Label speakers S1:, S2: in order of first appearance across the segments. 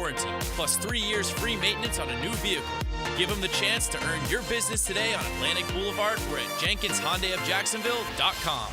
S1: warranty, plus 3 years free maintenance on a new vehicle. Give them the chance to earn your business today on Atlantic Boulevard or at JenkinsHyundaiofJacksonville.com.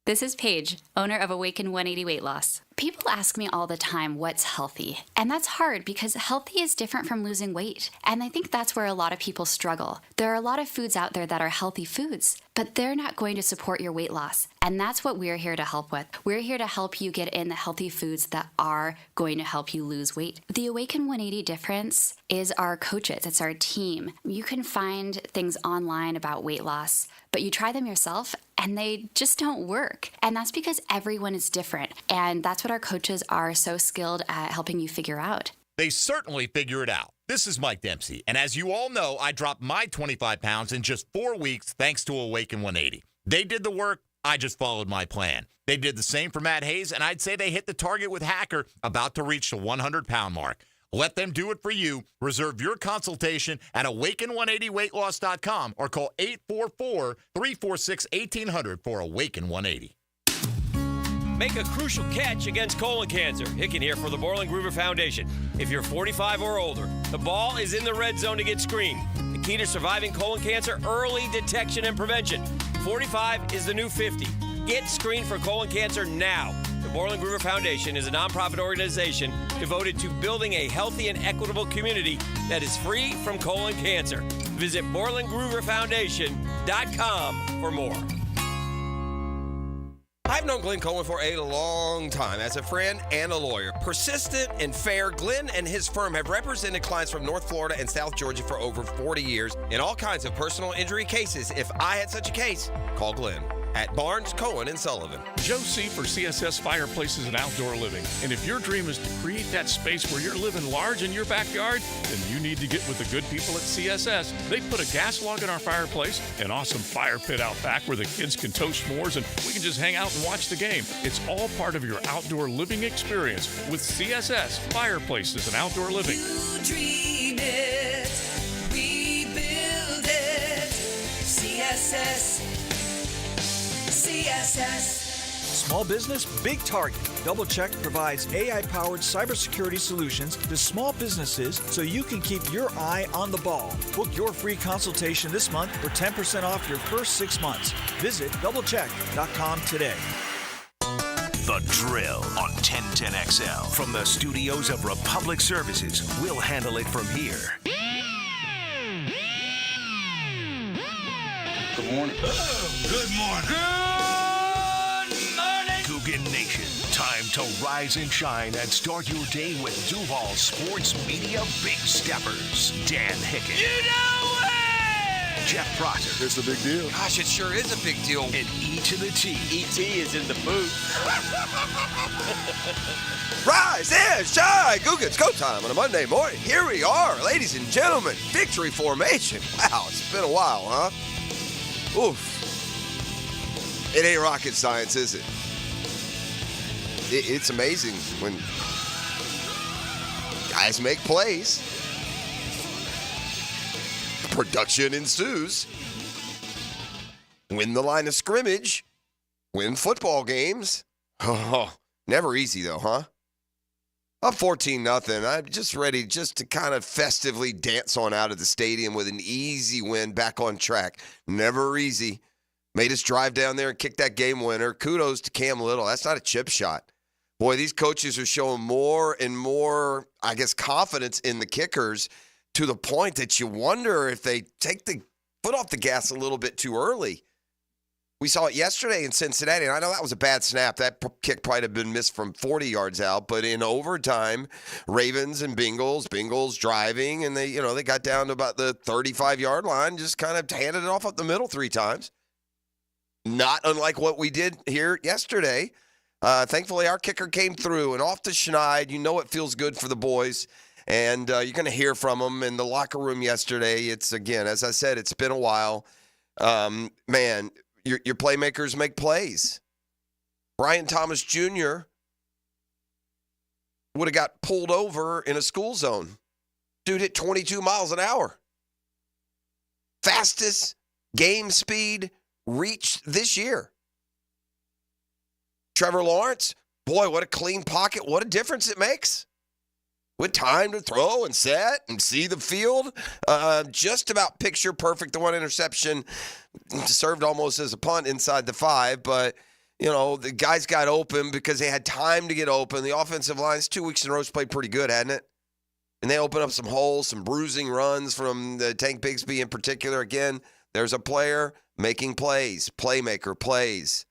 S2: This is Paige, owner of Awaken 180 Weight Loss. People ask me all the time what's healthy, and that's hard because healthy is different from losing weight. And I think that's where a lot of people struggle. There are a lot of foods out there that are healthy foods, but they're not going to support your weight loss. And that's what we're here to help with. We're here to help you get in the healthy foods that are going to help you lose weight. The Awaken 180 difference is our coaches. It's our team. You can find things online about weight loss, but you try them yourself and they just don't work. And that's because everyone is different. And that's what our coaches are so skilled at helping you figure out.
S3: They certainly figure it out. This is Mike Dempsey. And as you all know, I dropped my 25 pounds in just 4 weeks thanks to Awaken 180. They did the work. I just followed my plan. They did the same for Matt Hayes, and I'd say they hit the target with Hacker, about to reach the 100-pound mark. Let them do it for you. Reserve your consultation at awaken180weightloss.com or call 844-346-1800 for Awaken 180.
S4: Make a crucial catch against colon cancer. Hicken here for the Borland Groover Foundation. If you're 45 or older, the ball is in the red zone to get screened. The key to surviving colon cancer, early detection and prevention. 45 is the new 50. Get screened for colon cancer now. The Borland Groover Foundation is a nonprofit organization devoted to building a healthy and equitable community that is free from colon cancer. Visit BorlandGrooverFoundation.com for more.
S5: I've known Glenn Coleman for a long time as a friend and a lawyer. Persistent and fair, Glenn and his firm have represented clients from North Florida and South Georgia for over 40 years in all kinds of personal injury cases. If I had such a case, call Glenn at Barnes, Cohen, and Sullivan.
S6: Joe C. for CSS Fireplaces and Outdoor Living. And if your dream is to create that space where you're living large in your backyard, then you need to get with the good people at CSS. They put a gas log in our fireplace, an awesome fire pit out back where the kids can toast s'mores and we can just hang out and watch the game. It's all part of your outdoor living experience with CSS Fireplaces and Outdoor Living.
S7: You dream it, we build it. CSS.
S8: Small business, big target. DoubleCheck provides AI-powered cybersecurity solutions to small businesses so you can keep your eye on the ball. Book your free consultation this month for 10% off your first 6 months. Visit doublecheck.com today.
S9: The Drill on 1010XL. From the studios of Republic Services, we'll handle it from here.
S10: Good morning.
S9: Good morning. Cougar Nation, time to rise and shine and start your day with Duval Sports Media Big Steppers. Dan Hicken.
S4: You know it!
S9: Jeff Prosser.
S10: It's a big deal.
S5: Gosh, it sure is a big deal.
S9: And E to the T.
S4: E.T. is in the booth.
S5: Rise and shine! Google, it's go time on a Monday morning. Here we are, ladies and gentlemen. Victory formation. Wow, it's been a while, huh? Oof. It ain't rocket science, is it? It's amazing when guys make plays. Production ensues. Win the line of scrimmage. Win football games. Oh, never easy though, huh? Up 14-0. I'm just ready just to kind of festively dance on out of the stadium with an easy win back on track. Never easy. Made us drive down there and kick that game winner. Kudos to Cam Little. That's not a chip shot. Boy, these coaches are showing more and more, I guess, confidence in the kickers to the point that you wonder if they take the foot off the gas a little bit too early. We saw it yesterday in Cincinnati, and I know that was a bad snap. That kick probably have been missed from 40 yards out. But in overtime, Ravens and Bengals driving, and they got down to about the 35-yard line, just kind of handed it off up the middle 3 times. Not unlike what we did here yesterday. Thankfully, our kicker came through, and off to Schneid. You know it feels good for the boys, and you're going to hear from them in the locker room yesterday. It's, again, as I said, it's been a while. Man, your playmakers make plays. Brian Thomas Jr. would have got pulled over in a school zone. Dude hit 22 miles an hour. Fastest game speed reached this year. Trevor Lawrence, boy, what a clean pocket. What a difference it makes. with time to throw and set and see the field. Just about picture perfect. The one interception served almost as a punt inside the 5, but the guys got open because they had time to get open. The offensive line's 2 weeks in a row played pretty good, hadn't it? And they opened up some holes, some bruising runs from the Tank Bigsby in particular. Again, there's a player making plays. Playmaker plays.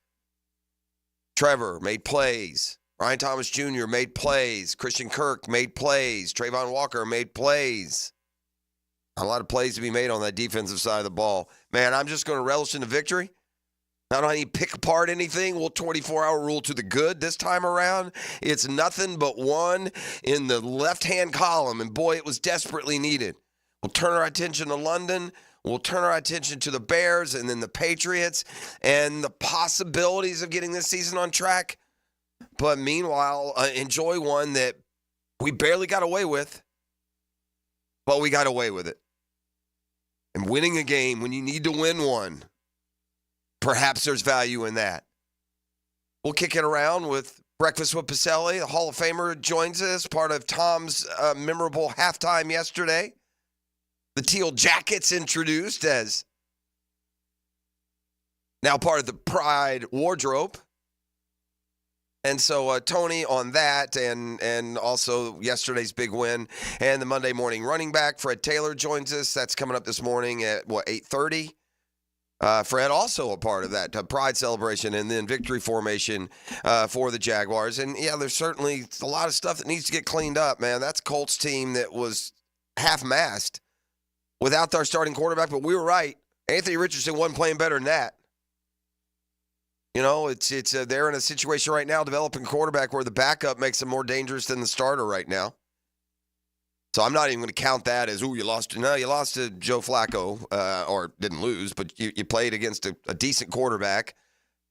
S5: Trevor made plays. Ryan Thomas Jr. made plays. Christian Kirk made plays. Trayvon Walker made plays. A lot of plays to be made on that defensive side of the ball. Man, I'm just going to relish in the victory. I don't need to pick apart anything. We'll 24-hour rule to the good this time around. It's nothing but one in the left-hand column, and boy, it was desperately needed. We'll turn our attention to London. We'll turn our attention to the Bears and then the Patriots and the possibilities of getting this season on track. But meanwhile, enjoy one that we barely got away with, but we got away with it. And winning a game when you need to win one, perhaps there's value in that. We'll kick it around with Breakfast with Pacelli. The Hall of Famer joins us, part of Tom's memorable halftime yesterday. The Teal Jackets introduced as now part of the Pride wardrobe. And so Tony on that and also yesterday's big win and the Monday morning running back, Fred Taylor, joins us. That's coming up this morning at, 8:30. Fred also a part of that Pride celebration and then victory formation for the Jaguars. And, yeah, there's certainly a lot of stuff that needs to get cleaned up, man. That's a Colts team that was half-mast without their starting quarterback, but we were right. Anthony Richardson wasn't playing better than that. They're in a situation right now developing quarterback where the backup makes them more dangerous than the starter right now. So I'm not even going to count that as, you lost. No, you lost to Joe Flacco, or didn't lose, but you played against a decent quarterback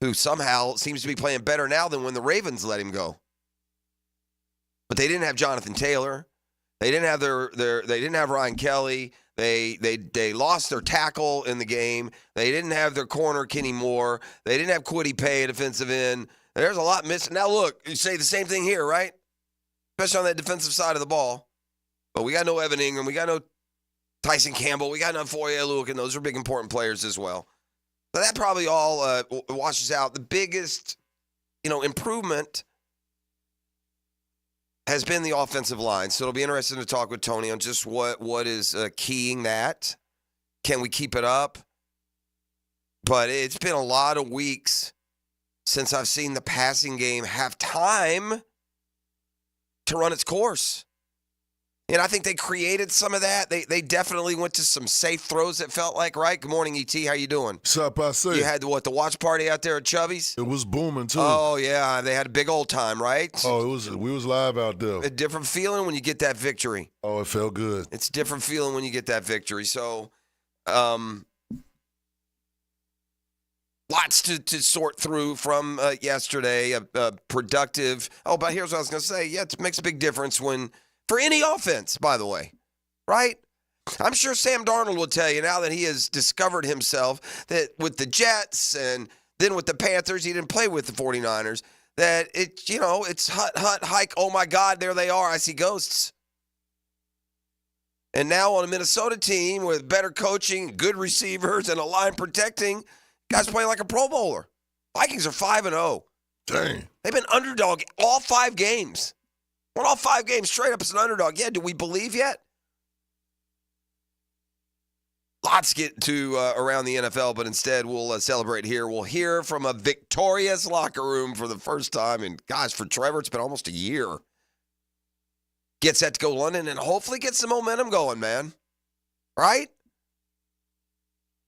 S5: who somehow seems to be playing better now than when the Ravens let him go. But they didn't have Jonathan Taylor. They didn't have they didn't have Ryan Kelly. They lost their tackle in the game. They didn't have their corner, Kenny Moore. They didn't have Kwity Paye, defensive end. There's a lot missing. Now, look, you say the same thing here, right? Especially on that defensive side of the ball. But we got no Evan Ingram. We got no Tyson Campbell. We got no Foye Oluokun, and those are big, important players as well. So that probably all washes out. The biggest, improvement has been the offensive line. So it'll be interesting to talk with Tony on just what is keying that. Can we keep it up? But it's been a lot of weeks since I've seen the passing game have time to run its course. And I think they created some of that. They definitely went to some safe throws, it felt like, right? Good morning, E.T. How you doing?
S10: What's up, I say?
S5: You had, the watch party out there at Chubby's?
S10: It was booming, too.
S5: Oh, yeah. They had a big old time, right?
S10: Oh, we was live out there.
S5: A different feeling when you get that victory.
S10: Oh, it felt good.
S5: It's a different feeling when you get that victory. So, lots to sort through from yesterday. A productive. Oh, but here's what I was going to say. Yeah, it makes a big difference for any offense, by the way, right? I'm sure Sam Darnold will tell you now that he has discovered himself that with the Jets and then with the Panthers, he didn't play with the 49ers, that it's hut, hike, oh my God, there they are, I see ghosts. And now on a Minnesota team with better coaching, good receivers, and a line protecting, guys playing like a Pro Bowler. Vikings are 5-0.
S10: Dang.
S5: They've been underdog all 5 games. Won all 5 games straight up as an underdog. Yeah, do we believe yet? Lots to get to around the NFL, but instead we'll celebrate here. We'll hear from a victorious locker room for the first time. And, gosh, for Trevor, it's been almost a year. Get set to go to London and hopefully get some momentum going, man. Right?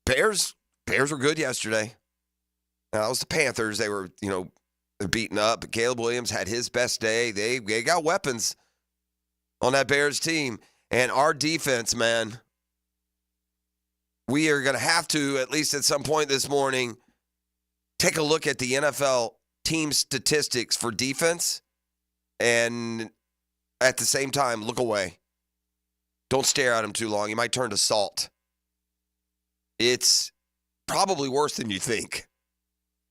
S5: Bears were good yesterday. Now, that was the Panthers. They were, beaten up, but Caleb Williams had his best day. They got weapons on that Bears team. And our defense, man, we are going to have to, at least at some point this morning, take a look at the NFL team statistics for defense and at the same time, look away. Don't stare at them too long. You might turn to salt. It's probably worse than you think.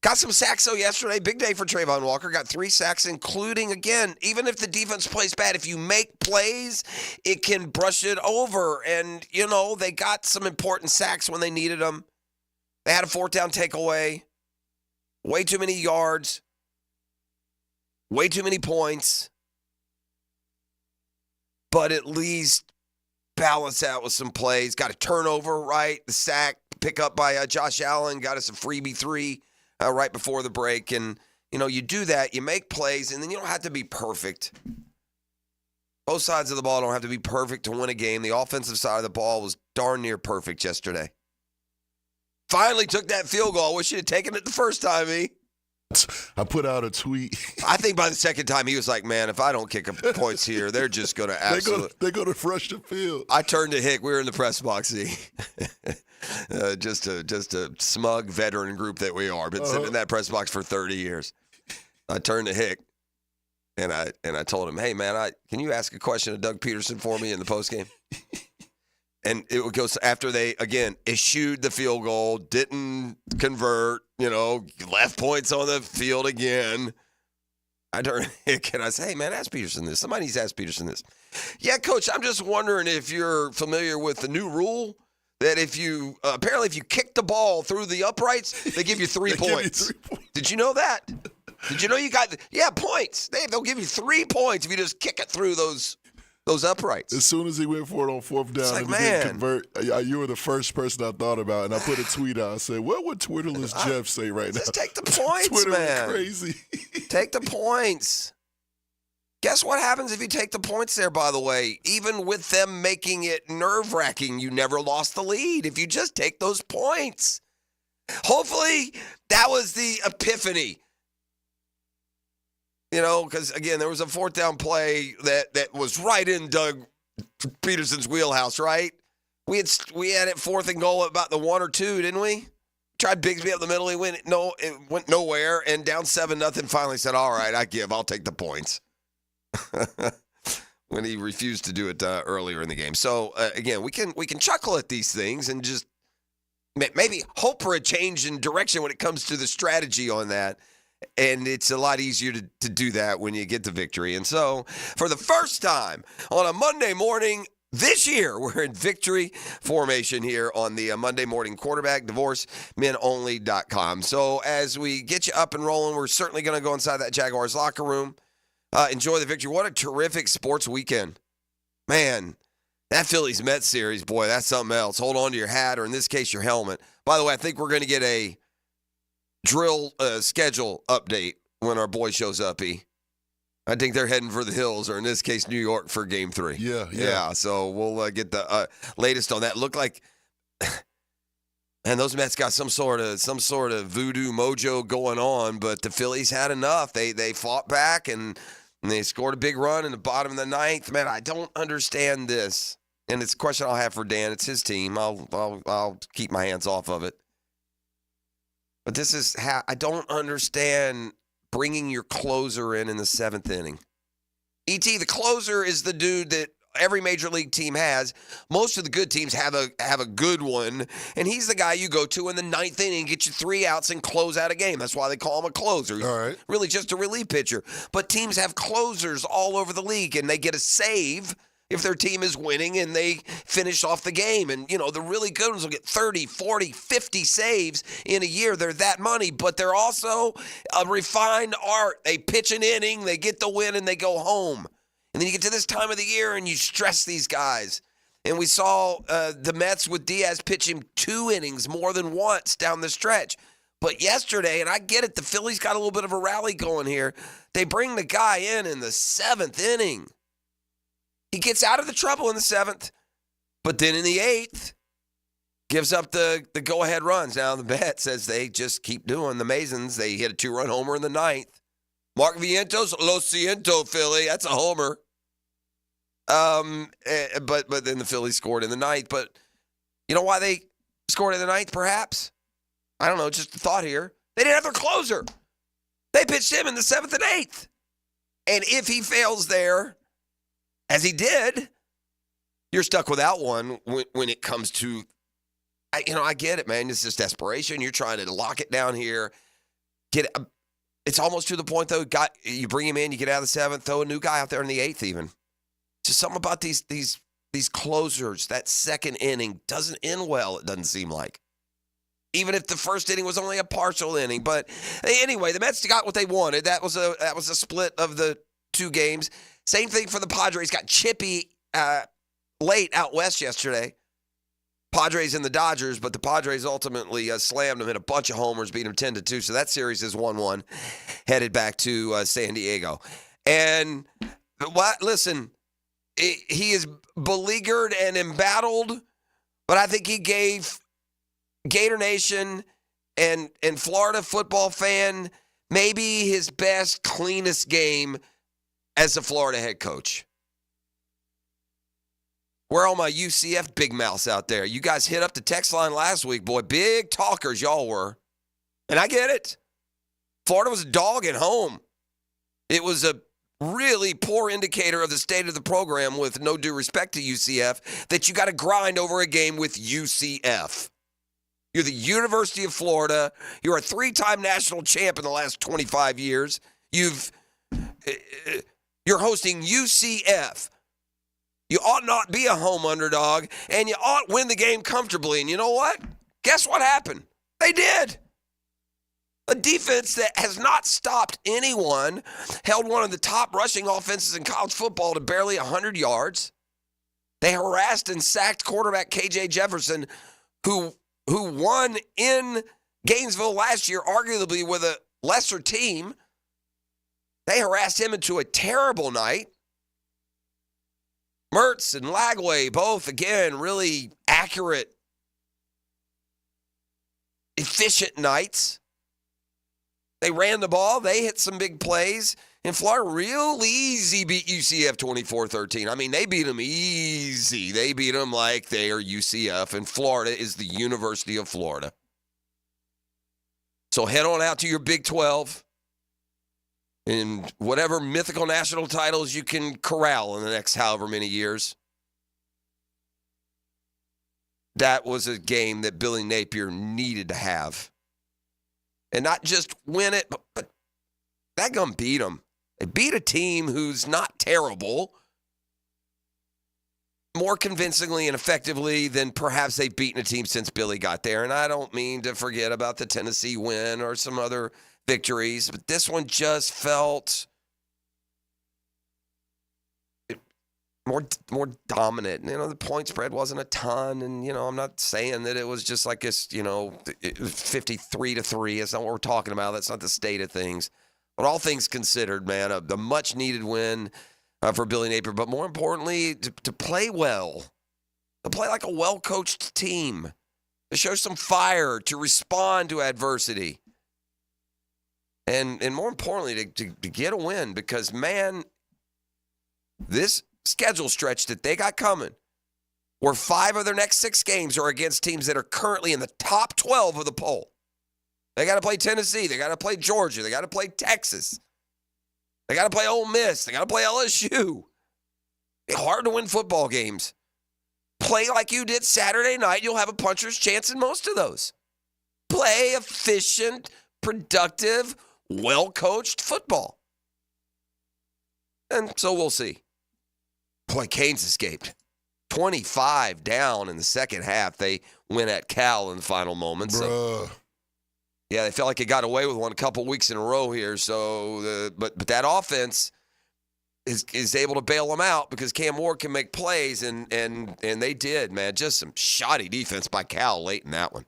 S5: Got some sacks, though, yesterday. Big day for Trayvon Walker. Got 3 sacks, including, again, even if the defense plays bad, if you make plays, it can brush it over. And, they got some important sacks when they needed them. They had a 4th down takeaway. Way too many yards. Way too many points. But at least balance out with some plays. Got a turnover, right? The sack, pick up by Josh Allen. Got us a freebie 3. Right before the break. And, you do that, you make plays, and then you don't have to be perfect. Both sides of the ball don't have to be perfect to win a game. The offensive side of the ball was darn near perfect yesterday. Finally took that field goal. I wish you'd have taken it the first time,
S10: I put out a tweet.
S5: I think by the second time, he was like, man, if I don't kick up points here, they're just going to absolutely.
S10: They're going to rush the field.
S5: I turned to Hick. We were in the press box, just a smug veteran group that we are. Been sitting in that press box for 30 years. I turned to Hick, and I told him, hey, man, can you ask a question of Doug Peterson for me in the postgame? And it would go after they, again, eschewed the field goal, didn't convert, left points on the field again. I turned to Hick and I said, hey, man, ask Peterson this. Somebody needs to ask Peterson this. Yeah, Coach, I'm just wondering if you're familiar with the new rule that if you apparently if you kick the ball through the uprights, they give you 3 points. Did you know that? Did you know you got points? They'll give you 3 points if you just kick it through those uprights.
S10: As soon as he went for it on 4th down and he didn't convert, you were the first person I thought about, and I put a tweet out. I said, what would Twitterless Jeff say right now?
S5: Just take the points,
S10: Twitter
S5: man.
S10: Crazy.
S5: Take the points. Guess what happens if you take the points there, by the way? Even with them making it nerve-wracking, you never lost the lead if you just take those points. Hopefully, that was the epiphany. Because, again, there was a 4th down play that was right in Doug Peterson's wheelhouse, right? We had it 4th and goal at about the 1 or 2, didn't we? Tried Bigsby up the middle. It went nowhere, and down 7-0, finally said, all right, I'll take the points. When he refused to do it earlier in the game. So, again, we can chuckle at these things and just maybe hope for a change in direction when it comes to the strategy on that. And it's a lot easier to do that when you get the victory. And so, for the first time on a Monday morning this year, we're in victory formation here on the Monday Morning Quarterback, divorcemenonly.com. So, as we get you up and rolling, we're certainly going to go inside that Jaguars locker room. Enjoy the victory. What a terrific sports weekend. Man, that Phillies-Mets series, boy, that's something else. Hold on to your hat, or in this case, your helmet. By the way, I think we're going to get a drill schedule update when our boy shows up, I think they're heading for the hills, or in this case, New York for Game 3. Yeah. So we'll get the latest on that. Look like, and those Mets got some sort of voodoo mojo going on, but the Phillies had enough. They fought back and they scored a big run in the bottom of the 9th. Man, I don't understand this, and it's a question I'll have for Dan. It's his team. I'll keep my hands off of it. But this is how I don't understand bringing your closer in the 7th inning. E.T., the closer is the dude that every major league team has. Most of the good teams have a good one, and he's the guy you go to in the 9th inning, get you 3 outs, and close out a game. That's why they call him a closer. He's
S10: all right.
S5: Really just a relief pitcher. But teams have closers all over the league, and they get a save if their team is winning and they finish off the game. And, the really good ones will get 30, 40, 50 saves in a year. They're that money, but they're also a refined art. They pitch an inning, they get the win, and they go home. And then you get to this time of the year and you stress these guys. And we saw the Mets with Diaz pitch him 2 innings more than once down the stretch. But yesterday, and I get it, the Phillies got a little bit of a rally going here. They bring the guy in the 7th inning. He gets out of the trouble in the 7th, but then in the 8th, gives up the go-ahead runs. Now, the bet says they just keep doing the Masons. They hit a 2-run homer in the 9th. Mark Vientos, Lo siento, Philly. That's a homer. But then the Phillies scored in the 9th. But you know why they scored in the 9th, perhaps? I don't know, just a thought here. They didn't have their closer. They pitched him in the 7th and 8th. And if he fails there, as he did, you're stuck without one when it comes to, I get it, man. It's just desperation. You're trying to lock it down here. It's almost to the point, though, you bring him in, you get out of the 7th, throw a new guy out there in the 8th even. Just something about these closers, that second inning doesn't end well, it doesn't seem like. Even if the first inning was only a partial inning. But anyway, the Mets got what they wanted. That was a split of the 2 games. Same thing for the Padres. Got chippy late out west yesterday. Padres and the Dodgers, but the Padres ultimately slammed them, hit a bunch of homers, beat them 10-2. So that series is 1-1, headed back to San Diego. And listen, he is beleaguered and embattled, but I think he gave Gator Nation and Florida football fan maybe his best, cleanest game as a Florida head coach. Where are all my UCF big mouths out there? You guys hit up the text line last week, boy. Big talkers y'all were. And I get it. Florida was a dog at home. It was a really poor indicator of the state of the program, with no due respect to UCF, that you got to grind over a game with UCF. You're the University of Florida. You're a 3-time national champ in the last 25 years. You're hosting UCF. You ought not be a home underdog, and you ought win the game comfortably. And you know what? Guess what happened? They did. A defense that has not stopped anyone, held one of the top rushing offenses in college football to barely 100 yards. They harassed and sacked quarterback KJ Jefferson, who won in Gainesville last year, arguably with a lesser team. They harassed him into a terrible night. Mertz and Lagway, both, again, really accurate, efficient nights. They ran the ball. They hit some big plays. And Florida real easy beat UCF 24-13. I mean, they beat them easy. They beat them like they are UCF. And Florida is the University of Florida. So head on out to your Big 12. And whatever mythical national titles you can corral in the next however many years. That was a game that Billy Napier needed to have. And not just win it, but that gum beat them. They beat a team who's not terrible, more convincingly and effectively than perhaps they've beaten a team since Billy got there. And I don't mean to forget about the Tennessee win or some other victories, but this one just felt more dominant. You know, the point spread wasn't a ton, and I'm not saying that it was just like this. 53-3. That's not what we're talking about. That's not the state of things. But all things considered, man, the much needed win for Billy Napier. But more importantly, to play well, to play like a well coached team, to show some fire, to respond to adversity. And more importantly, to get a win, because, man, this schedule stretch that they got coming, where 5 of their next 6 games are against teams that are currently in the top 12 of the poll. They got to play Tennessee. They got to play Georgia. They got to play Texas. They got to play Ole Miss. They got to play LSU. It's hard to win football games. Play like you did Saturday night. You'll have a puncher's chance in most of those. Play efficient, productive, well-coached football. And so we'll see. Boy, Canes escaped. 25 down in the second half. They win at Cal in the final moments. So, yeah, they felt like they got away with one a couple weeks in a row here. So, but that offense is able to bail them out because Cam Ward can make plays, and they did, man. Just some shoddy defense by Cal late in that one.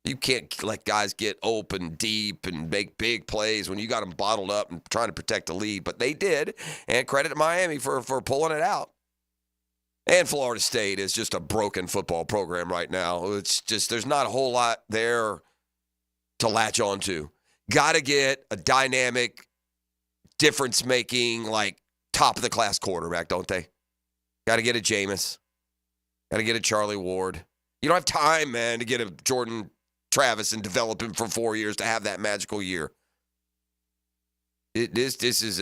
S5: You can't let guys get open deep and make big plays when you got them bottled up and trying to protect the lead. But they did, and credit to Miami for pulling it out. And Florida State is just a broken football program right now. It's just there's not a whole lot there to latch on to. Got to get a dynamic, difference-making, like top-of-the-class quarterback, don't they? Got to get a Jameis. Got to get a Charlie Ward. You don't have time, man, to get a Jordan Travis and develop him for 4 years to have that magical year. This is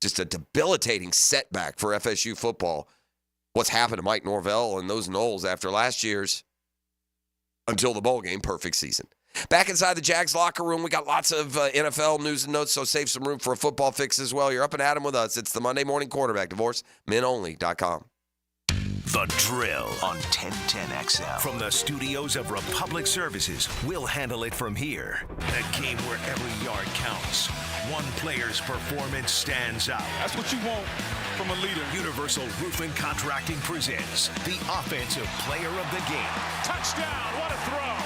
S5: just a debilitating setback for FSU football. What's happened to Mike Norvell and those Knowles after last year's, until the bowl game, perfect season. Back inside the Jags locker room, we got lots of NFL news and notes, so save some room for a football fix as well. You're up and at 'em with us. It's the Monday Morning Quarterback. DivorceMenOnly.com.
S9: The Drill on 1010XL. From the studios of Republic Services, we'll handle it from here. A game where every yard counts. One player's performance stands out.
S6: That's what you want from a leader.
S9: Universal Roofing Contracting presents the Offensive Player of the Game.
S6: Touchdown, what a throw.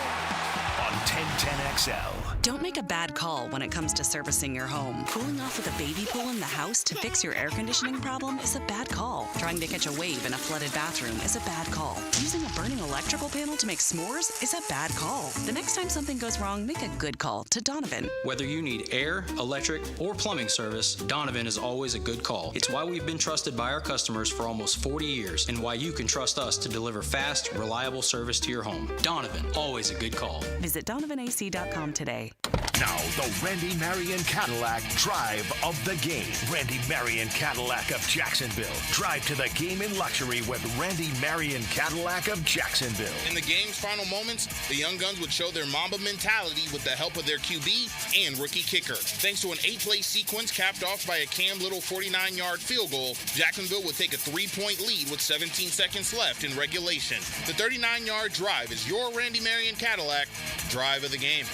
S9: On 1010XL.
S11: Don't make a bad call when it comes to servicing your home. Cooling off with a baby pool in the house to fix your air conditioning problem is a bad call. Trying to catch a wave in a flooded bathroom is a bad call. Using a burning electrical panel to make s'mores is a bad call. The next time something goes wrong, make a good call to Donovan.
S12: Whether you need air, electric, or plumbing service, Donovan is always a good call. It's why we've been trusted by our customers for almost 40 years and why you can trust us to deliver fast, reliable service to your home. Donovan, always a good call.
S11: Visit DonovanAC.com today.
S9: Now, the Randy Marion Cadillac Drive of the Game. Randy Marion Cadillac of Jacksonville. Drive to the game in luxury with Randy Marion Cadillac of Jacksonville.
S13: In the game's final moments, the Young Guns would show their Mamba mentality with the help of their QB and rookie kicker. Thanks to an 8-play sequence capped off by a Cam Little 49-yard field goal, Jacksonville would take a 3-point lead with 17 seconds left in regulation. The 39-yard drive is your Randy Marion Cadillac Drive of the Game.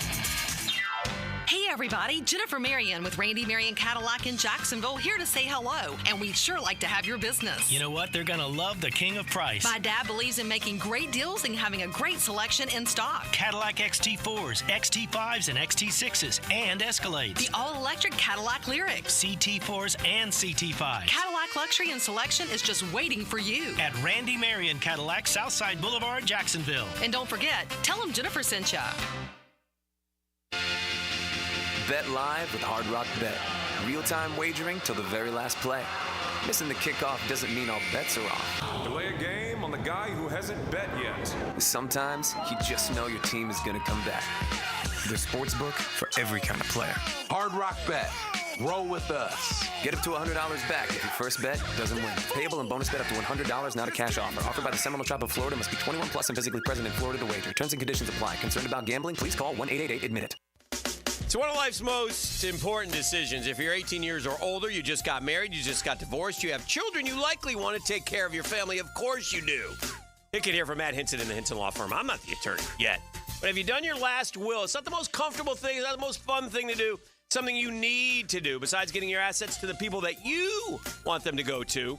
S14: Hey everybody, Jennifer Marion with Randy Marion Cadillac in Jacksonville here to say hello, and we'd sure like to have your business.
S15: You know what? They're going to love the king of price.
S14: My dad believes in making great deals and having a great selection in stock.
S15: Cadillac XT4s, XT5s, and XT6s, and Escalades.
S14: The all-electric Cadillac Lyric.
S15: CT4s and CT5s.
S14: Cadillac luxury and selection is just waiting for you.
S15: At Randy Marion Cadillac, Southside Boulevard, Jacksonville.
S14: And don't forget, tell them Jennifer sent ya.
S16: Bet live with Hard Rock Bet. Real-time wagering till the very last play. Missing the kickoff doesn't mean all bets are off.
S17: Delay a game on the guy who hasn't bet yet.
S16: Sometimes you just know your team is going to come back. The sportsbook for every kind of player. Hard Rock Bet. Roll with us. Get up to $100 back if your first bet doesn't win. Payable and bonus bet up to $100, not a cash offer. Offered by the Seminole Tribe of Florida. Must be 21 plus and physically present in Florida to wager. Terms and conditions apply. Concerned about gambling? Please call 1-888-ADMIT-IT.
S4: So one of life's most important decisions, if you're 18 years or older, you just got married, you just got divorced, you have children, you likely want to take care of your family. Of course you do. Hicken here from Matt Hinson in the Hinson Law Firm. I'm not the attorney yet. But have you done your last will? It's not the most comfortable thing. It's not the most fun thing to do. It's something you need to do besides getting your assets to the people that you want them to go to.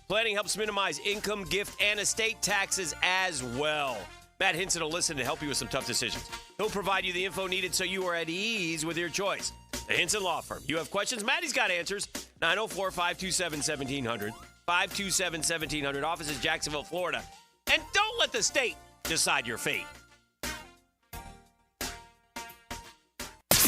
S4: Planning helps minimize income, gift, and estate taxes as well. Matt Hinson will listen to help you with some tough decisions. He'll provide you the info needed so you are at ease with your choice. The Hinson Law Firm. You have questions? Maddie's got answers. 904-527-1700. 527-1700. Office is Jacksonville, Florida. And don't let the state decide your fate.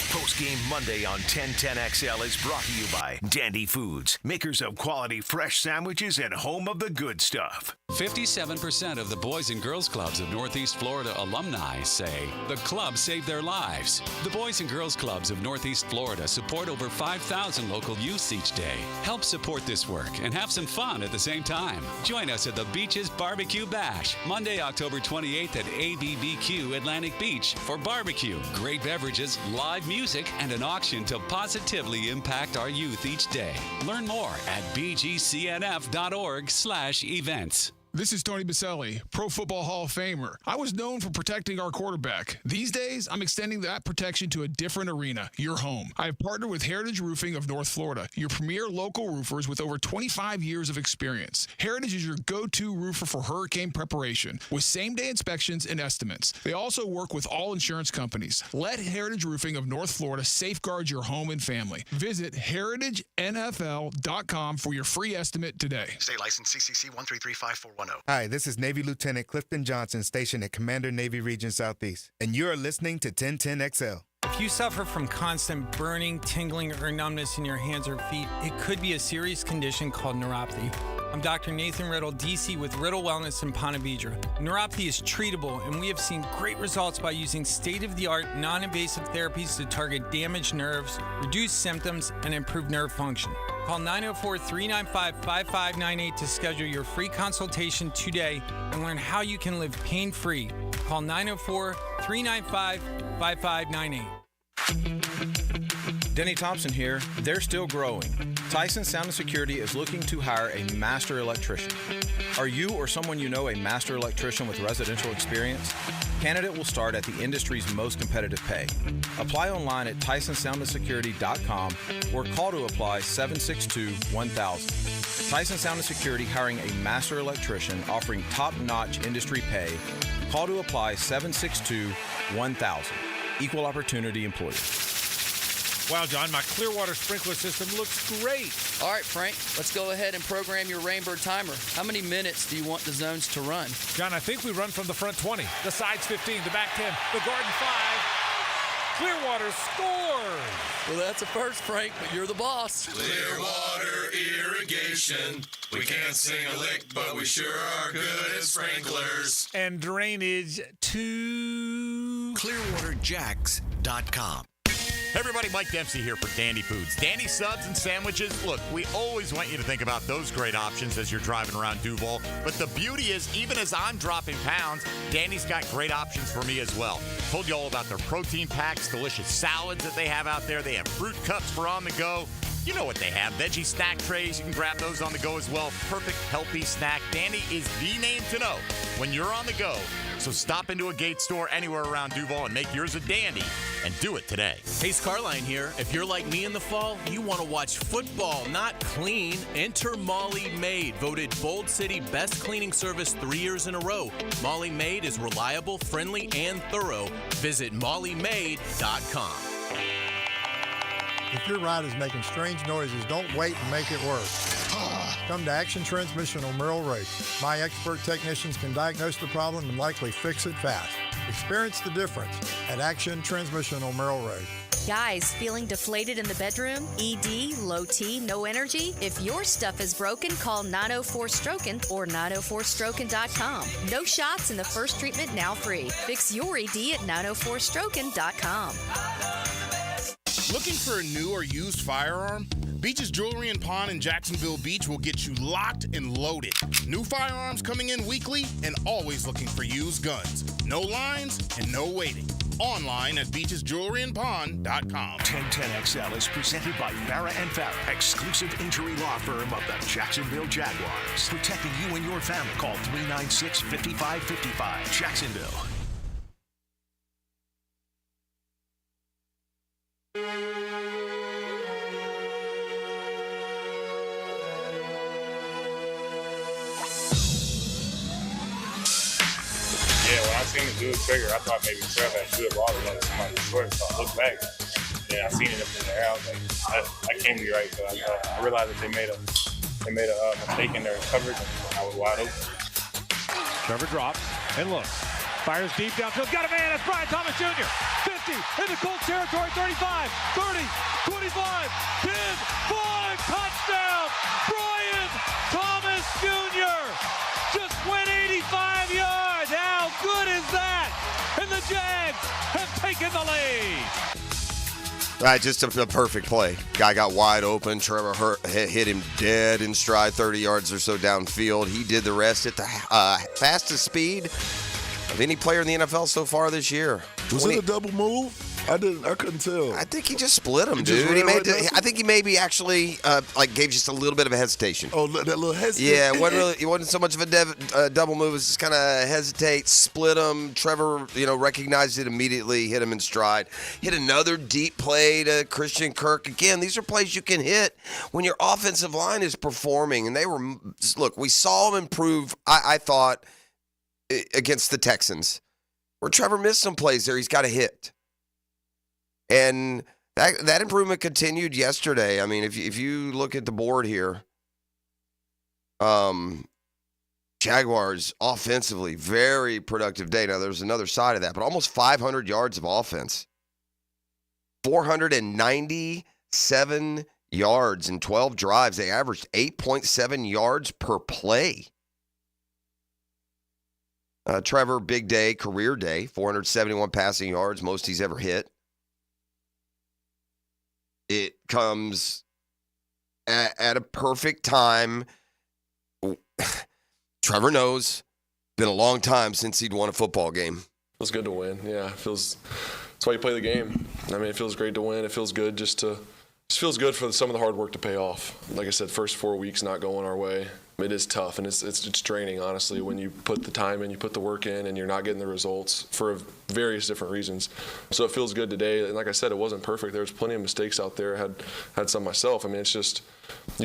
S9: Postgame Monday on 1010XL is brought to you by Dandy Foods, makers of quality fresh sandwiches and home of the good stuff.
S18: 57% of the Boys and Girls Clubs of Northeast Florida alumni say the club saved their lives. The Boys and Girls Clubs of Northeast Florida support over 5,000 local youths each day. Help support this work and have some fun at the same time. Join us at the Beaches Barbecue Bash, Monday, October 28th at ABBQ Atlantic Beach for barbecue, great beverages, live music, and an auction to positively impact our youth each day. Learn more at bgcnf.org/events.
S19: This is Tony Baselli, Pro Football Hall of Famer. I was known for protecting our quarterback. These days, I'm extending that protection to a different arena, your home. I have partnered with Heritage Roofing of North Florida, your premier local roofers with over 25 years of experience. Heritage is your go-to roofer for hurricane preparation with same-day inspections and estimates. They also work with all insurance companies. Let Heritage Roofing of North Florida safeguard your home and family. Visit heritagenfl.com for your free estimate today.
S20: State license CCC 1335410.
S21: Hi, this is Navy Lieutenant Clifton Johnson, stationed at Commander Navy Region Southeast, and you are listening to 1010XL.
S22: If you suffer from constant burning, tingling, or numbness in your hands or feet, it could be a serious condition called neuropathy. I'm Dr. Nathan Riddle, DC with Riddle Wellness in Ponte Vedra. Neuropathy is treatable, and we have seen great results by using state-of-the-art, non-invasive therapies to target damaged nerves, reduce symptoms, and improve nerve function. Call 904-395-5598 to schedule your free consultation today and learn how you can live pain-free. Call 904-395-5598.
S1: Denny Thompson here. They're still growing. Tyson Sound and Security is looking to hire a master electrician. Are you or someone you know a master electrician with residential experience? Candidate will start at the industry's most competitive pay. Apply online at TysonSoundandSecurity.com or call to apply 762-1000. Tyson Sound and Security hiring a master electrician offering top-notch industry pay. Call to apply 762-1000. Equal opportunity employer.
S2: Wow, John, my Clearwater sprinkler system looks great.
S23: All right, Frank, let's go ahead and program your Rainbird timer. How many minutes do you want the zones to run?
S2: John, I think we run from the front 20, the sides 15, the back 10, the garden 5. Clearwater scores.
S23: Well, that's a first, Frank, but you're the boss.
S24: Clearwater Irrigation. We can't sing a lick, but we sure are good at sprinklers.
S2: And drainage to
S9: ClearwaterJacks.com.
S3: Hey everybody, Mike Dempsey here for Dandy Foods. Dandy subs and sandwiches. Look, we always want you to think about those great options as you're driving around Duval. But the beauty is, even as I'm dropping pounds, Dandy's got great options for me as well. Told you all about their protein packs, delicious salads that they have out there. They have fruit cups for on the go. You know what they have. Veggie snack trays. You can grab those on the go as well. Perfect, healthy snack. Dandy is the name to know when you're on the go. So stop into a Gate store anywhere around Duval and make yours a dandy, and do it today.
S25: Hey, Scarline here. If you're like me in the fall, you want to watch football, not clean. Enter Molly Maid, voted Bold City Best Cleaning Service 3 years in a row. Molly Maid is reliable, friendly, and thorough. Visit mollymaid.com.
S26: If your ride is making strange noises, don't wait and make it worse. Come to Action Transmission on Merrill Road. My expert technicians can diagnose the problem and likely fix it fast. Experience the difference at Action Transmission on Merrill Road.
S27: Guys, feeling deflated in the bedroom? ED, low T, no energy? If your stuff is broken, call 904-STROKEN or 904stroken.com. No shots in the first treatment, now free. Fix your ED at 904stroken.com.
S13: Looking for a new or used firearm? Beach's Jewelry and Pawn in Jacksonville Beach will get you locked and loaded. New firearms coming in weekly and always looking for used guns. No lines and no waiting. Online at beachesjewelryandpawn.com.
S9: 1010XL is presented by Farah & Farah, exclusive injury law firm of the Jacksonville Jaguars. Protecting you and your family. Call 396-5555. Jacksonville.
S28: When I seen the dude trigger, I thought maybe Trev had good ball on somebody's short, so I looked back. Yeah, I seen it up in the air. I was like, that can't be right. So I realized that they made a mistake in their coverage, and I was wide open.
S29: Trevor drops and looks. Fires deep downfield. Got a man. It's Brian Thomas Jr. 50 in the Colts territory. 35, 30, 25, 10, 5. Touchdown. Brian Thomas Jr. just went 85 yards. How good is that? And the Jags have taken the lead.
S5: Just a perfect play. Guy got wide open. Trevor hit him dead in stride, 30 yards or so downfield. He did the rest at the fastest speed of any player in the NFL so far this year.
S10: Was it a double move? I couldn't tell.
S5: I think he just split him, dude. I think he maybe actually gave just a little bit of a hesitation.
S10: Oh, that little hesitation.
S5: Yeah, it wasn't so much of a double move. It was just kind of hesitate, split him. Trevor, recognized it immediately, hit him in stride. Hit another deep play to Christian Kirk. Again, these are plays you can hit when your offensive line is performing. And we saw him improve, I thought, against the Texans, where Trevor missed some plays there. He's got a hit. And that improvement continued yesterday. I mean, if you look at the board here, Jaguars offensively, very productive day. Now, there's another side of that, but almost 500 yards of offense. 497 yards in 12 drives. They averaged 8.7 yards per play. Trevor, big day, career day, 471 passing yards, most he's ever hit. It comes at a perfect time. Trevor knows, been a long time since he'd won a football game.
S6: Feels good to win. Yeah, that's why you play the game. I mean, it feels great to win. It feels good just feels good for some of the hard work to pay off. Like I said, first 4 weeks not going our way. It is tough, and it's draining, honestly, when you put the time in, you put the work in, and you're not getting the results for various different reasons. So it feels good today. And like I said, it wasn't perfect. There was plenty of mistakes out there. I had some myself. I mean, you just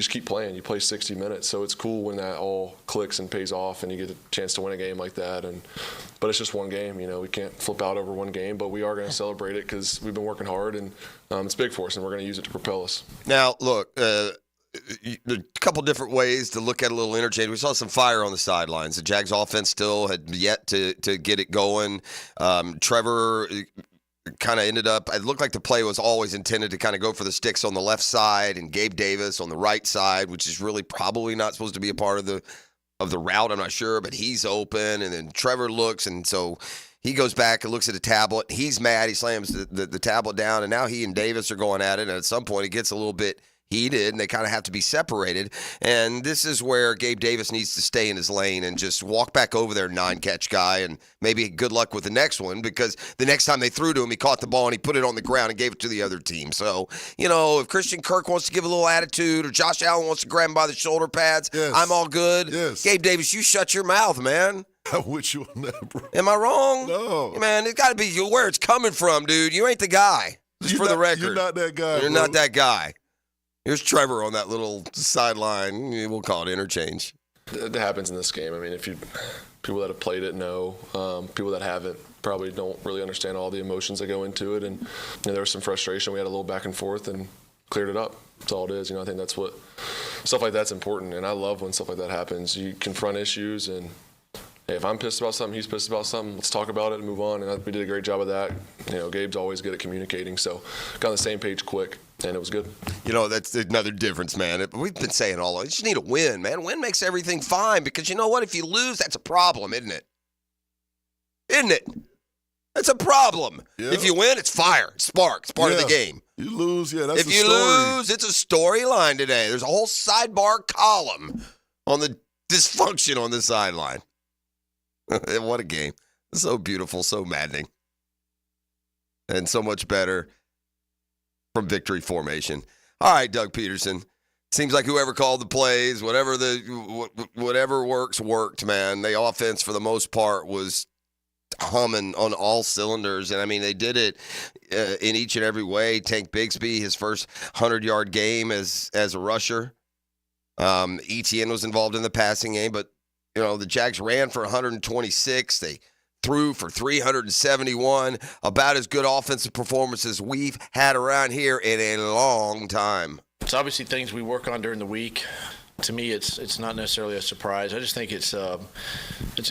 S6: keep playing. You play 60 minutes. So it's cool when that all clicks and pays off and you get a chance to win a game like that. But it's just one game. We can't flip out over one game, but we are going to celebrate it because we've been working hard, and it's big for us, and we're going to use it to propel us.
S5: Now, look, a couple different ways to look at a little interchange. We saw some fire on the sidelines. The Jags offense still had yet to get it going. Trevor kind of ended up, it looked like the play was always intended to kind of go for the sticks on the left side and Gabe Davis on the right side, which is really probably not supposed to be a part of the route. I'm not sure, but he's open. And then Trevor looks, and so he goes back and looks at a tablet. He's mad. He slams the tablet down, and now he and Davis are going at it. And at some point, it gets a little bit heated, and they kind of have to be separated. And this is where Gabe Davis needs to stay in his lane and just walk back over there, 9-catch guy, and maybe good luck with the next one, because the next time they threw to him, he caught the ball and he put it on the ground and gave it to the other team. So, if Christian Kirk wants to give a little attitude or Josh Allen wants to grab him by the shoulder pads, yes, I'm all good. Yes. Gabe Davis, you shut your mouth, man.
S10: I'm with you on that, bro.
S5: Am I wrong?
S10: No.
S5: Man, it's got to be where it's coming from, dude. You ain't the guy. Just for the record.
S10: You're not that guy,
S5: You're
S10: bro.
S5: not that guy. Here's Trevor on that little sideline. We'll call it interchange.
S6: It happens in this game. I mean, people that have played it know. People that haven't probably don't really understand all the emotions that go into it. And there was some frustration. We had a little back and forth and cleared it up. That's all it is. I think that's what stuff like that's important. And I love when stuff like that happens. You confront issues, and hey, if I'm pissed about something, he's pissed about something, let's talk about it and move on. And we did a great job of that. Gabe's always good at communicating, so got on the same page quick, and it was good.
S5: That's another difference, man. We've been saying all along, you just need a win, man. Win makes everything fine, because you know what? If you lose, that's a problem, isn't it? Isn't it? That's a problem. Yep. If you win, it's fire, it's spark, it's part of the game.
S10: You lose, that's
S5: a story. If you lose, it's a storyline today. There's a whole sidebar column on the dysfunction on the sideline. What a game. So beautiful, so maddening. And so much better from victory formation. All right, Doug Peterson. Seems like whoever called the plays, whatever worked, man. The offense, for the most part, was humming on all cylinders. And, I mean, they did it in each and every way. Tank Bigsby, his first 100-yard game as a rusher. Etienne was involved in the passing game, but the Jags ran for 126. They threw for 371. About as good offensive performance as we've had around here in a long time.
S7: It's obviously things we work on during the week. To me, it's not necessarily a surprise. I just think it's a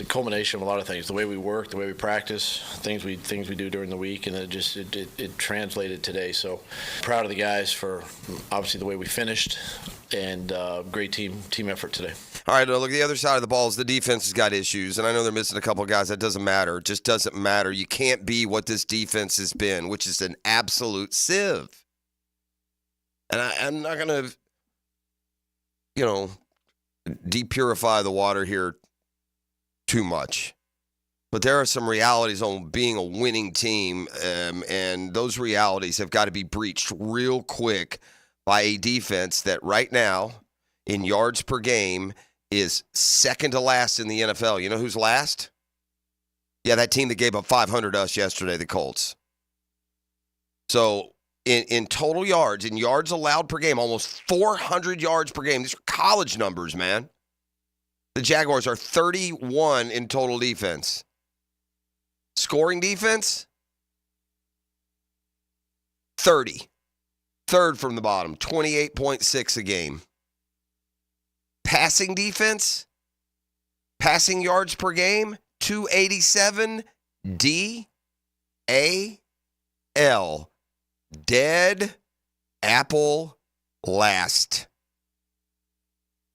S7: culmination of a lot of things. The way we work, the way we practice, things we do during the week, and it translated today. So proud of the guys for obviously the way we finished, and great team effort today.
S5: All right, look, the other side of the ball is the defense has got issues, and I know they're missing a couple of guys. That doesn't matter. It just doesn't matter. You can't be what this defense has been, which is an absolute sieve. And I'm not going to, depurify the water here too much. But there are some realities on being a winning team, and those realities have got to be breached real quick by a defense that right now, in yards per game, is second to last in the NFL. You know who's last? Yeah, that team that gave up 500 to us yesterday, the Colts. So in total yards, in yards allowed per game, almost 400 yards per game. These are college numbers, man. The Jaguars are 31 in total defense. Scoring defense, 30. Third from the bottom, 28.6 a game. Passing defense, passing yards per game, 287. D-A-L. Dead apple last.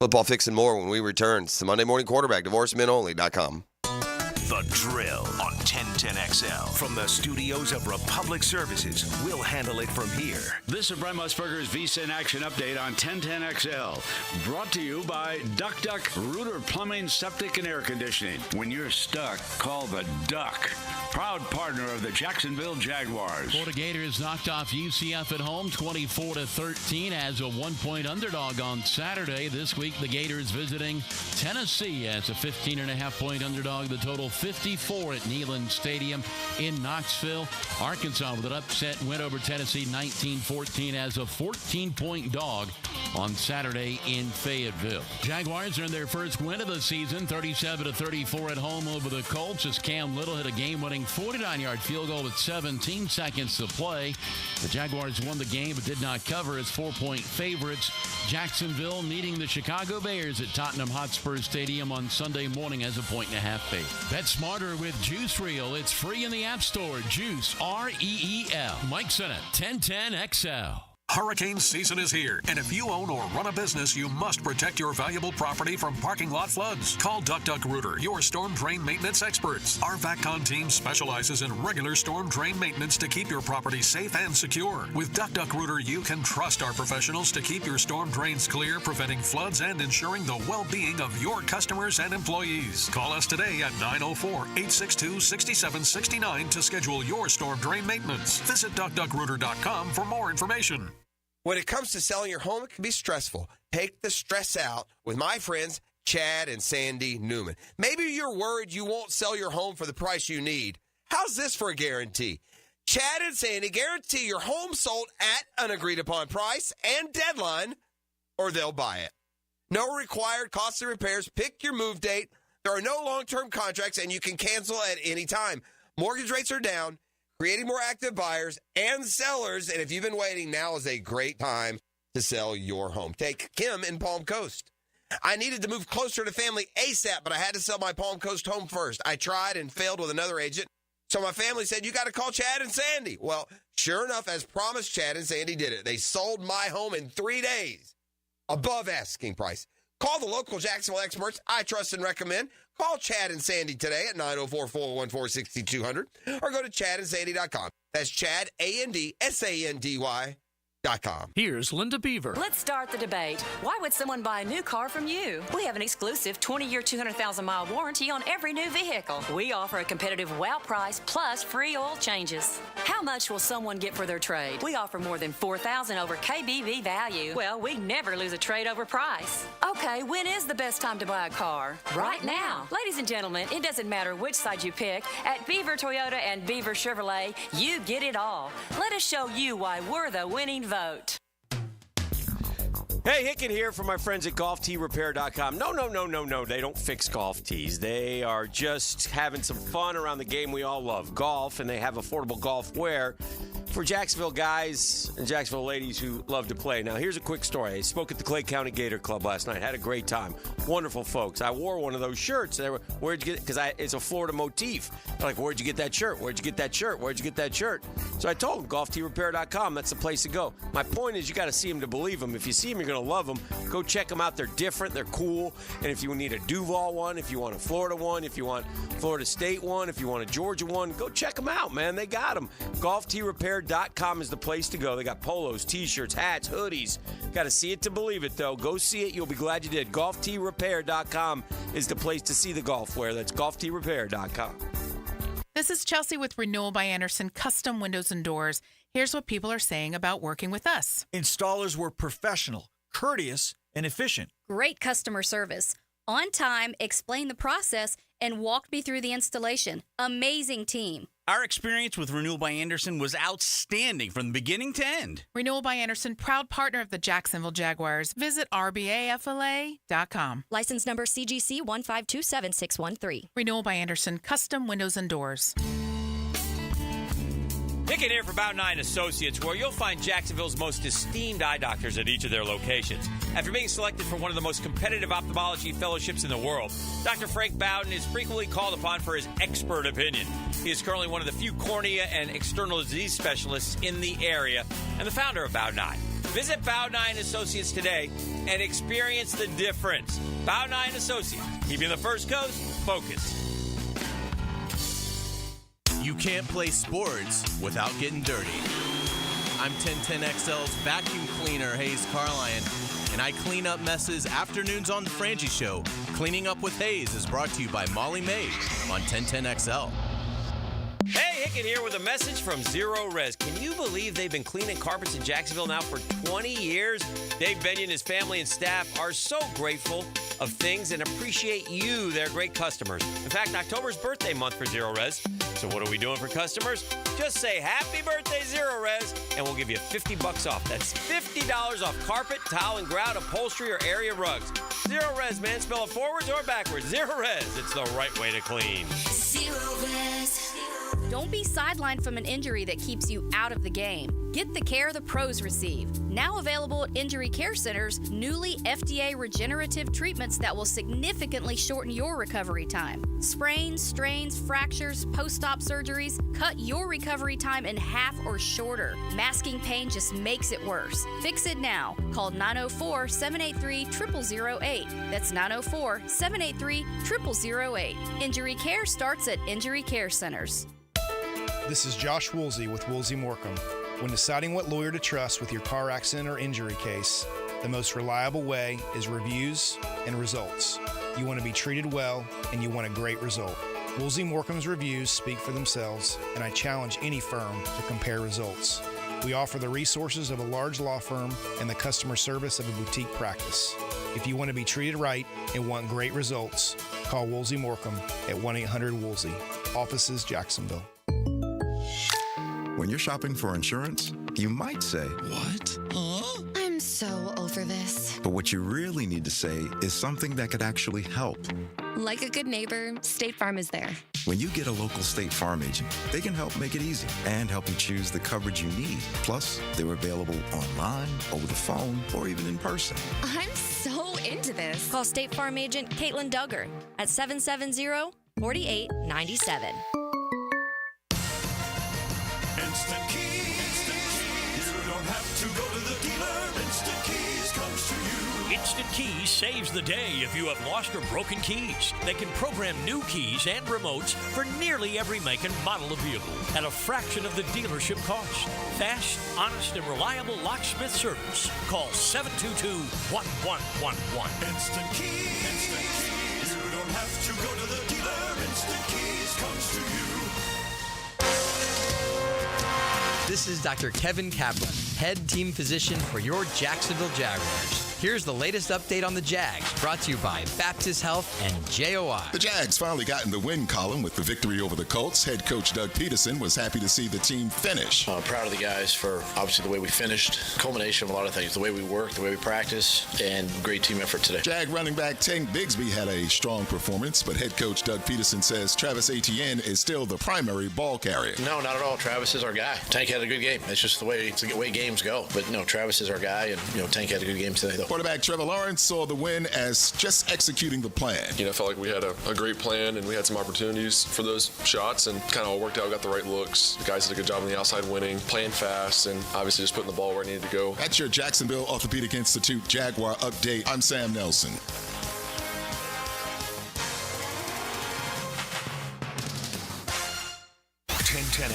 S5: Football Fix and more when we return. It's the Monday Morning Quarterback, divorcemenonly.com.
S9: The Drill on 1010XL. From the studios of Republic Services, we'll handle it from here.
S4: This is Brent Musburger's Visa in Action update on 1010XL. Brought to you by Duck Duck Rooter Plumbing, Septic, and Air Conditioning. When you're stuck, call the Duck. Proud partner of the Jacksonville Jaguars.
S8: Florida Gators knocked off UCF at home 24-13 as a 1-point underdog on Saturday. This week, the Gators visiting Tennessee as a 15.5-point underdog. The total 54 at Neyland Stadium in Knoxville. Arkansas with an upset win over Tennessee 19-14 as a 14-point dog on Saturday in Fayetteville. Jaguars earned their first win of the season, 37-34 at home over the Colts as Cam Little hit a game-winning 49-yard field goal with 17 seconds to play. The Jaguars won the game but did not cover as 4-point favorites. Jacksonville meeting the Chicago Bears at Tottenham Hotspur Stadium on Sunday morning as a 1.5 favorite. Bet smarter with Juice Reel. It's free in the App Store. Juice, R-E-E-L. Mike Sennett, 1010XL.
S11: Hurricane season is here, and if you own or run a business, you must protect your valuable property from parking lot floods. Call Duck Duck Rooter, your storm drain maintenance experts. Our VACCON team specializes in regular storm drain maintenance to keep your property safe and secure. With Duck Duck Rooter, you can trust our professionals to keep your storm drains clear, preventing floods and ensuring the well-being of your customers and employees. Call us today at 904-862-6769 to schedule your storm drain maintenance. Visit DuckDuckRooter.com for more information.
S5: When it comes to selling your home, it can be stressful. Take the stress out with my friends, Chad and Sandy Newman. Maybe you're worried you won't sell your home for the price you need. How's this for a guarantee? Chad and Sandy guarantee your home sold at an agreed-upon price and deadline, or they'll buy it. No required costly repairs. Pick your move date. There are no long-term contracts, and you can cancel at any time. Mortgage rates are down, creating more active buyers and sellers. And if you've been waiting, now is a great time to sell your home. Take Kim in Palm Coast. I needed to move closer to family ASAP, but I had to sell my Palm Coast home first. I tried and failed with another agent. So my family said, you got to call Chad and Sandy. Well, sure enough, as promised, Chad and Sandy did it. They sold my home in 3 days, above asking price. Call the local Jacksonville experts I trust and recommend. Call Chad and Sandy today at 904-414-6200 or go to chadandsandy.com. That's Chad, ANDSANDY.com.
S12: Here's Linda Beaver.
S14: Let's start the debate. Why would someone buy a new car from you? We have an exclusive 20-year, 200,000-mile warranty on every new vehicle. We offer a competitive wow price plus free oil changes. How much will someone get for their trade? We offer more than $4,000 over KBV value. Well, we never lose a trade over price. Okay, when is the best time to buy a car? Right now. Ladies and gentlemen, it doesn't matter which side you pick. At Beaver Toyota and Beaver Chevrolet, you get it all. Let us show you why we're the winning vote.
S15: Hey, Hicken here from my friends at GolfTeeRepair.com. No, they don't fix golf tees. They are just having some fun around the game we all love, golf, and they have affordable golf wear for Jacksonville guys and Jacksonville ladies who love to play. Now, here's a quick story. I spoke at the Clay County Gator Club last night. Had a great time. Wonderful folks. I wore one of those shirts. They were, where'd you get it? Because it's a Florida motif. They're like, where'd you get that shirt? Where'd you get that shirt? Where'd you get that shirt? So I told them, GolfTeeRepair.com. That's the place to go. My point is, you got to see them to believe them. If you see them, you're going to love them. Go check them out. They're different. They're cool. And if you need a Duval one, if you want a Florida one, if you want Florida State one, if you want a Georgia one, go check them out, man. They got them. GolfTeeRepair.com is the place to go. They got polos, T-shirts, hats, hoodies. Got to see it to believe it, though. Go see it. You'll be glad you did. GolfTeeRepair.com is the place to see the golf wear. That's GolfTeeRepair.com.
S16: This is Chelsea with Renewal by Anderson Custom Windows and Doors. Here's what people are saying about working with us.
S17: Installers were professional, courteous, and efficient.
S18: Great customer service. On time, explained the process, and walked me through the installation. Amazing team.
S30: Our experience with Renewal by Anderson was outstanding from the beginning to end.
S16: Renewal by Anderson, proud partner of the Jacksonville Jaguars. Visit rbafla.com.
S18: License number CGC 1527613.
S16: Renewal by Anderson, custom windows and doors.
S31: Hicken here for About 9 Associates, where you'll find Jacksonville's most esteemed eye doctors at each of their locations. After being selected for one of the most competitive ophthalmology fellowships in the world, Dr. Frank Bowden is frequently called upon for his expert opinion. He is currently one of the few cornea and external disease specialists in the area and the founder of About 9. Visit About 9 Associates today and experience the difference. About 9 Associates, keeping the First Coast focused.
S1: You can't play sports without getting dirty. I'm 1010XL's vacuum cleaner, Hayes Carline, and I clean up messes afternoons on The Frangie Show. Cleaning Up with Hayes is brought to you by Molly Maid on 1010XL.
S31: Hey, Hicken here with a message from Zero Res. Can you believe they've been cleaning carpets in Jacksonville now for 20 years? Dave Benyon, his family, and staff are so grateful of things and appreciate you, their great customers. In fact, October's birthday month for Zero Res. So what are we doing for customers? Just say happy birthday, Zero Res, and we'll give you $50 off. That's $50 off carpet, tile, and grout, upholstery, or area rugs. Zero Res, man. Spell it forwards or backwards. Zero Res. It's the right way to clean.
S27: Zero Res. Don't be sidelined from an injury that keeps you out of the game. Get the care the pros receive. Now available at Injury Care Centers, newly FDA regenerative treatments that will significantly shorten your recovery time. Sprains, strains, fractures, post-op surgeries, cut your recovery time in half or shorter. Masking pain just makes it worse. Fix it now. Call 904-783-0008. That's 904-783-0008. Injury care starts at Injury Care Centers.
S2: This is Josh Woolsey with Woolsey Morecambe. When deciding what lawyer to trust with your car accident or injury case, the most reliable way is reviews and results. You want to be treated well, and you want a great result. Woolsey Morecambe's reviews speak for themselves, and I challenge any firm to compare results. We offer the resources of a large law firm and the customer service of a boutique practice. If you want to be treated right and want great results, call Woolsey Morecambe at 1-800-WOOLSEY. Offices, Jacksonville.
S3: When you're shopping for insurance, you might say, "What?
S19: Huh? I'm so over this."
S3: But what you really need to say is something that could actually help.
S19: Like a good neighbor, State Farm is there.
S3: When you get a local State Farm agent, they can help make it easy and help you choose the coverage you need. Plus, they're available online, over the phone, or even in person.
S19: I'm so into this.
S27: Call State Farm agent Caitlin Duggar at 770-4897.
S20: Instant Keys. You don't have to go to the dealer. Instant Keys comes to you.
S12: Instant Keys saves the day if you have lost or broken keys. They can program new keys and remotes for nearly every make and model of vehicle at a fraction of the dealership cost. Fast, honest, and reliable locksmith service. Call 722-1111.
S20: Instant Keys. Instant Keys. You don't have to go to the dealer. Instant Keys comes to you.
S21: This is Dr. Kevin Kaplan, head team physician for your Jacksonville Jaguars. Here's the latest update on the Jags, brought to you by Baptist Health and JOI.
S22: The Jags finally got in the win column with the victory over the Colts. Head coach Doug Peterson was happy to see the team finish.
S7: I'm proud of the guys for obviously the way we finished. Culmination of a lot of things, the way we work, the way we practice, and great team effort today.
S22: Jag running back Tank Bigsby had a strong performance, but head coach Doug Peterson says Travis Etienne is still the primary ball carrier.
S7: No, not at all. Travis is our guy. Tank had a good game. It's just the way games go. But no, Travis is our guy, and Tank had a good game today, though.
S22: Quarterback Trevor Lawrence saw the win as just executing the plan.
S6: I felt like we had a great plan, and we had some opportunities for those shots, and kind of all worked out. We got the right looks. The guys did a good job on the outside winning, playing fast, and obviously just putting the ball where it needed to go.
S22: That's your Jacksonville Orthopedic Institute Jaguar update. I'm Sam Nelson.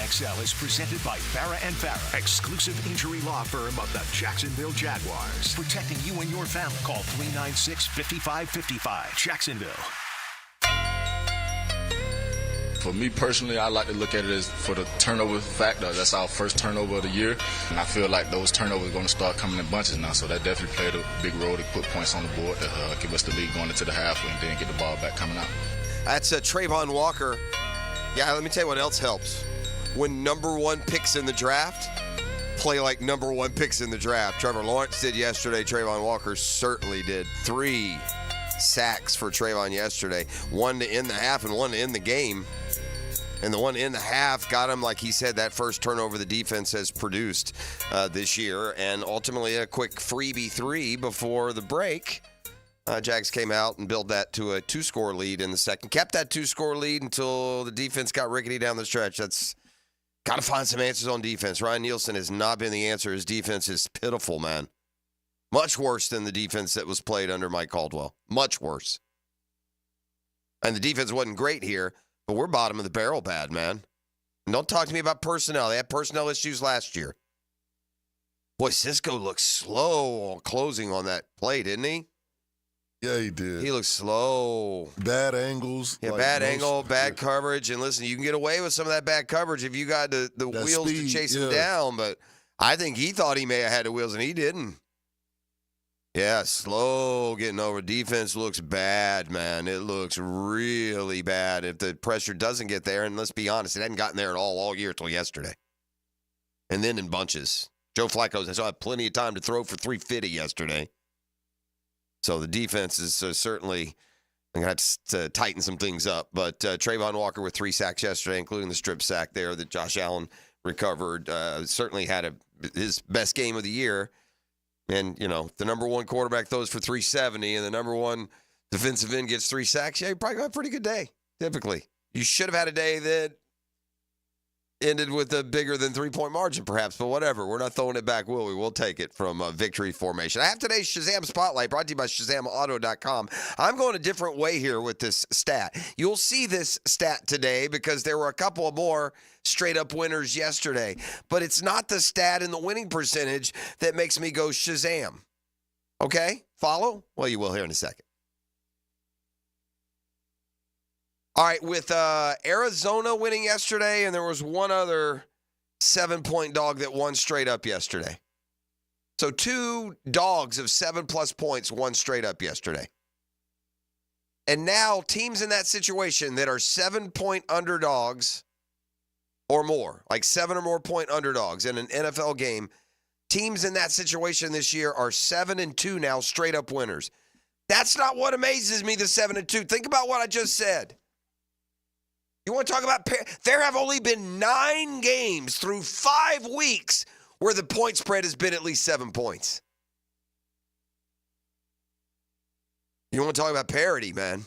S9: XL is presented by Farah & Farah, exclusive injury law firm of the Jacksonville Jaguars. Protecting you and your family. Call 396-5555. Jacksonville.
S23: For me personally, I like to look at it as for the turnover factor. That's our first turnover of the year. And I feel like those turnovers are going to start coming in bunches now. So that definitely played a big role to put points on the board to give us the lead going into the half and then get the ball back coming out.
S5: That's Trayvon Walker. Yeah, let me tell you what else helps. When number one picks in the draft, play like number one picks in the draft. Trevor Lawrence did yesterday. Trayvon Walker certainly did. 3 sacks for Trayvon yesterday. 1 to end the half and 1 to end the game. And the one in the half got him, like he said, that first turnover the defense has produced this year. And ultimately a quick freebie 3 before the break. Jags came out and built that to a 2-score lead in the second. Kept that 2-score lead until the defense got rickety down the stretch. That's got to find some answers on defense. Ryan Nielsen has not been the answer. His defense is pitiful, man. Much worse than the defense that was played under Mike Caldwell. Much worse. And the defense wasn't great here, but we're bottom of the barrel bad, man. And don't talk to me about personnel. They had personnel issues last year. Boy, Cisco looked slow on closing on that play, didn't he?
S4: Yeah, he did.
S5: He looked slow.
S4: Bad angles.
S5: Yeah, bad angle, bad coverage. And listen, you can get away with some of that bad coverage if you got the wheels
S4: speed,
S5: to chase him down. But I think he thought he may have had the wheels, and he didn't. Yeah, slow getting over. Defense looks bad, man. It looks really bad if the pressure doesn't get there. And let's be honest, it hadn't gotten there at all year till yesterday. And then in bunches. Joe Flacco has had plenty of time to throw for 350 yesterday. So the defense is certainly going to have to tighten some things up. But Trayvon Walker with 3 sacks yesterday, including the strip sack there that Josh Allen recovered. Certainly had his best game of the year. And, the number one quarterback throws for 370 and the number one defensive end gets 3 sacks. Yeah, you probably got a pretty good day, typically. You should have had a day that ended with a bigger than 3-point margin, perhaps, but whatever. We're not throwing it back, will we? We'll take it from victory formation. I have today's Shazam Spotlight brought to you by ShazamAuto.com. I'm going a different way here with this stat. You'll see this stat today because there were a couple of more straight-up winners yesterday, but it's not the stat in the winning percentage that makes me go Shazam. Okay? Follow? Well, you will here in a second. All right, with Arizona winning yesterday, and there was one other 7-point dog that won straight up yesterday. So 2 dogs of 7+ points won straight up yesterday. And now teams in that situation that are 7-point underdogs or more, like 7 or more point underdogs in an NFL game, teams in that situation this year are 7-2 now, straight up winners. That's not what amazes me, the 7-2. Think about what I just said. You want to talk about there have only been 9 games through 5 weeks where the point spread has been at least 7 points. You want to talk about parity, man.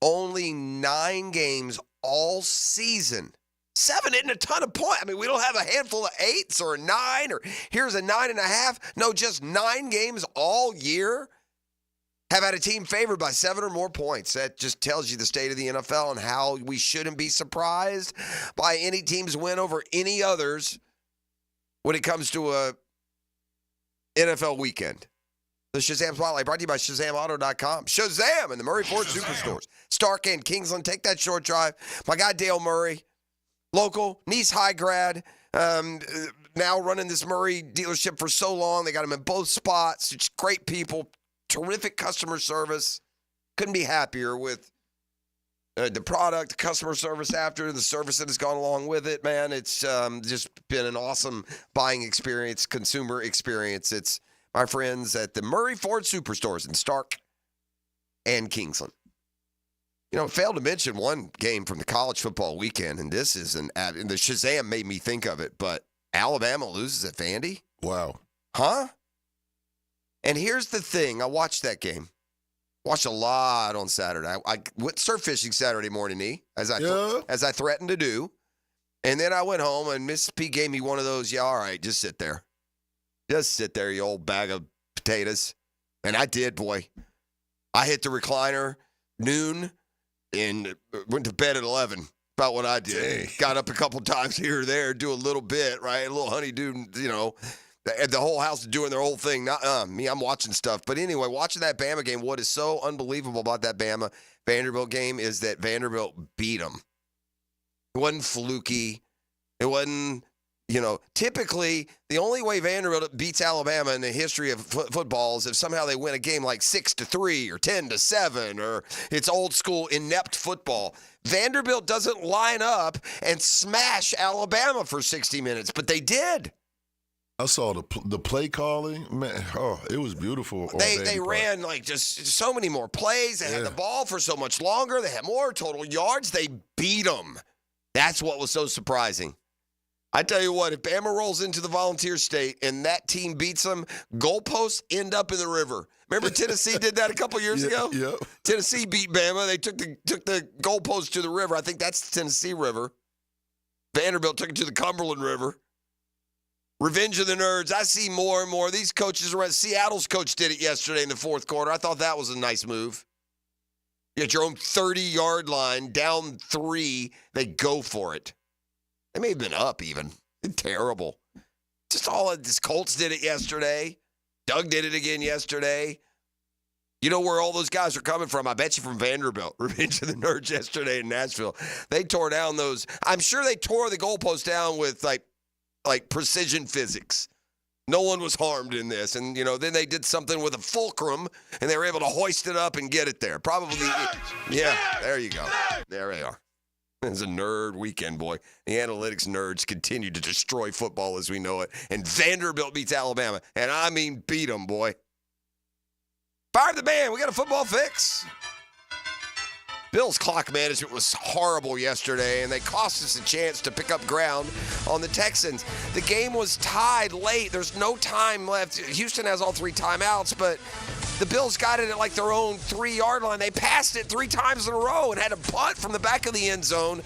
S5: Only 9 games all season. 7 isn't a ton of points. I mean, we don't have a handful of 8s or a 9 or here's a 9.5. No, just 9 games all year have had a team favored by 7 or more points. That just tells you the state of the NFL and how we shouldn't be surprised by any team's win over any others when it comes to a NFL weekend. The Shazam Spotlight brought to you by ShazamAuto.com. Shazam and the Murray Ford Superstores. Stark and Kingsland, take that short drive. My guy Dale Murray, local, Nice High grad, now running this Murray dealership for so long. They got him in both spots. It's great people. Terrific customer service. Couldn't be happier with the product, customer service after, the service that has gone along with it, man. It's just been an awesome buying experience, consumer experience. It's my friends at the Murray Ford Superstores in Stark and Kingsland. Failed to mention one game from the college football weekend, and this is the Shazam made me think of it, but Alabama loses at Vandy?
S4: Wow.
S5: Huh? And here's the thing. I watched that game. Watched a lot on Saturday. I went surf fishing Saturday morning, as I threatened to do. And then I went home, and Miss P gave me one of those, all right, just sit there. Just sit there, you old bag of potatoes. And I did, boy. I hit the recliner noon and went to bed at 11. About what I did. Dang. Got up a couple times here or there, do a little bit, right? A little honeydew, The whole house is doing their whole thing. Not me, I'm watching stuff. But anyway, watching that Bama game, what is so unbelievable about that Bama-Vanderbilt game is that Vanderbilt beat them. It wasn't fluky. It wasn't, typically the only way Vanderbilt beats Alabama in the history of football is if somehow they win a game like 6-3 or 10-7 or it's old school inept football. Vanderbilt doesn't line up and smash Alabama for 60 minutes, but they did.
S4: I saw the play calling, man. Oh, it was beautiful.
S5: They ran just so many more plays. They had the ball for so much longer. They had more total yards. They beat them. That's what was so surprising. I tell you what, if Bama rolls into the Volunteer State and that team beats them, goalposts end up in the river. Remember Tennessee did that a couple years ago?
S4: Yep.
S5: Tennessee beat Bama. They took the goalposts to the river. I think that's the Tennessee River. Vanderbilt took it to the Cumberland River. Revenge of the Nerds. I see more and more. These coaches around. Seattle's coach did it yesterday in the fourth quarter. I thought that was a nice move. You're at your own 30-yard line, down 3. They go for it. They may have been up even. Terrible. Just all of this. Colts did it yesterday. Doug did it again yesterday. You know where all those guys are coming from? I bet you from Vanderbilt. Revenge of the Nerds yesterday in Nashville. They tore down those. I'm sure they tore the goalpost down with like precision physics. No one was harmed in this. And, then they did something with a fulcrum, and they were able to hoist it up and get it there. Probably. Yeah, there you go. There they are. It's a nerd weekend, boy. The analytics nerds continue to destroy football as we know it. And Vanderbilt beats Alabama. And I mean beat them, boy. Fire the band. We got a football fix. Bills' clock management was horrible yesterday, and they cost us a chance to pick up ground on the Texans. The game was tied late. There's no time left. Houston has all 3 timeouts, but the Bills got it at like their own 3-yard line. They passed it 3 times in a row and had a punt from the back of the end zone.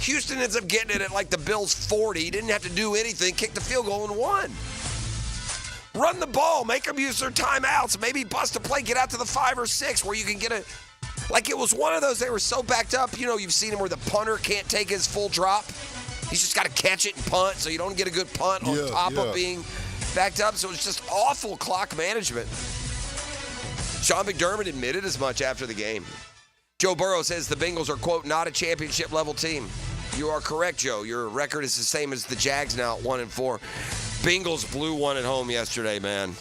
S5: Houston ends up getting it at like the Bills' 40. Didn't have to do anything. Kicked the field goal and won. Run the ball. Make them use their timeouts. Maybe bust a play. Get out to the 5 or 6 where you can get a... Like it was one of those, they were so backed up. You've seen him where the punter can't take his full drop. He's just got to catch it and punt, so you don't get a good punt on top of being backed up. So it's just awful clock management. Sean McDermott admitted as much after the game. Joe Burrow says the Bengals are, quote, not a championship-level team. You are correct, Joe. Your record is the same as the Jags now at 1-4. Bengals blew one at home yesterday, man.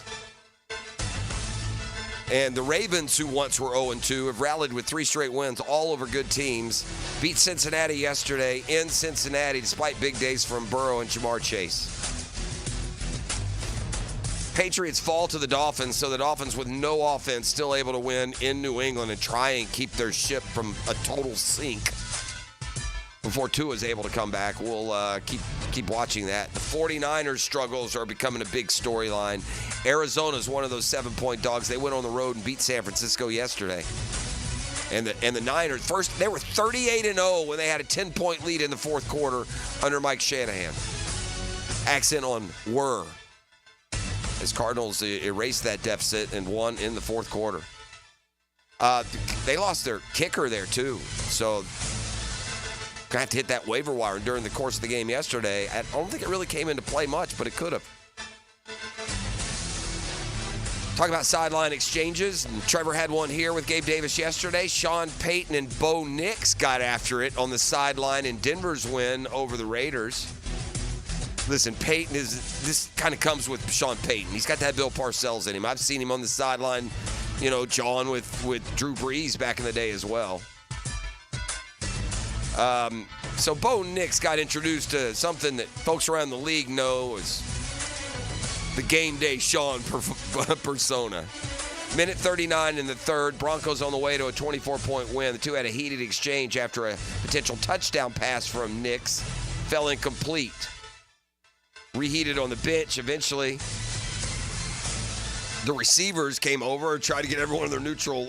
S5: And the Ravens, who once were 0-2, have rallied with 3 straight wins all over good teams. Beat Cincinnati yesterday in Cincinnati despite big days from Burrow and Jamar Chase. Patriots fall to the Dolphins, so the Dolphins with no offense still able to win in New England and try and keep their ship from a total sink before Tua is able to come back. We'll keep watching that. The 49ers' struggles are becoming a big storyline. Arizona's one of those 7-point dogs. They went on the road and beat San Francisco yesterday. And the Niners, first, they were 38-0 when they had a 10-point lead in the fourth quarter under Mike Shanahan. Accent on were. As Cardinals erased that deficit and won in the fourth quarter. They lost their kicker there, too. So, going to have to hit that waiver wire during the course of the game yesterday. I don't think it really came into play much, but it could have. Talk about sideline exchanges. And Trevor had one here with Gabe Davis yesterday. Sean Payton and Bo Nix got after it on the sideline in Denver's win over the Raiders. Listen, this kind of comes with Sean Payton. He's got that Bill Parcells in him. I've seen him on the sideline, John with Drew Brees back in the day as well. So Bo Nix got introduced to something that folks around the league know as the game day Sean persona. Minute 39 in the third. Broncos on the way to a 24-point win. The two had a heated exchange after a potential touchdown pass from Nix fell incomplete. Reheated on the bench. Eventually, the receivers came over and tried to get everyone in their neutral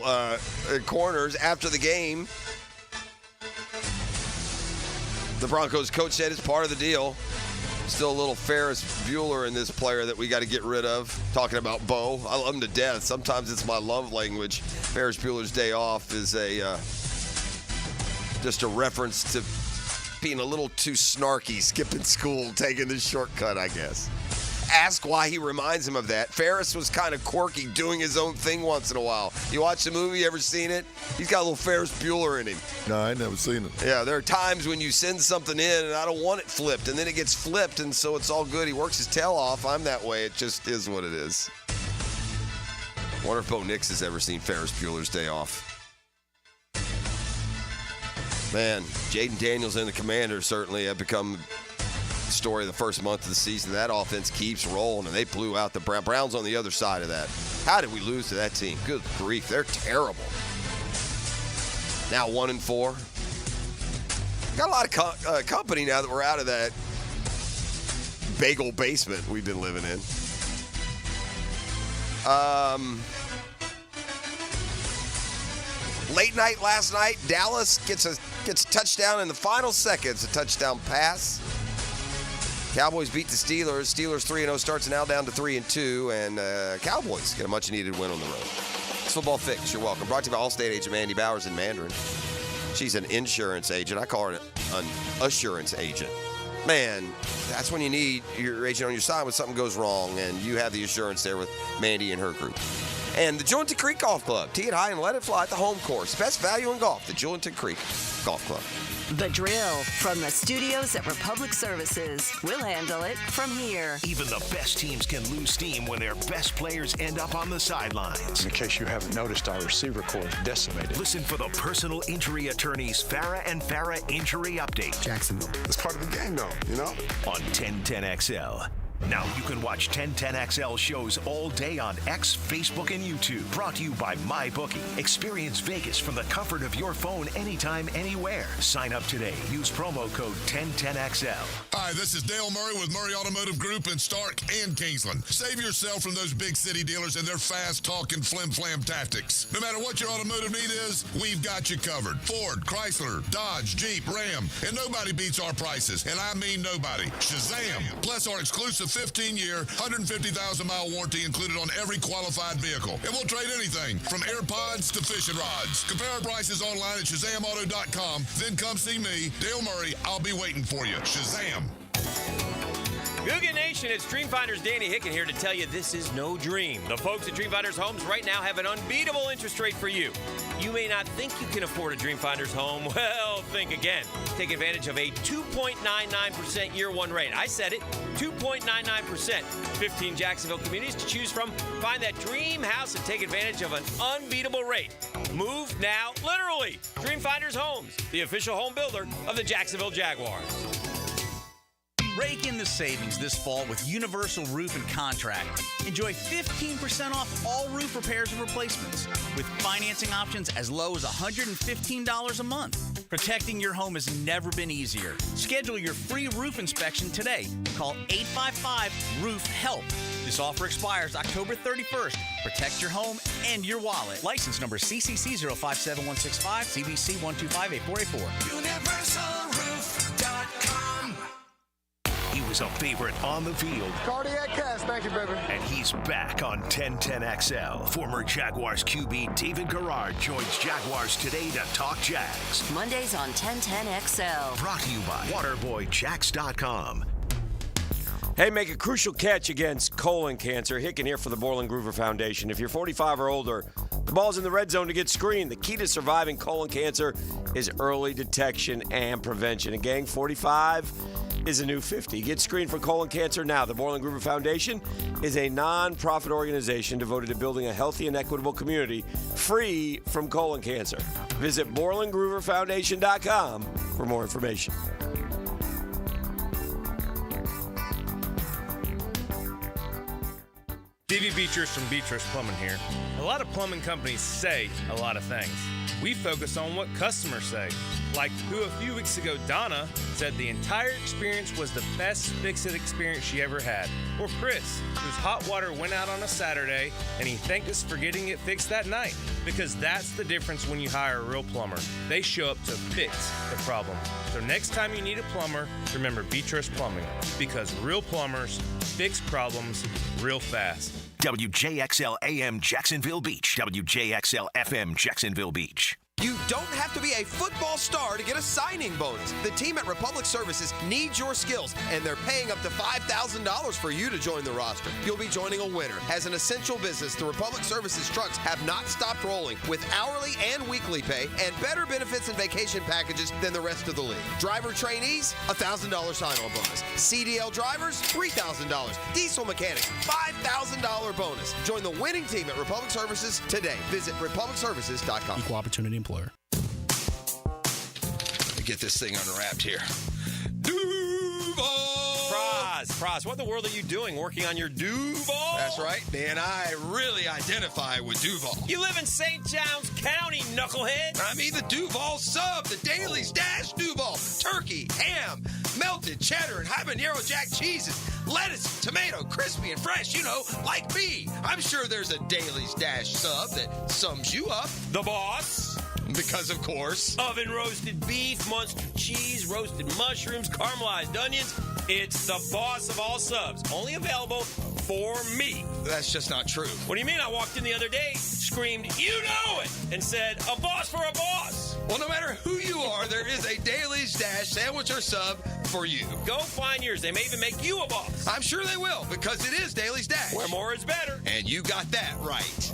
S5: corners after the game. The Broncos coach said it's part of the deal. Still a little Ferris Bueller in this player that we got to get rid of. Talking about Bo. I love him to death. Sometimes it's my love language. Ferris Bueller's Day Off is just a reference to being a little too snarky, skipping school, taking the shortcut, I guess. Ask why he reminds him of that. Ferris was kind of quirky, doing his own thing once in a while. You watch the movie, ever seen it? He's got a little Ferris Bueller in him.
S4: No, I ain't never seen it.
S5: Yeah, there are times when you send something in and I don't want it flipped, and then it gets flipped, and so it's all good. He works his tail off. I'm that way. It just is what it is. Wonder if Bo Nix has ever seen Ferris Bueller's Day Off. Man, Jaden Daniels and the Commanders certainly have become the story of the first month of the season. That offense keeps rolling, and they blew out the Browns on the other side of that. How did we lose to that team? Good grief, they're terrible. Now 1-4. Got a lot of company now that we're out of that bagel basement we've been living in. Late night last night, Dallas gets a touchdown in the final seconds, a touchdown pass. Cowboys beat the Steelers. Steelers 3-0 starts now down to 3-2, and Cowboys get a much-needed win on the road. Fox Football Fix, you're welcome. Brought to you by Allstate agent Mandy Bowers in Mandarin. She's an insurance agent. I call her an assurance agent. Man, that's when you need your agent on your side when something goes wrong, and you have the assurance there with Mandy and her group. And the Julington Creek Golf Club. Tee it high and let it fly at the home course. Best value in golf, the Julington Creek Golf Club.
S8: The Drill from the studios at Republic Services. We'll handle it from here.
S9: Even the best teams can lose steam when their best players end up on the sidelines.
S10: In case you haven't noticed, our receiver corps is decimated.
S9: Listen for the personal injury attorneys Farah and Farah Injury Update.
S10: Jacksonville. It's part of the game, though, you know?
S9: On 1010XL. Now you can watch 1010XL shows all day on X, Facebook, and YouTube. Brought to you by MyBookie. Experience Vegas from the comfort of your phone anytime, anywhere. Sign up today. Use promo code 1010XL.
S11: Hi, this is Dale Murray with Murray Automotive Group in Stark and Kingsland. Save yourself from those big city dealers and their fast-talking flim-flam tactics. No matter what your automotive need is, we've got you covered. Ford, Chrysler, Dodge, Jeep, Ram, and nobody beats our prices. And I mean nobody. Shazam! Plus our exclusive 15-year, 150,000-mile warranty included on every qualified vehicle. And we'll trade anything from AirPods to fishing rods. Compare our prices online at ShazamAuto.com. Then come see me, Dale Murray. I'll be waiting for you. Shazam!
S31: Googan Nation, it's Dreamfinder's Danny Hicken here to tell you this is no dream. The folks at Dreamfinder's Homes right now have an unbeatable interest rate for you. You may not think you can afford a Dreamfinder's home. Well, think again. Take advantage of a 2.99% year one rate. I said it, 2.99%. 15 Jacksonville communities to choose from. Find that dream house and take advantage of an unbeatable rate. Move now, literally. Dreamfinder's Homes, the official home builder of the Jacksonville Jaguars.
S30: Rake in the savings this fall with Universal Roof and Contract. Enjoy 15% off all roof repairs and replacements with financing options as low as $115 a month. Protecting your home has never been easier. Schedule your free roof inspection today. Call 855-ROOF-HELP. This offer expires October 31st. Protect your home and your wallet. License number CCC 057165, CBC 1258484.
S9: UniversalRoof.com. He was a favorite on the field.
S13: Cardiac cast, thank you, baby.
S9: And he's back on 1010XL. Former Jaguars QB David Garrard joins Jaguars Today to talk Jags.
S8: Mondays on 1010XL.
S9: Brought to you by WaterboyJax.com.
S31: Hey, make a crucial catch against colon cancer. Hicken here for the Borland Groover Foundation. If you're 45 or older, the ball's in the red zone to get screened. The key to surviving colon cancer is early detection and prevention. And gang, 45 is a new 50. Get screened for colon cancer now. The Borland Groover Foundation is a non-profit organization devoted to building a healthy and equitable community free from colon cancer. Visit BorlandGrooverFoundation.com for more information.
S14: Davey Beatrice from Beatrice Plumbing here. A lot of plumbing companies say a lot of things. We focus on what customers say. Like who a few weeks ago, Donna, said the entire experience was the best fix-it experience she ever had. Or Chris, whose hot water went out on a Saturday and he thanked us for getting it fixed that night. Because that's the difference when you hire a real plumber. They show up to fix the problem. So next time you need a plumber, remember Beatrice Plumbing. Because real plumbers fix problems real fast.
S9: WJXL AM Jacksonville Beach. WJXL FM Jacksonville Beach.
S15: You don't have to be a football star to get a signing bonus. The team at Republic Services needs your skills, and they're paying up to $5,000 for you to join the roster. You'll be joining a winner. As an essential business, the Republic Services trucks have not stopped rolling with hourly and weekly pay and better benefits and vacation packages than the rest of the league. Driver trainees, $1,000 sign-on bonus. CDL drivers, $3,000. Diesel mechanics, $5,000 bonus. Join the winning team at Republic Services today. Visit republicservices.com.
S2: Equal opportunity employer.
S15: Get this thing unwrapped here.
S31: Praz, what in the world are you doing working on your Duval?
S15: That's right, man. I really identify with Duval.
S31: You live in St. Johns County, knucklehead.
S15: I mean the Duval sub, the Dailies Dash Duval. Turkey, ham, melted cheddar, and habanero jack cheeses. Lettuce, tomato, crispy and fresh, you know, like me. I'm sure there's a Dailies Dash sub that sums you up.
S31: The boss.
S15: Because, of course.
S31: Oven roasted beef, Munster cheese, roasted mushrooms, caramelized onions. It's the boss of all subs. Only available for me.
S15: That's just not true.
S31: What do you mean? I walked in the other day, screamed, "You know it!" and said, "A boss for a boss."
S15: Well, no matter who you are, there is a Daly's Dash sandwich or sub for you.
S31: Go find yours. They may even make you a boss.
S15: I'm sure they will, because it is Daly's Dash.
S31: Where more is better.
S15: And you got that right.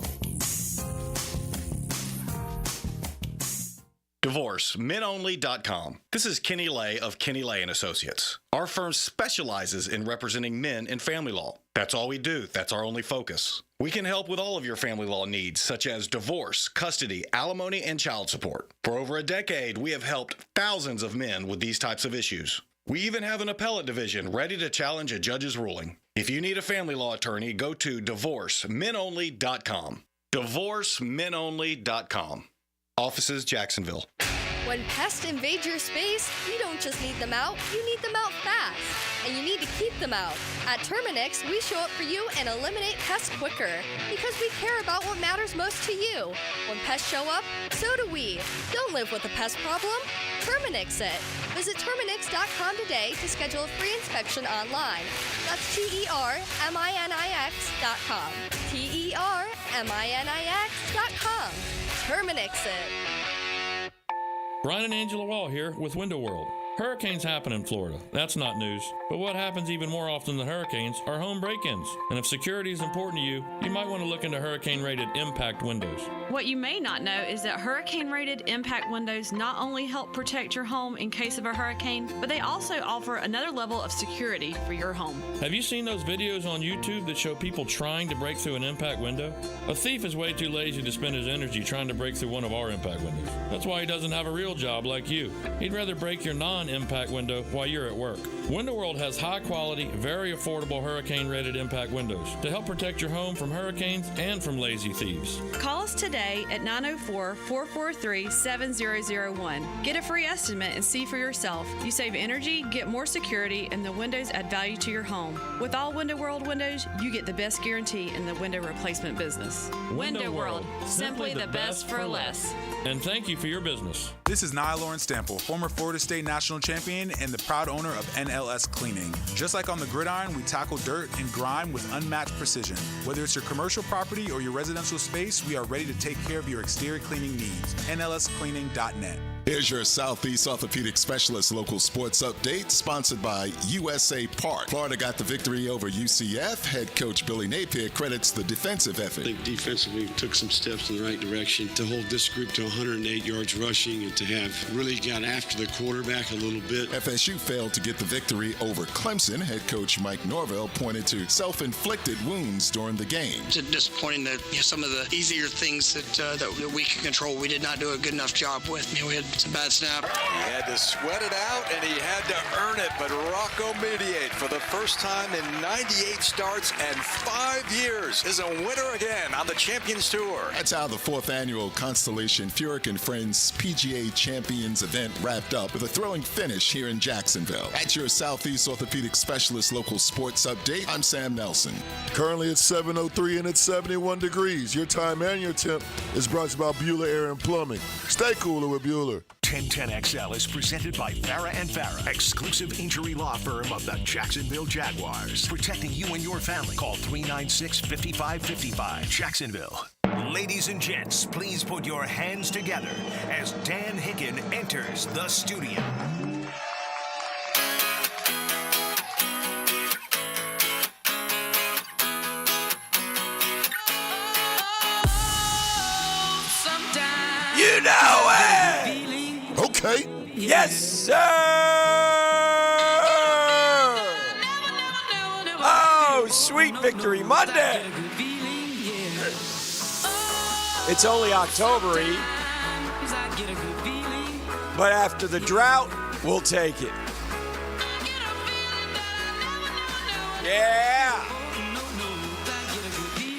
S1: DivorceMenOnly.com. This is Kenny Lay of Kenny Lay & Associates. Our firm specializes in representing men in family law. That's all we do. That's our only focus. We can help with all of your family law needs, such as divorce, custody, alimony, and child support. For over a decade, we have helped thousands of men with these types of issues. We even have an appellate division ready to challenge a judge's ruling. If you need a family law attorney, go to DivorceMenOnly.com. DivorceMenOnly.com. Offices, Jacksonville.
S3: When pests invade your space, you don't just need them out, you need them out fast. And you need to keep them out. At Terminix, we show up for you and eliminate pests quicker. Because we care about what matters most to you. When pests show up, so do we. Don't live with a pest problem. Terminix it. Visit Terminix.com today to schedule a free inspection online. That's TERMINIX.com. TERMINIX.com. Terminix it.
S16: Brian and Angela Wall here with Window World. Hurricanes happen in Florida. That's not news. But what happens even more often than hurricanes are home break-ins. And if security is important to you, you might want to look into hurricane-rated impact windows.
S17: What you may not know is that hurricane-rated impact windows not only help protect your home in case of a hurricane, but they also offer another level of security for your home.
S16: Have you seen those videos on YouTube that show people trying to break through an impact window? A thief is way too lazy to spend his energy trying to break through one of our impact windows. That's why he doesn't have a real job like you. He'd rather break your non-impact window while you're at work. Window World has high-quality, very affordable hurricane-rated impact windows to help protect your home from hurricanes and from lazy thieves.
S17: Call us today at 904-443-7001. Get a free estimate and see for yourself. You save energy, get more security, and the windows add value to your home. With all Window World windows, you get the best guarantee in the window replacement business.
S16: Window World.
S17: Simply the best for less.
S16: And thank you for your business.
S18: This is Nia Lawrence Stample, former Florida State National Champion and the proud owner of NLS Cleaning. Just like on the gridiron, we tackle dirt and grime with unmatched precision. Whether it's your commercial property or your residential space, we are ready to take care of your exterior cleaning needs. NLScleaning.net.
S22: Here's your Southeast Orthopedic Specialist local sports update, sponsored by USA Park. Florida got the victory over UCF. Head coach Billy Napier credits the defensive effort.
S19: I think defensively we took some steps in the right direction to hold this group to 108 yards rushing and to have really got after the quarterback a little bit.
S22: FSU failed to get the victory over Clemson. Head coach Mike Norvell pointed to self-inflicted wounds during the game.
S24: It's disappointing that some of the easier things that we could control, we did not do a good enough job with. We had some bad snap.
S10: He had to sweat it out, and he had to earn it. But Rocco Mediate, for the first time in 98 starts and 5 years, is a winner again on the Champions Tour.
S22: That's how the 4th annual Constellation Furyk and Friends PGA Champions event wrapped up with a thrilling finish here in Jacksonville. At your Southeast Orthopedic Specialist local sports update, I'm Sam Nelson.
S25: Currently it's 7:03 and it's 71 degrees. Your time and your temp is brought to you by Bueller Air and Plumbing. Stay cooler with Bueller.
S9: 1010XL is presented by Farah & Farah, exclusive injury law firm of the Jacksonville Jaguars. Protecting you and your family. Call 396-5555. Jacksonville. Ladies and gents, please put your hands together as Dan Hicken enters the studio.
S31: You know it!
S25: Okay.
S31: Yes, sir! Oh, sweet Victory Monday! It's only October-y, but after the drought, we'll take it. Yeah!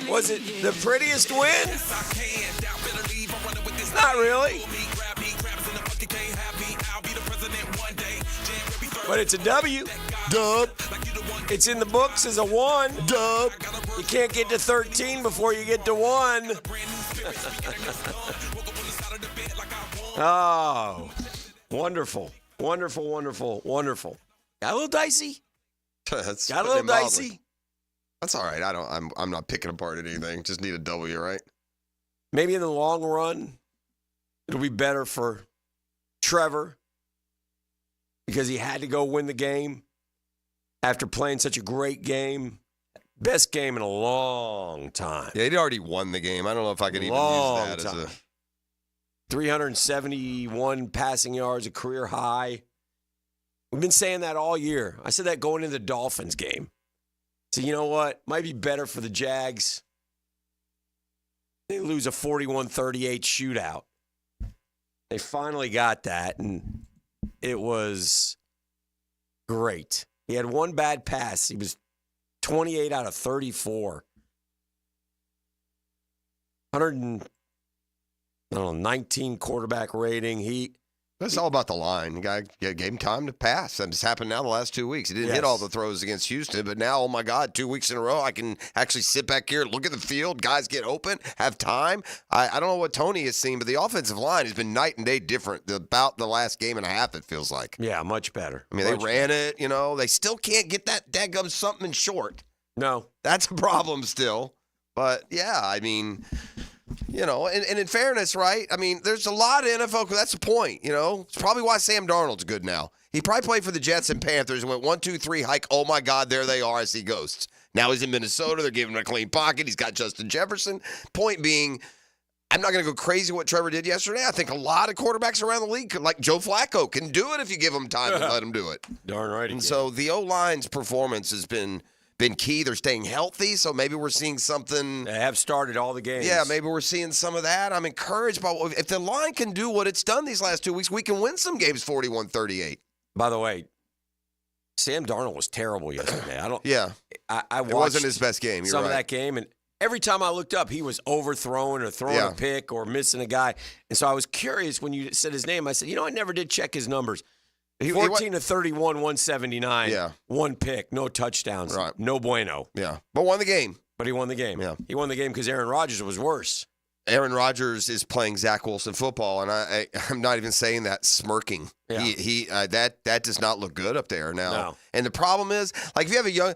S31: Was it the prettiest win? Not really. But it's a W.
S25: Dub.
S31: It's in the books as a 1.
S25: Dub.
S31: You can't get to 13 before you get to 1. Oh, wonderful. Wonderful, wonderful, wonderful. Got a little dicey.
S5: That's
S31: Got a little dicey.
S5: That's all right. I'm not picking apart anything. Just need a W, right?
S4: maybe in the long run, it'll be better for Trevor because he had to go win the game after playing such a great game. Best game in a long time.
S5: Yeah, he'd already won the game. I don't know if I could even use that as a
S4: 371 passing yards, a career high. We've been saying that all year. I said that going into the Dolphins game. So you know what? Might be better for the Jags. They lose a 41-38 shootout. They finally got that, and it was great. He had one bad pass. He was 28 out of 34. 19 quarterback rating.
S5: It's all about the line. The guy gave him time to pass. That's happened now the last 2 weeks. He didn't hit all the throws against Houston, but now, oh my God, 2 weeks in a row, I can actually sit back here, look at the field, guys get open, have time. I don't know what Tony has seen, but the offensive line has been night and day different about the last game and a half, it feels like.
S4: Yeah, much better.
S5: I mean, they ran it, They still can't get that daggum something short.
S4: No.
S5: That's a problem still. But, yeah, I mean... and in fairness, right? I mean, there's a lot of NFL. That's the point, It's probably why Sam Darnold's good now. He probably played for the Jets and Panthers and went 1, 2, 3, hike. Oh, my God, there they are. I see ghosts. Now he's in Minnesota. They're giving him a clean pocket. He's got Justin Jefferson. Point being, I'm not going to go crazy what Trevor did yesterday. I think a lot of quarterbacks around the league, like Joe Flacco, can do it if you give him time and let him do it.
S4: Darn right.
S5: And so the O-line's performance has been key. They're staying healthy, so maybe we're seeing something.
S4: They have started all the games.
S5: Yeah, maybe we're seeing some of that. I'm encouraged by if the line can do what it's done these last 2 weeks, we can win some games 41-38.
S4: By the way, Sam Darnold was terrible yesterday. I watched
S5: it wasn't his best game. You're
S4: some
S5: right.
S4: of that game, and every time I looked up, he was overthrown or throwing a pick or missing a guy. And so I was curious when you said his name. I said, I never did check his numbers. 14 to 31, 179.
S5: Yeah.
S4: One pick, no touchdowns.
S5: Right.
S4: No bueno.
S5: Yeah. But won the game.
S4: But he won the game.
S5: Yeah.
S4: He won the game because Aaron Rodgers was worse.
S5: Aaron Rodgers is playing Zach Wilson football, and I'm not even saying that smirking.
S4: Yeah.
S5: That does not look good up there now.
S4: No.
S5: And the problem is, if you have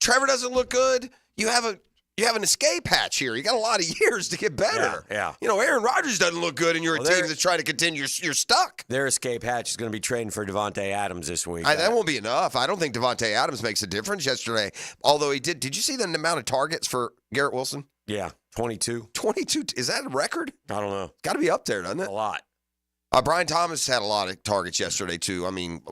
S5: Trevor doesn't look good, you have an escape hatch here. You got a lot of years to get better.
S4: Yeah.
S5: Aaron Rodgers doesn't look good, and you're a team that's trying to continue. You're stuck.
S4: Their escape hatch is going to be trading for Devontae Adams this week.
S5: That won't be enough. I don't think Devontae Adams makes a difference yesterday. Although he did. Did you see the amount of targets for Garrett Wilson?
S4: Yeah, 22.
S5: 22. Is that a record?
S4: I don't know.
S5: It's got to be up there, doesn't it?
S4: A lot.
S5: Brian Thomas had a lot of targets yesterday, too. I mean,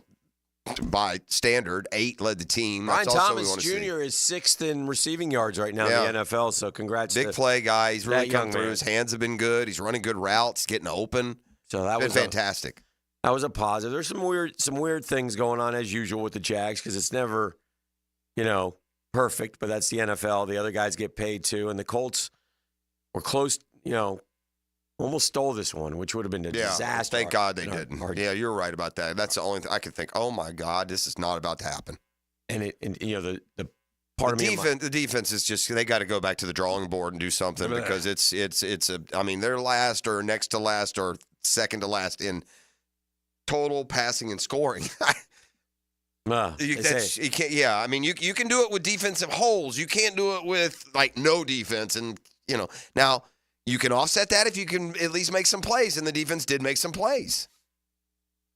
S5: by standard, 8 led the team.
S4: Brian
S5: That's also
S4: Thomas
S5: what we
S4: Jr. is 6th in receiving yards right now in the NFL, so congrats
S5: Big
S4: to
S5: play guy. He's really come through.
S4: man.
S5: His hands have been good. He's running good routes, getting open.
S4: So that was
S5: fantastic.
S4: That was a positive. There's some weird things going on as usual with the Jags because it's never, perfect, but that's the NFL. The other guys get paid too, and the Colts were close, almost stole this one, which would have been a disaster.
S5: Thank God they didn't. Yeah, you're right about that. That's the only thing I could think. Oh my God, this is not about to happen.
S4: And the part of me,
S5: the defense is just they got to go back to the drawing board and do something because they're last or next to last or second to last in total passing and scoring. You can't. Yeah, I mean you can do it with defensive holes. You can't do it with no defense, and now you can offset that if you can at least make some plays, and the defense did make some plays.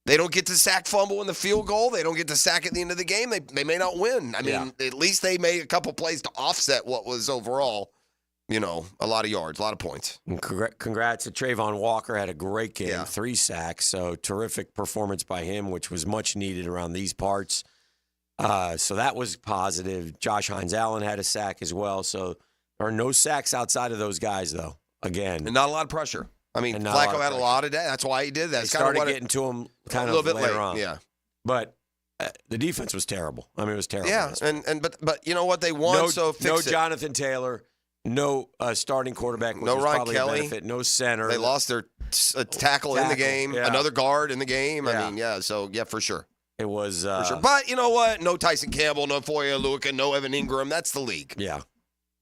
S5: They don't get to sack, fumble, in the field goal. They don't get to sack at the end of the game. They may not win. I mean, at least they made a couple plays to offset what was overall, a lot of yards, a lot of points.
S4: And congrats to Trayvon Walker. Had a great game, 3 sacks. So terrific performance by him, which was much needed around these parts. So that was positive. Josh Hines-Allen had a sack as well. So there are no sacks outside of those guys, though. Again,
S5: and not a lot of pressure. I mean, Flacco had a lot of that. That's why he did that.
S4: They started getting to him kind of
S5: a little bit
S4: later
S5: late.
S4: on.
S5: Yeah,
S4: but the defense was terrible. I mean, it was terrible.
S5: Yeah, but you know what, they won. So fix it.
S4: Jonathan Taylor, no starting quarterback.
S5: No Ryan Kelly.
S4: No center.
S5: They lost their tackle in the game.
S4: Yeah.
S5: Another guard in the game.
S4: Yeah.
S5: I mean, So for sure.
S4: It was
S5: for sure. But you know what? No Tyson Campbell, no Foye Oluokun, no Evan Ingram. That's the league.
S4: Yeah.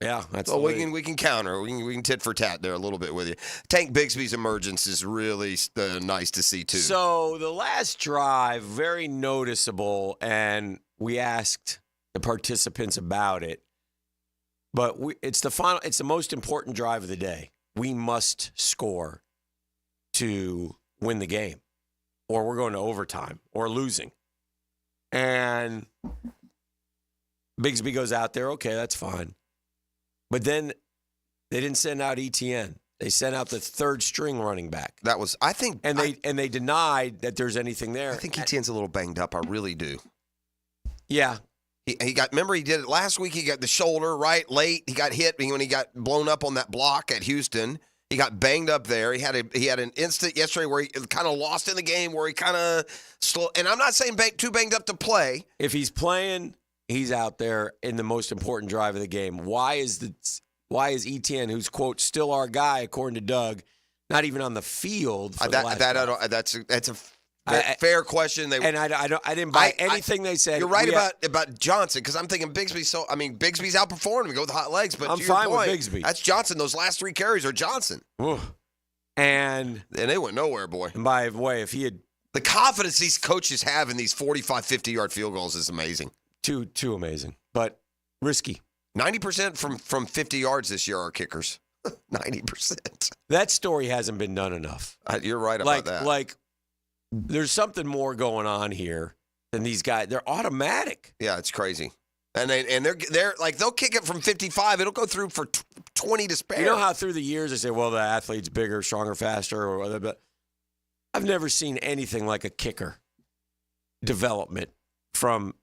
S4: Yeah, that's
S5: so we can counter. We can tit for tat there a little bit with you. Tank Bigsby's emergence is really nice to see too.
S4: So the last drive, very noticeable, and we asked the participants about it. But it's the most important drive of the day. we must score to win the game, or we're going to overtime or losing. And Bigsby goes out there. Okay, that's fine. But then they didn't send out ETN. They sent out the third string running back.
S5: That was, I think,
S4: and they denied that there's anything there.
S5: I think ETN's a little banged up. I really do.
S4: Yeah.
S5: He got, remember he did it last week. He got the shoulder right late. He got hit when he got blown up on that block at Houston. He got banged up there. He had an instant yesterday where he kind of lost in the game, where he kind of slow. And I'm not saying too banged up to play.
S4: If he's playing, he's out there in the most important drive of the game. Why is ETN, who's quote still our guy according to Doug, not even on the field? For
S5: that's a fair question.
S4: I didn't buy anything they said.
S5: You're right about Johnson, because I'm thinking Bigsby's outperformed him. Go with hot legs, but
S4: I'm fine with Bigsby.
S5: That's Johnson. Those last 3 carries are Johnson.
S4: And
S5: they went nowhere, boy.
S4: And by the way, if he had
S5: the confidence these coaches have in these 45, 50-yard field goals is amazing.
S4: Too amazing, but risky.
S5: 90% from 50 yards this year are kickers. 90%.
S4: That story hasn't been done enough.
S5: You're right about that.
S4: There's something more going on here than these guys. They're automatic.
S5: Yeah, it's crazy. And they're like, they'll kick it from 55. It'll go through for 20 to spare.
S4: You know how through the years they say, well, the athlete's bigger, stronger, faster, or whatever. But I've never seen anything like a kicker development through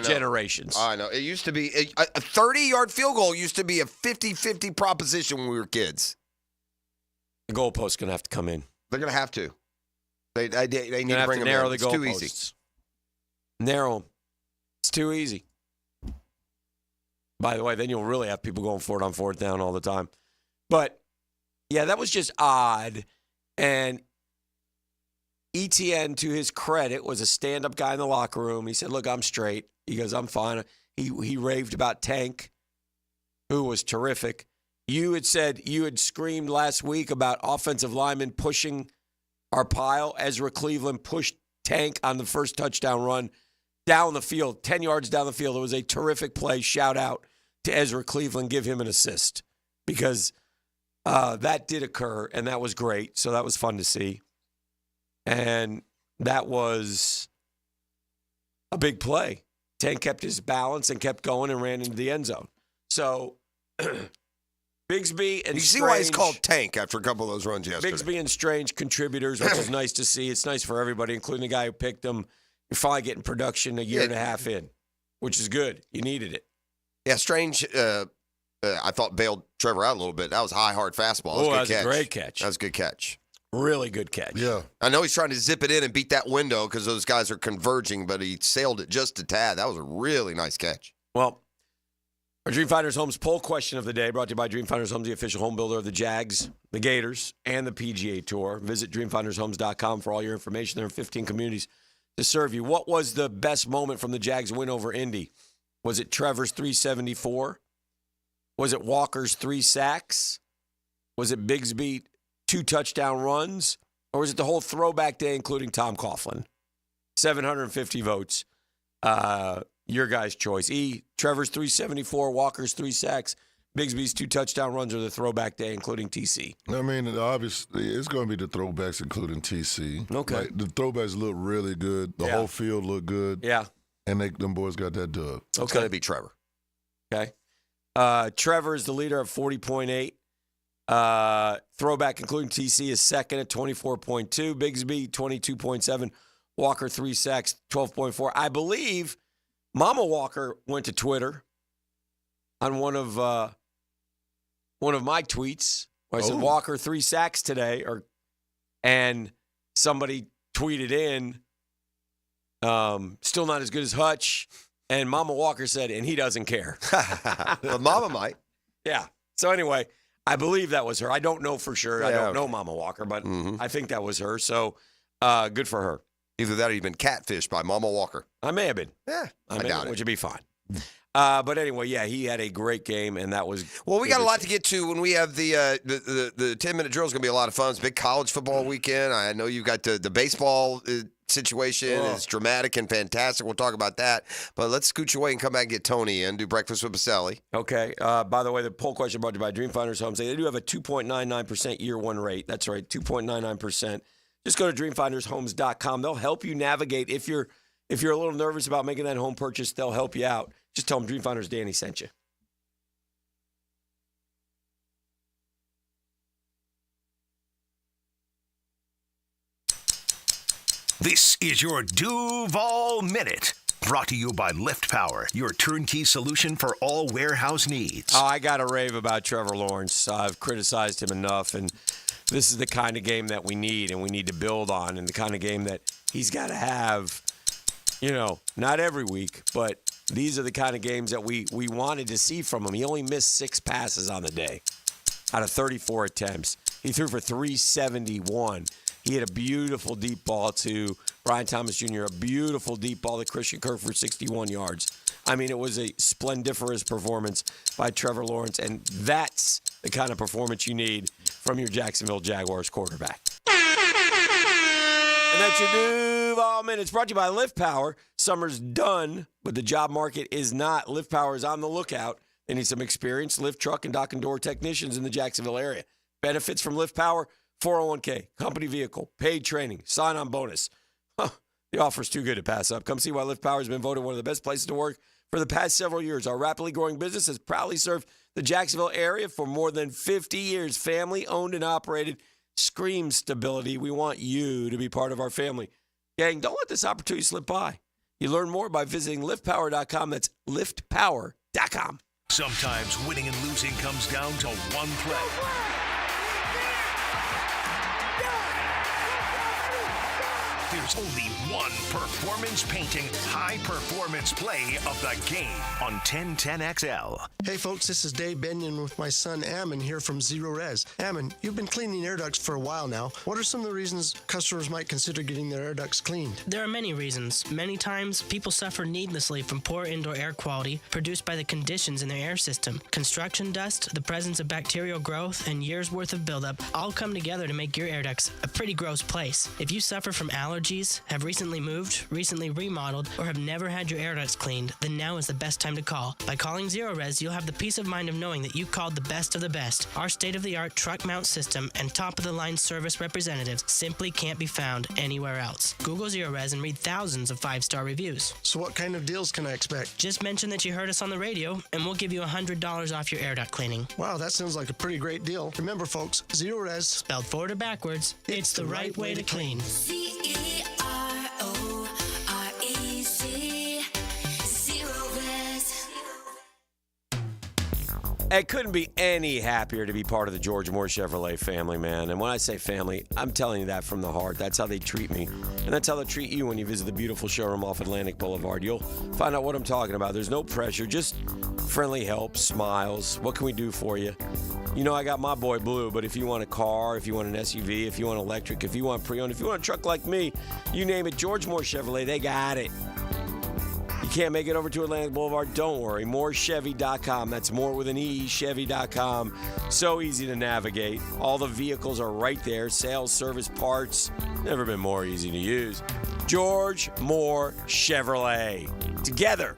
S4: generations.
S5: I know. It used to be a 30-yard field goal used to be a 50-50 proposition when we were kids.
S4: The goalpost's going to have to come in.
S5: They're going to have to. They need to bring them
S4: narrow
S5: in.
S4: the
S5: It's
S4: goalposts.
S5: too easy.
S4: Narrow them. It's too easy. By the way, then you'll really have people going for it on fourth down all the time. But, yeah, that was just odd. And ETN, to his credit, was a stand-up guy in the locker room. He said, look, I'm straight. He goes, I'm fine. He raved about Tank, who was terrific. You had screamed last week about offensive linemen pushing our pile. Ezra Cleveland pushed Tank on the first touchdown run down the field, 10 yards down the field. It was a terrific play. Shout out to Ezra Cleveland. Give him an assist because that did occur, and that was great. So that was fun to see. And that was a big play. Tank kept his balance and kept going and ran into the end zone. So Bigsby and
S5: you see why he's called Tank after a couple of those runs yesterday.
S4: Bigsby and Strange contributors, which is nice to see. It's nice for everybody, including the guy who picked them. You're finally getting production a year and a half in, which is good. You needed it.
S5: Yeah, Strange, I thought bailed Trevor out a little bit. That was a high, hard fastball.
S4: That was a great catch.
S5: That was a good catch.
S4: Really good catch.
S5: Yeah. I know he's trying to zip it in and beat that window because those guys are converging, but he sailed it just a tad. That was a really nice catch.
S4: Well, our Dreamfinders Homes poll question of the day brought to you by Dreamfinders Homes, the official home builder of the Jags, the Gators, and the PGA Tour. Visit dreamfindershomes.com for all your information. There are 15 communities to serve you. What was the best moment from the Jags' win over Indy? Was it Trevor's 374? Was it Walker's 3 sacks? Was it Bigsby 2 touchdown runs? Or was it the whole throwback day, including Tom Coughlin? 750 votes. Your guys' choice. Trevor's 374, Walker's 3 sacks, Bigsby's 2 touchdown runs, or the throwback day, including TC?
S25: I mean, obviously, it's going to be the throwbacks, including TC.
S4: Okay.
S25: Like, the throwbacks look really good. The whole field looked good.
S4: Yeah.
S5: And
S25: them boys got that dub.
S5: It's going to be Trevor.
S4: Okay. Trevor is the leader at 40.8. Throwback, including TC, is second at 24.2. Bigsby, 22.7. Walker, 3 sacks, 12.4. I believe Mama Walker went to Twitter on one of my tweets where I said Walker 3 sacks today, and somebody tweeted in, still not as good as Hutch, and Mama Walker said, and he doesn't care.
S5: Well, Mama might.
S4: Yeah. So anyway, I believe that was her. I don't know for sure. I don't know Mama Walker, but I think that was her. So good for her.
S5: Either that or you've been catfished by Mama Walker.
S4: I may have been.
S5: Yeah,
S4: I doubt it. Which would be fine. But anyway, yeah, he had a great game, and that was.
S5: Well, we got a lot to get to when we have the 10-minute drill. Is going to be a lot of fun. It's a big college football weekend. I know you got the baseball situation is dramatic and fantastic. We'll talk about that. But let's scooch away and come back and get Tony in, do Breakfast with Baselli.
S4: Okay. By the way, the poll question brought to you by Dreamfinders Homes. They do have a 2.99% year one rate. That's right, 2.99%. Just go to dreamfindershomes.com. They'll help you navigate. If you're a little nervous about making that home purchase, they'll help you out. Just tell them Dreamfinders Danny sent you.
S9: This is your Duval Minute. Brought to you by Lift Power, your turnkey solution for all warehouse needs.
S4: Oh, I got to rave about Trevor Lawrence. I've criticized him enough, and this is the kind of game that we need and we need to build on, and the kind of game that he's got to have, not every week, but these are the kind of games that we wanted to see from him. He only missed 6 passes on the day out of 34 attempts. He threw for 371. He had a beautiful deep ball to Brian Thomas Jr., a beautiful deep ball to Christian Kirk for 61 yards. I mean, it was a splendiferous performance by Trevor Lawrence, and that's the kind of performance you need from your Jacksonville Jaguars quarterback. And that's your Duval Minute. It's brought to you by Lift Power. Summer's done, but the job market is not. Lift Power is on the lookout. They need some experienced lift truck and dock and door technicians in the Jacksonville area. Benefits from Lift Power: 401k, company vehicle, paid training, sign-on bonus. The offer's too good to pass up. Come see why Lift Power has been voted one of the best places to work for the past several years. Our rapidly growing business has proudly served the Jacksonville area for more than 50 years. Family-owned and operated. Screams stability. We want you to be part of our family. Gang, don't let this opportunity slip by. You learn more by visiting liftpower.com. That's liftpower.com.
S9: Sometimes winning and losing comes down to one play. There's only one performance-painting, high-performance play of the game on 1010XL.
S6: Hey, folks, this is Dave Benyon with my son, Ammon, here from Zero Res. Ammon, you've been cleaning air ducts for a while now. What are some of the reasons customers might consider getting their air ducts cleaned?
S7: There are many reasons. Many times, people suffer needlessly from poor indoor air quality produced by the conditions in their air system. Construction dust, the presence of bacterial growth, and years' worth of buildup all come together to make your air ducts a pretty gross place. If you suffer from allergies, have recently moved, recently remodeled, or have never had your air ducts cleaned, then now is the best time to call. By calling Zero Res, you'll have the peace of mind of knowing that you called the best of the best. Our state-of-the-art truck mount system and top-of-the-line service representatives simply can't be found anywhere else. Google Zero Res and read thousands of 5-star reviews.
S6: So what kind of deals can I expect?
S7: Just mention that you heard us on the radio, and we'll give you $100 off your air duct cleaning.
S6: Wow, that sounds like a pretty great deal. Remember, folks, Zero Res,
S7: spelled forward or backwards, it's the right way to clean.
S4: It couldn't be any happier to be part of the George Moore Chevrolet family, man. And when I say family, I'm telling you that from the heart. That's how they treat me. And that's how they'll treat you when you visit the beautiful showroom off Atlantic Boulevard. You'll find out what I'm talking about. There's no pressure, just friendly help, smiles. What can we do for you? You know I got my boy Blue, but if you want a car, if you want an SUV, if you want electric, if you want pre-owned, if you want a truck like me, you name it, George Moore Chevrolet, they got it. You can't make it over to Atlantic Boulevard? Don't worry. MoreChevy.com. That's more with an E, Chevy.com. So easy to navigate. All the vehicles are right there. Sales, service, parts. Never been more easy to use. George Moore Chevrolet. Together,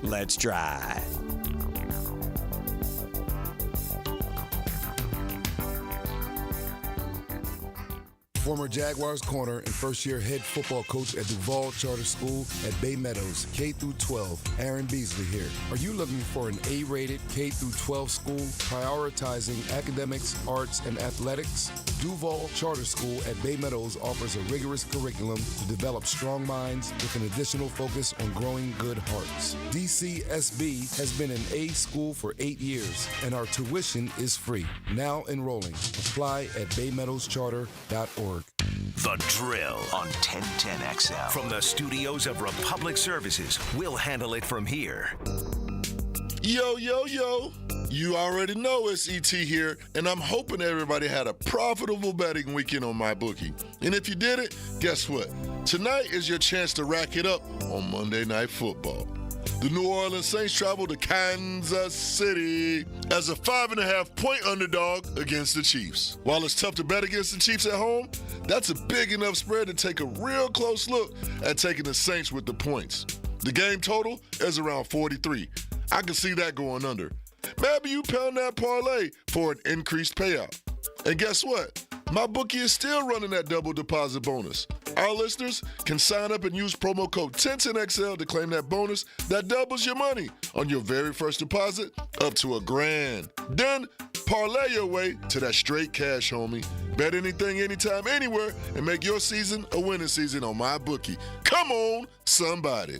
S4: let's drive.
S25: Former Jaguars corner and first-year head football coach at Duval Charter School at Bay Meadows, K-12, Aaron Beasley here. Are you looking for an A-rated K-12 school prioritizing academics, arts, and athletics? Duval Charter School at Bay Meadows offers a rigorous curriculum to develop strong minds with an additional focus on growing good hearts. DCSB has been an A school for 8 years, and our tuition is free. Now enrolling. Apply at baymeadowscharter.org.
S9: The Drill on 1010XL. From the studios of Republic Services, we'll handle it from here.
S25: Yo, yo, yo. You already know it's ET here, and I'm hoping everybody had a profitable betting weekend on MyBookie. And if you did it, guess what? Tonight is your chance to rack it up on Monday Night Football.
S11: The New Orleans Saints travel to Kansas City as a 5.5-point underdog against the Chiefs. While it's tough to bet against the Chiefs at home, that's a big enough spread to take a real close look at taking the Saints with the points. The game total is around 43. I can see that going under. Maybe you pound that parlay for an increased payout. And guess what? My bookie is still running that double deposit bonus. Our listeners can sign up and use promo code 1010XL to claim that bonus that doubles your money on your very first deposit up to $1,000. Then parlay your way to that straight cash, homie. Bet anything, anytime, anywhere, and make your season a winning season on my bookie. Come on, somebody.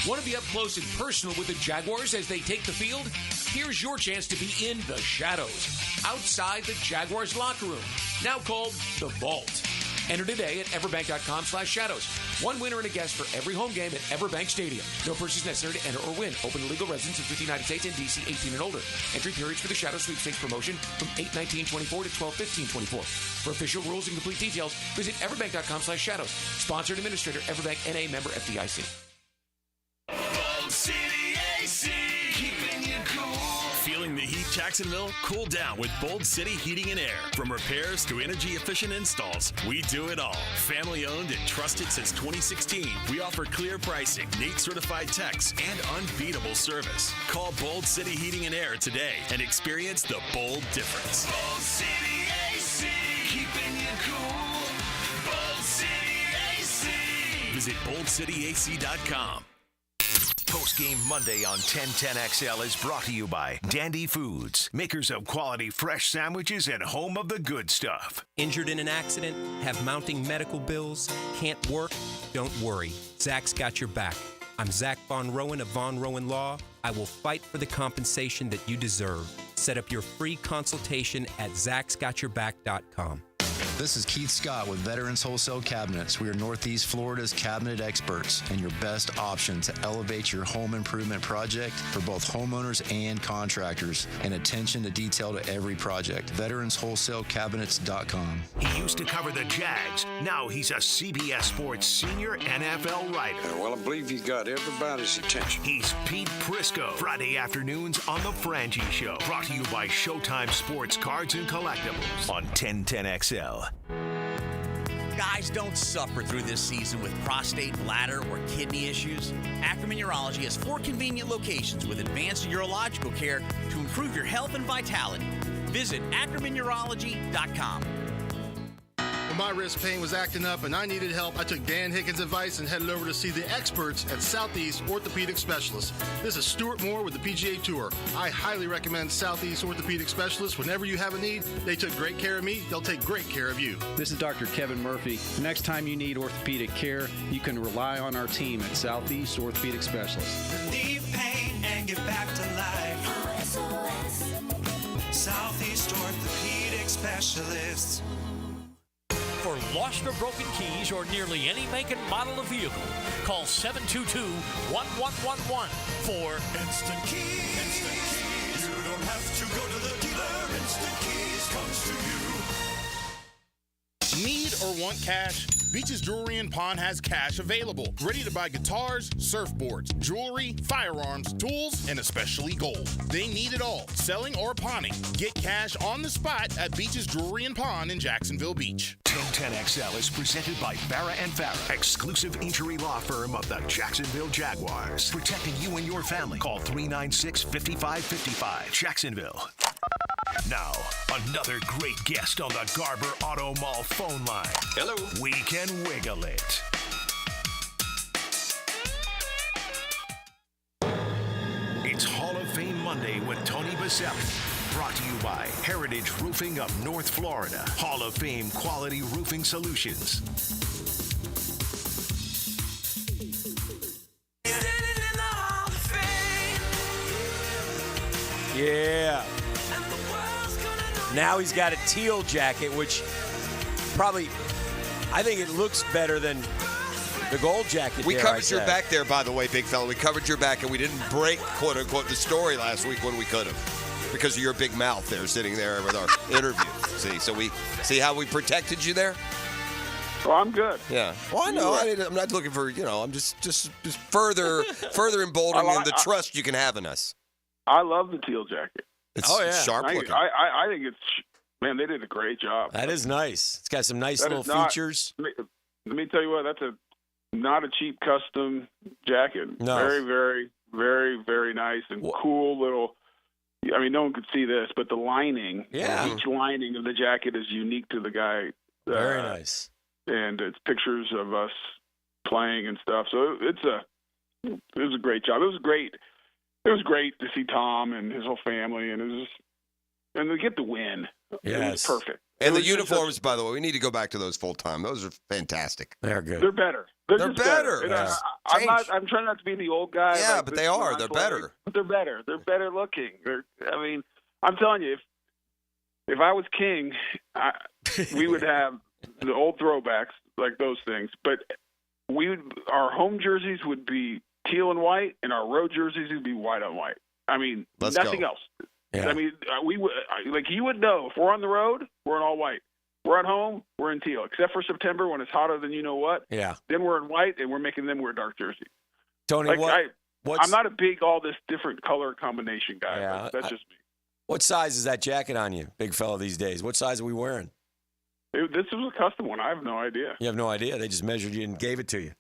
S12: Want to be up close and personal with the Jaguars as they take the field? Here's your chance to be in the shadows, outside the Jaguars locker room, now called the Vault. Enter today at everbank.com/shadows. One winner and a guest for every home game at Everbank Stadium. No purchase necessary to enter or win. Open to legal residents of 50 United States and D.C. 18 and older. Entry periods for the Shadow Sweepstakes promotion from 8/19/24 to 12/15/24. For official rules and complete details, visit everbank.com/shadows. Sponsored administrator, Everbank N.A. member FDIC.
S9: Bold City AC, keeping you cool. Feeling the heat, Jacksonville? Cool down with Bold City Heating and Air. From repairs to energy-efficient installs, we do it all. Family-owned and trusted since 2016, we offer clear pricing, NATE-certified techs, and unbeatable service. Call Bold City Heating and Air today and experience the bold difference. Bold City AC, keeping you cool. Bold City AC. Visit boldcityac.com. Postgame Monday on 1010XL is brought to you by Dandy Foods, makers of quality fresh sandwiches and home of the good stuff.
S13: Injured in an accident? Have mounting medical bills? Can't work? Don't worry. Zach's got your back. I'm Zach Von Rowan of Von Rowan Law. I will fight for the compensation that you deserve. Set up your free consultation at zachsgotyourback.com.
S20: This is Keith Scott with Veterans Wholesale Cabinets. We are Northeast Florida's cabinet experts and your best option to elevate your home improvement project for both homeowners and contractors, and attention to detail to every project. VeteransWholesaleCabinets.com.
S9: He used to cover the Jags. Now he's a CBS Sports senior NFL writer.
S21: Well, I believe he's got everybody's attention.
S9: He's Pete Prisco. Friday afternoons on The Frangie Show. Brought to you by Showtime Sports Cards and Collectibles on 1010XL.
S23: Guys, don't suffer through this season with prostate, bladder, or kidney issues. Ackerman Urology has 4 convenient locations with advanced urological care to improve your health and vitality. Visit ackermanurology.com.
S26: When my wrist pain was acting up and I needed help, I took Dan Hicken's advice and headed over to see the experts at Southeast Orthopedic Specialists. This is Stuart Moore with the PGA Tour. I highly recommend Southeast Orthopedic Specialists. Whenever you have a need, they took great care of me. They'll take great care of you.
S27: This is Dr. Kevin Murphy. The next time you need orthopedic care, you can rely on our team at Southeast Orthopedic Specialists.
S28: Relieve pain and get back to life. Southeast Orthopedic Specialists.
S29: For lost or broken keys or nearly any make and model of vehicle, call 722-1111 for
S28: Instant Keys. Instant Keys. You don't have to go to the dealer. Instant Keys comes to you.
S30: Need or want cash? Beach's Jewelry and Pawn has cash available. Ready to buy guitars, surfboards, jewelry, firearms, tools, and especially gold. They need it all, selling or pawning. Get cash on the spot at Beach's Jewelry and Pawn in Jacksonville Beach.
S9: 1010XL is presented by Farrah & Farrah, exclusive injury law firm of the Jacksonville Jaguars. Protecting you and your family. Call 396-5555. Jacksonville. Now, another great guest on the Garber Auto Mall phone line.
S10: Hello.
S9: We can wiggle it. It's Hall of Fame Monday with Tony Baselli. Brought to you by Heritage Roofing of North Florida. Hall of Fame Quality Roofing Solutions.
S4: Yeah. Now he's got a teal jacket, which probably, I think it looks better than the gold jacket.
S5: We covered your back there, by the way, big fella. We covered your back, and we didn't break, quote unquote, the story last week when we could have, because of your big mouth there, sitting there with our interview. See, so we see how we protected you there.
S1: Well, I'm good.
S5: Yeah. Well, I know. I'm not looking for, I'm just further emboldening the trust you can have in us.
S1: I love the teal jacket.
S5: It's sharp looking.
S1: I think it's, man, they did a great job.
S4: That is nice. It's got some nice little features.
S1: Let me tell you what, that's not a cheap custom jacket.
S4: No.
S1: Very, very, very, very nice and cool little. I mean, no one could see this, but the lining, each lining of the jacket is unique to the guy.
S4: Very nice.
S1: And it's pictures of us playing and stuff. So it was a great job. It was great. It was great to see Tom and his whole family, and to get the win.
S5: Yes.
S1: It was perfect.
S5: And the uniforms, by the way, we need to go back to those full time. Those are fantastic.
S4: They're good.
S1: They're better. They're just
S5: better.
S1: Yeah. I'm trying not to be the old guy.
S5: Yeah,
S1: like
S5: but they are. They're better.
S1: But they're better. They're better looking. I'm telling you, if I was king, we would have the old throwbacks like those things. But our home jerseys would be teal and white, and our road jerseys would be white on white. I mean, nothing else.
S4: Yeah.
S1: I mean, you would know if we're on the road, we're in all white. We're at home, we're in teal, except for September when it's hotter than you know what.
S4: Yeah.
S1: Then we're in white, and we're making them wear dark jerseys.
S4: Tony,
S1: I'm not a big all this different color combination guy.
S4: Yeah,
S1: That's just me.
S4: What size is that jacket on you, big fella, these days? What size are we wearing?
S1: This was a custom one. I have no idea.
S4: You have no idea. They just measured you and gave it to you.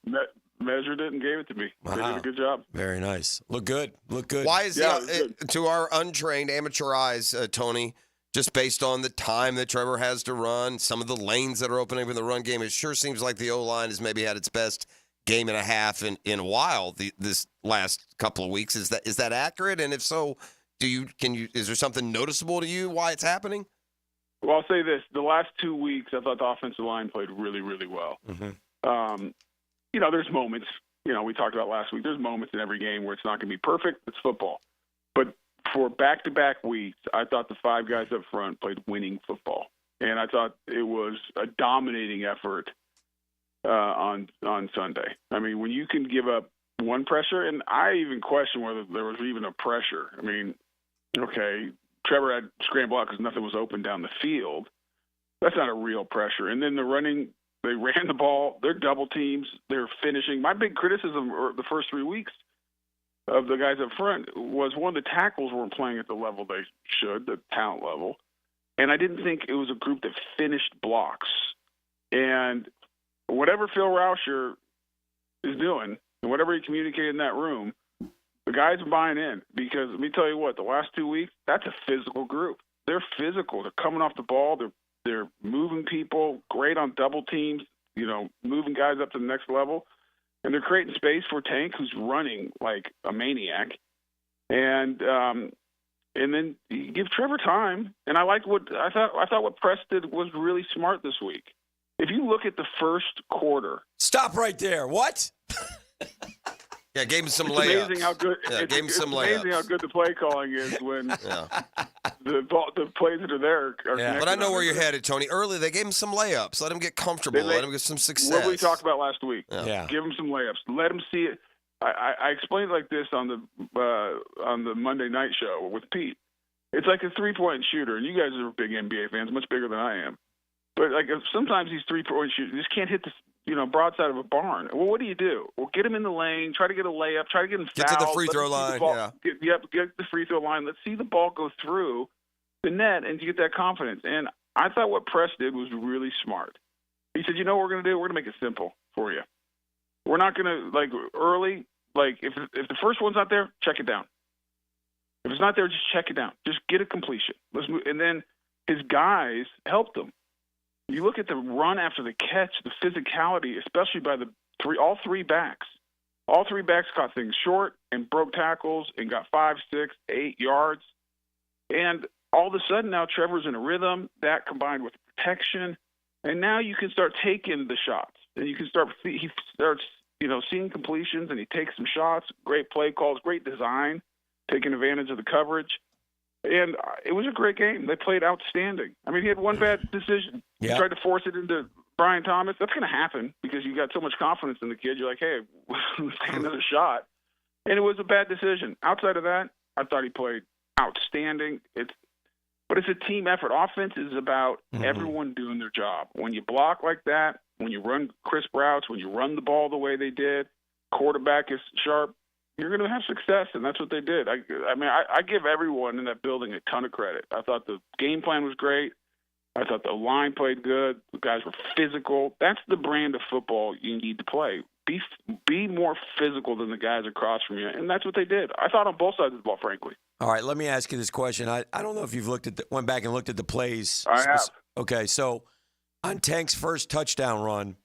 S1: Measured it and gave it to me.
S4: Wow.
S1: They did a good job.
S4: Very nice. Look good.
S5: Why is to our untrained amateur eyes, Tony, just based on the time that Trevor has to run, some of the lanes that are opening in the run game, it sure seems like the O-line has maybe had its best game and a half in a while this last couple of weeks. Is that accurate? And if so, is there something noticeable to you why it's happening?
S1: Well, I'll say this. The last 2 weeks, I thought the offensive line played really, really well.
S4: Mm-hmm.
S1: There's moments, we talked about last week, there's moments in every game where it's not going to be perfect. It's football. But for back-to-back weeks, I thought the five guys up front played winning football. And I thought it was a dominating effort on Sunday. I mean, when you can give up one pressure, and I even question whether there was even a pressure. I mean, okay, Trevor had scramble out because nothing was open down the field. That's not a real pressure. And then the running, they ran the ball. They're double teams. They're finishing. My big criticism the first 3 weeks of the guys up front was one of the tackles weren't playing at the level they should, the talent level. And I didn't think it was a group that finished blocks. And whatever Phil Rauscher is doing and whatever he communicated in that room, the guys are buying in because let me tell you what, the last 2 weeks, that's a physical group. They're physical. They're coming off the ball. They're moving people, great on double teams, moving guys up to the next level. And they're creating space for Tank, who's running like a maniac. And then you give Trevor time. And I liked what I thought what Press did was really smart this week. If you look at the first quarter.
S4: Stop right there. What?
S5: Yeah, gave him some
S1: it's
S5: layups.
S1: Amazing how good,
S5: gave him some
S1: layups. It's amazing how good the play calling is when the plays that are there are
S5: But I know where you're headed, Tony. Early, they gave him some layups. Let him get comfortable. Let him get some success.
S1: What we talked about last week.
S5: Yeah.
S1: Give him some layups. Let him see it. I explained it like this on the Monday night show with Pete. It's like a 3-point shooter, and you guys are big NBA fans, much bigger than I am. But like sometimes these 3-point shooters just can't hit the broadside of a barn. Well, what do? Well, get him in the lane. Try to get a layup. Try to get him fouled.
S5: Get to the free throw line.
S1: Get the free throw line. Let's see the ball go through the net and get that confidence. And I thought what Press did was really smart. He said, what we're going to do? We're going to make it simple for you. We're not going to, early, if the first one's not there, check it down. If it's not there, just check it down. Just get a completion. Let's move. And then his guys helped him. You look at the run after the catch, the physicality, especially by all three backs. All three backs caught things short and broke tackles and got 5, 6, 8 yards. And all of a sudden now Trevor's in a rhythm, that combined with protection. And now you can start taking the shots. And he starts, seeing completions and he takes some shots, great play calls, great design, taking advantage of the coverage. And it was a great game. They played outstanding. I mean, he had one bad decision.
S4: Yeah.
S1: He tried to force it into Brian Thomas. That's going to happen because you got so much confidence in the kid. You're like, hey, let's take another shot. And it was a bad decision. Outside of that, I thought he played outstanding. But it's a team effort. Offense is about everyone doing their job. When you block like that, when you run crisp routes, when you run the ball the way they did, quarterback is sharp, you're going to have success, and that's what they did. I give everyone in that building a ton of credit. I thought the game plan was great. I thought the line played good. The guys were physical. That's the brand of football you need to play. Be more physical than the guys across from you, and that's what they did. I thought on both sides of the ball, frankly.
S4: All right, let me ask you this question. I don't know if you've went back and looked at the plays.
S1: I have.
S4: Okay, so on Tank's first touchdown run,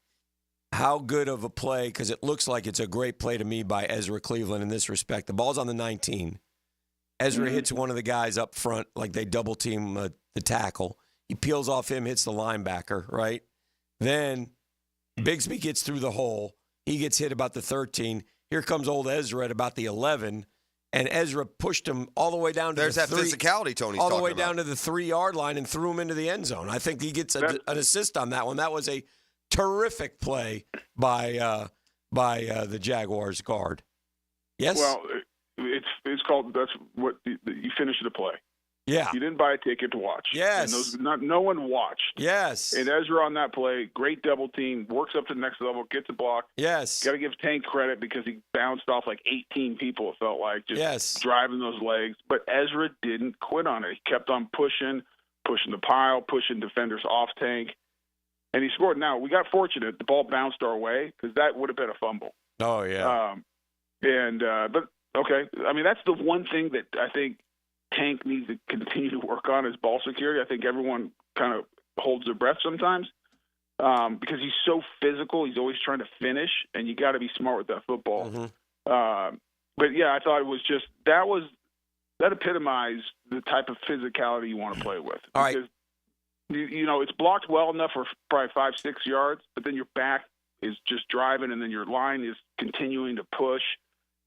S4: how good of a play, because it looks like it's a great play to me by Ezra Cleveland in this respect. The ball's on the 19. Ezra hits one of the guys up front, like they double team the tackle. He peels off him, hits the linebacker, right? Then Bigsby gets through the hole. He gets hit about the 13. Here comes old Ezra at about the 11. And Ezra pushed him all the way down to
S5: There's
S4: the
S5: that physicality Tony's
S4: all the
S5: talking
S4: way
S5: about.
S4: down to the 3-yard line and threw him into the end zone. I think he gets an assist on that one. That was a terrific play by the Jaguars guard. Yes?
S1: Well, it's called, that's what you finish the play.
S4: Yeah.
S1: You didn't buy a ticket to watch.
S4: Yes.
S1: And no one watched.
S4: Yes.
S1: And Ezra on that play, great double team, works up to the next level, gets a block.
S4: Yes.
S1: Got to give Tank credit because he bounced off like 18 people, it felt like, just driving those legs. But Ezra didn't quit on it. He kept on pushing the pile, pushing defenders off Tank. And he scored. Now, we got fortunate. The ball bounced our way because that would have been a fumble.
S4: Oh, yeah.
S1: But, okay. I mean, that's the one thing that I think Tank needs to continue to work on is ball security. I think everyone kind of holds their breath sometimes because he's so physical. He's always trying to finish, and you got to be smart with that football. But, yeah, I thought it was just that epitomized the type of physicality you want to play with.
S4: All right.
S1: You know, it's blocked well enough for probably 5-6 yards, but then your back is just driving, and then your line is continuing to push,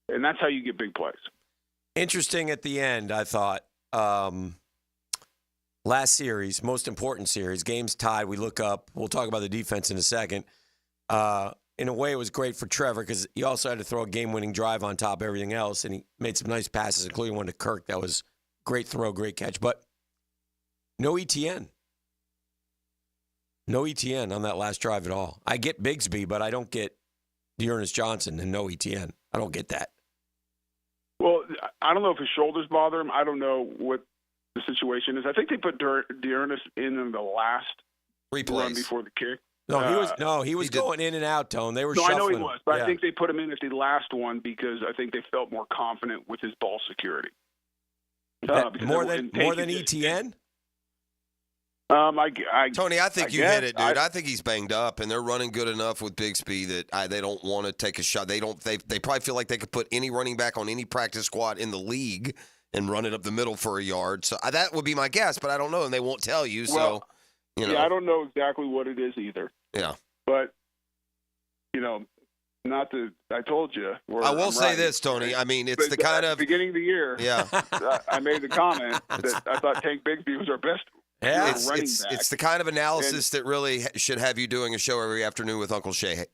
S1: and that's how you get big plays.
S4: Interesting at the end, I thought. Last series, most important series, game's tied. We look up. We'll talk about the defense in a second. In a way, it was great for Trevor because he also had to throw a game-winning drive on top of everything else, and he made some nice passes, including one to Kirk. That was great throw, great catch. But no ETN. No ETN on that last drive at all. I get Bigsby, but I don't get Dearness Johnson and no ETN. I don't get that.
S1: Well, I don't know if his shoulders bother him. I don't know what the situation is. I think they put Dearness in the last run before the kick.
S4: He was going in and out, Tone. They were
S1: No, I
S4: shuffling
S1: know he
S4: him.
S1: was, but
S4: Yeah.
S1: I think they put him in at the last one because I think they felt more confident with his ball security.
S4: More than ETN?
S5: Tony, I think you
S1: guess.
S5: hit it, dude. I think he's banged up, and they're running good enough with Bigsby that they don't want to take a shot. They probably feel like they could put any running back on any practice squad in the league and run it up the middle for a yard. So that would be my guess, but I don't know, and they won't tell you.
S1: Well,
S5: so, you know.
S1: Yeah, I don't know exactly what it is either.
S5: Yeah.
S1: But, you know, not that I told you.
S5: I will say this, Tony. I mean, it's
S1: But
S5: the kind
S1: at
S5: of
S1: the beginning of the year.
S5: Yeah.
S1: I made the comment that I thought Tank Bigsby was our best running back.
S5: It's the kind of analysis that really should have you doing a show every afternoon with Uncle Shay.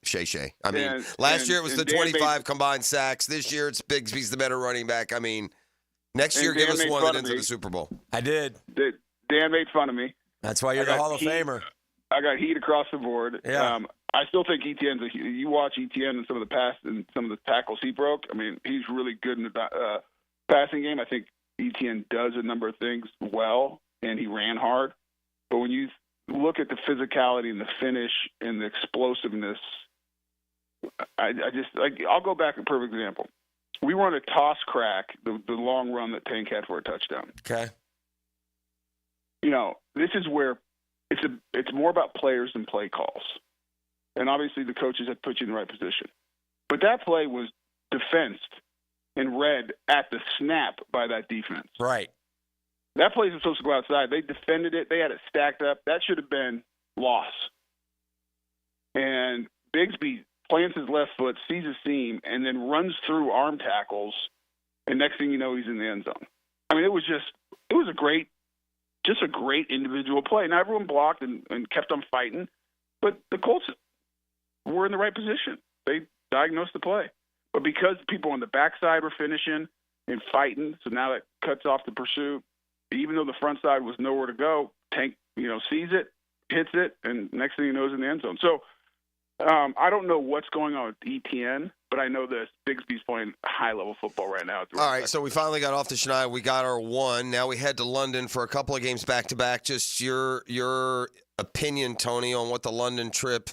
S5: I mean, last year it was the 25 combined sacks. This year it's Bigsby's the better running back. I mean, next year give us one that ends in the Super Bowl.
S4: I did.
S1: Dan made fun of me.
S4: That's why you're the Hall of Famer.
S1: I got heat across the board.
S4: Yeah.
S1: I still think ETN's you watch ETN and some of the pass and some of the tackles he broke. I mean, he's really good in the passing game. I think ETN does a number of things well, and he ran hard. But when you look at the physicality and the finish and the explosiveness, I'll go back a perfect example. We run a toss crack, the long run that Tank had for a touchdown.
S4: Okay.
S1: You know, this is where it's more about players than play calls. And obviously the coaches have put you in the right position. But that play was defensed and read at the snap by that defense.
S4: Right.
S1: That play was supposed to go outside. They defended it. They had it stacked up. That should have been loss. And Bigsby plants his left foot, sees a seam, and then runs through arm tackles. And next thing you know, he's in the end zone. I mean, it was a great individual play. Now, everyone blocked and kept on fighting. But the Colts were in the right position. They diagnosed the play. But because people on the backside were finishing and fighting, so now that cuts off the pursuit, even though the front side was nowhere to go, Tank, sees it, hits it, and next thing you know is in the end zone. So I don't know what's going on with ETN, but I know this. Bigsby's playing high-level football right now.
S5: All right, so we finally got off the Chennai. We got our one. Now we head to London for a couple of games back-to-back. Just your opinion, Tony, on what the London trip,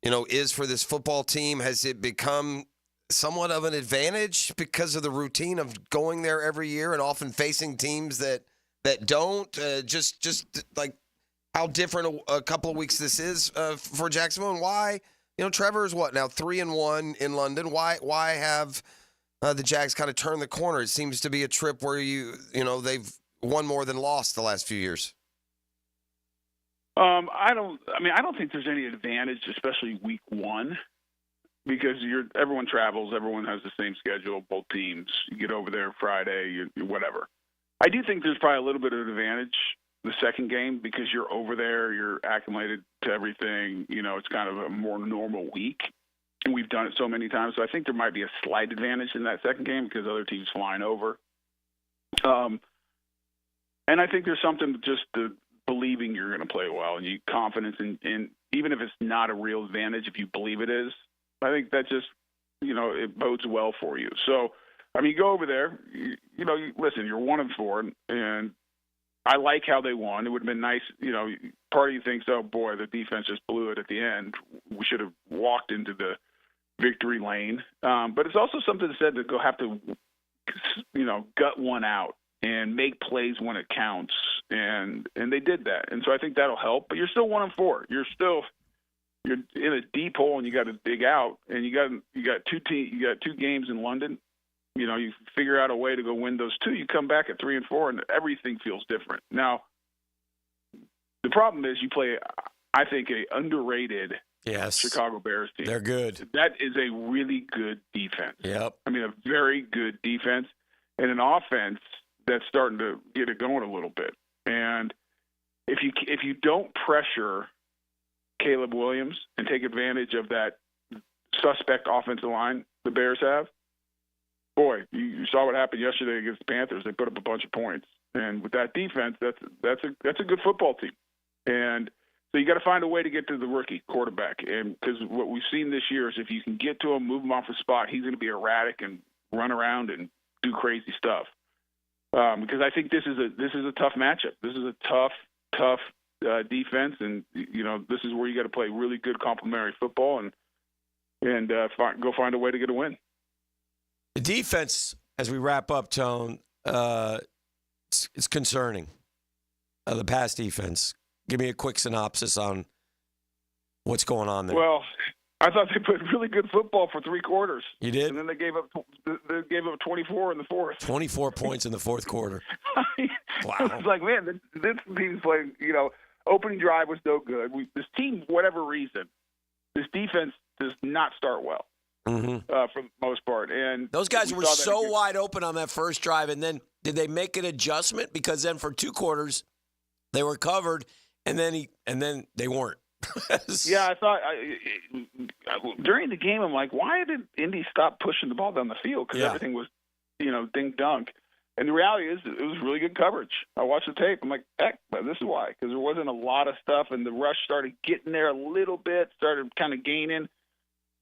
S5: is for this football team. Has it become somewhat of an advantage because of the routine of going there every year and often facing teams that don't? Just like how different a couple of weeks this is for Jacksonville, and why, Trevor is what now 3-1 in London. Why have the Jags kind of turned the corner? It seems to be a trip where they've won more than lost the last few years.
S1: I don't think there's any advantage, especially week one, because everyone travels, everyone has the same schedule, both teams. You get over there Friday, whatever. I do think there's probably a little bit of advantage the second game because you're over there, you're acclimated to everything. It's kind of a more normal week, and we've done it so many times. So I think there might be a slight advantage in that second game because other teams flying over. And I think there's something just to believing you're going to play well and you confidence in even if it's not a real advantage, if you believe it is, I think that just, it bodes well for you. So, you go over there, listen, you're 1-4 and I like how they won. It would have been nice, part of you thinks, oh boy, the defense just blew it at the end. We should have walked into the victory lane. But it's also something said to go have to, gut one out and make plays when it counts. And they did that. And so I think that'll help, but you're still 1-4. You're in a deep hole and you got to dig out, and you got two games in London. You figure out a way to go win those two. You come back at 3-4, and everything feels different. Now, the problem is you play, I think, a underrated Chicago Bears team.
S4: They're good.
S1: That is a really good defense.
S4: Yep.
S1: A very good defense and an offense that's starting to get it going a little bit. And if you don't pressure Caleb Williams and take advantage of that suspect offensive line the Bears have, boy, you saw what happened yesterday against the Panthers. They put up a bunch of points, and with that defense, that's a good football team. And so you got to find a way to get to the rookie quarterback. And because what we've seen this year is if you can get to him, move him off the spot, he's going to be erratic and run around and do crazy stuff. Because I think this is a tough matchup. This is a tough defense, and this is where you got to play really good complementary football and go find a way to get a win.
S4: The defense, as we wrap up, Tone, it's concerning. The pass defense. Give me a quick synopsis on what's going on there.
S1: Well, I thought they played really good football for 3 quarters.
S4: You did?
S1: And then they gave up 24 in the fourth.
S4: 24 points in the fourth quarter. Wow.
S1: It's like, man, this team's playing, opening drive was no good. This team, for whatever reason, this defense does not start well.
S4: Mm-hmm.
S1: For the most part. And
S4: those guys were so wide open on that first drive, and then did they make an adjustment? Because then for 2 quarters, they were covered, and then they weren't.
S1: Yeah, I thought during the game, I'm like, why did Indy stop pushing the ball down the field? Because everything was, dink dunk. And the reality is, it was really good coverage. I watched the tape. I'm like, heck, this is why. Because there wasn't a lot of stuff, and the rush started getting there a little bit, started kind of gaining.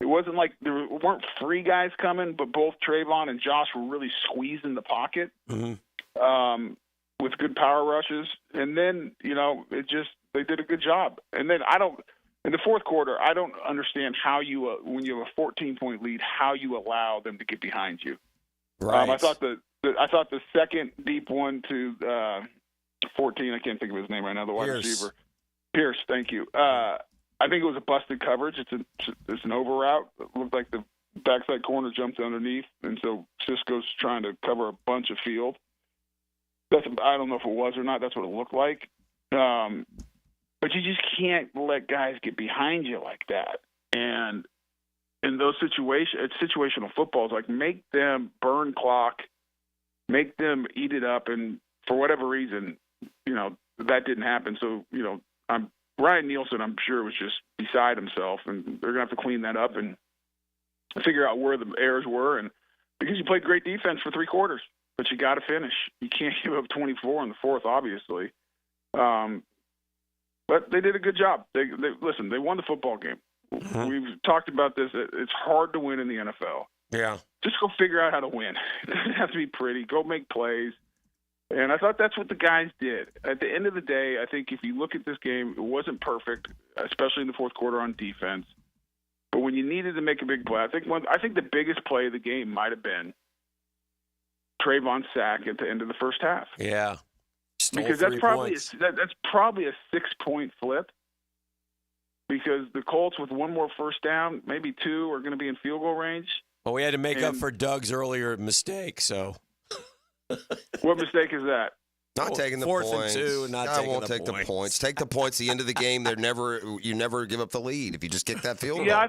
S1: It wasn't like there weren't free guys coming, but both Trayvon and Josh were really squeezing the pocket with good power rushes. And then, they did a good job. And then in the fourth quarter, I don't understand how you, when you have a 14-point lead, how you allow them to get behind you.
S4: Right.
S1: I thought the second deep one to 14, I can't think of his name right now, the wide receiver. Pierce, thank you. I think it was a busted coverage. It's an over route. It looked like the backside corner jumped underneath, and so Cisco's trying to cover a bunch of field. I don't know if it was or not. That's what it looked like. But you just can't let guys get behind you like that. And in those situations, it's situational football. It's like make them burn clock, make them eat it up, and for whatever reason, that didn't happen. So, Ryan Nielsen, I'm sure, was just beside himself, and they're going to have to clean that up and figure out where the errors were. And because you played great defense for 3 quarters, but you got to finish. You can't give up 24 in the fourth, obviously. But they did a good job. They won the football game. We've talked about this. It's hard to win in the NFL.
S4: Yeah.
S1: Just go figure out how to win. It doesn't have to be pretty. Go make plays. And I thought that's what the guys did. At the end of the day, I think if you look at this game, it wasn't perfect, especially in the fourth quarter on defense. But when you needed to make a big play, I think the biggest play of the game might have been Trayvon's sack at the end of the first half.
S4: Yeah.
S1: Because that's probably a 6-point flip. Because the Colts, with one more first down, maybe two, are going to be in field goal range.
S4: Well, we had to make up for Doug's earlier mistake, so.
S1: What mistake is that?
S5: Not taking the
S4: fourth
S5: points.
S4: and 2, and not taking
S5: won't take the points. Take the points. The end of the game, you never give up the lead if you just kick that field goal.
S1: Yeah,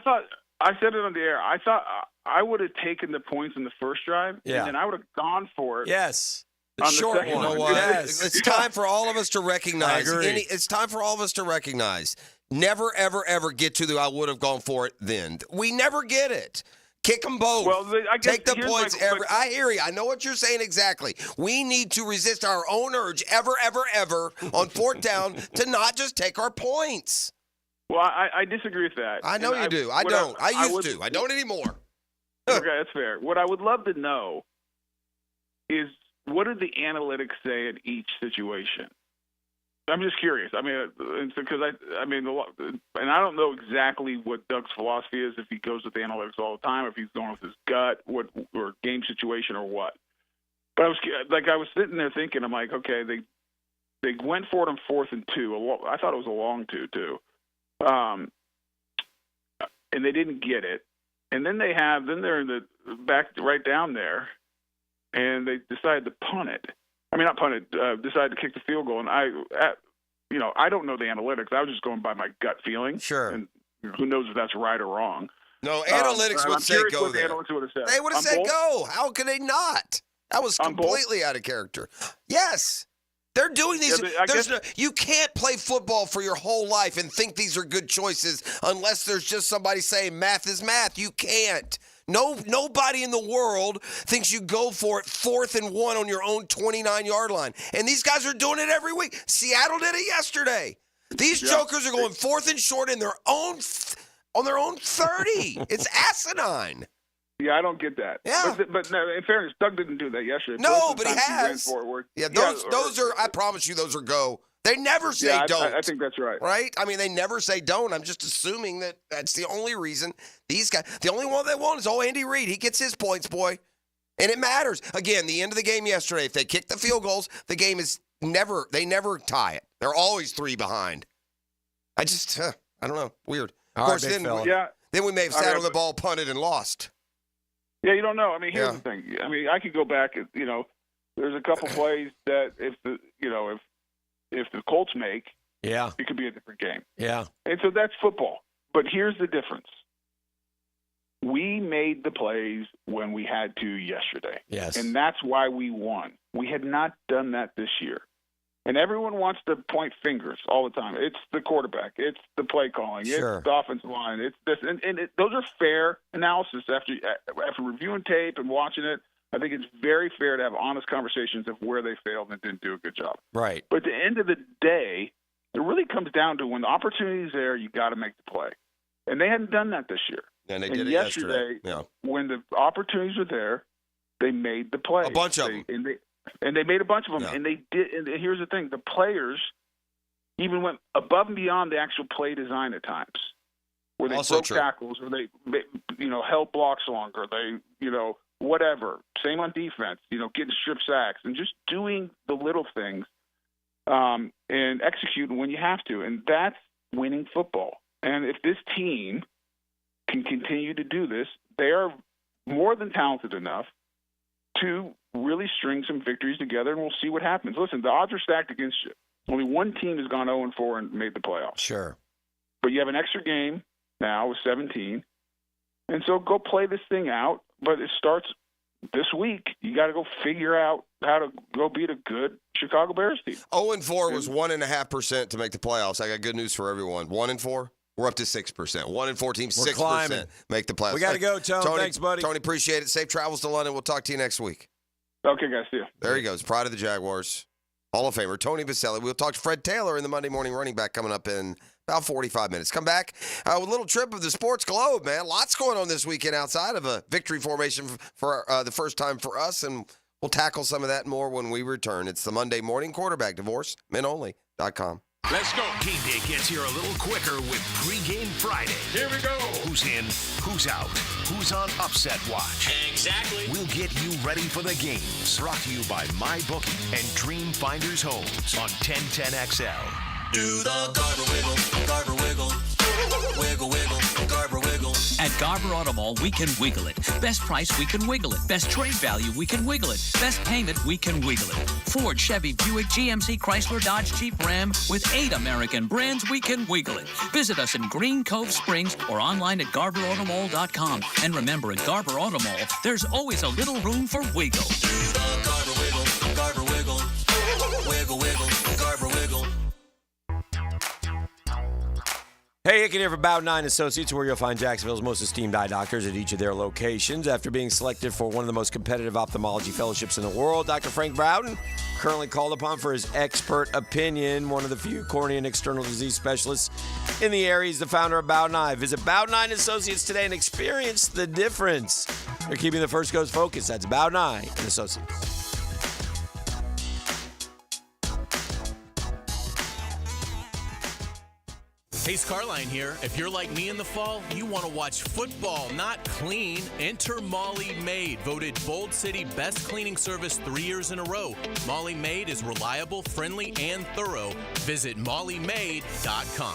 S1: I said it on the air. I thought I would have taken the points in the first drive, and then I would have gone for it.
S4: Yes.
S1: The short one.
S5: You know what? Yes. It's time for all of us to recognize. It's time for all of us to recognize. Never, ever, ever get to the I would have gone for it then. We never get it. Kick them both.
S1: Well, I guess
S5: take the points. I hear you. I know what you're saying exactly. We need to resist our own urge ever, ever, ever on fourth down to not just take our points.
S1: Well, I disagree with that.
S5: I know you do. I don't. I used to. I don't anymore.
S1: Okay, that's fair. What I would love to know is what did the analytics say in each situation? I'm just curious. I mean, because and I don't know exactly what Doug's philosophy is, if he goes with the analytics all the time, if he's going with his gut, or game situation, or what. But I was sitting there thinking, I'm like, okay, they went for it on 4th and 2. I thought it was a long 2 too, and they didn't get it. And then they're in the back right down there, and they decided to punt it. I mean, not punt it, decided to kick the field goal. And I don't know the analytics. I was just going by my gut feeling.
S5: Sure.
S1: And who knows if that's right or wrong.
S5: No, analytics would say go there. They would have said go. How could they not? That was completely out of character. Yes. They're doing these. You can't play football for your whole life and think these are good choices unless there's just somebody saying math is math. You can't. Nobody in the world thinks you go for it 4th and 1 on your own 29-yard line. And these guys are doing it every week. Seattle did it yesterday. These jokers are going 4th and short on their own 30. It's asinine.
S1: Yeah, I don't get that.
S5: Yeah.
S1: But no, in fairness, Doug didn't do that yesterday.
S5: No, but he has. Those are, I promise you, those are go. They never say don't.
S1: I think that's right.
S5: Right? I mean, they never say don't. I'm just assuming that that's the only reason these guys, the only one they want is Andy Reid. He gets his points, boy. And it matters. Again, the end of the game yesterday, if they kick the field goals, the game is they never tie it. They're always 3 behind. I don't know. Weird. Of course, then we may have sat on the ball, punted, and lost.
S1: Yeah, you don't know. I mean, here's the thing. I mean, I could go back. There's a couple plays that if the Colts make, it could be a different game.
S4: Yeah.
S1: And so that's football. But here's the difference. We made the plays when we had to yesterday.
S4: Yes.
S1: And that's why we won. We had not done that this year. And everyone wants to point fingers all the time. It's the quarterback. It's the play calling.
S4: Sure.
S1: It's the offensive line. It's this. And those are fair analysis after reviewing tape and watching it. I think it's very fair to have honest conversations of where they failed and didn't do a good job.
S4: Right.
S1: But at the end of the day, it really comes down to when the opportunity is there, you got to make the play. And they hadn't done that this year.
S5: And they did it yesterday. Yeah.
S1: When the opportunities were there, they made the play.
S5: A bunch of them.
S1: And they made a bunch of them. Yeah. And they did. And here's the thing: the players even went above and beyond the actual play design at times, where they broke tackles, or they held blocks longer. They whatever. Same on defense. Getting strip sacks and just doing the little things, and executing when you have to. And that's winning football. And if this team can continue to do this, they are more than talented enough to really string some victories together, and we'll see what happens. Listen, the odds are stacked against you. Only one team has gone 0-4 and made the playoffs.
S4: Sure.
S1: But you have an extra game now with 17, and so go play this thing out. But it starts this week. You got to go figure out how to go beat a good Chicago Bears team.
S5: 0-4 was 1.5% to make the playoffs. I got good news for everyone. 1-4. We're up to 6%. 1-4 teams, 6% make the playoffs.
S4: We got to go, Tony. Thanks, buddy.
S5: Tony, appreciate it. Safe travels to London. We'll talk to you next week.
S1: Okay, guys. See you.
S5: There he goes. Pride of the Jaguars. Hall of Famer, Tony Vaselli. We'll talk to Fred Taylor in the Monday Morning Running Back coming up in About 45 minutes. Come back with a little trip of the sports globe, man. Lots going on this weekend outside of a victory formation for the first time for us, and we'll tackle some of that and more when we return. It's the Monday Morning Quarterback Divorce, menonly.com.
S9: Let's go. Game day gets here a little quicker with Pregame Friday. Here we go. Who's in, who's out, who's on upset watch.
S2: Exactly.
S9: We'll get you ready for the games. Brought to you by MyBookie and Dream Finders Homes on 1010XL.
S28: Do the Garber wiggle, Garber wiggle, wiggle, wiggle, Garber wiggle.
S3: At Garber Auto Mall, we can wiggle it. Best price, we can wiggle it. Best trade value, we can wiggle it. Best payment, we can wiggle it. Ford, Chevy, Buick, GMC, Chrysler, Dodge, Jeep, Ram. With 8 American brands, we can wiggle it. Visit us in Green Cove Springs or online at GarberAutomall.com. And remember, at Garber Auto Mall, there's always a little room for wiggle.
S28: Do the Garber wiggle, Garber wiggle, wiggle, wiggle, Garber wiggle.
S4: Hey, Hicken here for Bowden Associates, where you'll find Jacksonville's most esteemed eye doctors at each of their locations. After being selected for one of the most competitive ophthalmology fellowships in the world, Dr. Frank Bowden, currently called upon for his expert opinion, one of the few cornea and external disease specialists in the area. He's the founder of Bowden Eye. Visit Bowden Associates today and experience the difference. They're keeping the First Coast focused. That's Bowden Associates.
S8: Hey, Scarline here. If you're like me in the fall, you want to watch football, not clean. Enter Molly Maid, voted Bold City Best Cleaning Service 3 years in a row. Molly Maid is reliable, friendly, and thorough. Visit mollymaid.com.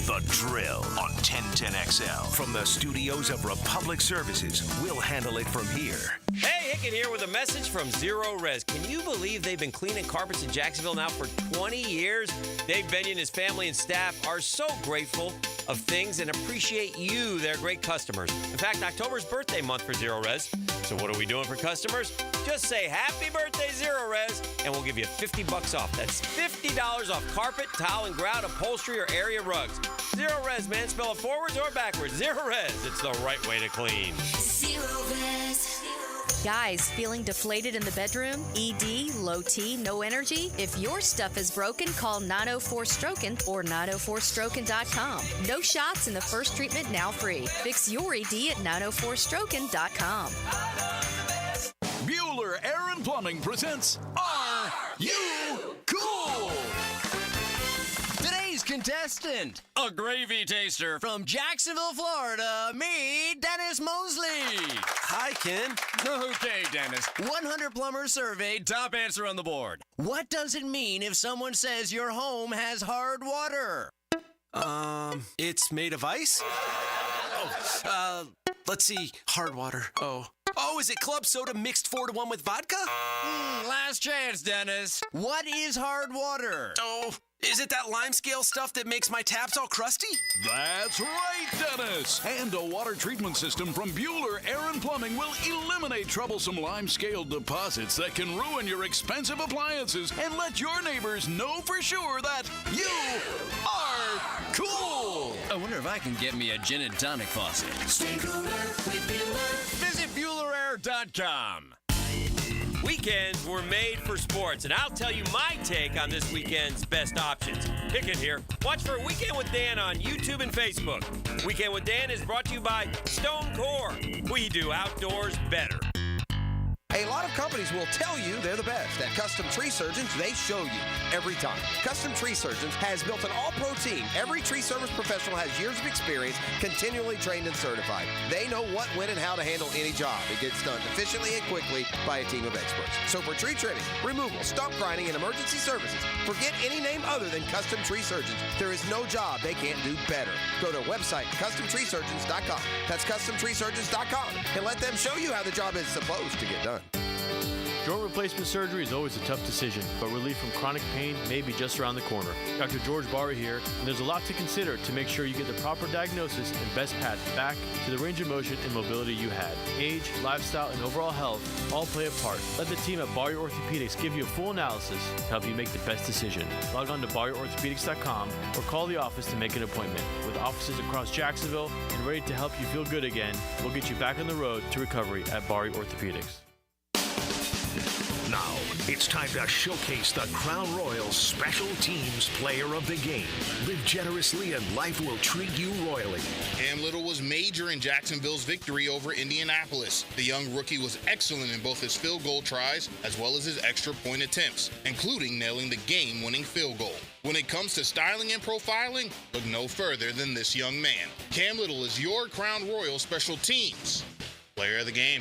S9: The Drill on 1010XL. From the studios of Republic Services, we'll handle it from here.
S31: Hey, Hicken here with a message from Zero Res. Can you believe they've been cleaning carpets in Jacksonville now for 20 years? Dave Benyon, his family and staff are so grateful of things and appreciate you, their great customers. In fact, October's birthday month for Zero Res. So what are we doing for customers? Just say happy birthday, Zero Res, and we'll give you $50 off. That's $50 off carpet, tile, and grout, upholstery, or area rugs. Zero Res, man. Spell it forwards or backwards. Zero Res. It's the right way to clean.
S14: Zero Res. Guys, feeling deflated in the bedroom? ED, low T, no energy? If your stuff is broken, call 904-STROKEN or 904stroken.com. No shots in the first treatment, now free. Fix your ED at 904stroken.com.
S15: Bueller Air and Plumbing presents Are You Cool?
S16: Today's contestant, a gravy taster from Jacksonville, Florida, me, Dennis Mosley.
S17: Hi, Ken.
S16: Okay, Dennis. 100 plumbers surveyed, top answer on the board. What does it mean if someone says your home has hard water?
S17: It's made of ice? Let's see. Hard water. Oh, is it club soda mixed 4-to-1 with vodka?
S16: Last chance, Dennis. What is hard water?
S17: Oh, is it that lime scale stuff that makes my taps all crusty?
S15: That's right, Dennis. And a water treatment system from Bueller Air and Plumbing will eliminate troublesome lime scale deposits that can ruin your expensive appliances and let your neighbors know for sure that you are cool.
S16: I wonder if I can get me a gin and tonic faucet.
S28: Stay cooler with Bueller.
S16: Visit BuellerAir.com.
S31: Weekends were made for sports, and I'll tell you my take on this weekend's best options. Hicken here. Watch for Weekend with Dan on YouTube and Facebook. Weekend with Dan is brought to you by Stone Core. We do outdoors better.
S18: A lot of companies will tell you they're the best. At Custom Tree Surgeons, they show you every time. Custom Tree Surgeons has built an all-pro team. Every tree service professional has years of experience, continually trained and certified. They know what, when, and how to handle any job. It gets done efficiently and quickly by a team of experts. So for tree trimming, removal, stump grinding, and emergency services, forget any name other than Custom Tree Surgeons. There is no job they can't do better. Go to our website, CustomTreeSurgeons.com. That's CustomTreeSurgeons.com, and let them show you how the job is supposed to get done.
S19: Joint replacement surgery is always a tough decision, but relief from chronic pain may be just around the corner. Dr. George Barra here, and there's a lot to consider to make sure you get the proper diagnosis and best path back to the range of motion and mobility you had. Age, lifestyle, and overall health all play a part. Let the team at Barrier Orthopedics give you a full analysis to help you make the best decision. Log on to BarrierOrthopedics.com or call the office to make an appointment. With offices across Jacksonville and ready to help you feel good again, we'll get you back on the road to recovery at Barrier Orthopedics.
S9: Now, It's time to showcase the Crown Royal Special Teams Player of the Game. Live generously and life will treat you royally.
S30: Cam Little was major in Jacksonville's victory over Indianapolis. The young rookie was excellent in both his field goal tries as well as his extra point attempts, including nailing the game-winning field goal. When it comes to styling and profiling, look no further than this young man. Cam Little is your Crown Royal Special Teams Player of the Game.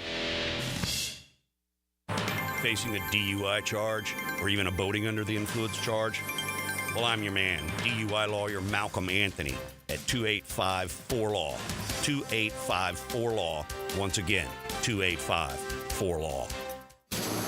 S2: Facing a DUI charge or even a boating under the influence charge? Well, I'm your man, DUI lawyer Malcolm Anthony at 285-4LAW. 285-4LAW. Once again, 285-4LAW.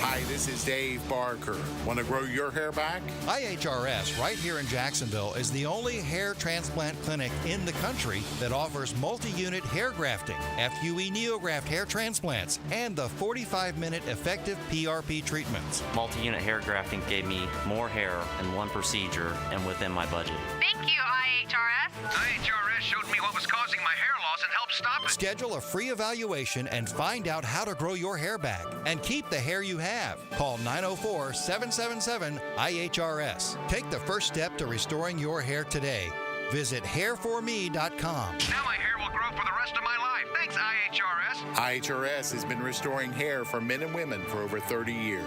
S6: Hi, this is Dave Barker. Want to grow your hair back?
S7: IHRS, right here in Jacksonville, is the only hair transplant clinic in the country that offers multi-unit hair grafting, FUE neograft hair transplants, and the 45-minute effective PRP treatments.
S11: Multi-unit hair grafting gave me more hair in one procedure and within my budget.
S12: Thank you, IHRS.
S13: IHRS showed me what was causing my hair loss and helped stop it.
S7: Schedule a free evaluation and find out how to grow your hair back and keep the hair you have. Call 904-777-IHRS. Take the first step to restoring your hair today. Visit hairforme.com.
S13: Now my hair will grow for the rest of my life. Thanks, IHRS.
S6: IHRS has been restoring hair for men and women for over 30 years.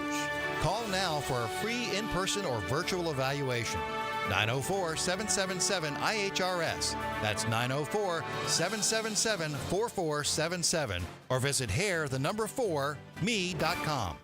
S7: Call now for a free in-person or virtual evaluation. 904-777-IHRS. That's 904-777-4477. Or visit hair4me.com.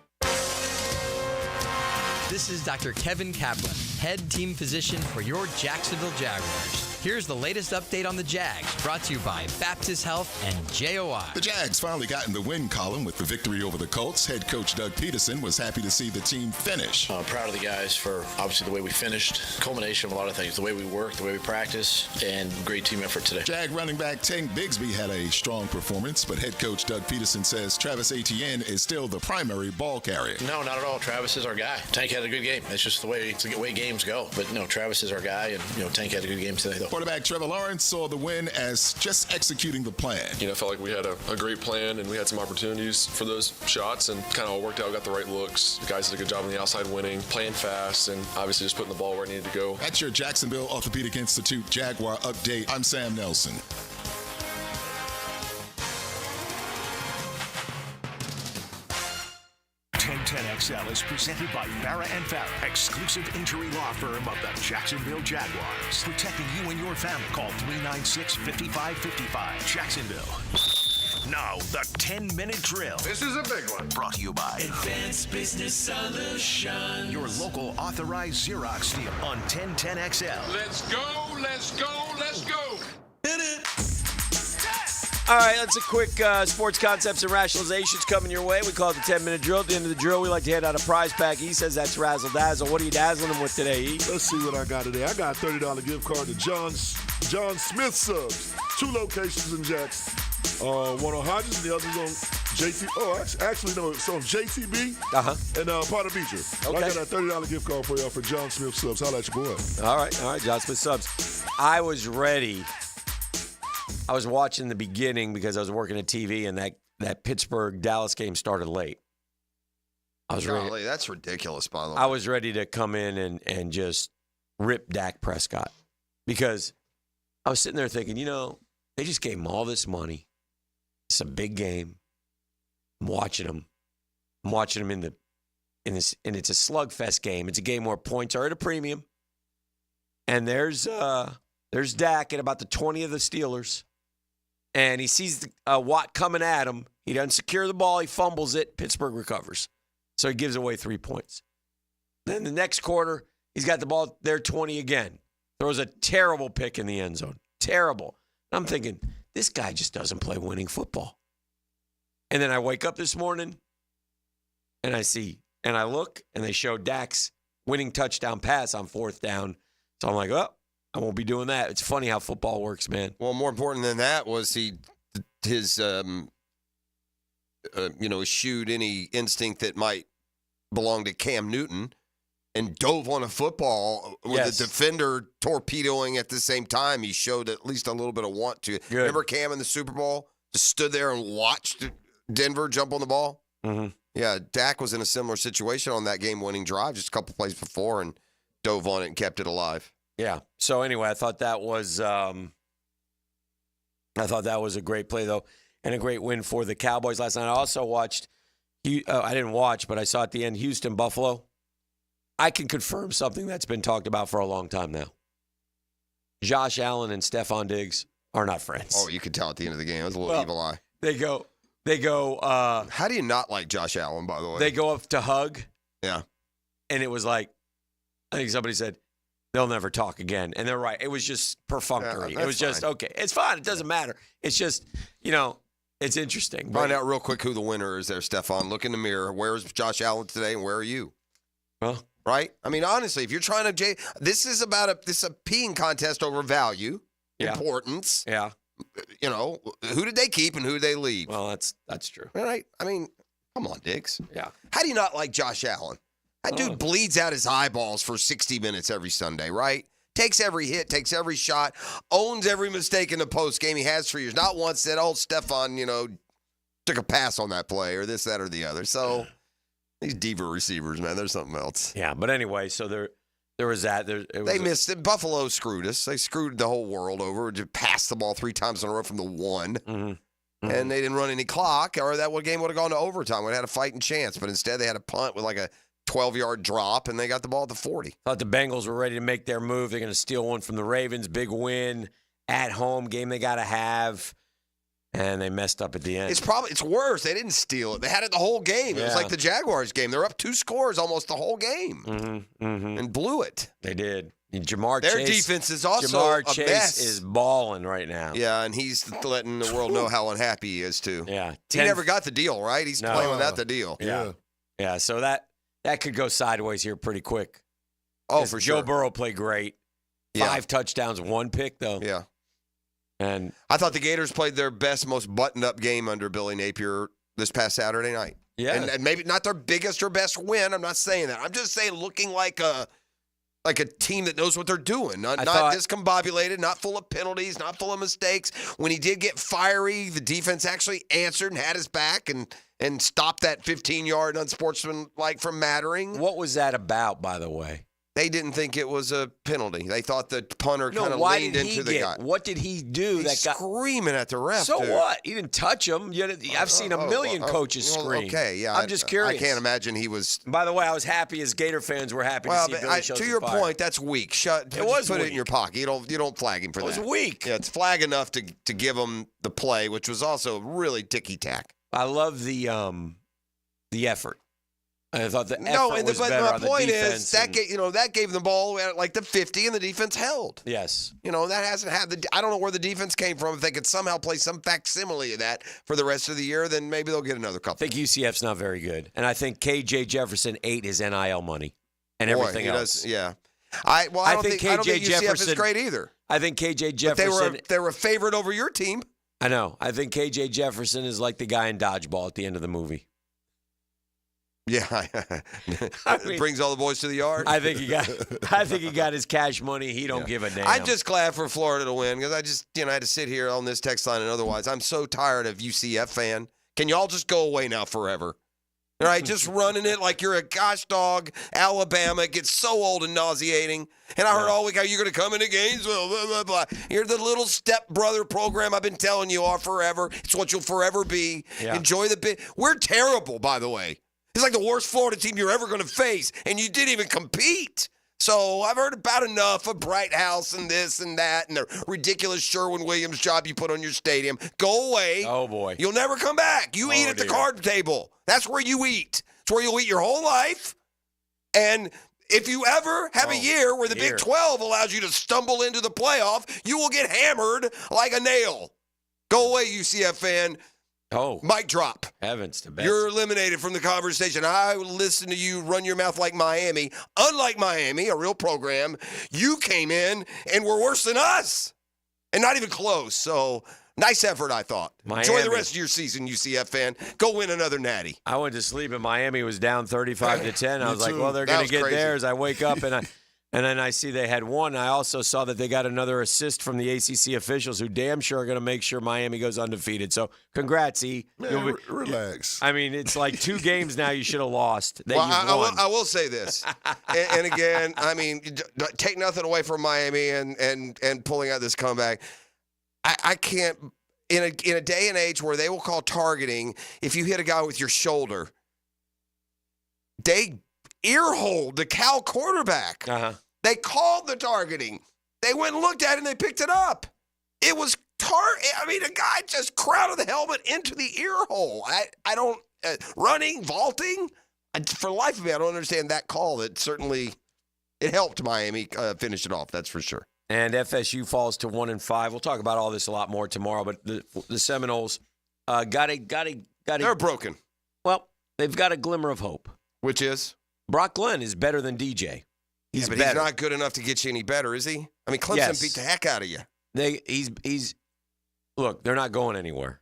S20: This is Dr. Kevin Kaplan, head team physician for your Jacksonville Jaguars. Here's the latest update on the Jags, brought to you by Baptist Health and JOI.
S21: The Jags finally got in the win column with the victory over the Colts. Head coach Doug Peterson was happy to see the team finish.
S22: Proud of the guys for obviously the way we finished. Culmination of a lot of things, the way we work, the way we practice, and great team effort today.
S21: Jag running back Tank Bigsby had a strong performance, but head coach Doug Peterson says Travis Etienne is still the primary ball carrier.
S22: No, not at all. Travis is our guy. Tank had a good game. It's just the way games go. But no, Travis is our guy, and Tank had a good game today, though.
S21: Quarterback Trevor Lawrence saw the win as just executing the plan.
S24: I felt like we had a great plan, and we had some opportunities for those shots, and kind of all worked out. Got the right looks. The guys did a good job on the outside winning, playing fast, and obviously just putting the ball where it needed to go.
S21: That's your Jacksonville Orthopedic Institute Jaguar update. I'm Sam Nelson.
S9: XL is presented by Farah & Farah, exclusive injury law firm of the Jacksonville Jaguars. Protecting you and your family. Call 396-5555. Jacksonville. Now, the 10-minute drill.
S30: This is a big one.
S9: Brought to you by
S28: Advanced Business Solutions.
S9: Your local authorized Xerox dealer on 1010XL.
S30: Let's go, let's go, let's go.
S28: Hit it.
S4: All right, that's a quick sports concepts and rationalizations coming your way. We call it the 10-minute drill. At the end of the drill, we like to hand out a prize pack. He says that's razzle dazzle. What are you dazzling him with today, E?
S25: Let's see what I got today. I got a $30 gift card to John Smith Subs. 2 locations in Jackson. One on Hodges and the other's on JT. Oh, actually, no, it's on JTB and Potter Beecher. Okay. I got a $30 gift card for y'all for John Smith Subs. Holla at your boy.
S4: All right, John Smith Subs. I was ready. I was watching the beginning because I was working at TV, and that Pittsburgh-Dallas game started late. I was ready.
S5: That's ridiculous, by the way.
S4: I was ready to come in and just rip Dak Prescott because I was sitting there thinking, they just gave him all this money. It's a big game. I'm watching them. I'm watching them and it's a slugfest game. It's a game where points are at a premium, and there's Dak at about the 20 of the Steelers. And he sees Watt coming at him. He doesn't secure the ball. He fumbles it. Pittsburgh recovers. So he gives away 3 points. Then the next quarter, he's got the ball there 20 again. Throws a terrible pick in the end zone. Terrible. I'm thinking, this guy just doesn't play winning football. And then I wake up this morning, and I look, and they show Dak's winning touchdown pass on 4th down. So I'm like, I won't be doing that. It's funny how football works, man.
S5: Well, more important than that was his eschewed any instinct that might belong to Cam Newton and dove on a football with the defender torpedoing at the same time. He showed at least a little bit of want to. Remember Cam in the Super Bowl? Just stood there and watched Denver jump on the ball?
S4: Mm-hmm.
S5: Yeah, Dak was in a similar situation on that game-winning drive just a couple plays before and dove on it and kept it alive.
S4: Yeah. So anyway, I thought that was a great play though, and a great win for the Cowboys last night. I also watched. I didn't watch, but I saw at the end Houston Buffalo. I can confirm something that's been talked about for a long time now. Josh Allen and Stephon Diggs are not friends.
S5: Oh, you could tell at the end of the game. It was a little evil eye.
S4: They go.
S5: How do you not like Josh Allen, by the way?
S4: They go up to hug.
S5: Yeah.
S4: And it was like, I think somebody said, they'll never talk again. And they're right. It was just perfunctory.
S5: Yeah,
S4: it was just, okay, it's fine. It doesn't matter. It's just, it's interesting.
S5: Find out real quick who the winner is there, Stephon. Look in the mirror. Where is Josh Allen today and where are you?
S4: Well,
S5: right? I mean, honestly, if you're trying to this is a peeing contest over value, importance.
S4: Yeah.
S5: Who did they keep and who did they leave?
S4: Well, that's true.
S5: All right. I mean, come on, Diggs.
S4: Yeah.
S5: How do you not like Josh Allen? That dude bleeds out his eyeballs for 60 minutes every Sunday, right? Takes every hit, takes every shot, owns every mistake in the post game. He has for years. Not once said, Stephon, took a pass on that play or this, that, or the other. So these diva receivers, man, there's something else.
S4: Yeah, but anyway, so there was that.
S5: They missed it. Buffalo screwed us. They screwed the whole world over. Just passed the ball 3 times in a row from the 1.
S4: Mm-hmm.
S5: And they didn't run any clock, or that game would have gone to overtime. We'd had a fighting chance. But instead, they had a punt with like a 12-yard drop, and they got the ball at the 40.
S4: Thought the Bengals were ready to make their move. They're going to steal one from the Ravens. Big win at home. Game they got to have. And they messed up at the end.
S5: It's worse. They didn't steal it. They had it the whole game. It was like the Jaguars game. They're up 2 scores almost the whole game and blew it.
S4: They did. Their
S5: defense is also
S4: Jamar
S5: a
S4: Chase
S5: mess.
S4: is balling right now.
S5: Yeah, and he's letting the world know how unhappy he is too.
S4: Yeah,
S5: he never got the deal, right? He's playing without the deal.
S4: Yeah. So that could go sideways here pretty quick.
S5: Oh, for sure.
S4: Joe Burrow played great. 5 touchdowns, 1 pick though.
S5: Yeah.
S4: And
S5: I thought the Gators played their best, most buttoned-up game under Billy Napier this past Saturday night.
S4: Yeah.
S5: And maybe not their biggest or best win. I'm not saying that. I'm just saying looking like a team that knows what they're doing. Not discombobulated, not full of penalties, not full of mistakes. When he did get fiery, the defense actually answered and had his back and stopped that 15-yard unsportsmanlike from mattering.
S4: What was that about, by the way?
S5: They didn't think it was a penalty. They thought the punter kind of leaned into the guy.
S4: What did he do?
S5: He's screaming at the ref.
S4: So
S5: dude.
S4: what? He didn't touch him. I've seen a million coaches scream.
S5: Okay, yeah.
S4: I'm just curious.
S5: I can't imagine he was.
S4: By the way, I was happy as Gator fans were happy to see Billy show
S5: to
S4: some
S5: your
S4: fire.
S5: point, that's weak. Put it in your pocket. You don't flag him for that.
S4: It was weak.
S5: Yeah, it's flag enough to give him the play, which was also really ticky-tack.
S4: I love the effort. I thought the effort was better on the defense.
S5: My point is that gave them the ball at like the 50, and the defense held.
S4: Yes.
S5: That hasn't had I don't know where the defense came from. If they could somehow play some facsimile of that for the rest of the year, then maybe they'll get another couple.
S4: I think UCF's not very good, and I think KJ Jefferson ate his NIL money and everything else.
S5: Yeah. I don't think UCF is great either.
S4: I think KJ Jefferson.
S5: But they were a favorite over your team.
S4: I know. I think KJ Jefferson is like the guy in Dodgeball at the end of the movie.
S5: Yeah, it brings all the boys to the yard.
S4: I think he got his cash money. He don't give a damn.
S5: I'm just glad for Florida to win because I just I had to sit here on this text line and otherwise. I'm so tired of UCF fan. Can y'all just go away now forever? All right, just running it like you're a gosh dog. Alabama gets so old and nauseating. And I heard all week how you're going to come into Gainesville, blah, blah, blah. You're the little stepbrother program I've been telling you are forever. It's what you'll forever be. Yeah. Enjoy the bit. We're terrible, by the way. It's like the worst Florida team you're ever going to face, and you didn't even compete. So I've heard about enough of Bright House and this and that and the ridiculous Sherwin-Williams job you put on your stadium. Go away.
S4: Oh, boy.
S5: You'll never come back. You eat at the card table. That's where you eat. It's where you'll eat your whole life. And if you ever have a year where the Big 12 allows you to stumble into the playoff, you will get hammered like a nail. Go away, UCF fan.
S4: Oh.
S5: Mic drop.
S4: Heavens to best.
S5: You're eliminated from the conversation. I listen to you run your mouth like Miami. Unlike Miami, a real program, you came in and were worse than us. And not even close. So, nice effort, I thought.
S4: Miami.
S5: Enjoy the rest of your season, UCF fan. Go win another natty.
S4: I went to sleep and Miami was down 35-10. I was like, well, they're going to get theirs. I wake up and And then I see they had one. I also saw that they got another assist from the ACC officials who damn sure are going to make sure Miami goes undefeated. So congrats, E.
S25: Man, relax.
S4: I mean, it's like 2 games now you should have lost. That
S5: I will say this. and again, I mean, take nothing away from Miami and pulling out this comeback. I can't, in a day and age where they will call targeting, if you hit a guy with your shoulder, they earholed the Cal quarterback. They called the targeting. They went and looked at it and they picked it up. It was a guy just crowded the helmet into the ear hole. I don't running, vaulting. For the life of me, I don't understand that call. It helped Miami finish it off. That's for sure.
S4: And FSU falls to 1-5. We'll talk about all this a lot more tomorrow. But the Seminoles got a.
S5: They're broken.
S4: Well, they've got a glimmer of hope.
S5: Which is?
S4: Brock Glenn is better than DJ.
S5: He's not good enough to get you any better, is he? I mean, Clemson beat the heck out of you.
S4: Look, they're not going anywhere.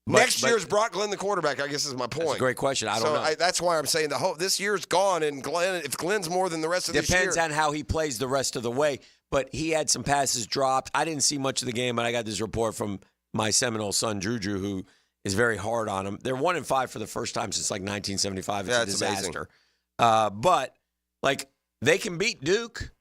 S5: Next year's Brock Glenn the quarterback, I guess is my point.
S4: That's a great question. I don't know.
S5: That's why I'm saying this year's gone, and if Glenn's more than the rest of this year.
S4: Depends on how he plays the rest of the way. But he had some passes dropped. I didn't see much of the game, but I got this report from my Seminole son, Drew, who is very hard on him. They're 1-5 for the first time since like 1975. It's a disaster. But they can beat Duke.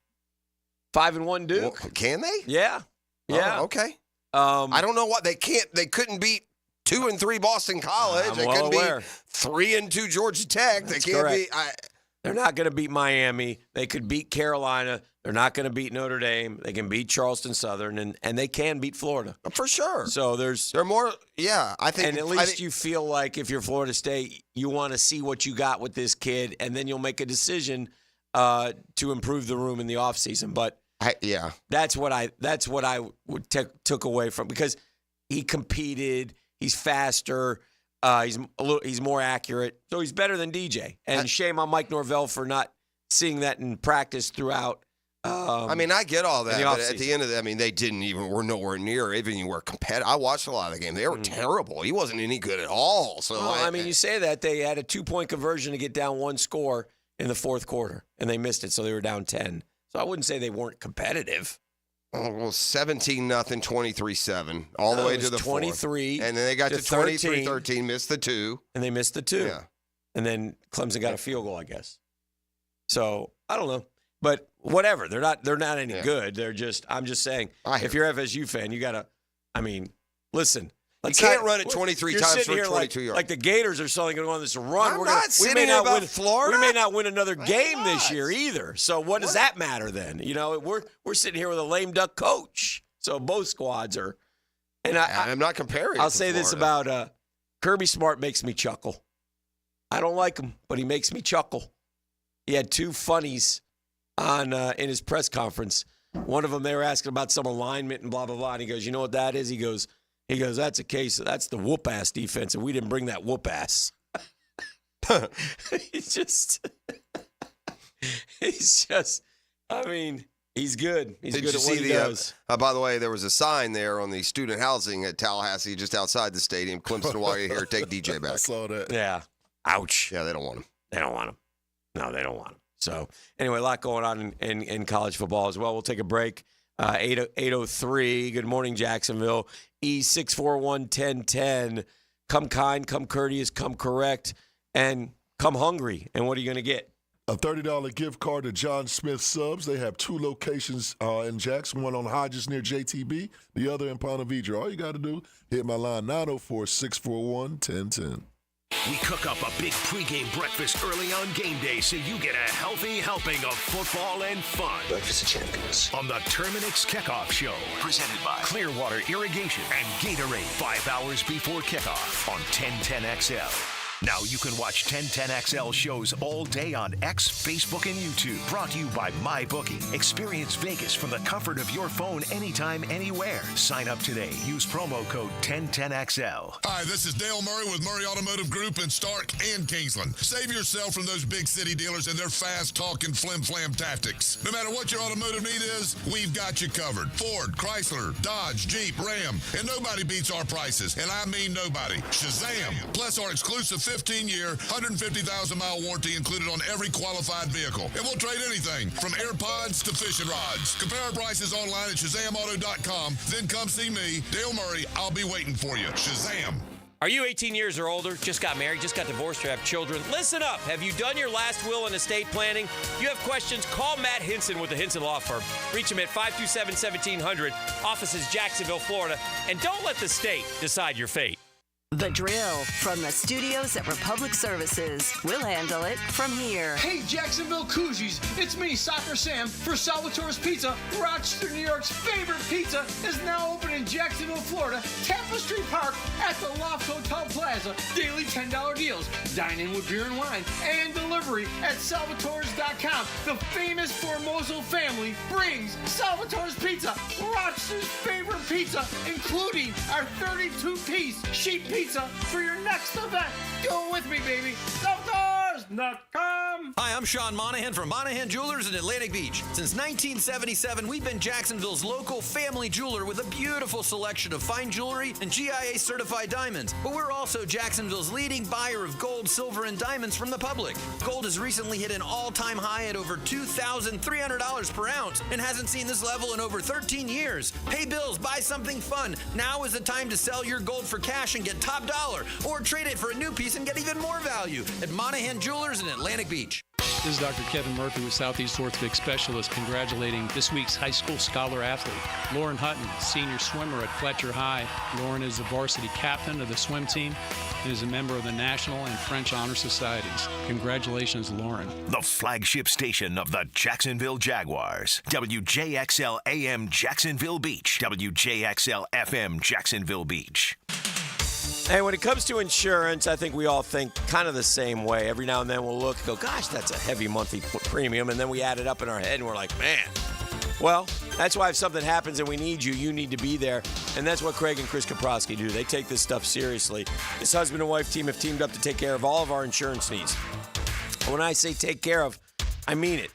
S4: 5-1 Duke.
S5: Well, can they?
S4: Yeah. Yeah.
S5: Oh, okay. I don't know what they can't. They couldn't beat 2-3 Boston College. They couldn't beat 3-2 Georgia Tech. They can't beat.
S4: They're not going to beat Miami. They could beat Carolina. They're not going to beat Notre Dame. They can beat Charleston Southern, and they can beat Florida.
S5: For sure.
S4: So they're
S5: more, I think.
S4: And at least you feel like if you're Florida State, you want to see what you got with this kid, and then you'll make a decision to improve the room in the offseason. But that's what I took away from, because he competed. He's faster. He's more accurate. So he's better than DJ. And shame on Mike Norvell for not seeing that in practice throughout.
S5: I get all that, but at the end of it, they were nowhere near even were competitive. I watched a lot of the game. They were terrible. He wasn't any good at all. So
S4: you say that. They had a 2-point conversion to get down 1 score in the 4th quarter, and they missed it, so they were down 10. So I wouldn't say they weren't competitive.
S5: Oh, well, 17-0, 23-7, all the way to the
S4: 23.
S5: 4th. And then they got to 23-13, missed the 2.
S4: And they missed the 2.
S5: Yeah.
S4: And then Clemson got a field goal, I guess. So I don't know. But whatever. They're not any good. I'm just saying, if you're an FSU fan, you got to, listen.
S5: You can't run it 23 times for 22 yards.
S4: Like the Gators are suddenly going to go on this run.
S5: We may
S4: not win another game this year either. So what does that matter then? We're sitting here with a lame duck coach. So both squads are. And
S5: I'm not comparing.
S4: I'll say this about Kirby Smart makes me chuckle. I don't like him, but he makes me chuckle. He had 2 funnies on in his press conference. One of them, they were asking about some alignment and blah, blah, blah. And he goes, you know what that is? He goes, that's a case. That's the whoop-ass defense, and we didn't bring that whoop-ass. he's just, he's good. He's good at what he does.
S5: By the way, there was a sign there on the student housing at Tallahassee, just outside the stadium. Clemson, while you're here, take DJ back.
S25: I saw that.
S4: Yeah. Ouch.
S5: Yeah, they don't want him.
S4: They don't want him. No, they don't want him. So, anyway, a lot going on in college football as well. We'll take a break. 8:03. Good morning, Jacksonville. E641-1010. Come kind, come courteous, come correct, and come hungry. And what are you going to get?
S25: A $30 gift card to John Smith Subs. They have 2 locations in Jackson, one on Hodges near JTB, the other in Ponte Vedra. All you got to do, hit my line 904-641-1010.
S9: We cook up a big pregame breakfast early on game day so you get a healthy helping of football and fun.
S1: Breakfast of champions.
S9: On the Terminix Kickoff Show. Presented by Clearwater Irrigation and Gatorade. 5 hours before kickoff on 1010XL. Now you can watch 1010XL shows all day on X, Facebook, and YouTube. Brought to you by MyBookie. Experience Vegas from the comfort of your phone anytime, anywhere. Sign up today. Use promo code 1010XL.
S3: Hi, this is Dale Murray with Murray Automotive Group in Stark and Kingsland. Save yourself from those big city dealers and their fast-talking flim-flam tactics. No matter what your automotive need is, we've got you covered. Ford, Chrysler, Dodge, Jeep, Ram, and nobody beats our prices, and I mean nobody. Shazam! Plus our exclusive 15-year, 150,000-mile warranty included on every qualified vehicle. And we'll trade anything from AirPods to fishing rods. Compare our prices online at ShazamAuto.com. Then come see me, Dale Murray. I'll be waiting for you. Shazam.
S31: Are you 18 years or older, just got married, just got divorced, or have children? Listen up. Have you done your last will and estate planning? You have questions? Call Matt Hinson with the Hinson Law Firm. Reach him at 527-1700. Office is Jacksonville, Florida. And don't let the state decide your fate.
S1: The Drill from the studios at Republic Services. We'll handle it from here.
S8: Hey, Jacksonville Koozies. It's me, Soccer Sam, for Salvatore's Pizza. Rochester, New York's favorite pizza is now open in Jacksonville, Florida. Tapestry Park at the Loft Hotel Plaza. Daily $10 deals. Dine in with beer and wine. And delivery at salvatores.com. The famous Formoso family brings Salvatore's Pizza, Rochester's favorite pizza, including our 32-piece sheet pizza for your next event. Go with me, baby. Salvatores.com.
S10: Hi, I'm Sean Monahan from Monahan Jewelers in Atlantic Beach. Since 1977, we've been Jacksonville's local family jeweler with a beautiful selection of fine jewelry and GIA-certified diamonds. But we're also Jacksonville's leading buyer of gold, silver, and diamonds from the public. Gold has recently hit an all-time high at over $2,300 per ounce and hasn't seen this level in over 13 years. Pay bills, buy something fun. Now is the time to sell your gold for cash and get top dollar, or trade it for a new piece and get even more value at Monahan Jewelers in Atlantic Beach.
S14: This is Dr. Kevin Murphy with Southeast Orthopedic Specialists congratulating this week's high school scholar athlete, Lauren Hutton, senior swimmer at Fletcher High. Lauren is the varsity captain of the swim team and is a member of the National and French Honor Societies. Congratulations, Lauren.
S9: The flagship station of the Jacksonville Jaguars. WJXL AM Jacksonville Beach. WJXL FM Jacksonville Beach.
S4: Hey, when it comes to insurance, I think we all think kind of the same way. Every now and then we'll look and go, gosh, that's a heavy monthly premium. And then we add it up in our head and we're like, man. Well, that's why if something happens and we need you, you need to be there. And that's what Craig and Chris Kaprowski do. They take this stuff seriously. This husband and wife team have teamed up to take care of all of our insurance needs. When I say take care of, I mean it.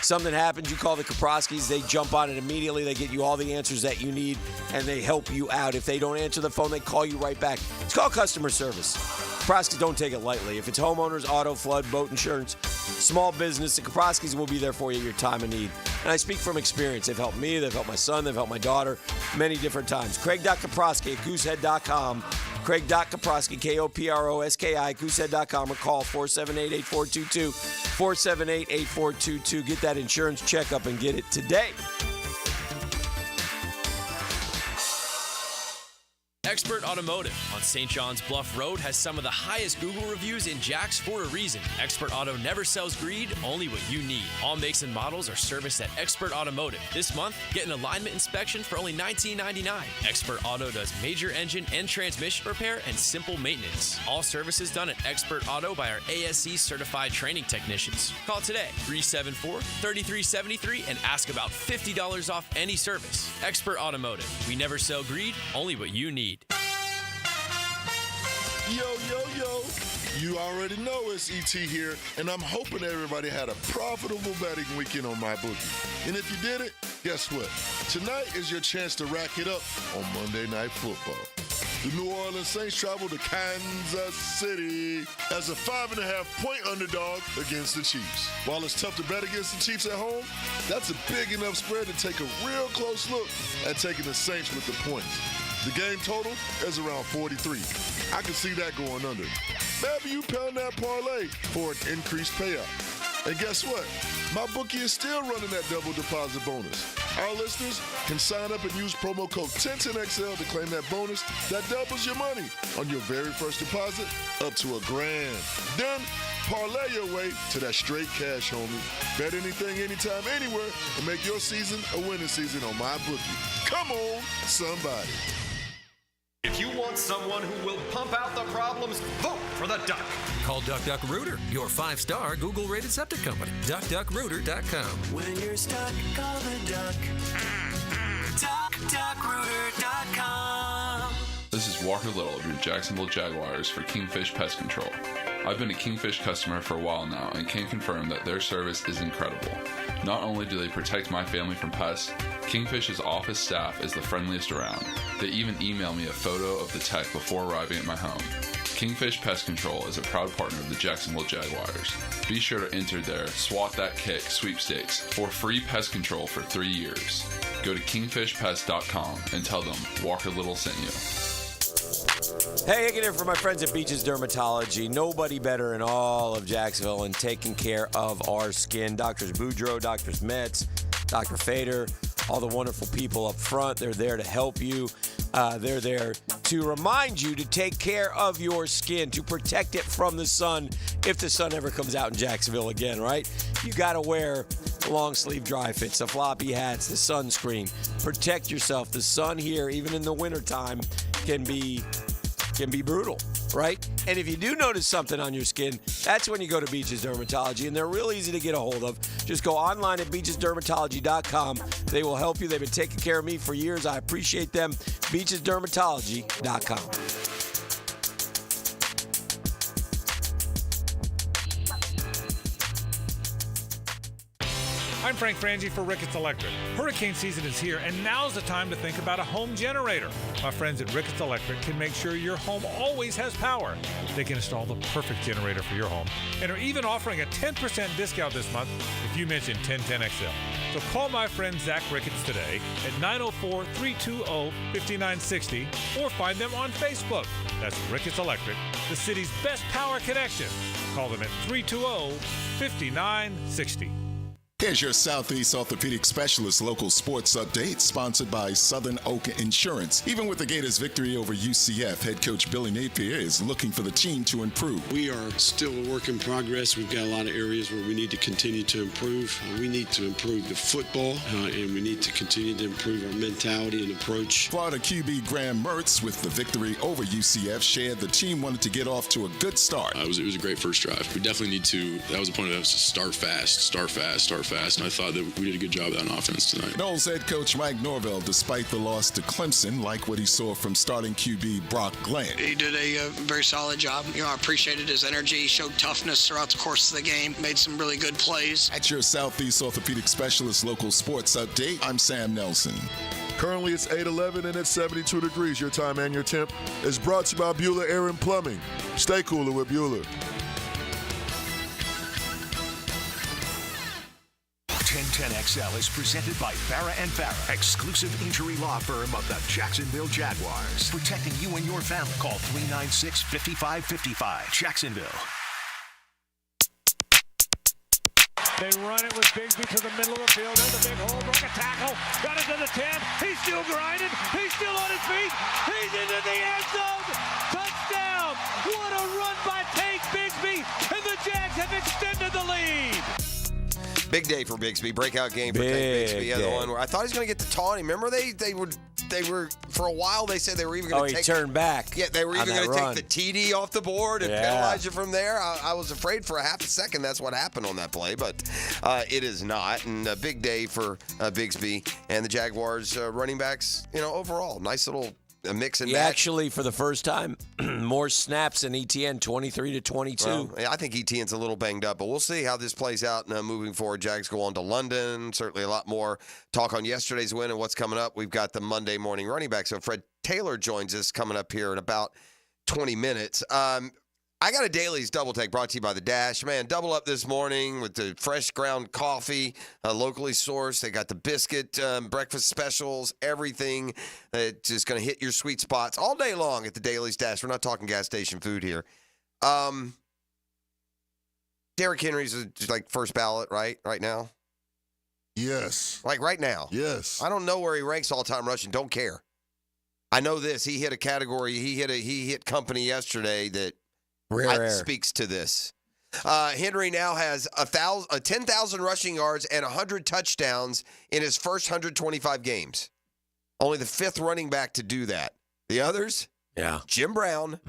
S4: Something happens, you call the Kaprowskis, they jump on it immediately, they get you all the answers that you need, and they help you out. If they don't answer the phone, they call you right back. It's called customer service. Kaprowskis don't take it lightly. If it's homeowners, auto, flood, boat insurance, small business, the Kaprowskis will be there for you at your time of need. And I speak from experience. They've helped me, they've helped my son, they've helped my daughter many different times. Craig.Kaprowski at goosehead.com. Craig.Kaprowski, K-O-P-R-O-S-K-I, goosehead.com, or call 478-8422, 478-8422. Get that insurance checkup and get it today.
S15: Expert Automotive on St. John's Bluff Road has some of the highest Google reviews in Jacks for a reason. Expert Auto never sells greed, only what you need. All makes and models are serviced at Expert Automotive. This month, get an alignment inspection for only $19.99. Expert Auto does major engine and transmission repair and simple maintenance. All services done at Expert Auto by our ASE certified training technicians. Call today, 374-3373, and ask about $50 off any service. Expert Automotive. We never sell greed, only what you need.
S25: Yo, yo, yo. You already know it's ET here, and I'm hoping everybody had a profitable betting weekend on my bookie. And if you did it, guess what? Tonight is your chance to rack it up on Monday Night Football. The New Orleans Saints travel to Kansas City as a 5.5-point underdog against the Chiefs. While it's tough to bet against the Chiefs at home, that's a big enough spread to take a real close look at taking the Saints with the points. The game total is around 43. I can see that going under. Maybe you pound that parlay for an increased payout. And guess what? My bookie is still running that double deposit bonus. Our listeners can sign up and use promo code 1010XL to claim that bonus that doubles your money on your very first deposit up to $1,000. Then parlay your way to that straight cash, homie. Bet anything, anytime, anywhere, and make your season a winning season on my bookie. Come on, somebody.
S16: If you want someone who will pump out the problems, vote for the Duck.
S17: Call DuckDuckRooter, your 5-star Google-rated septic company. DuckDuckRooter.com.
S28: When you're stuck, call the Duck. DuckDuckRooter.com.
S23: This is Walker Little of your Jacksonville Jaguars for Kingfish Pest Control. I've been a Kingfish customer for a while now and can confirm that their service is incredible. Not only do they protect my family from pests, Kingfish's office staff is the friendliest around. They even email me a photo of the tech before arriving at my home. Kingfish Pest Control is a proud partner of the Jacksonville Jaguars. Be sure to enter their Swat That Kick sweepstakes for free pest control for 3 years. Go to kingfishpest.com and tell them Walker Little sent you.
S4: Hey, Hicken here for my friends at Beaches Dermatology. Nobody better in all of Jacksonville in taking care of our skin. Doctors Boudreaux, Doctors Metz, Dr. Fader, all the wonderful people up front. They're there to help you. They're there to remind you to take care of your skin, to protect it from the sun if the sun ever comes out in Jacksonville again, right? You got to wear the long sleeve dry fits, the floppy hats, the sunscreen. Protect yourself. The sun here, even in the wintertime, can be brutal, right? And if you do notice something on your skin, that's when you go to Beaches Dermatology, and they're real easy to get a hold of. Just go online at beachesdermatology.com. They will help you. They've been taking care of me for years. I appreciate them. beachesdermatology.com.
S2: I'm Frank Frangie for Ricketts Electric. Hurricane season is here, and now's the time to think about a home generator. My friends at Ricketts Electric can make sure your home always has power. They can install the perfect generator for your home and are even offering a 10% discount this month if you mention 1010XL. So call my friend Zach Ricketts today at 904-320-5960 or find them on Facebook. That's Ricketts Electric, the city's best power connection. Call them at 320-5960.
S21: Here's your Southeast Orthopedic Specialist local sports update, sponsored by Southern Oak Insurance. Even with the Gators' victory over UCF, head coach Billy Napier is looking for the team to improve.
S6: We are still a work in progress. We've got a lot of areas where we need to continue to improve. We need to improve the football, and we need to continue to improve our mentality and approach.
S21: Florida QB Graham Mertz, with the victory over UCF, shared the team wanted to get off to a good start.
S6: It was a great first drive. We definitely need to, that was the point of us, to start fast, and I thought that we did a good job of that on offense tonight.
S21: Knowles head coach Mike Norvell, despite the loss to Clemson, liked what he saw from starting QB Brock Glenn.
S7: He did a very solid job. I appreciated his energy. He showed toughness throughout the course of the game, made some really good plays.
S21: At your Southeast Orthopedic Specialist local sports update, I'm Sam Nelson.
S25: Currently, it's 8:11 and it's 72 degrees. Your time and your temp is brought to you by Bueller Air and Plumbing. Stay cooler with Bueller.
S9: 1010XL is presented by Farah & Farah, exclusive injury law firm of the Jacksonville Jaguars. Protecting you and your family. Call 396-5555. Jacksonville.
S2: They run it with Bigsby to the middle of the field. There's a big hole, broke a tackle, got it to the 10. He's still grinding. He's still on his feet. He's into the end zone. Touchdown. What a run by Tank Bigsby. And the Jags have extended the lead.
S5: Big day for Bigsby. Breakout game for Tank Bigsby. Yeah, the one where I thought he was going to get the taunt. Remember, they were for a while. They said they were even going to take.
S4: he turned back.
S5: Yeah, they were even going to take the TD off the board and penalize you from there. I was afraid for a half a second that's what happened on that play, but it is not. And a big day for Bigsby and the Jaguars running backs. Overall, nice little. A mix and match.
S4: Actually, for the first time, more snaps than ETN, 23-22.
S5: Well, I think ETN's a little banged up, but we'll see how this plays out moving forward. Jags go on to London. Certainly a lot more talk on yesterday's win and what's coming up. We've got the Monday morning running back. So Fred Taylor joins us coming up here in about 20 minutes. I got a Dailies Double Take brought to you by The Dash. Man, double up this morning with the fresh ground coffee, locally sourced. They got the biscuit breakfast specials, everything that's just going to hit your sweet spots all day long at the Dailies Dash. We're not talking gas station food here. Derrick Henry's like first ballot, right now?
S25: Yes.
S5: Like right now?
S25: Yes.
S5: I don't know where he ranks all-time rushing. Don't care. I know this. He hit a category. He hit company yesterday that speaks to this. Henry now has 10,000 rushing yards and 100 touchdowns in his first 125 games. Only the fifth running back to do that. The others?
S4: Yeah.
S5: Jim Brown,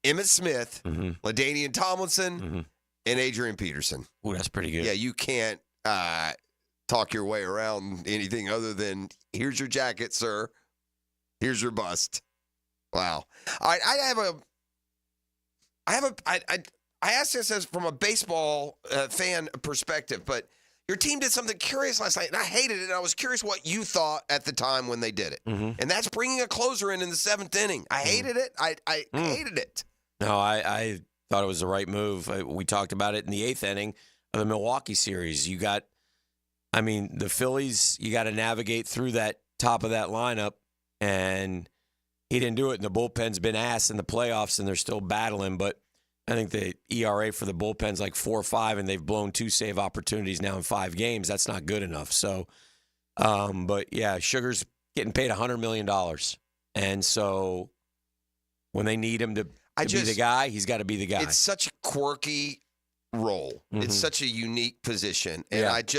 S5: Emmitt Smith, LaDainian Tomlinson, and Adrian Peterson.
S4: Ooh, that's pretty good.
S5: Yeah, you can't talk your way around anything other than, here's your jacket, sir. Here's your bust. Wow. All right, I asked this as from a baseball fan perspective, but your team did something curious last night, and I hated it, and I was curious what you thought at the time when they did it. And that's bringing a closer in the seventh inning. I hated it. I hated it.
S4: No, I thought it was the right move. We talked about it in the 8th inning of the Milwaukee series. The Phillies, you got to navigate through that top of that lineup, and he didn't do it. And the bullpen's been ass in the playoffs, and they're still battling. But I think the ERA for the bullpen's like 4.5, and they've blown 2 save opportunities now in 5 games. That's not good enough. So, but yeah, Sugar's getting paid $100 million, and so when they need him to be the guy, he's got to be the guy.
S5: It's such a quirky role. Mm-hmm. It's such a unique position, and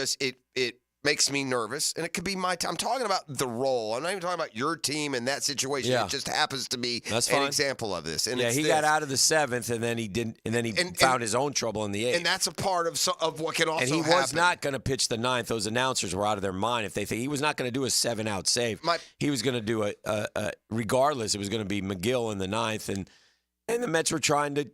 S5: it makes me nervous, and it could be my time. I'm talking about the role. I'm not even talking about your team and that situation. Yeah. It just happens to be an example of this. And
S4: he got out of the 7th, and then he didn't, and then he found his own trouble in the 8th.
S5: And that's a part of what can also happen.
S4: And he was not going to pitch the 9th. Those announcers were out of their mind if they think he was not going to do a 7-out save. He was going to do regardless. It was going to be McGill in the 9th, and the Mets were trying to,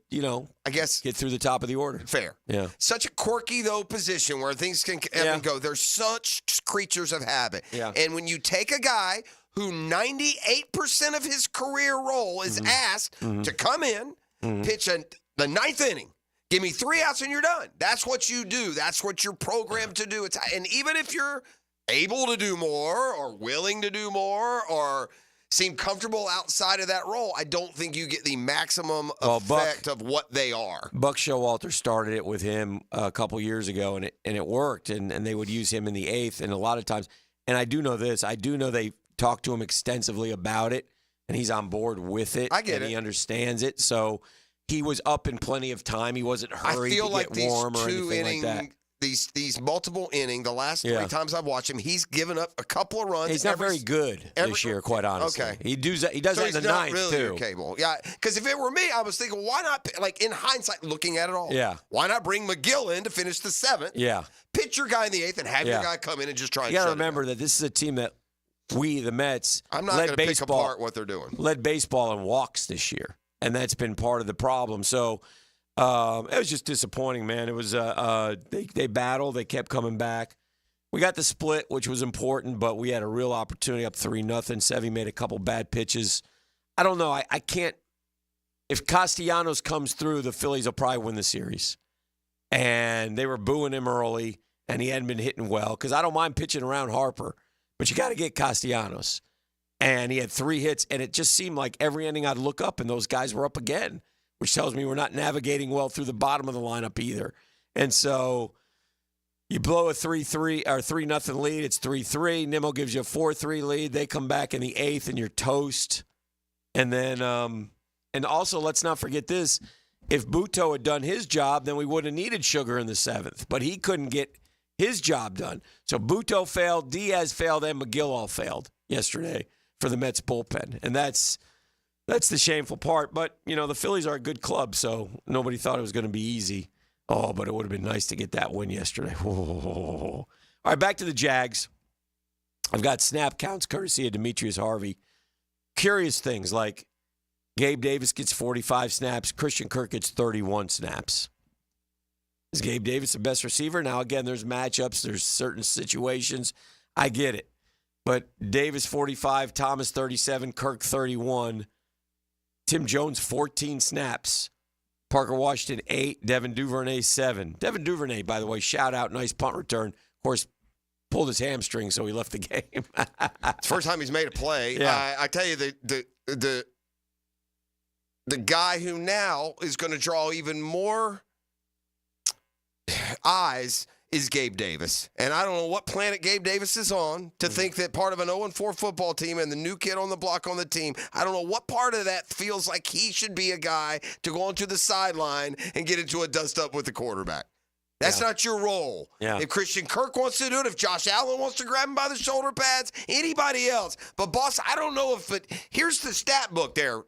S5: I guess,
S4: get through the top of the order.
S5: Fair.
S4: Yeah.
S5: Such a quirky, though, position where things can ebb and go. They're such creatures of habit. Yeah. And when you take a guy who 98% of his career role is asked to come in, pitch the 9th inning, give me 3 outs and you're done. That's what you do. That's what you're programmed to do. And even if you're able to do more or willing to do more or seem comfortable outside of that role, I don't think you get the maximum effect of what they are.
S4: Buck Showalter started it with him a couple years ago, and it worked, and they would use him in the 8th, and a lot of times, and I do know this, I do know they talked to him extensively about it, and he's on board with it.
S5: I get it.
S4: He understands it, so he was up in plenty of time. He wasn't hurried to get warm or anything like that.
S5: These multiple inning, the last 3 times I've watched him, he's given up a couple of runs.
S4: He's not very good this year, quite honestly.
S5: Okay.
S4: He does that in the 9th,
S5: really
S4: too.
S5: Capable. Yeah, because if it were me, I was thinking, why not, like in hindsight, looking at it all, why not bring McGill in to finish the 7th?
S4: Yeah.
S5: Pitch your guy in the 8th and have your guy come in and just try and shut it down.
S4: You got to remember that this is a team that we, the Mets,
S5: I'm not going to pick apart what they're doing.
S4: Led baseball in walks this year, and that's been part of the problem. So, it was just disappointing, man. It was they battled. They kept coming back. We got the split, which was important, but we had a real opportunity up 3-0. Sevy made a couple bad pitches. I don't know. I can't. If Castellanos comes through, the Phillies will probably win the series. And they were booing him early, and he hadn't been hitting well because I don't mind pitching around Harper, but you got to get Castellanos. And he had 3 hits, and it just seemed like every inning I'd look up, and those guys were up again, which tells me we're not navigating well through the bottom of the lineup either. And so you blow a 3-3 or 3-0 lead, it's 3-3. Nimmo gives you a 4-3 lead. They come back in the 8th, and you're toast. And then, and also let's not forget this: if Buto had done his job, then we would have needed Sugar in the 7th. But he couldn't get his job done. So Buto failed, Diaz failed, and McGill all failed yesterday for the Mets bullpen, and that's the shameful part. But, the Phillies are a good club, so nobody thought it was going to be easy. Oh, but it would have been nice to get that win yesterday. All right, back to the Jags. I've got snap counts courtesy of Demetrius Harvey. Curious things like Gabe Davis gets 45 snaps. Christian Kirk gets 31 snaps. Is Gabe Davis the best receiver? Now, again, there's matchups. There's certain situations. I get it. But Davis 45, Thomas 37, Kirk 31. Tim Jones, 14 snaps. Parker Washington, 8. Devin Duvernay, 7. Devin Duvernay, by the way, shout out, nice punt return. Of course, pulled his hamstring, so he left the game.
S5: It's the first time he's made a play.
S4: Yeah.
S5: I tell you, the guy who now is going to draw even more eyes is Gabe Davis. And I don't know what planet Gabe Davis is on to think that part of an 0-4 football team and the new kid on the block on the team, I don't know what part of that feels like he should be a guy to go onto the sideline and get into a dust-up with the quarterback. That's not your role.
S4: Yeah.
S5: If Christian Kirk wants to do it, if Josh Allen wants to grab him by the shoulder pads, anybody else. But, boss, I don't know if it – here's the stat book there,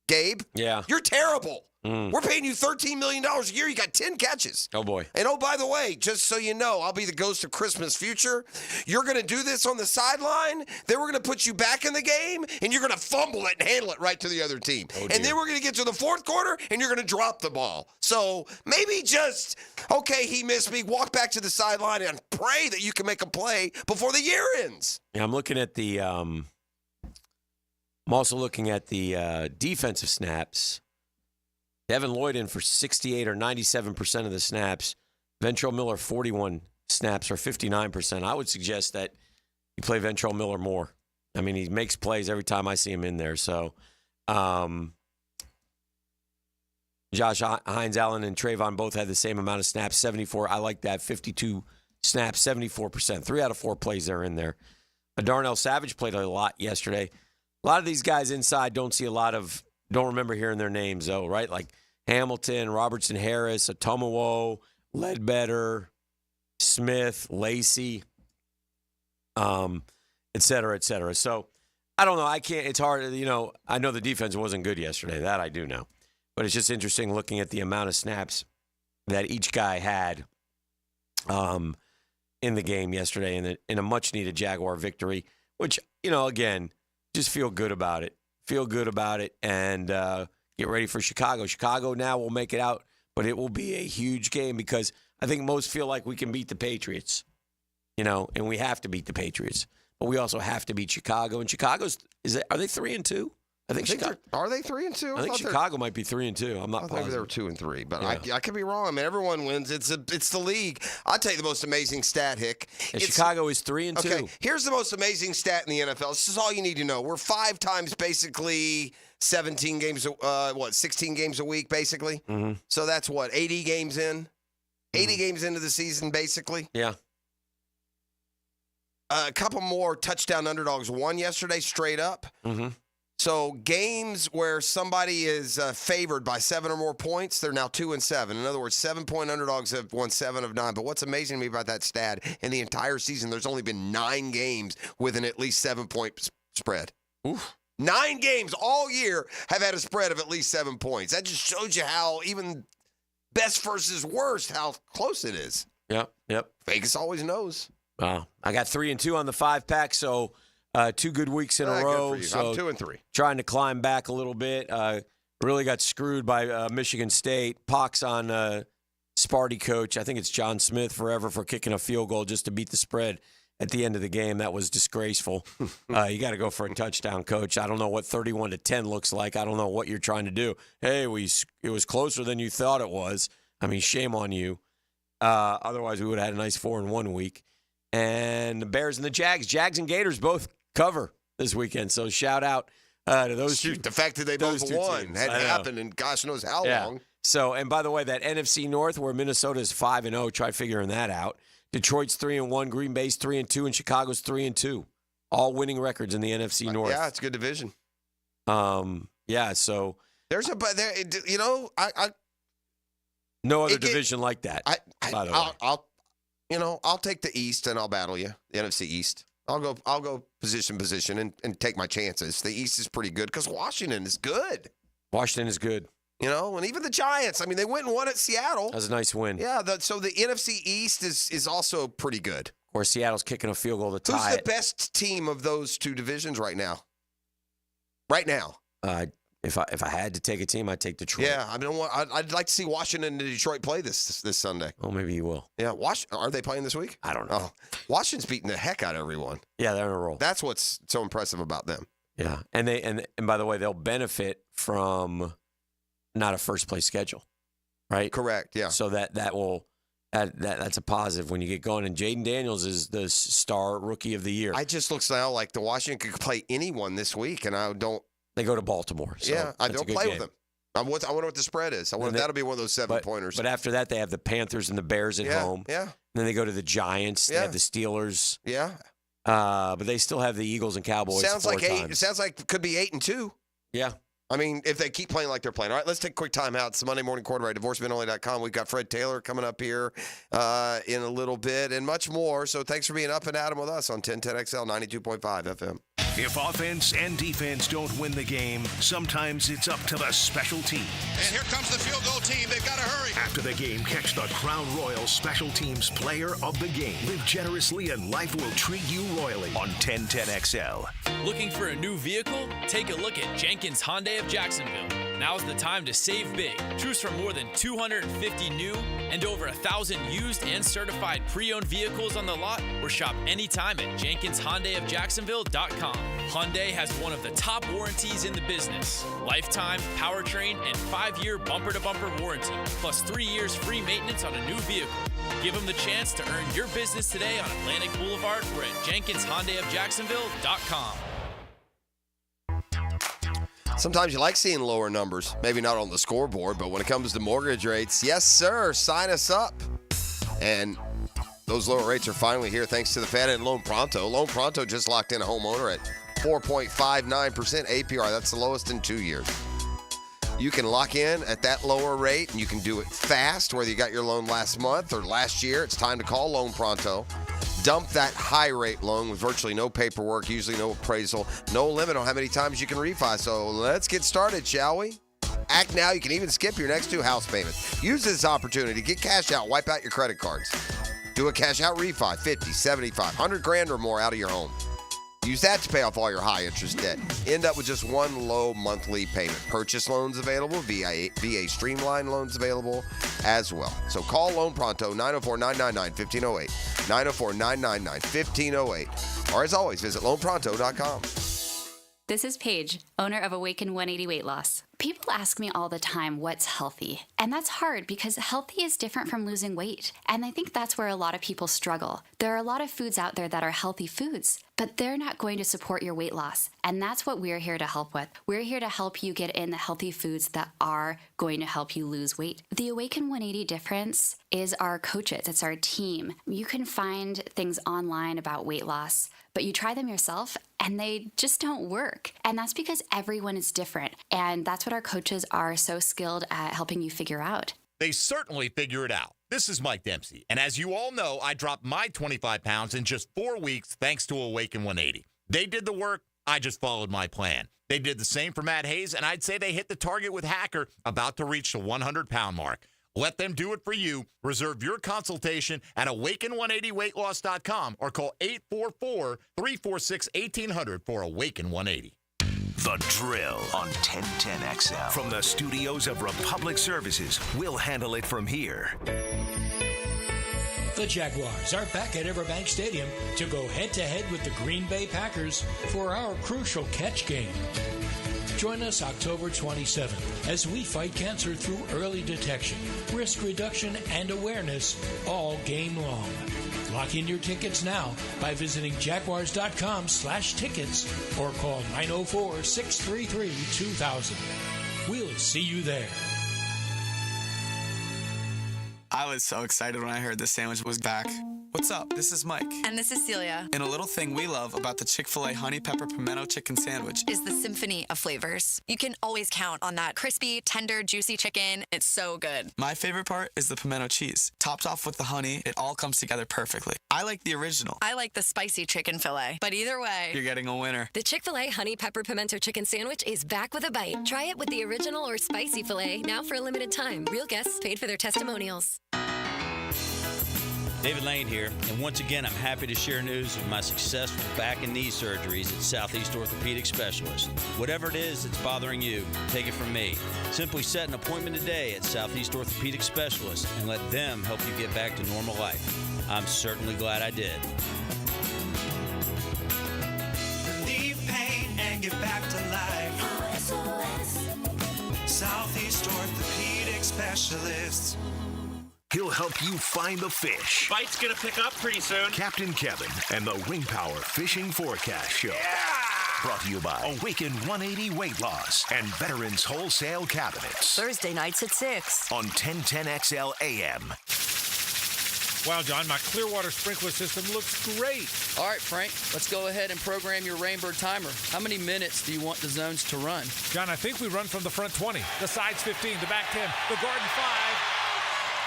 S5: Gabe.
S4: Yeah.
S5: You're terrible. We're paying you $13 million a year. You got 10 catches.
S4: Oh, boy.
S5: And, oh, by the way, just so you know, I'll be the ghost of Christmas future. You're going to do this on the sideline. Then we're going to put you back in the game, and you're going to fumble it and handle it right to the other team.
S4: Oh,
S5: and then we're going to get to the fourth quarter, and you're going to drop the ball. So maybe just, okay, he missed me. Walk back to the sideline and pray that you can make a play before the year ends.
S4: Yeah, I'm looking at the I'm also looking at the defensive snaps. Devin Lloyd in for 68 or 97% of the snaps. Ventrell Miller, 41 snaps or 59%. I would suggest that you play Ventrell Miller more. I mean, he makes plays every time I see him in there. So, Josh Hines Allen and Trayvon both had the same amount of snaps, 74. I like that. 52 snaps, 74%. 3 out of 4 plays they're in there. Darnell Savage played a lot yesterday. A lot of these guys inside don't remember hearing their names, though, right? Like Hamilton, Robertson Harris, Atomowo, Ledbetter, Smith, Lacey, et cetera, et cetera. So, I don't know. It's hard. I know the defense wasn't good yesterday. That I do know. But it's just interesting looking at the amount of snaps that each guy had in the game yesterday in a much-needed Jaguar victory, which, again, just feel good about it. Feel good about it and get ready for Chicago. Chicago now will make it out, but it will be a huge game because I think most feel like we can beat the Patriots, and we have to beat the Patriots. But we also have to beat Chicago. And Chicago's, are they 3-2? I think Chicago.
S5: Are they 3-2?
S4: I think Chicago might be 3-2. I'm not positive.
S5: Maybe they were 2-3, but I could be wrong. I mean, everyone wins. It's the league. I'll tell you the most amazing stat, Hick.
S4: Chicago is 3-2.
S5: Okay, here's the most amazing stat in the NFL. This is all you need to know. We're 5 times basically 17 games. 16 games a week basically.
S4: Mm-hmm.
S5: So that's 80 games in. 80 games into the season basically.
S4: Yeah.
S5: A couple more touchdown underdogs won yesterday straight up.
S4: Mm-hmm.
S5: So games where somebody is favored by 7 or more points, they're now 2-7. In other words, 7-point underdogs have won 7 of 9. But what's amazing to me about that stat, in the entire season, there's only been 9 games with an at least 7-point spread.
S4: Oof.
S5: 9 games all year have had a spread of at least 7 points. That just shows you how even best versus worst, how close it is.
S4: Yep.
S5: Vegas always knows.
S4: Wow. I got 3-2 on the 5-pack, so 2 good weeks in a row.
S5: Good for you.
S4: So
S5: I'm 2-3.
S4: Trying to climb back a little bit. Really got screwed by Michigan State. Pox on Sparty coach. I think it's John Smith forever for kicking a field goal just to beat the spread at the end of the game. That was disgraceful. You got to go for a touchdown, coach. I don't know what 31-10 looks like. I don't know what you're trying to do. Hey, it was closer than you thought it was. I mean, shame on you. Otherwise, we would have had a nice 4-1 week. And the Bears and the Jags and Gators both cover this weekend. So shout out to those two.
S5: The fact that they both won hadn't happened in gosh knows how long.
S4: So, and by the way, that NFC North where Minnesota is 5-0, try figuring that out. Detroit's 3-1, Green Bay's 3-2, and Chicago's 3-2. All winning records in the NFC North.
S5: Yeah, it's a good division.
S4: So
S5: there's
S4: no other division like that. By the way,
S5: I'll take the East and I'll battle you, the NFC East. I'll go position and take my chances. The East is pretty good because Washington is good.
S4: Washington is good.
S5: And even the Giants. I mean, they went and won at Seattle.
S4: That was a nice win.
S5: Yeah, so the NFC East is also pretty good.
S4: Of course, Seattle's kicking a field goal to tie
S5: it. Who's the best team of those two divisions right now? Right now.
S4: If I had to take a team, I'd take Detroit.
S5: Yeah, I'd like to see Washington and Detroit play this Sunday.
S4: Oh, maybe you will.
S5: Yeah, are they playing this week?
S4: I don't know.
S5: Oh, Washington's beating the heck out of everyone.
S4: Yeah, they're in a roll.
S5: That's what's so impressive about them.
S4: Yeah, and by the way, they'll benefit from not a first place schedule, right?
S5: Correct. Yeah.
S4: So that's a positive when you get going. And Jaden Daniels is the star rookie of the year.
S5: I just looks now like the Washington could play anyone this week, and I don't.
S4: They go to Baltimore. So
S5: yeah, I don't play with them. I wonder what the spread is. I wonder if that'll be one of those 7-pointers.
S4: But after that, they have the Panthers and the Bears at home.
S5: Yeah.
S4: And then they go to the Giants. They have the Steelers.
S5: Yeah.
S4: But they still have the Eagles and Cowboys.
S5: Sounds like it sounds like it could be 8-2.
S4: Yeah.
S5: I mean, if they keep playing like they're playing. All right, let's take a quick time out. It's the Monday Morning Quarterback, divorcemenonly.com. We've got Fred Taylor coming up here in a little bit and much more. So thanks for being up and at 'em with us on 1010XL 92.5 FM.
S9: If offense and defense don't win the game, sometimes it's up to the special team.
S3: And here comes the field goal team. They've got to hurry.
S9: After the game, catch the Crown Royal Special Teams Player of the Game. Live generously and life will treat you royally on 1010XL.
S15: Looking for a new vehicle? Take a look at Jenkins Hyundai of Jacksonville. Now's the time to save big. Choose from more than 250 new and over 1,000 used and certified pre-owned vehicles on the lot, or shop anytime at JenkinsHyundaiofJacksonville.com. Hyundai has one of the top warranties in the business. Lifetime, powertrain, and 5-year bumper-to-bumper warranty, plus 3 years free maintenance on a new vehicle. Give them the chance to earn your business today on Atlantic Boulevard or at JenkinsHyundaiofJacksonville.com.
S5: Sometimes you like seeing lower numbers, maybe not on the scoreboard, but when it comes to mortgage rates, yes, sir, sign us up. And those lower rates are finally here thanks to the Fed and Loan Pronto. Loan Pronto just locked in a homeowner at 4.59% APR. That's the lowest in 2 years. You can lock in at that lower rate, and you can do it fast, whether you got your loan last month or last year. It's time to call Loan Pronto. Dump that high-rate loan with virtually no paperwork, usually no appraisal, no limit on how many times you can refi. So let's get started, shall we? Act now. You can even skip your next 2 house payments. Use this opportunity. Get cash out. Wipe out your credit cards. Do a cash-out refi, 50, 75, 100 grand or more out of your home. Use that to pay off all your high-interest debt. End up with just one low monthly payment. Purchase loans available, VA Streamline loans available as well. So call Loan Pronto, 904-999-1508, 904-999-1508. Or as always, visit loanpronto.com.
S11: This is Paige, owner of Awaken 180 Weight Loss. People ask me all the time what's healthy, and that's hard because healthy is different from losing weight. And I think that's where a lot of people struggle. There are a lot of foods out there that are healthy foods, but they're not going to support your weight loss. And that's what we're here to help with. We're here to help you get in the healthy foods that are going to help you lose weight. The Awaken 180 difference is our coaches. It's our team. You can find things online about weight loss, but you try them yourself and they just don't work. And that's because everyone is different. And that's what our coaches are so skilled at helping you figure out.
S12: They certainly figure it out. This is Mike Dempsey. And as you all know, I dropped my 25 pounds in just 4 weeks thanks to Awaken 180. They did the work. I just followed my plan. They did the same for Matt Hayes, and I'd say they hit the target with Hacker, about to reach the 100-pound mark. Let them do it for you. Reserve your consultation at awaken180weightloss.com or call 844-346-1800 for Awaken 180.
S9: The Drill on 1010XL. From the studios of Republic Services, we'll handle it from here.
S13: The Jaguars are back at Everbank Stadium to go head-to-head with the Green Bay Packers for our crucial catch game. Join us October 27th as we fight cancer through early detection, risk reduction, and awareness all game long. Lock in your tickets now by visiting jaguars.com/tickets or call 904-633-2000. We'll see you there.
S18: I was so excited when I heard the sandwich was back. What's up? This is Mike.
S19: And this is Celia.
S18: And a little thing we love about the Chick-fil-A Honey Pepper Pimento Chicken Sandwich
S19: is the symphony of flavors. You can always count on that crispy, tender, juicy chicken. It's so good.
S18: My favorite part is the pimento cheese. Topped off with the honey, it all comes together perfectly. I like the original.
S19: I like the spicy chicken fillet. But either way,
S18: you're getting a winner.
S20: The Chick-fil-A Honey Pepper Pimento Chicken Sandwich is back with a bite. Try it with the original or spicy fillet now for a limited time. Real guests paid for their testimonials.
S22: David Lane here, and once again, I'm happy to share news of my successful back and knee surgeries at Southeast Orthopedic Specialist. Whatever it is that's bothering you, take it from me. Simply set an appointment today at Southeast Orthopedic Specialist and let them help you get back to normal life. I'm certainly glad I did.
S28: Relieve pain and get back to life. SOS. Southeast Orthopedic Specialists.
S9: He'll help you find the fish.
S24: Bite's gonna pick up pretty soon.
S9: Captain Kevin and the Wing Power Fishing Forecast Show.
S24: Yeah!
S9: Brought to you by Awaken 180 Weight Loss and Veterans Wholesale Cabinets.
S1: Thursday nights at 6
S9: on 1010XL AM.
S2: Wow, John, my Clearwater sprinkler system looks great.
S26: All right, Frank, let's go ahead and program your Rainbird timer. How many minutes do you want the zones to run?
S2: John, I think we run from the front 20, the sides 15, the back 10, the garden 5.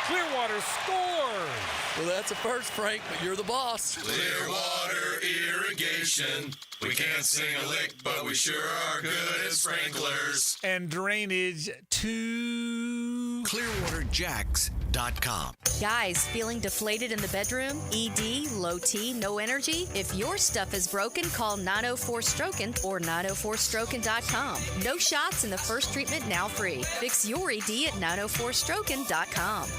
S2: Clearwater scores!
S26: Well, that's a first, Frank, but you're the boss.
S28: Clearwater Irrigation. We can't sing a lick, but we sure are good at sprinklers.
S2: And drainage too.
S6: ClearwaterJacks.com.
S8: Guys, feeling deflated in the bedroom? ED, low T, no energy? If your stuff is broken, call 904-STROKEN or 904stroken.com. No shots and the first treatment now free. Fix your ED at 904stroken.com.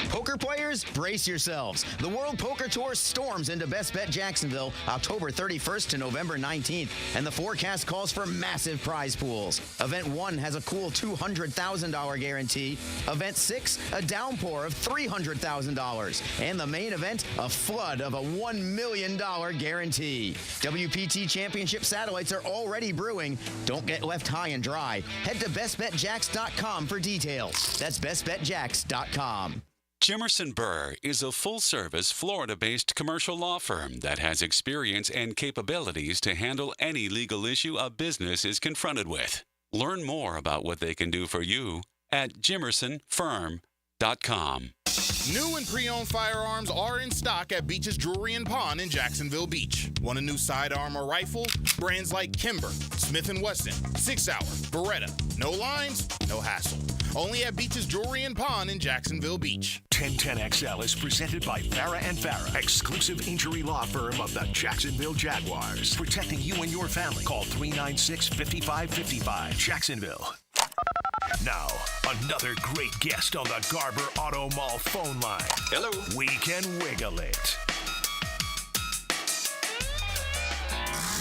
S10: Poker players, brace yourselves. The World Poker Tour storms into Best Bet Jacksonville October 31st to November 19th, and the forecast calls for massive prize pools. Event 1 has a cool $200,000 guarantee. Event 6, a downpour of $300,000. And the main event, a flood of a $1 million guarantee. WPT Championship satellites are already brewing. Don't get left high and dry. Head to bestbetjacks.com for details. That's bestbetjacks.com.
S14: Jimerson Burr is a full-service, Florida-based commercial law firm that has experience and capabilities to handle any legal issue a business is confronted with. Learn more about what they can do for you at jimersonfirm.com.
S16: New and pre-owned firearms are in stock at Beach's Jewelry and Pawn in Jacksonville Beach. Want a new sidearm or rifle? Brands like Kimber, Smith & Wesson, 6 Hour, Beretta. No lines, no hassle. Only at Beach's Jewelry and Pawn in Jacksonville Beach.
S9: 1010XL is presented by Farah & Farah, exclusive injury law firm of the Jacksonville Jaguars. Protecting you and your family. Call 396-5555. Jacksonville. Now, another great guest on the Garber Auto Mall phone line. Hello. We can wiggle it.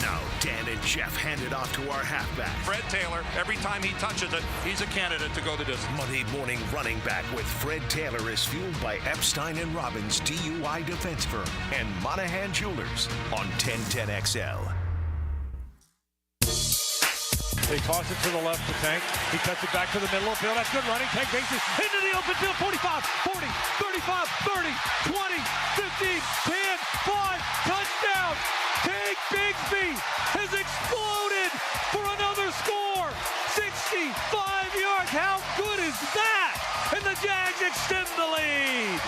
S9: Now, Dan and Jeff hand it off to our halfback.
S17: Fred Taylor, every time he touches it, he's a candidate to go the distance.
S9: Monday morning running back with Fred Taylor is fueled by Epstein & Robbins DUI defense firm and Monahan Jewelers on 1010XL.
S2: They toss it to the left to Tank. He cuts it back to the middle of the field. That's good running. Tank bases into the open field. 45, 40, 35, 30, 20, 15, 10, 5. Touchdown. Tank Bigsby has exploded for another score. 65 yards. How good is that? And the Jags extend the lead.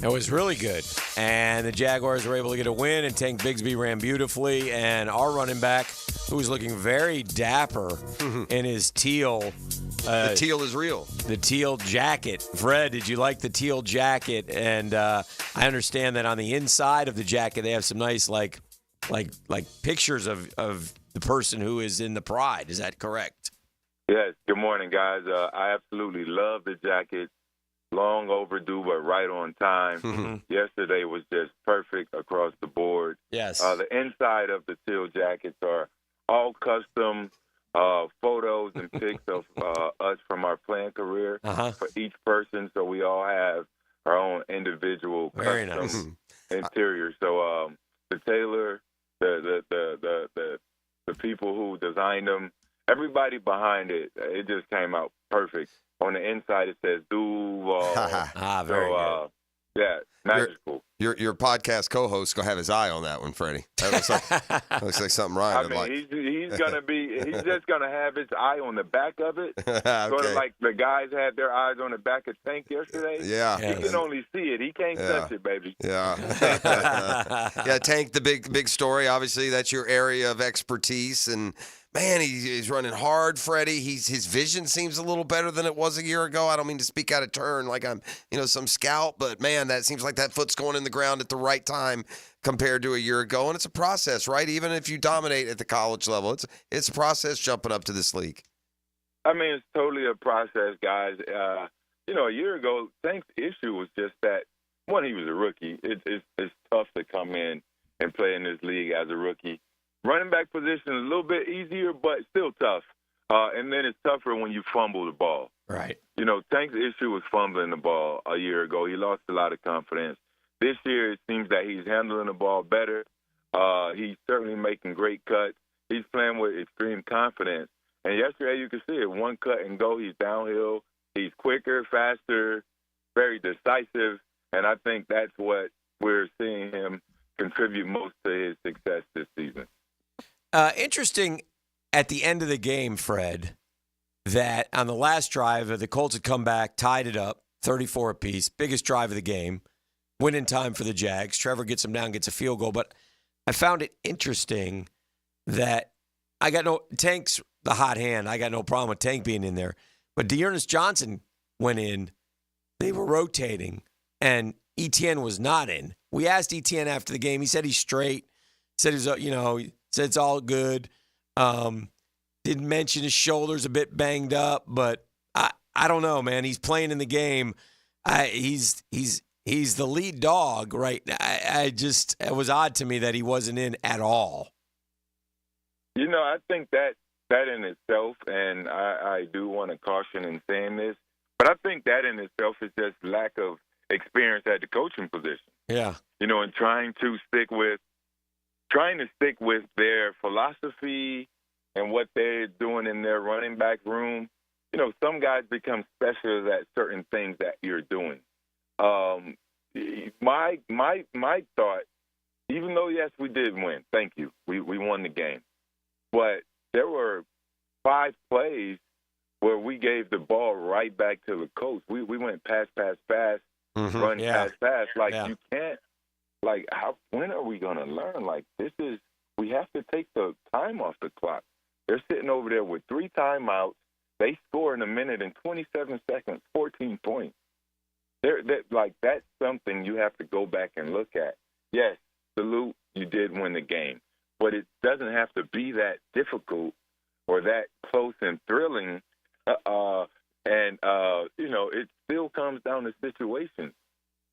S4: It was really good. And the Jaguars were able to get a win, and Tank Bigsby ran beautifully. And our running back, who was looking very dapper in his teal.
S5: The teal is real. The
S4: teal jacket. Fred, did you like the teal jacket? And I understand that on the inside of the jacket, they have some nice, like pictures of the person who is in the pride. Is that correct?
S23: Yes. Good morning, guys. I absolutely love the jacket. Long overdue, but right on time. Yesterday was just perfect across the board.
S4: Yes.
S23: The inside of the teal jackets are all custom photos and pics of us from our playing career for each person. So we all have our own individual custom interior. So the tailor, the people who designed them, everybody behind it, it just came out perfect. On the inside, it says Duval.
S4: Very good.
S23: Yeah, magical.
S5: Your podcast co-host gonna have his eye on that one, Freddie. That looks like something Ryan would like.
S23: He's just gonna have his eye on the back of it, sort of like the guys had their eyes on the back of Tank yesterday.
S5: Yeah,
S23: he can only see it. He can't touch it, baby.
S5: Yeah, yeah. Tank, the big story. Obviously, that's your area of expertise, and man, he's running hard, Freddie. His vision seems a little better than it was a year ago. I don't mean to speak out of turn like I'm some scout, but man, that seems like that foot's going in the ground at the right time compared to a year ago. And it's a process, right? Even if you dominate at the college level, it's a process jumping up to this league.
S23: I mean, it's totally a process, guys. A year ago, Tank's issue was just that, one, he was a rookie. It's tough to come in and play in this league as a rookie. Running back position is a little bit easier, but still tough. And then it's tougher when you fumble the ball.
S4: Right.
S23: Tank's issue was fumbling the ball a year ago. He lost a lot of confidence. This year, it seems that he's handling the ball better. He's certainly making great cuts. He's playing with extreme confidence. And yesterday, you could see it. One cut and go. He's downhill. He's quicker, faster, very decisive. And I think that's what we're seeing him contribute most to his success this season.
S4: Interesting at the end of the game, Fred, that on the last drive, the Colts had come back, tied it up, 34 apiece, biggest drive of the game, winning time for the Jags. Trevor gets him down, gets a field goal. But I found it interesting that Tank's the hot hand. I got no problem with Tank being in there. But Dearness Johnson went in. They were rotating, and Etienne was not in. We asked Etienne after the game. He said he's straight. Said he's, said it's all good. Didn't mention his shoulder's a bit banged up, but I don't know, man. He's playing in the game. He's the lead dog, right? It was odd to me that he wasn't in at all.
S23: I think that in itself, and I do want to caution in saying this, but I think that in itself is just lack of experience at the coaching position.
S4: Yeah.
S23: And trying to stick with their philosophy and what they're doing in their running back room. Some guys become specialists at certain things that you're doing. My thought, even though, yes, we did win. Thank you. We won the game. But there were 5 plays where we gave the ball right back to the coach. We went pass, run, pass. You can't, when are we going to learn? We have to take the time off the clock. They're sitting over there with 3 timeouts. They score in a minute and 27 seconds, 14 points. That's something you have to go back and look at. Yes, salute, you did win the game. But it doesn't have to be that difficult or that close and thrilling. It still comes down to situations,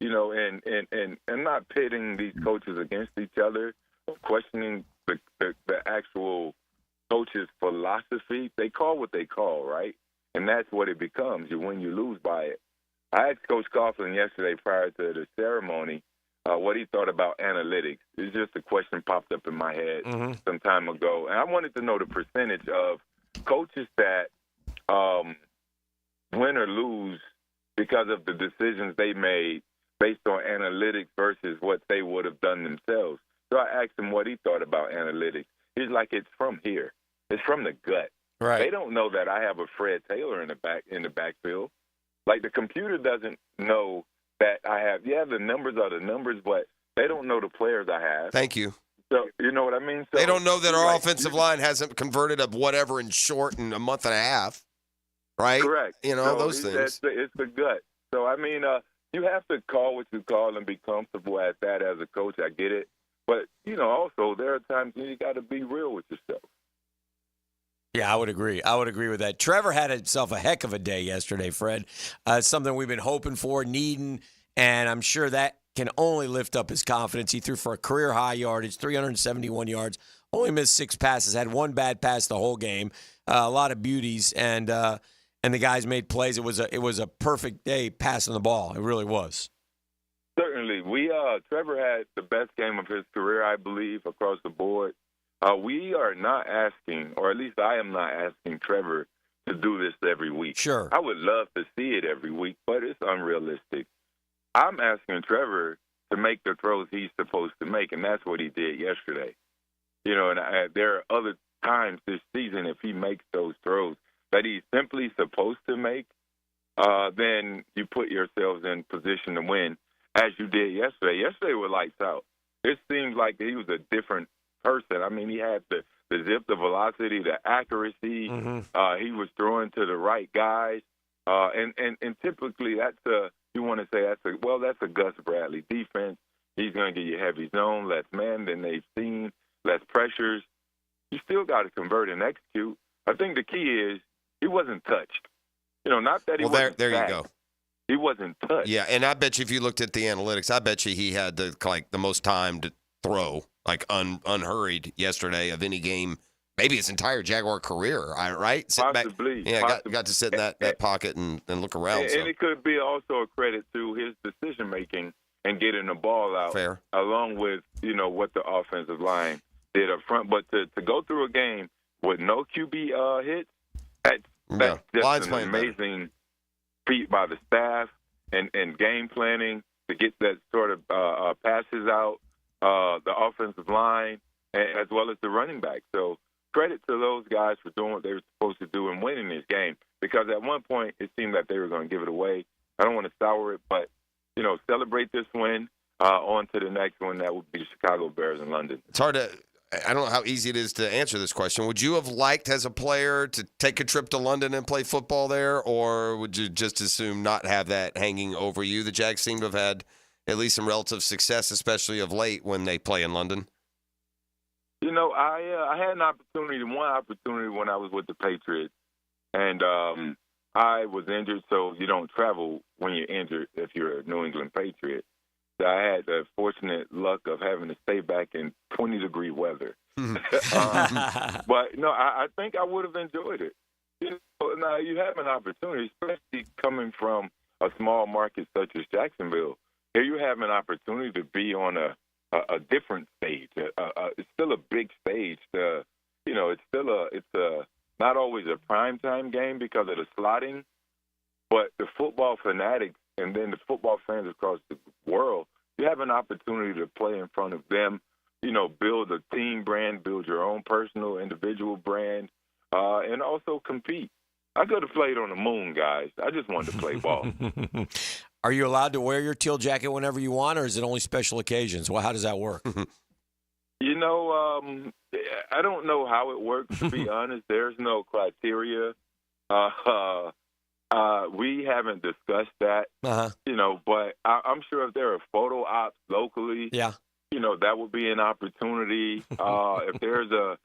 S23: and not pitting these coaches against each other, or questioning the actual coach's philosophy. They call what they call, right? And that's what it becomes. You win, you lose by it. I asked Coach Coughlin yesterday prior to the ceremony what he thought about analytics. It's just a question popped up in my head some time ago. And I wanted to know the percentage of coaches that win or lose because of the decisions they made based on analytics versus what they would have done themselves. So I asked him what he thought about analytics. He's like, it's from here. It's from the gut.
S4: Right.
S23: They don't know that I have a Fred Taylor in the backfield. The computer doesn't know that I have. Yeah, the numbers are the numbers, but they don't know the players I have.
S5: Thank you.
S23: So you know what I mean? So,
S5: they don't know that our offensive line hasn't converted a whatever in short in a month and a half, right?
S23: Correct.
S5: Those things.
S23: It's the gut. So, you have to call what you call and be comfortable at that as a coach. I get it. But, also there are times when you got to be real with yourself.
S4: Yeah, I would agree. With that. Trevor had himself a heck of a day yesterday, Fred. Something we've been hoping for, needing, and I'm sure that can only lift up his confidence. He threw for a career-high yardage, 371 yards, only missed 6 passes, had 1 bad pass the whole game, a lot of beauties, and the guys made plays. It was a perfect day passing the ball. It really was.
S23: Certainly. Trevor had the best game of his career, I believe, across the board. We are not asking, or at least I am not asking Trevor to do this every week.
S4: Sure.
S23: I would love to see it every week, but it's unrealistic. I'm asking Trevor to make the throws he's supposed to make, and that's what he did yesterday. And there are other times this season, if he makes those throws that he's simply supposed to make, then you put yourselves in position to win, as you did yesterday. Yesterday was lights out. It seems like he was a different person. He had the zip, the velocity, the accuracy. He was throwing to the right guys. And typically that's a Gus Bradley defense. He's going to give you heavy zone, less man than they've seen, less pressures. You still got to convert and execute. I think the key is he wasn't touched. Not that he wasn't
S5: there
S23: sacked.
S5: You go.
S23: He wasn't touched.
S5: Yeah, and I bet you if you looked at the analytics, I bet you he had the most time to throw, unhurried yesterday of any game, maybe his entire Jaguar career, right?
S23: Possibly.
S5: Got to sit in that pocket and look around.
S23: And it could be also a credit to his decision-making and getting the ball out.
S5: Fair.
S23: Along with, what the offensive line did up front. But to go through a game with no QB hits, that's just an amazing feat by the staff and game planning to get that sort of passes out, the offensive line, as well as the running back. So credit to those guys for doing what they were supposed to do and winning this game, because at one point it seemed that they were going to give it away. I don't want to sour it, but, celebrate this win. On to the next one. That would be the Chicago Bears in London.
S5: It's hard to I don't know how easy it is to answer this question. Would you have liked, as a player, to take a trip to London and play football there, or would you just assume not have that hanging over you? The Jags seem to have had at least some relative success, especially of late when they play in London.
S23: You know, I had one opportunity when I was with the Patriots, and I was injured, so you don't travel when you're injured if you're a New England Patriot. So I had the fortunate luck of having to stay back in 20-degree weather. But, no, I think I would have enjoyed it. You know, now, you have an opportunity, especially coming from a small market such as Jacksonville. Here you have an opportunity to be on a different stage. It's still a big stage. You know, it's not always a primetime game because of the slotting, but the football fanatics and then the football fans across the world, you have an opportunity to play in front of them, you know, build a team brand, build your own personal, individual brand, and also compete. I could have played on the moon, guys. I just wanted to play ball.
S4: Are you allowed to wear your teal jacket whenever you want, or is it only special occasions? Well, how does that work?
S23: You know, I don't know how it works, to be honest. There's no criteria. We haven't discussed that, you know, but I'm sure if there are photo ops locally, you know, that would be an opportunity. If there's a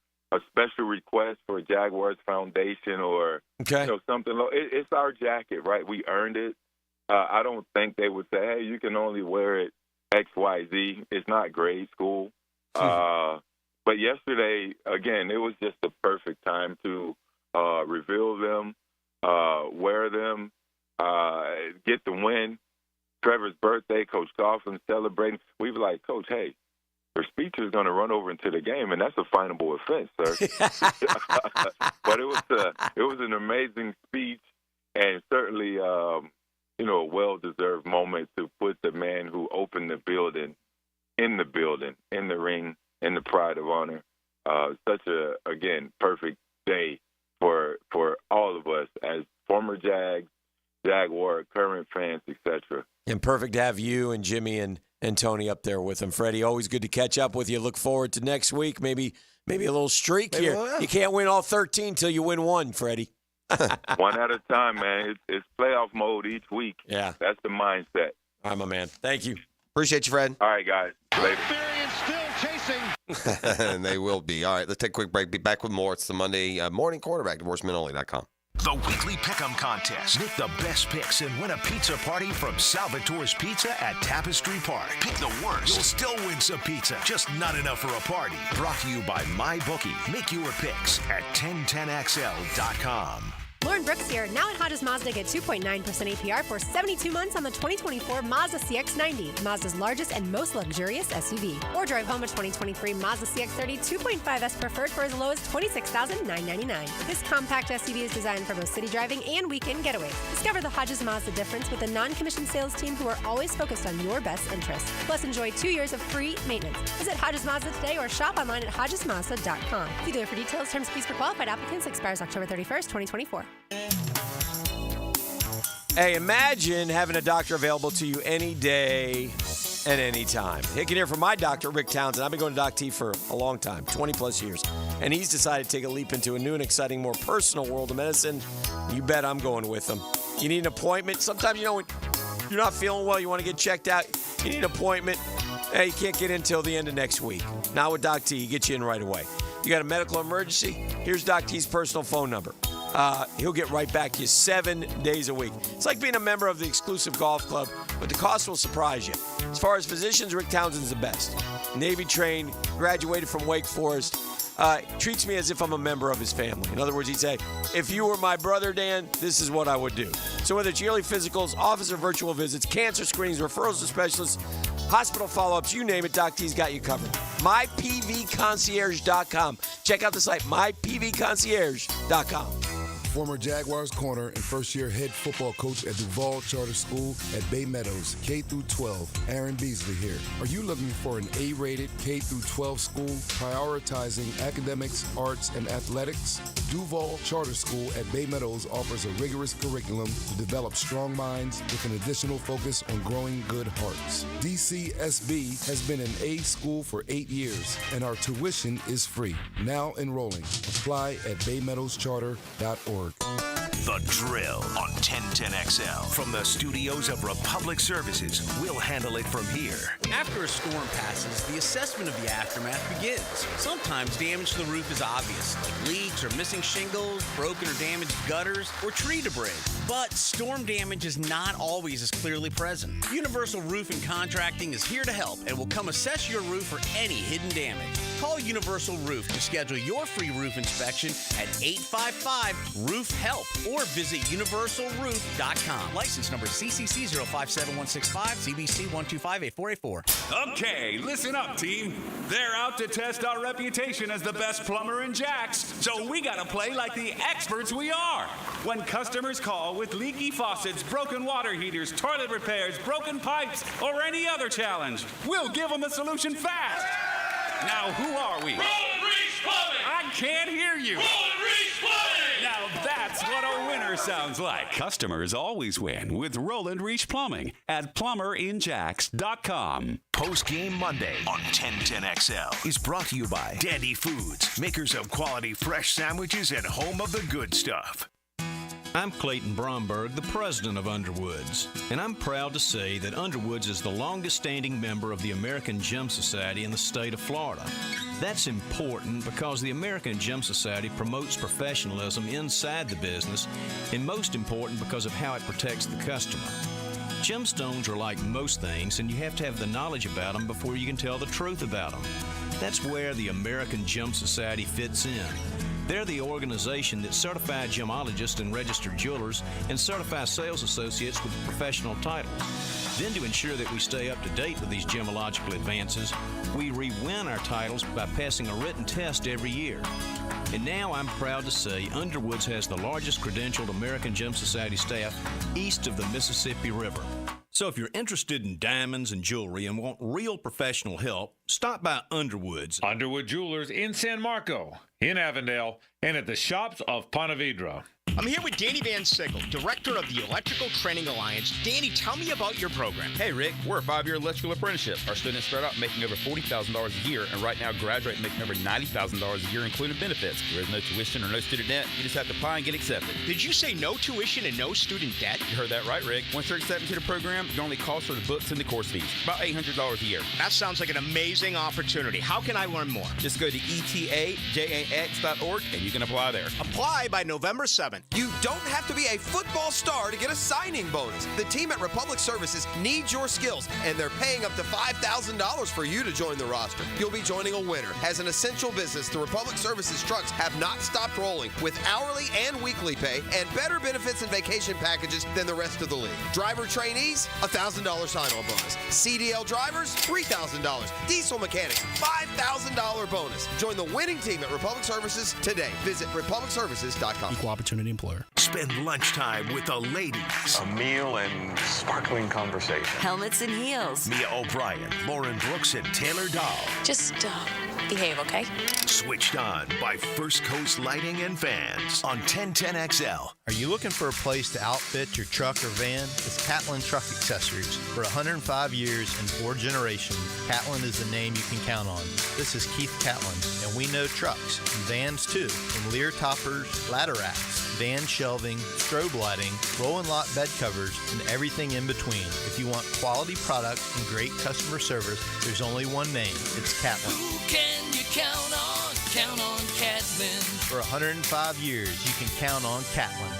S23: special request for a Jaguars Foundation or you know, something, it's our jacket, right? We earned it. I don't think they would say, hey, you can only wear it X, Y, Z. It's not grade school. But yesterday, again, it was just the perfect time to reveal them, wear them, get the win. Trevor's birthday, Coach Coughlin celebrating. We were like, Coach, hey, your speech is going to run over into the game, and that's a finable offense, sir. But it was an amazing speech, and certainly, you know, a well-deserved moment to put the man who opened the building, in the ring, in the pride of honor. Such a, again, perfect day for all of us as former Jags, Jaguar, current fans, etc.
S4: And perfect to have you and Jimmy and Tony up there with him. Freddie, always good to catch up with you. Look forward to next week. Maybe a little streak here. You can't win all 13 till you win one, Freddie.
S23: One at a time, man. It's playoff mode each week.
S4: Yeah.
S23: That's the mindset.
S4: All right, my man. Thank you.
S5: Appreciate you, Fred.
S23: All right, guys. Later.
S5: And they will be. All right, let's take a quick break. Be back with more. It's the Monday morning quarterback, divorcemenonly.com.
S9: The weekly Pick'em contest. Make the best picks and win a pizza party from Salvatore's Pizza at Tapestry Park. Pick the worst. You'll still win some pizza, just not enough for a party. Brought to you by MyBookie. Make your picks at 1010xl.com.
S3: Lauren Brooks here. Now at Hodges Mazda, get 2.9% APR for 72 months on the 2024 Mazda CX-90, Mazda's largest and most luxurious SUV. Or drive home a 2023 Mazda CX-30 2.5S Preferred for as low as $26,999. This compact SUV is designed for both city driving and weekend getaways. Discover the Hodges Mazda difference with a non-commissioned sales team who are always focused on your best interests. Plus, enjoy 2 years of free maintenance. Visit Hodges Mazda today or shop online at HodgesMazda.com. See dealer for details. Terms and fees for qualified applicants expires October 31st, 2024.
S4: Hey, imagine having a doctor available to you any day and any time. Hicken here from my doctor, Rick Townsend. I've been going to Doc T for a long time, 20 plus years. And he's decided to take a leap into a new and exciting, more personal world of medicine. You bet I'm going with him. You need an appointment. Sometimes, you know, when you're not feeling well, you want to get checked out. You need an appointment. Hey, you can't get in until the end of next week. Now with Doc T, he gets you in right away. You got a medical emergency? Here's Doc T's personal phone number. He'll get right back to you 7 days a week. It's like being a member of the exclusive golf club, but the cost will surprise you. As far as physicians, Rick Townsend's the best. Navy trained, graduated from Wake Forest, treats me as if I'm a member of his family. In other words, he'd say, if you were my brother, Dan, this is what I would do. So whether it's yearly physicals, office or virtual visits, cancer screenings, referrals to specialists, hospital follow-ups, you name it, Doc T's got you covered. MyPVConcierge.com. Check out the site, MyPVConcierge.com.
S6: former Jaguars corner and first-year head football coach at Duval Charter School at Bay Meadows, K-12. Aaron Beasley here. Are you looking for an A-rated K-12 school prioritizing academics, arts, and athletics? Duval Charter School at Bay Meadows offers a rigorous curriculum to develop strong minds with an additional focus on growing good hearts. DCSB has been an A school for 8 years, and our tuition is free. Now enrolling. Apply at baymeadowscharter.org.
S9: The Drill on 1010XL. From the studios of Republic Services, we'll handle it from here.
S7: After a storm passes, the assessment of the aftermath begins. Sometimes damage to the roof is obvious, like leaks or missing shingles, broken or damaged gutters, or tree debris. But storm damage is not always as clearly present. Universal Roof and Contracting is here to help and will come assess your roof for any hidden damage. Call Universal Roof to schedule your free roof inspection at 855-ROOF-HELP or visit universalroof.com. License number CCC 057165, CBC 1258484.
S11: Okay, listen up, team. They're out to test our reputation as the best plumber in Jacks, so we gotta play like the experts we are. When customers call with leaky faucets, broken water heaters, toilet repairs, broken pipes, or any other challenge, we'll give them the solution fast. Now, who are we?
S28: Roland Reese Plumbing!
S11: I can't hear you.
S28: Roland Reese Plumbing!
S11: Now that's what a winner sounds like.
S14: Customers always win with Roland Reach Plumbing at plumberinjacks.com.
S9: Postgame Monday on 1010XL is brought to you by Dandy Foods, makers of quality fresh sandwiches and home of the good stuff.
S12: I'm Clayton Bromberg, the president of Underwoods, and I'm proud to say that Underwoods is the longest-standing member of the American Gym Society in the state of Florida. That's important because the American Gym Society promotes professionalism inside the business, and most important because of how it protects the customer. Gemstones are like most things, and you have to have the knowledge about them before you can tell the truth about them. That's where the American Gym Society fits in. They're the organization that certified gemologists and registered jewelers and certified sales associates with professional titles. Then to ensure that we stay up to date with these gemological advances, we re-win our titles by passing a written test every year. And now I'm proud to say Underwoods has the largest credentialed American Gem Society staff east of the Mississippi River. So if you're interested in diamonds and jewelry and want real professional help, stop by Underwoods.
S2: Underwood Jewelers in San Marco, in Avondale, and at the shops of Ponte Vedra.
S15: I'm here with Danny Van Sickle, director of the Electrical Training Alliance. Danny, tell me about your program.
S21: Hey, Rick, we're a 5-year electrical apprenticeship. Our students start out making over $40,000 a year, and right now graduate making over $90,000 a year, including benefits. There is no tuition or no student debt. You just have to apply and get accepted.
S15: Did you say no tuition and no student debt?
S21: You heard that right, Rick. Once you're accepted to the program, your only cost are the books and the course fees. About $800 a year.
S15: That sounds like an amazing opportunity. How can I learn more?
S21: Just go to etajax.org, and you can apply there.
S15: Apply by November 7th.
S5: You don't have to be a football star to get a signing bonus. The team at Republic Services needs your skills, and they're paying up to $5,000 for you to join the roster. You'll be joining a winner. As an essential business, the Republic Services trucks have not stopped rolling with hourly and weekly pay and better benefits and vacation packages than the rest of the league. Driver trainees, $1,000 sign-on bonus. CDL drivers, $3,000. Diesel mechanics, $5,000 bonus. Join the winning team at Republic Services today. Visit republicservices.com.
S15: Equal opportunity employer.
S9: Spend lunchtime with the ladies.
S25: A meal and sparkling conversation.
S1: Helmets and heels.
S9: Mia O'Brien, Lauren Brooks, and Taylor Dahl.
S19: Just behave, okay?
S9: Switched on by First Coast Lighting and Fans on 1010XL.
S27: Are you looking for a place to outfit your truck or van? It's Catlin Truck Accessories. For 105 years and 4 generations, Catlin is the name you can count on. This is Keith Catlin, and we know trucks and vans too, from Lear toppers, ladder racks, van shelving, strobe lighting, roll and lock bed covers, and everything in between. If you want quality product and great customer service, there's only one name. It's Catlin.
S28: Who can you count on? Count on Catlin.
S27: For 105 years, you can count on Catlin.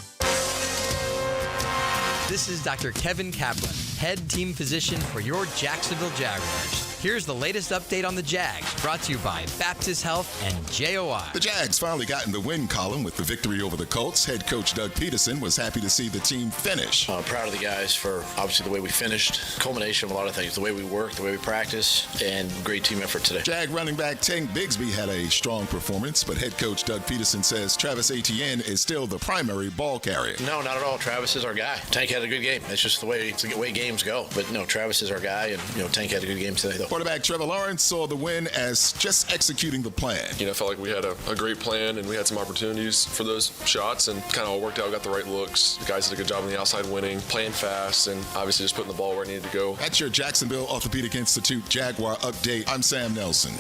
S29: This is Dr. Kevin Kaplan, head team physician for your Jacksonville Jaguars.
S8: Here's the latest update on the Jags, brought to you by Baptist Health and JOI.
S10: The Jags finally got in the win column with the victory over the Colts. Head coach Doug Peterson was happy to see the team finish.
S13: I'm proud of the guys for obviously the way we finished. Culmination of a lot of things, the way we work, the way we practice, and great team effort today.
S10: Jag running back Tank Bigsby had a strong performance, but head coach Doug Peterson says Travis Etienne is still the primary ball carrier.
S13: No, not at all. Travis is our guy. Tank had a good game. It's just the way games go. But no, Travis is our guy, and Tank had a good game today, though.
S10: Quarterback Trevor Lawrence saw the win as just executing the plan.
S18: I felt like we had a great plan, and we had some opportunities for those shots, and kind of all worked out. We got the right looks. The guys did a good job on the outside winning, playing fast, and obviously just putting the ball where it needed to go.
S10: That's your Jacksonville Orthopedic Institute Jaguar update. I'm Sam Nelson.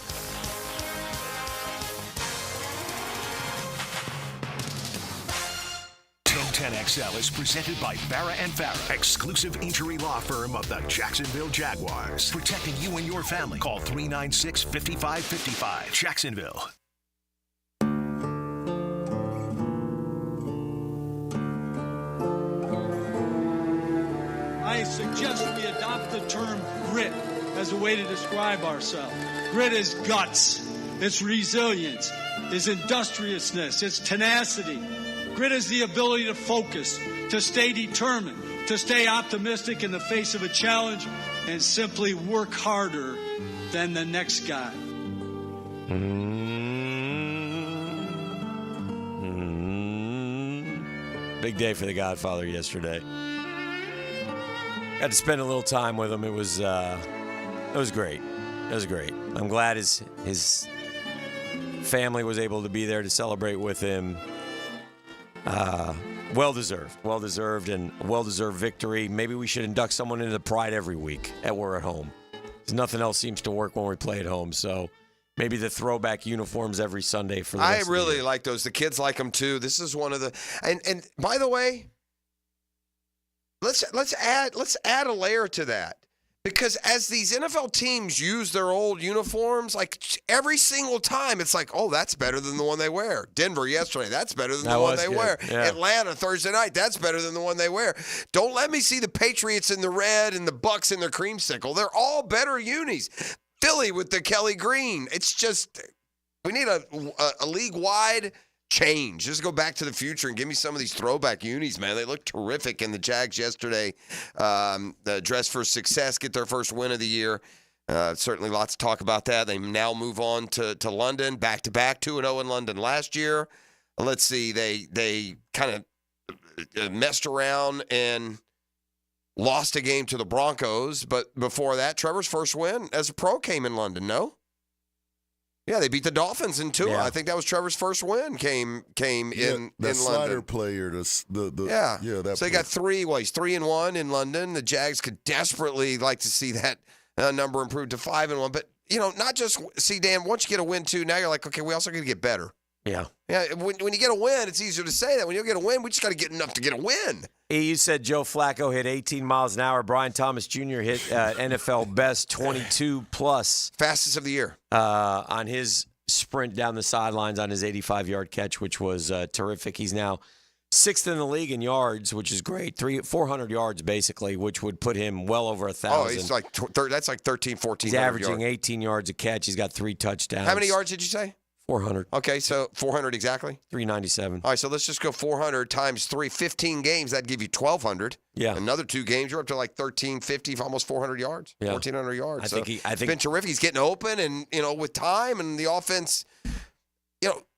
S9: XL is presented by Farah and Farah, exclusive injury law firm of the Jacksonville Jaguars. Protecting you and your family. Call 396-5555. Jacksonville.
S20: I suggest we adopt the term grit as a way to describe ourselves. Grit is guts, it's resilience, it's industriousness, it's tenacity. Grit is the ability to focus, to stay determined, to stay optimistic in the face of a challenge, and simply work harder than the next guy.
S4: Big day for the Godfather yesterday. Got to spend a little time with him. It was great. It was great. I'm glad his family was able to be there to celebrate with him. Well-deserved, and a well-deserved victory. Maybe we should induct someone into the Pride every week we're at home. Because nothing else seems to work when we play at home. So maybe the throwback uniforms every Sunday for the rest of the
S5: really
S4: year.
S5: like those. The kids like them too. This is one of the and by the way, let's add a layer to that. Because as these NFL teams use their old uniforms, like every single time, it's like, oh, that's better than the one they wear. Denver yesterday, that's better than the one they wear.
S4: Yeah.
S5: Atlanta Thursday night, that's better than the one they wear. Don't let me see the Patriots in the red and the Bucks in their creamsicle. They're all better unis. Philly with the Kelly green. It's just, we need a league-wide change. Just go back to the future and give me some of these throwback unis, man. They look terrific. And the Jags yesterday dressed for success, get their first win of the year. Certainly lots to talk about that. They now move on to London, back-to-back, 2-0 in London last year. Let's see, they kind of messed around and lost a game to the Broncos. But before that, Trevor's first win as a pro came in London, no? Yeah, they beat the Dolphins in Tua.
S4: Yeah.
S5: I think that was Trevor's first win. Came in
S22: that slider
S5: London.
S22: player. That
S5: So they got 3. Well, he's 3-1 in London. The Jags could desperately like to see that number improved to 5-1. But not just see, Dan. Once you get a win too, now you're like, okay, we also got to get better.
S4: Yeah.
S5: Yeah. When you get a win, it's easier to say that. When you get a win, we just got to get enough to get a win.
S4: You said Joe Flacco hit 18 miles an hour. Brian Thomas Jr. hit NFL best 22+.
S5: Fastest of the year.
S4: On his sprint down the sidelines on his 85-yard catch, which was terrific. He's now 6th in the league in yards, which is great. 400 yards, basically, which would put him well over 1,000.
S5: Oh, he's like that's like 13, 14.
S4: He's averaging 18 yards a catch. He's got 3 touchdowns.
S5: How many yards did you say?
S4: 400.
S5: Okay, so 400 exactly?
S4: 397.
S5: All right, so let's just go 400 times 3, 15 games. That'd give you 1,200.
S4: Yeah.
S5: Another 2 games, you're up to like 1,350, almost 400 yards,
S4: yeah.
S5: 1,400 yards.
S4: I think
S5: it's been terrific. He's getting open, and, with time and the offense,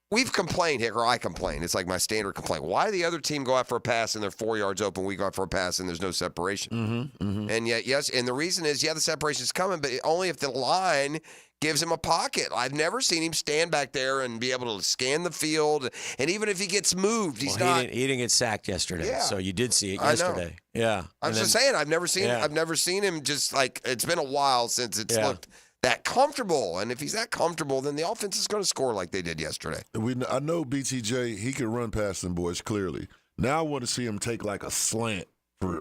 S5: we've complained, Hick, or I complain. It's like my standard complaint. Why the other team go out for a pass and they're 4 yards open, we go out for a pass and there's no separation?
S4: Mm-hmm.
S5: And yet, yes, and the reason is, the separation's coming, but only if the line gives him a pocket. I've never seen him stand back there and be able to scan the field. And even if he gets moved, he's not.
S4: He didn't get sacked yesterday,
S5: Yeah.
S4: so you did see it yesterday. Yeah.
S5: I'm just saying, I've never seen him just like, it's been a while since it's looked that comfortable. And if he's that comfortable, then the offense is going to score like they did yesterday.
S22: I know BTJ, he can run past them boys clearly. Now I want to see him take like a slant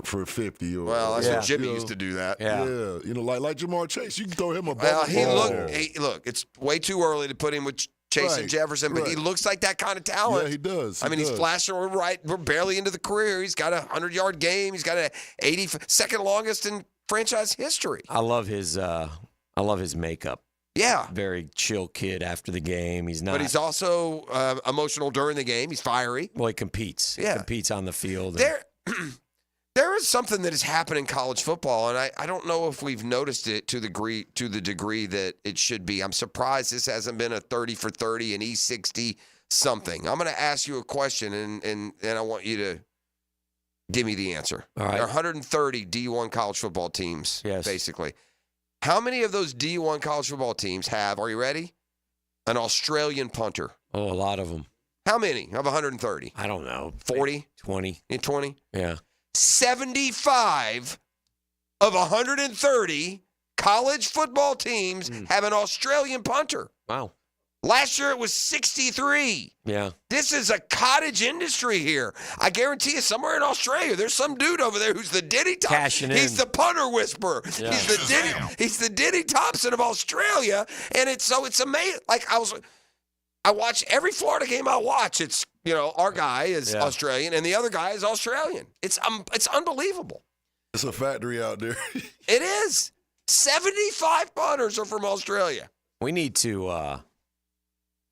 S22: for 50.
S5: Well, that's what Jimmy used to do that.
S22: Yeah. Like Jamar Chase. You can throw him a ball.
S5: Well, look, it's way too early to put him with Chase and Jefferson, but he looks like that kind of talent.
S22: Yeah, he does.
S5: He's flashing. We're barely into the career. He's got a 100-yard game. He's got a second longest in franchise history.
S4: I love his I love his makeup.
S5: Yeah.
S4: Very chill kid after the game. He's not.
S5: But he's also emotional during the game. He's fiery.
S4: Well, he competes.
S5: Yeah.
S4: He competes on the field.
S5: There is something that has happened in college football, and I don't know if we've noticed it to the degree that it should be. I'm surprised this hasn't been a 30 for 30 and E60 something. I'm going to ask you a question, and I want you to give me the answer.
S4: All right.
S5: There are 130 D1 college football teams, basically. How many of those D1 college football teams have, are you ready, an Australian punter?
S4: Oh, a lot of them.
S5: How many of 130?
S4: I don't know.
S5: 40?
S4: 20.
S5: 20?
S4: Yeah.
S5: 75 of 130 college football teams have an Australian punter.
S4: Wow.
S5: Last year it was 63.
S4: Yeah.
S5: This is a cottage industry here. I guarantee you somewhere in Australia there's some dude over there who's the Diddy Thompson.
S4: Cashing in.
S5: He's the punter whisperer.
S4: Yeah.
S5: He's the Diddy Thompson of Australia, and it's amazing. Like I watch every Florida game I watch. It's, our guy is Australian and the other guy is Australian. It's unbelievable.
S22: It's a factory out there.
S5: It is. 75 punters are from Australia.
S4: We need to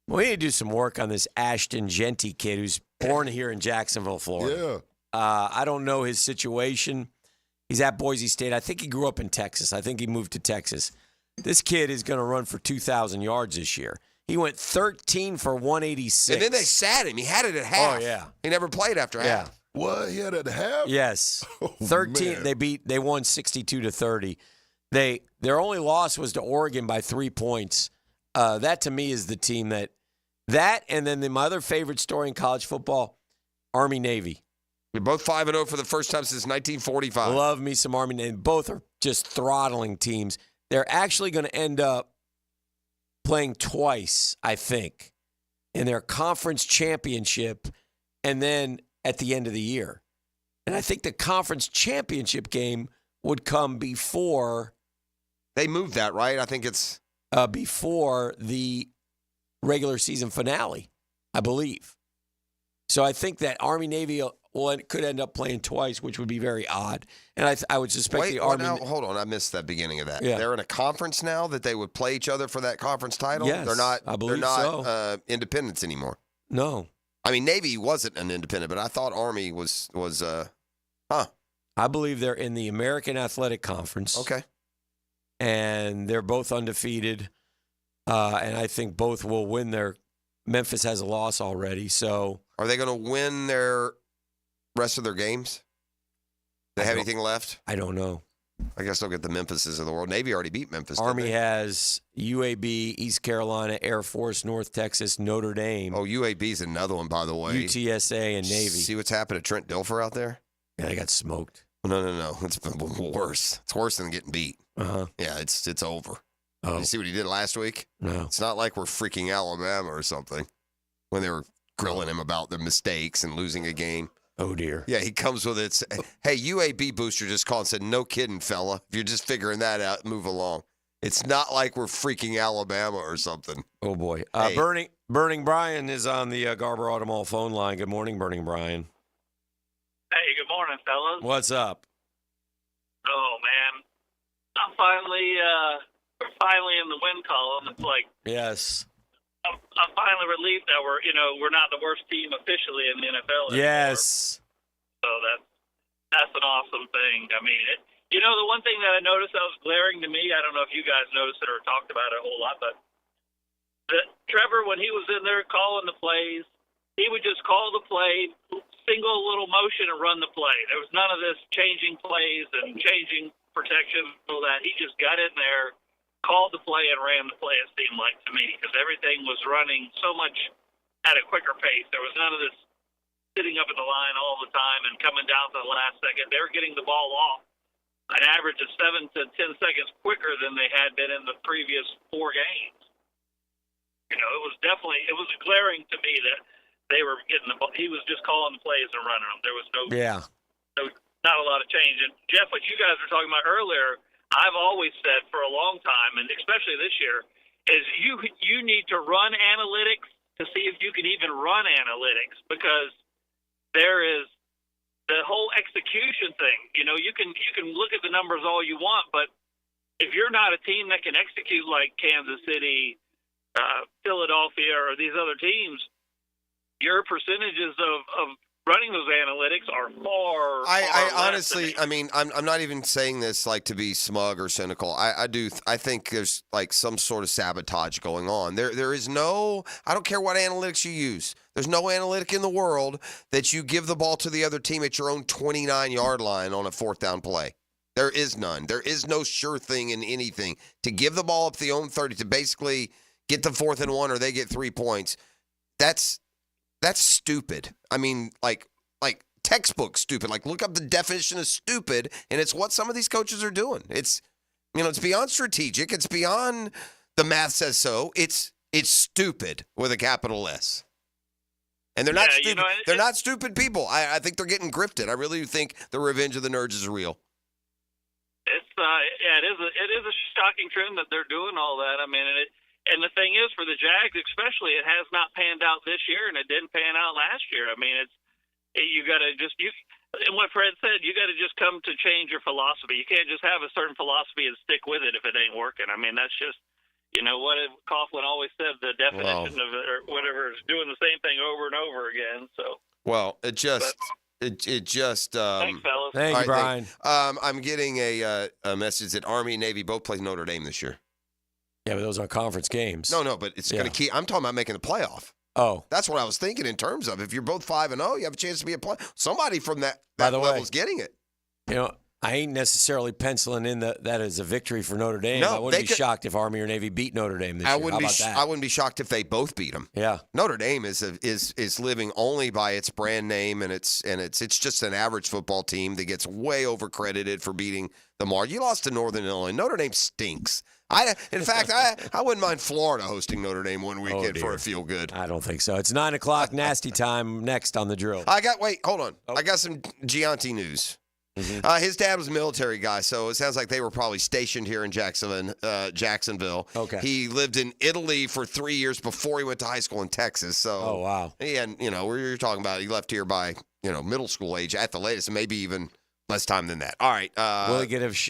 S4: do some work on this Ashton Genty kid who's born here in Jacksonville, Florida.
S22: Yeah.
S4: I don't know his situation. He's at Boise State. I think he grew up in Texas. I think he moved to Texas. This kid is going to run for 2,000 yards this year. He went 13 for 186.
S5: And then they sat him. He had it at half.
S4: Oh, yeah.
S5: He never played after half.
S22: What? He had it at half?
S4: Yes.
S22: Oh,
S4: 13.
S22: man.
S4: They won 62-30. Their only loss was to Oregon by 3 points. That to me is the team that and then my other favorite story in college football, Army Navy.
S5: We're both 5-0 for the first time since 1945.
S4: Love me some Army Navy. Both are just throttling teams. They're actually going to end up playing twice, I think, in their conference championship and then at the end of the year. And I think the conference championship game would come before.
S5: They moved that, right? I think it's
S4: before the regular season finale, I believe. So I think that Army Navy could end up playing twice, which would be very odd. And I would suspect the Army.
S5: Now, hold on, I missed that beginning of that.
S4: Yeah.
S5: They're in a conference now that they would play each other for that conference title.
S4: Yes,
S5: they're not.
S4: I believe
S5: they're not
S4: so.
S5: Independents anymore.
S4: No.
S5: I mean, Navy wasn't an independent, but I thought Army was.
S4: I believe they're in the American Athletic Conference.
S5: Okay.
S4: And they're both undefeated. And I think both will win their. Memphis has a loss already, so.
S5: Are they going to win their rest of their games? Do they have anything left?
S4: I don't know.
S5: I guess they'll get the Memphises of the world. Navy already beat Memphis.
S4: Army has UAB, East Carolina, Air Force, North Texas, Notre Dame.
S5: Oh, UAB's another one, by the way.
S4: UTSA and Navy.
S5: See what's happened to Trent Dilfer out there?
S4: Yeah, they got smoked.
S5: No. It's worse. It's worse than getting beat.
S4: Uh-huh.
S5: Yeah, it's over.
S4: Oh.
S5: You see what he did last week?
S4: No.
S5: It's not like we're freaking Alabama or something when they were grilling him about their mistakes and losing a game.
S4: Oh, dear.
S5: Yeah, he comes with it. Hey, UAB booster just called and said, no kidding, fella. If you're just figuring that out, move along. It's not like we're freaking Alabama or something.
S4: Oh, boy.
S5: Hey.
S4: Burning Brian is on the Garber Automall phone line. Good morning, Burning Brian.
S3: Hey, good morning, fellas.
S4: What's up?
S3: Oh, man. I'm finally in the win column. It's like
S4: Yes.
S3: I'm finally relieved that we're not the worst team officially in the NFL anymore.
S4: Yes.
S3: So that's an awesome thing. I mean, the one thing that I noticed that was glaring to me, I don't know if you guys noticed it or talked about it a whole lot, but Trevor, when he was in there calling the plays, he would just call the play, single little motion, and run the play. There was none of this changing plays and changing protection, all that. He just got in there, called the play, and ran the play, it seemed like to me, because everything was running so much at a quicker pace. There was none of this sitting up at the line all the time and coming down to the last second. They were getting the ball off an average of 7 to 10 seconds quicker than they had been in the previous 4 games. It was glaring to me that they were getting the ball. He was just calling the plays and running them. There was not a lot of change. And Jeff, what you guys were talking about earlier, I've always said for a long time, and especially this year, is you need to run analytics to see if you can even run analytics, because there is the whole execution thing. You can look at the numbers all you want, but if you're not a team that can execute like Kansas City, Philadelphia, or these other teams, your percentages of running those analytics are far
S5: I
S3: less
S5: honestly, I mean, I'm not even saying this like to be smug or cynical. I think there's like some sort of sabotage going on. There is no, I don't care what analytics you use. There's no analytic in the world that you give the ball to the other team at your own 29-yard line on a 4th down play. There is none. There is no sure thing in anything. To give the ball up the own 30 to basically get the 4th and 1 or they get 3 points, that's stupid. I mean, like textbook stupid. Like, look up the definition of stupid, and it's what some of these coaches are doing. It's, it's beyond strategic. It's beyond the math says so. It's stupid with a capital S. And they're not stupid. They're not stupid people. I think they're getting grifted. I really think the revenge of the nerds is real.
S3: It is a shocking trend that they're doing all that. I mean, and the thing is, for the Jags especially, it has not panned out this year, and it didn't pan out last year. I mean, you got to just and what Fred said, you got to just come to change your philosophy. You can't just have a certain philosophy and stick with it if it ain't working. I mean, that's just what Coughlin always said. The definition of it, or whatever, is doing the same thing over and over again. So
S5: it just.
S3: Thanks, fellas.
S4: Thank you, Brian.
S5: I'm getting a message that Army and Navy both play Notre Dame this year.
S4: Yeah, but those are conference games.
S5: No, but it's going to keep. I'm talking about making the playoff.
S4: Oh,
S5: that's what I was thinking in terms of if you're both 5-0, you have a chance to be a play. Somebody from that level is getting it.
S4: I ain't necessarily penciling in that as a victory for Notre Dame.
S5: No,
S4: I wouldn't be shocked if Army or Navy beat Notre Dame this year.
S5: I wouldn't be shocked if they both beat them.
S4: Yeah,
S5: Notre Dame is living only by its brand name, and it's just an average football team that gets way overcredited for beating the Mar. You lost to Northern Illinois. Notre Dame stinks. In fact, I wouldn't mind Florida hosting Notre Dame one weekend for a feel good.
S4: I don't think so. It's 9 o'clock. Nasty time next on the drill.
S5: Hold on. I got some Gianti news. Mm-hmm. His dad was a military guy, so it sounds like they were probably stationed here in Jacksonville.
S4: Okay.
S5: He lived in Italy for 3 years before he went to high school in Texas. So,
S4: oh wow.
S5: And we're talking about he left here by middle school age at the latest, and maybe even less time than that. All right.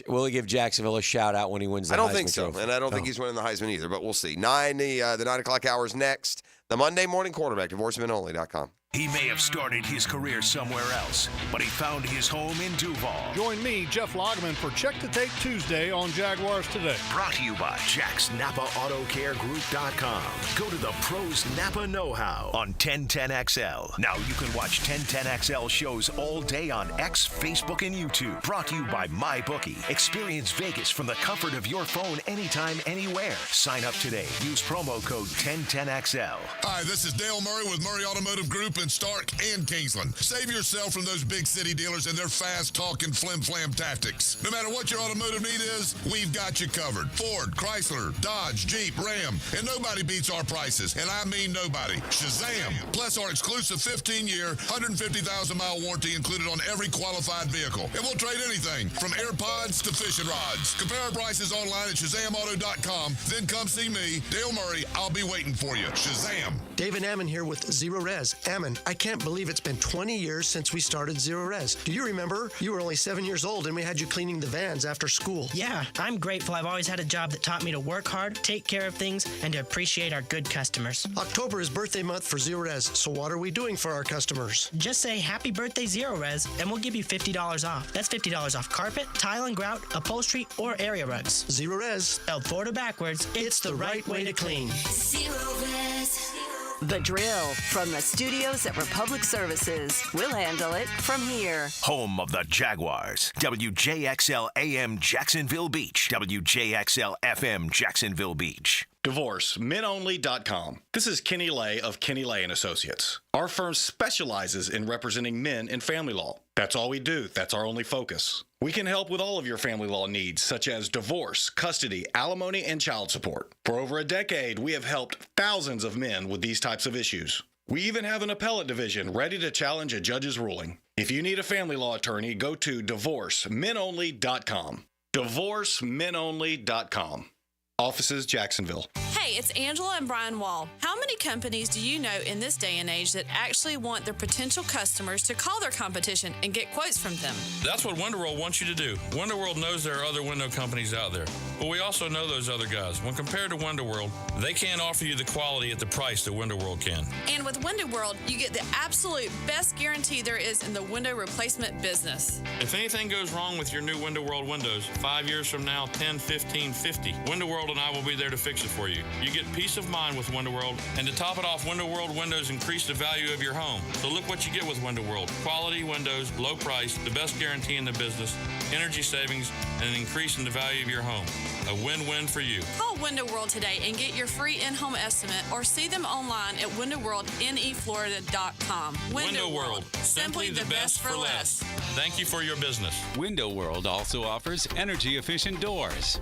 S4: Will he give Jacksonville a shout out when he wins the Heisman Trophy?
S5: I don't think so, and I don't think he's winning the Heisman either. But we'll see. The 9 o'clock hour is next. The Monday Morning Quarterback, divorcemenonly.com.
S9: He may have started his career somewhere else, but he found his home in Duval.
S6: Join me, Jeff Loggeman, for Check the Tape Tuesday on Jaguars Today.
S9: Brought to you by JacksNapaAutoCareGroup.com. Go to the pros Napa know-how on 1010XL. Now you can watch 1010XL shows all day on X, Facebook, and YouTube. Brought to you by MyBookie. Experience Vegas from the comfort of your phone anytime, anywhere. Sign up today. Use promo code 1010XL.
S10: Hi, this is Dale Murray with Murray Automotive Group in Stark and Kingsland. Save yourself from those big city dealers and their fast-talking flim-flam tactics. No matter what your automotive need is, we've got you covered. Ford, Chrysler, Dodge, Jeep, Ram, and nobody beats our prices, and I mean nobody. Shazam! Plus our exclusive 15-year, 150,000-mile warranty included on every qualified vehicle. And we'll trade anything from AirPods to fishing rods. Compare our prices online at ShazamAuto.com. Then come see me, Dale Murray. I'll be waiting for you. Shazam!
S7: David Ammon here with Zero Res. Ammon, I can't believe it's been 20 years since we started Zero Res. Do you remember? You were only 7 years old and we had you cleaning the vans after school.
S11: Yeah, I'm grateful I've always had a job that taught me to work hard, take care of things, and to appreciate our good customers.
S7: October is birthday month for Zero Res, so what are we doing for our customers?
S11: Just say happy birthday Zero Res and we'll give you $50 off. That's $50 off carpet, tile and grout, upholstery, or area rugs.
S7: Zero Res.
S11: Spelled Florida backwards, it's the right way to clean.
S1: Zero Res. The Drill from the studios at Republic Services. We'll handle it from here.
S9: Home of the Jaguars. WJXL AM Jacksonville Beach. WJXL FM Jacksonville Beach.
S16: DivorceMenOnly.com. This is Kenny Lay of Kenny Lay & Associates. Our firm specializes in representing men in family law. That's all we do. That's our only focus. We can help with all of your family law needs, such as divorce, custody, alimony, and child support. For over a decade, we have helped thousands of men with these types of issues. We even have an appellate division ready to challenge a judge's ruling. If you need a family law attorney, go to DivorceMenOnly.com. DivorceMenOnly.com. Offices, Jacksonville.
S17: Hey,
S2: Hey, it's Angela and Brian Wall. How many companies do you know in this day and age that actually want their potential customers to call their competition and get quotes from them?
S12: That's what WindoWorld wants you to do. WindoWorld knows there are other window companies out there, but we also know those other guys. When compared to WindoWorld, they can't offer you the quality at the price that WindoWorld can.
S2: And with WindoWorld, you get the absolute best guarantee there is in the window replacement business.
S12: If anything goes wrong with your new WindoWorld windows, 5 years from now, 10, 15, 50, WindoWorld and I will be there to fix it for you. You get peace of mind with WindoWorld, and to top it off, WindoWorld windows increase the value of your home. So look what you get with WindoWorld. Quality windows, low price, the best guarantee in the business, energy savings, and an increase in the value of your home. A win-win for you.
S2: Call WindowWorld today and get your free in-home estimate, or see them online at windowworldneflorida.com.
S12: WindoWorld, simply the best for less. Thank you for your business.
S14: WindoWorld also offers energy-efficient doors.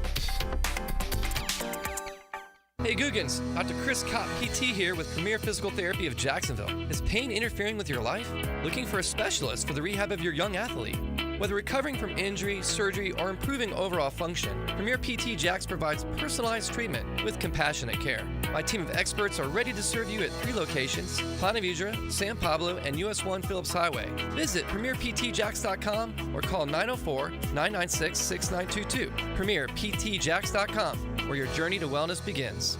S17: Hey Googans, Dr. Chris Kopp, PT here with Premier Physical Therapy of Jacksonville. Is pain interfering with your life? Looking for a specialist for the rehab of your young athlete? Whether recovering from injury, surgery, or improving overall function, Premier PT Jax provides personalized treatment with compassionate care. My team of experts are ready to serve you at 3 locations: Plana Vedra, San Pablo, and US 1 Phillips Highway. Visit PremierPTJax.com or call 904-996-6922. PremierPTJax.com, where your journey to wellness begins.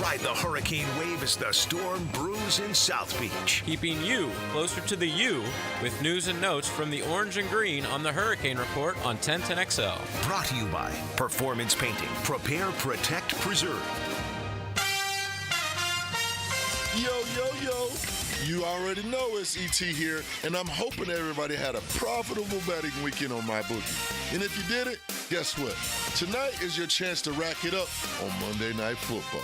S9: Ride the hurricane wave as the storm brews in South Beach.
S21: Keeping you closer to the U with news and notes from the orange and green on the Hurricane Report on 1010XL.
S9: Brought to you by Performance Painting. Prepare, protect, preserve.
S22: Yo, yo, yo. You already know it's ET here, and I'm hoping everybody had a profitable betting weekend on my bookie. And if you did it, guess what? Tonight is your chance to rack it up on Monday Night Football.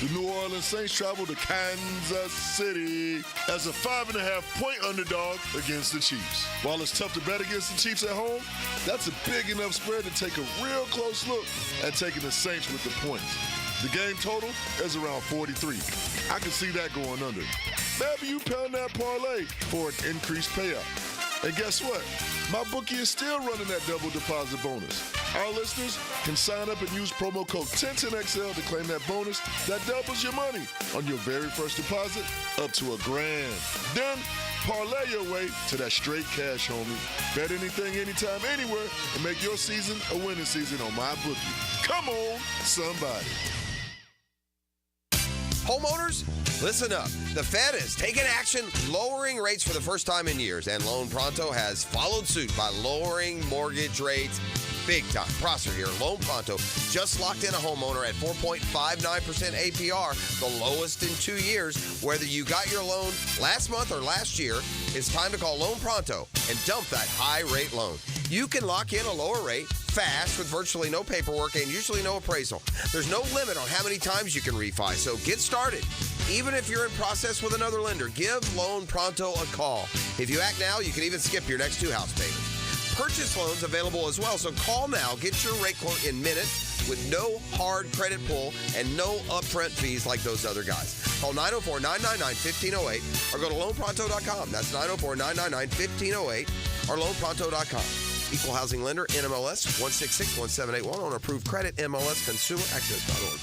S22: The New Orleans Saints travel to Kansas City as a 5.5-point underdog against the Chiefs. While it's tough to bet against the Chiefs at home, that's a big enough spread to take a real close look at taking the Saints with the points. The game total is around 43. I can see that going under. Maybe you pound that parlay for an increased payout. And guess what? My bookie is still running that double deposit bonus. Our listeners can sign up and use promo code 1010XL to claim that bonus that doubles your money on your very first deposit up to $1,000. Then parlay your way to that straight cash, homie. Bet anything, anytime, anywhere, and make your season a winning season on my bookie. Come on, somebody.
S5: Homeowners, listen up. The Fed has taken action, lowering rates for the first time in years, and Loan Pronto has followed suit by lowering mortgage rates big time. Prosser here. Loan Pronto just locked in a homeowner at 4.59% APR, the lowest in 2 years. Whether you got your loan last month or last year, it's time to call Loan Pronto and dump that high-rate loan. You can lock in a lower rate fast with virtually no paperwork and usually no appraisal. There's no limit on how many times you can refi, so get started. Even if you're in process with another lender, give Loan Pronto a call. If you act now, you can even skip your next 2 house payments. Purchase loans available as well, so call now. Get your rate quote in minutes with no hard credit pull and no upfront fees like those other guys. Call 904-999-1508 or go to loanpronto.com. That's 904-999-1508 or loanpronto.com. Equal housing lender, NMLS 1661781 on approved credit, MLSconsumeraccess.org.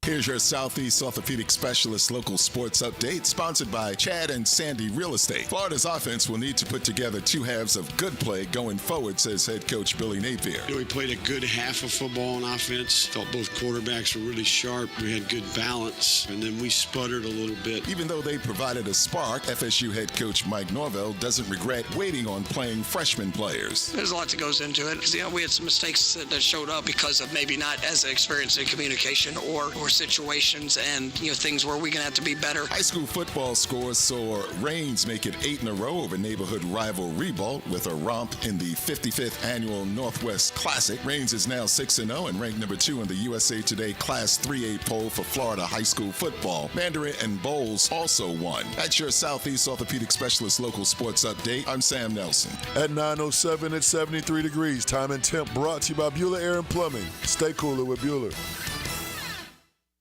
S23: Here's your Southeast Orthopedic Specialist local sports update, sponsored by Chad and Sandy Real Estate. Florida's offense will need to put together 2 halves of good play going forward, says head coach Billy Napier.
S24: We played a good half of football on offense. Thought both quarterbacks were really sharp. We had good balance, and then we sputtered a little bit.
S23: Even though they provided a spark, FSU head coach Mike Norvell doesn't regret waiting on playing freshman players.
S26: There's a lot that goes into it, because we had some mistakes that showed up because of maybe not as experienced in communication or situations and things where we're going to have to be better.
S23: High school football scores saw Reigns make it 8 in a row over neighborhood rival Ribault with a romp in the 55th annual Northwest Classic. Reigns is now 6-0 and ranked number 2 in the USA Today Class 3A poll for Florida high school football. Mandarin and Bowles also won. That's your Southeast Orthopedic Specialist local sports update. I'm Sam Nelson.
S22: At 9:07, it's 73 degrees. Time and temp brought to you by Bueller Air and Plumbing. Stay cooler with Bueller.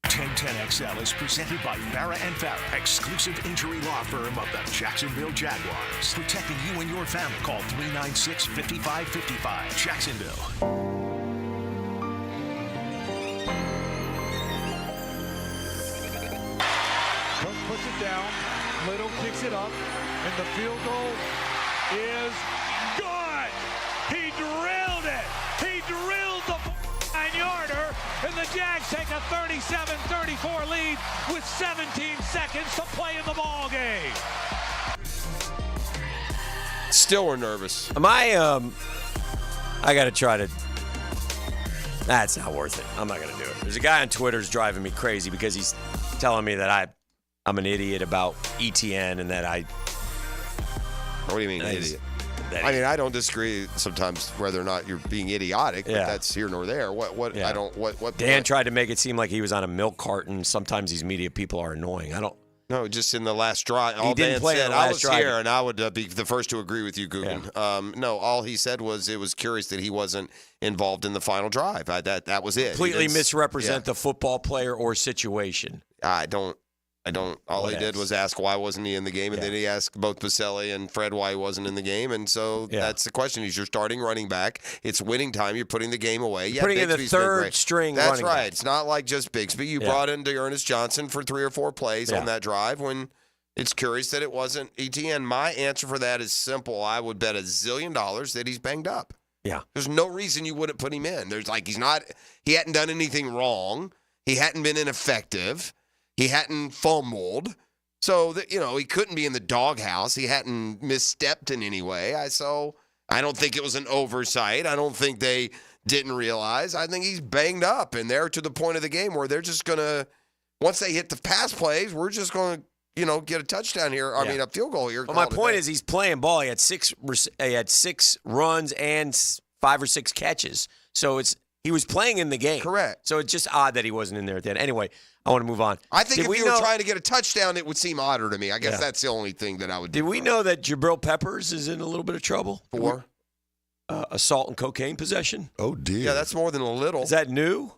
S9: 1010XL is presented by Farrah & Farrah, exclusive injury law firm of the Jacksonville Jaguars. Protecting you and your family. Call 396-5555. Jacksonville.
S8: down. Little kicks it up, and the field goal is good. He drilled it. He drilled the 9-yarder, and the Jags take a 37-34 lead with 17 seconds to play in the ball game.
S5: Still we're nervous.
S4: I got to try to. That's not worth it. I'm not going to do it. There's a guy on Twitter who's driving me crazy because he's telling me that I'm an idiot about ETN and that I.
S5: What do you mean, idiot? I mean, I don't disagree sometimes whether or not you're being idiotic, but that's here nor there. What
S4: Yeah.
S5: I don't what
S4: Dan tried to make it seem like he was on a milk carton. Sometimes these media people are annoying. I don't.
S5: No, just in the last drive. All
S4: didn't
S5: Dan
S4: play in
S5: said,
S4: the
S5: I
S4: last
S5: was
S4: drive.
S5: here, and I would be the first to agree with you, Guggen.
S4: Yeah.
S5: No, all he said was it was curious that he wasn't involved in the final drive. That was it.
S4: Completely misrepresent the football player or situation.
S5: I don't. All he did was ask why wasn't he in the game, and then he asked both Baselli and Fred why he wasn't in the game, and so that's the question. He's your starting running back. It's winning time. You're putting the game away.
S4: You're putting in the third string
S5: That's
S4: running
S5: right.
S4: back.
S5: It's not like just Bigsby. You brought in Dearness Johnson for 3 or 4 plays on that drive when it's curious that it wasn't ETN. My answer for that is simple. I would bet $1 zillion that he's banged up.
S4: Yeah.
S5: There's no reason you wouldn't put him in. He hadn't done anything wrong. He hadn't been ineffective. He hadn't fumbled. So, he couldn't be in the doghouse. He hadn't misstepped in any way. So I don't think it was an oversight. I don't think they didn't realize. I think he's banged up, and they're to the point of the game where they're just going to, once they hit the pass plays, we're just going to, get a touchdown here. I mean, a field goal here.
S4: Well, my point is he's playing ball. He had six runs and 5 or 6 catches. So he was playing in the game.
S5: Correct.
S4: So it's just odd that he wasn't in there at the end. Anyway, I want to move on.
S5: I think if you were trying to get a touchdown, it would seem odder to me. I guess that's the only thing that I would do.
S4: Did we know that Jabril Peppers is in a little bit of trouble?
S5: For?
S4: Assault and cocaine possession.
S23: Oh, dear.
S5: Yeah, that's more than a little.
S4: Is that new?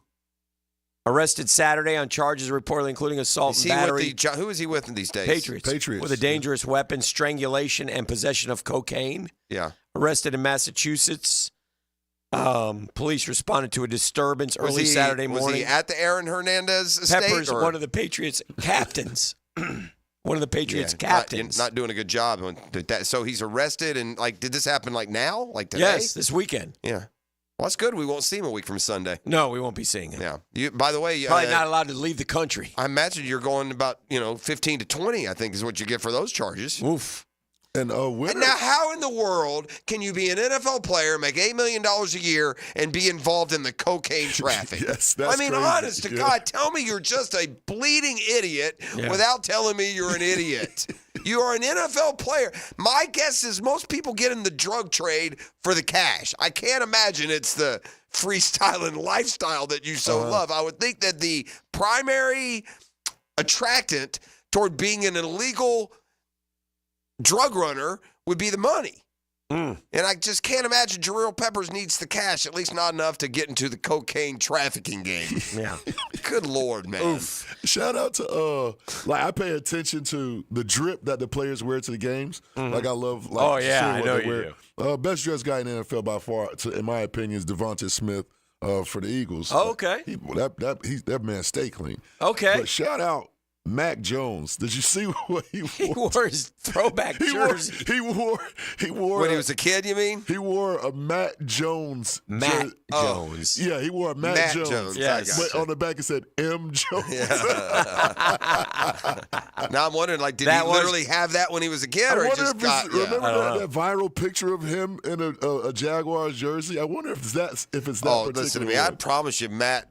S4: Arrested Saturday on charges reportedly including assault and battery.
S5: Who is he with these days?
S4: Patriots. With a dangerous weapon, strangulation, and possession of cocaine.
S5: Yeah.
S4: Arrested in Massachusetts. Police responded to a disturbance early Saturday morning.
S5: Was he at the Aaron Hernandez estate?
S4: Peppers, one of the Patriots' captains. One of the Patriots' captains.
S5: Not doing a good job. So he's arrested, and did this happen now? Like today?
S4: Yes, this weekend.
S5: Yeah. Well, that's good. We won't see him a week from Sunday.
S4: No, we won't be seeing him.
S5: Yeah. By the way,
S4: probably not allowed to leave the country.
S5: I imagine you're going about 15 to 20. I think is what you get for those charges.
S4: Oof.
S23: And
S5: now, how in the world can you be an NFL player, make $8 million a year, and be involved in the cocaine traffic?
S23: Yes, that's crazy.
S5: Honest to God, tell me you're just a bleeding idiot without telling me you're an idiot. You are an NFL player. My guess is most people get in the drug trade for the cash. I can't imagine it's the freestyling lifestyle that you so love. I would think that the primary attractant toward being an illegal drug runner would be the money. And I just can't imagine Jabril Peppers needs the cash, at least not enough to get into the cocaine trafficking game.
S4: Yeah.
S5: Good Lord, man.
S23: Oof. Shout out to, I pay attention to the drip that the players wear to the games.
S4: Mm-hmm.
S23: I love,
S4: I know you
S23: do. Best dressed guy in the NFL by far, in my opinion, is Devontae Smith for the Eagles.
S4: Oh, okay.
S23: That man stay clean.
S4: Okay.
S23: But shout out Mac Jones. Did you see what he wore?
S4: He wore his throwback jersey.
S23: He wore
S5: when he was a kid, you mean?
S23: He wore a Matt Jones.
S4: Jones.
S23: Yeah, he wore a Matt Jones.
S4: Yes.
S23: But on the back it said M. Jones.
S5: Now I'm wondering, did he literally have that when he was a kid, or he just got?
S23: Remember that viral picture of him in a Jaguars jersey? I wonder if it's that particular.
S5: Oh, listen to me. I promise you, Mac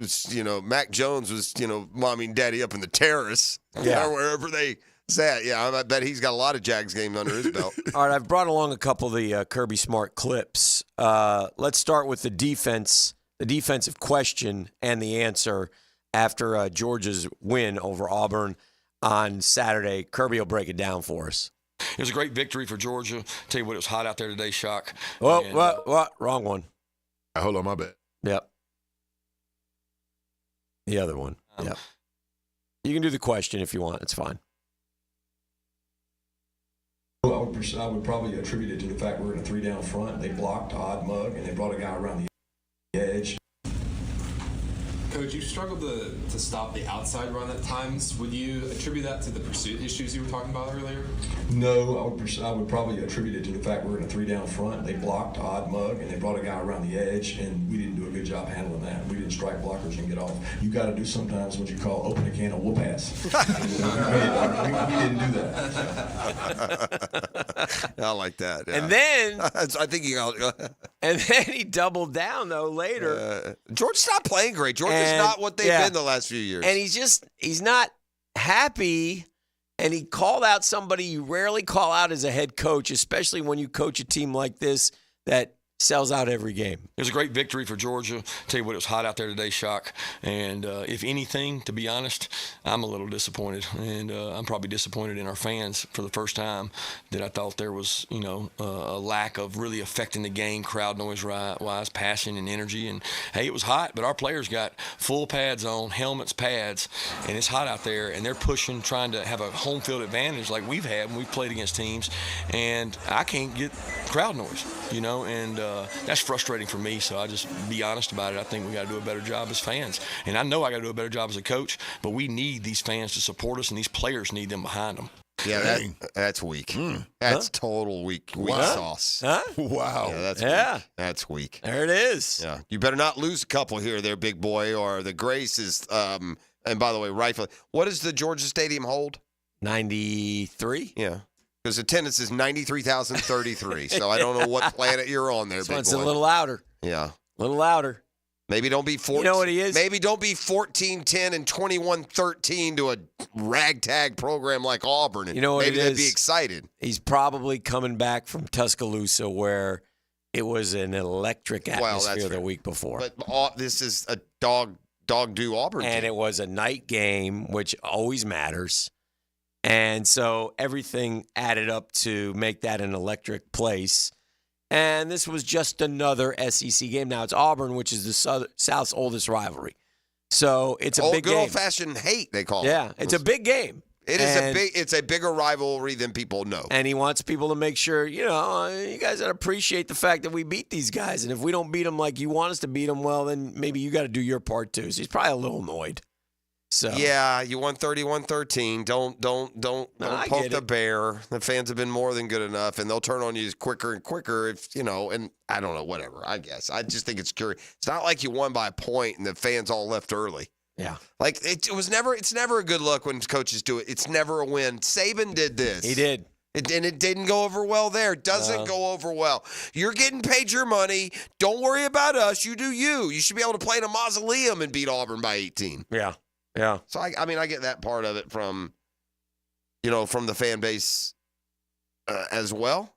S5: Jones was, mommy and daddy up in the terrace.
S4: Yeah.
S5: Wherever they sat. Yeah, I bet he's got a lot of Jags games under his belt.
S4: All right, I've brought along a couple of the Kirby Smart clips. Let's start with the defensive question and the answer after Georgia's win over Auburn on Saturday. Kirby will break it down for us.
S13: It was a great victory for Georgia. Tell you what, it was hot out there today, Shock.
S4: What? Wrong one.
S23: Hold on, my bad.
S4: Yep. The other one. Yep. You can do the question if you want. It's fine.
S15: I would probably attribute it to the fact we're in a 3-down front. They blocked Odd Mug, and they brought a guy around the edge. Coach,
S3: Coach, you struggled to stop the outside run at times. Would you attribute that to the pursuit issues you were talking about earlier?
S15: No, I would probably attribute it to the fact we're in a 3-down front. They blocked odd mug, and they brought a guy around the edge, and we didn't do a good job handling that. We didn't strike blockers and get off. You got to do sometimes what you call open a can of whoop ass. we didn't do that.
S5: I like that. Yeah.
S4: And then
S5: I think you got.
S4: And then he doubled down though later.
S5: Georgia's not playing great. Georgia's not what they've been the last few years.
S4: And he's not happy. And he called out somebody you rarely call out as a head coach, especially when you coach a team like this that sells out every game.
S13: It was a great victory for Georgia. Tell you what, it was hot out there today, Shock. And if anything, to be honest, I'm a little disappointed. And I'm probably disappointed in our fans for the first time that I thought there was, a lack of really affecting the game, crowd noise-wise, passion and energy. And, hey, it was hot, but our players got full pads on, helmets, pads, and it's hot out there. And they're pushing, trying to have a home field advantage like we've had when we've played against teams. And I can't get crowd noise, and that's frustrating for me, so I just be honest about it. I think we got to do a better job as fans. And I know I got to do a better job as a coach, but we need these fans to support us, and these players need them behind them.
S5: Yeah, that's weak. That's total weak sauce.
S4: Huh?
S5: Wow. Yeah, that's weak. That's weak.
S4: There it is.
S5: Yeah. You better not lose a couple here there, big boy, or the grace is, and by the way, rightfully, what does the Georgia Stadium hold?
S4: 93?
S5: Yeah. Because attendance is 93,033, so I don't know what planet you're on there, big boy.
S4: It's a little louder.
S5: Yeah.
S4: A little louder.
S5: Maybe don't be 14.
S4: You know what he is?
S5: Maybe don't be 14-10 and 21-13 to a ragtag program like Auburn.
S4: You know what
S5: maybe
S4: it
S5: they'd
S4: is?
S5: be excited.
S4: He's probably coming back from Tuscaloosa where it was an electric atmosphere the week before.
S5: But this is a dog-do Auburn team.
S4: And it was a night game, which always matters. And so everything added up to make that an electric place. And this was just another SEC game. Now it's Auburn, which is the South's oldest rivalry. So it's a big game.
S5: Good old-fashioned hate, they call it.
S4: Yeah, it's a big game.
S5: It's a bigger rivalry than people know.
S4: And he wants people to make sure, you guys got to appreciate the fact that we beat these guys. And if we don't beat them like you want us to beat them, well, then maybe you got to do your part too. So he's probably a little annoyed. So
S5: yeah, you won 31-13. Don't poke the bear. The fans have been more than good enough, and they'll turn on you quicker and quicker if and I don't know, whatever. I guess I just think it's curious. It's not like you won by a point and the fans all left early.
S4: Yeah,
S5: like it's never a good look when coaches do it. It's never a win. Saban did this.
S4: He did.
S5: And it didn't go over well there. It doesn't go over well. You're getting paid your money. Don't worry about us. You do you. You should be able to play in a mausoleum and beat Auburn by 18.
S4: Yeah. Yeah.
S5: So, I get that part of it from the fan base as well.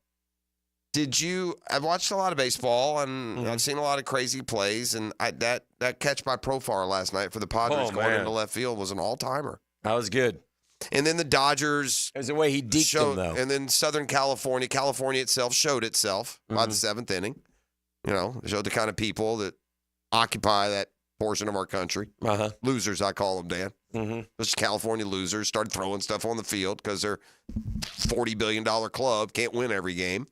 S5: I've watched a lot of baseball, and I've seen a lot of crazy plays, and that catch by Profar last night for the Padres going into left field was an all-timer.
S4: That was good.
S5: And then the Dodgers.
S4: There's a way he deked them, though.
S5: And then Southern California itself showed itself by the seventh inning. It showed the kind of people that occupy that portion of our country. Losers, I call them, Dan. Those California losers started throwing stuff on the field because they're $40 billion club, can't win every game.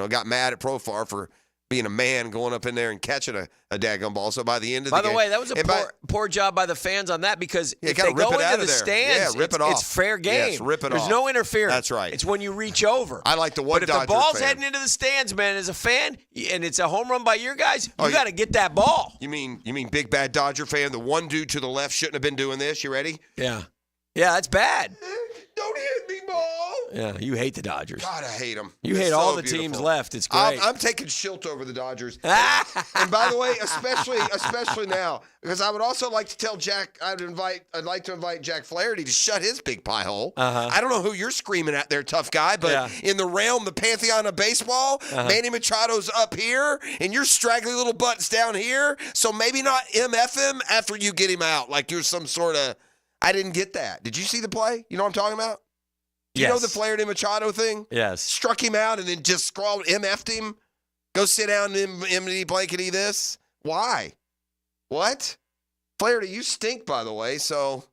S5: Got mad at Profar for being a man going up in there and catching a daggum ball. So by the end of the game.
S4: By the way, that was a poor job by the fans on that because if they go into the stands, it's fair game.
S5: Yes, rip it
S4: There's
S5: off.
S4: no interference.
S5: That's right.
S4: It's when you reach over.
S5: I like the one
S4: But if
S5: Dodger
S4: the ball's
S5: fan.
S4: heading into the stands, man, as a fan, and it's a home run by your guys, you got to get that ball.
S5: You mean big bad Dodger fan? The one dude to the left shouldn't have been doing this. You ready?
S4: Yeah. Yeah, that's bad.
S5: Don't hit me, ball.
S4: Yeah, you hate the Dodgers.
S5: God, I hate them.
S4: You hate all the teams left. It's great.
S5: I'm taking Schilt over the Dodgers. And by the way, especially now, because I would also like to tell Jack, I'd like to invite Jack Flaherty to shut his big pie hole. I don't know who you're screaming at there, tough guy, but in the realm, the pantheon of baseball, Manny Machado's up here, and your straggly little butt's down here. So maybe not MF him after you get him out, like you're some sort of. I didn't get that. Did you see the play? You know what I'm talking about? You know the Flaherty Machado thing?
S4: Yes.
S5: Struck him out and then just scrawled MF'd him. Go sit down and MD blankety this. Why? What? Flaherty, you stink, by the way. So,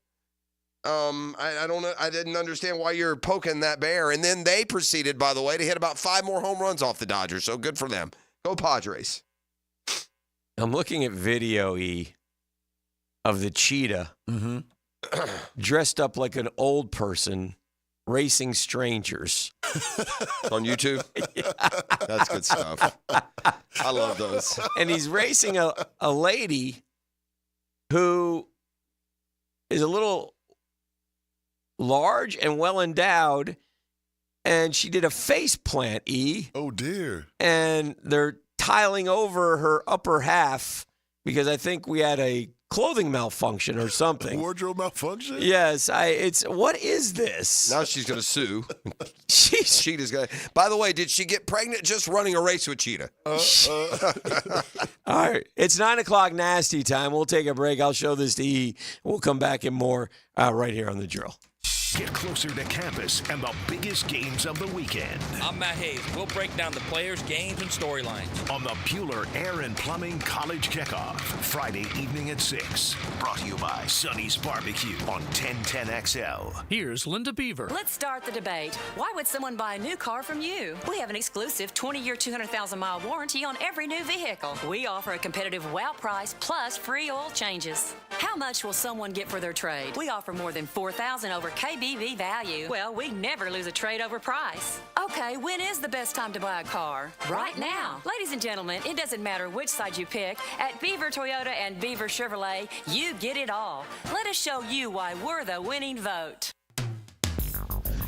S5: I don't know. I didn't understand why you're poking that bear. And then they proceeded, by the way, to hit about 5 more home runs off the Dodgers. So good for them. Go Padres.
S4: I'm looking at video, E. of the cheetah dressed up like an old person racing strangers.
S5: On YouTube?
S4: Yeah.
S5: That's good stuff. I love those.
S4: And he's racing a lady who is a little large and well endowed, and she did a face plant,
S22: Oh, dear.
S4: and they're tiling over her upper half because I think we had a clothing malfunction or something.
S22: Wardrobe malfunction?
S4: Yes, what is this?
S5: Now she's going to sue. Cheetah's going to. By the way, did she get pregnant just running a race with Cheetah?
S4: All right, it's 9 o'clock nasty time. We'll take a break. I'll show this to E. We'll come back in more right here on The Drill.
S9: Get closer to campus and the biggest games of the weekend.
S6: I'm Matt Hayes. We'll break down the players, games, and storylines
S9: On the Bueller Air and Plumbing College Kickoff, Friday evening at 6. Brought to you by Sonny's Barbecue on 1010XL.
S10: Here's Linda Beaver.
S18: Let's start the debate. Why would someone buy a new car from you? We have an exclusive 20-year, 200,000-mile warranty on every new vehicle. We offer a competitive wow price plus free oil changes. How much will someone get for their trade? We offer more than $4,000 over KBV value. Well, we never lose a trade over price. Okay, when is the best time to buy a car? Right now. Ladies and gentlemen, it doesn't matter which side you pick. At Beaver Toyota and Beaver Chevrolet, you get it all. Let us show you why we're the winning vote.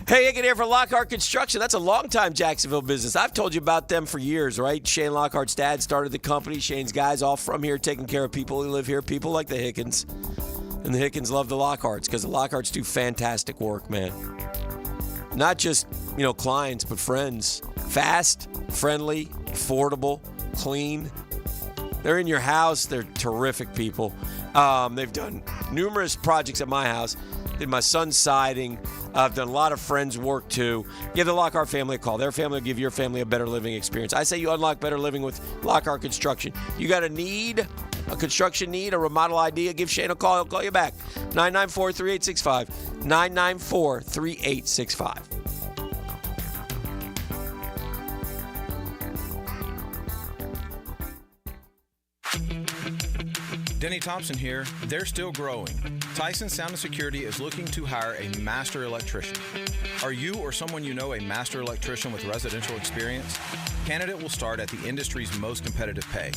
S4: Hey, Hicken here for Lockhart Construction. That's a long-time Jacksonville business. I've told you about them for years, right? Shane Lockhart's dad started the company. Shane's guys all from here taking care of people who live here, people like the Hickens. And the Hickens love the Lockharts because the Lockharts do fantastic work, man. Not just, clients, but friends. Fast, friendly, affordable, clean. They're in your house. They're terrific people. They've done numerous projects at my house. Did my son's siding. I've done a lot of friends' work, too. Give the Lockhart family a call. Their family will give your family a better living experience. I say you unlock better living with Lockhart Construction. You got a construction need, a remodel idea, give Shane a call. He'll call you back. 994-3865. 994-3865.
S21: Denny Thompson here. They're still growing. Tyson Sound & Security is looking to hire a master electrician. Are you or someone you know a master electrician with residential experience? Candidate will start at the industry's most competitive pay.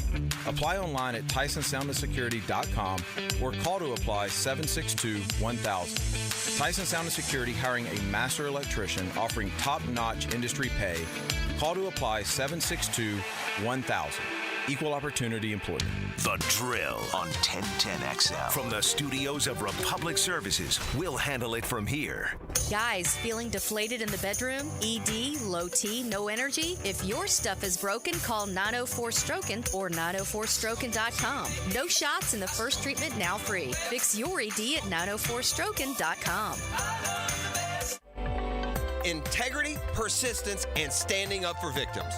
S21: Apply online at TysonSoundAndSecurity.com or call to apply 762-1000. Tyson Sound & Security hiring a master electrician offering top-notch industry pay. Call to apply 762-1000. Equal opportunity employment.
S9: The Drill on 1010XL. From the studios of Republic Services, we'll handle it from here.
S18: Guys, feeling deflated in the bedroom? ED, low T, no energy? If your stuff is broken, call 904-STROKEN or 904stroken.com. No shots in the first treatment, now free. Fix your ED at 904stroken.com.
S19: Integrity, persistence, and standing up for victims.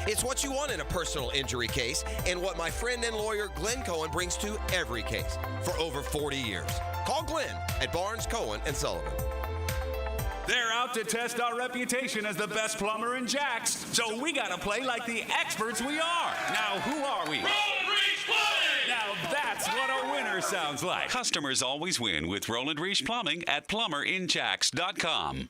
S19: It's what you want in a personal injury case and what my friend and lawyer Glenn Cohen brings to every case for over 40 years. Call Glenn at Barnes, Cohen & Sullivan.
S20: They're out to test our reputation as the best plumber in Jacks, so we gotta play like the experts we are. Now, who are we? Roland Reach Plumbing! Now that's what a winner sounds like.
S14: Customers always win with Roland Reach Plumbing at plumberinjacks.com.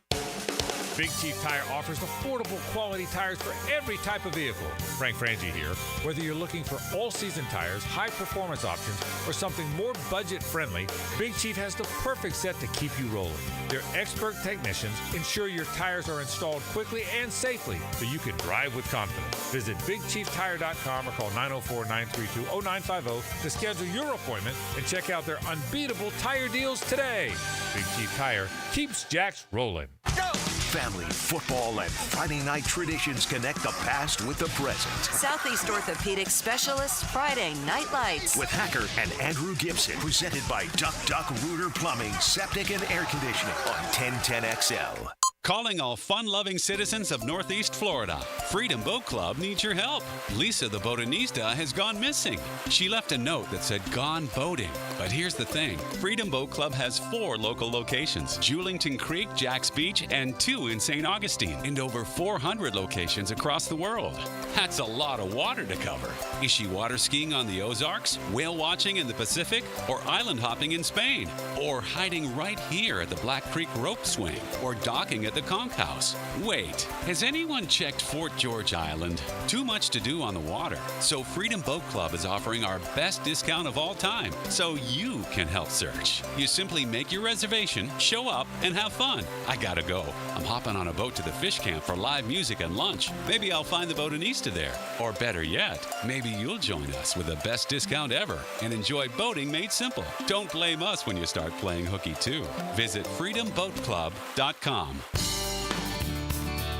S8: Big Chief Tire offers affordable quality tires for every type of vehicle. Frank Frangie here. Whether you're looking for all-season tires, high-performance options, or something more budget-friendly, Big Chief has the perfect set to keep you rolling. Their expert technicians ensure your tires are installed quickly and safely so you can drive with confidence. Visit BigChiefTire.com or call 904-932-0950 to schedule your appointment and check out their unbeatable tire deals today. Big Chief Tire keeps Jacks rolling.
S9: Go! Family, football, and Friday night traditions connect the past with the present.
S1: Southeast Orthopedic Specialists Friday Night Lights.
S9: With Hacker and Andrew Gibson, presented by Duck Duck Rooter Plumbing, Septic and Air Conditioning on 1010XL.
S14: Calling all fun-loving citizens of Northeast Florida. Freedom Boat Club needs your help. Lisa the botanista has gone missing. She left a note that said gone boating. But here's the thing. Freedom Boat Club has 4 local locations. Julington Creek, Jack's Beach, and 2 in St. Augustine. And over 400 locations across the world. That's a lot of water to cover. Is she water skiing on the Ozarks, whale watching in the Pacific, or island hopping in Spain? Or hiding right here at the Black Creek rope swing? Or docking at the Conch House? Wait, has anyone checked Fort George Island? Too much to do on the water. So Freedom Boat Club is offering our best discount of all time, so you can help search. You simply make your reservation, show up, and have fun. I gotta go. I'm hopping on a boat to the fish camp for live music and lunch. Maybe I'll find the botanista there. Or better yet, maybe you'll join us with the best discount ever and enjoy boating made simple. Don't blame us when you start playing hooky too. Visit freedomboatclub.com.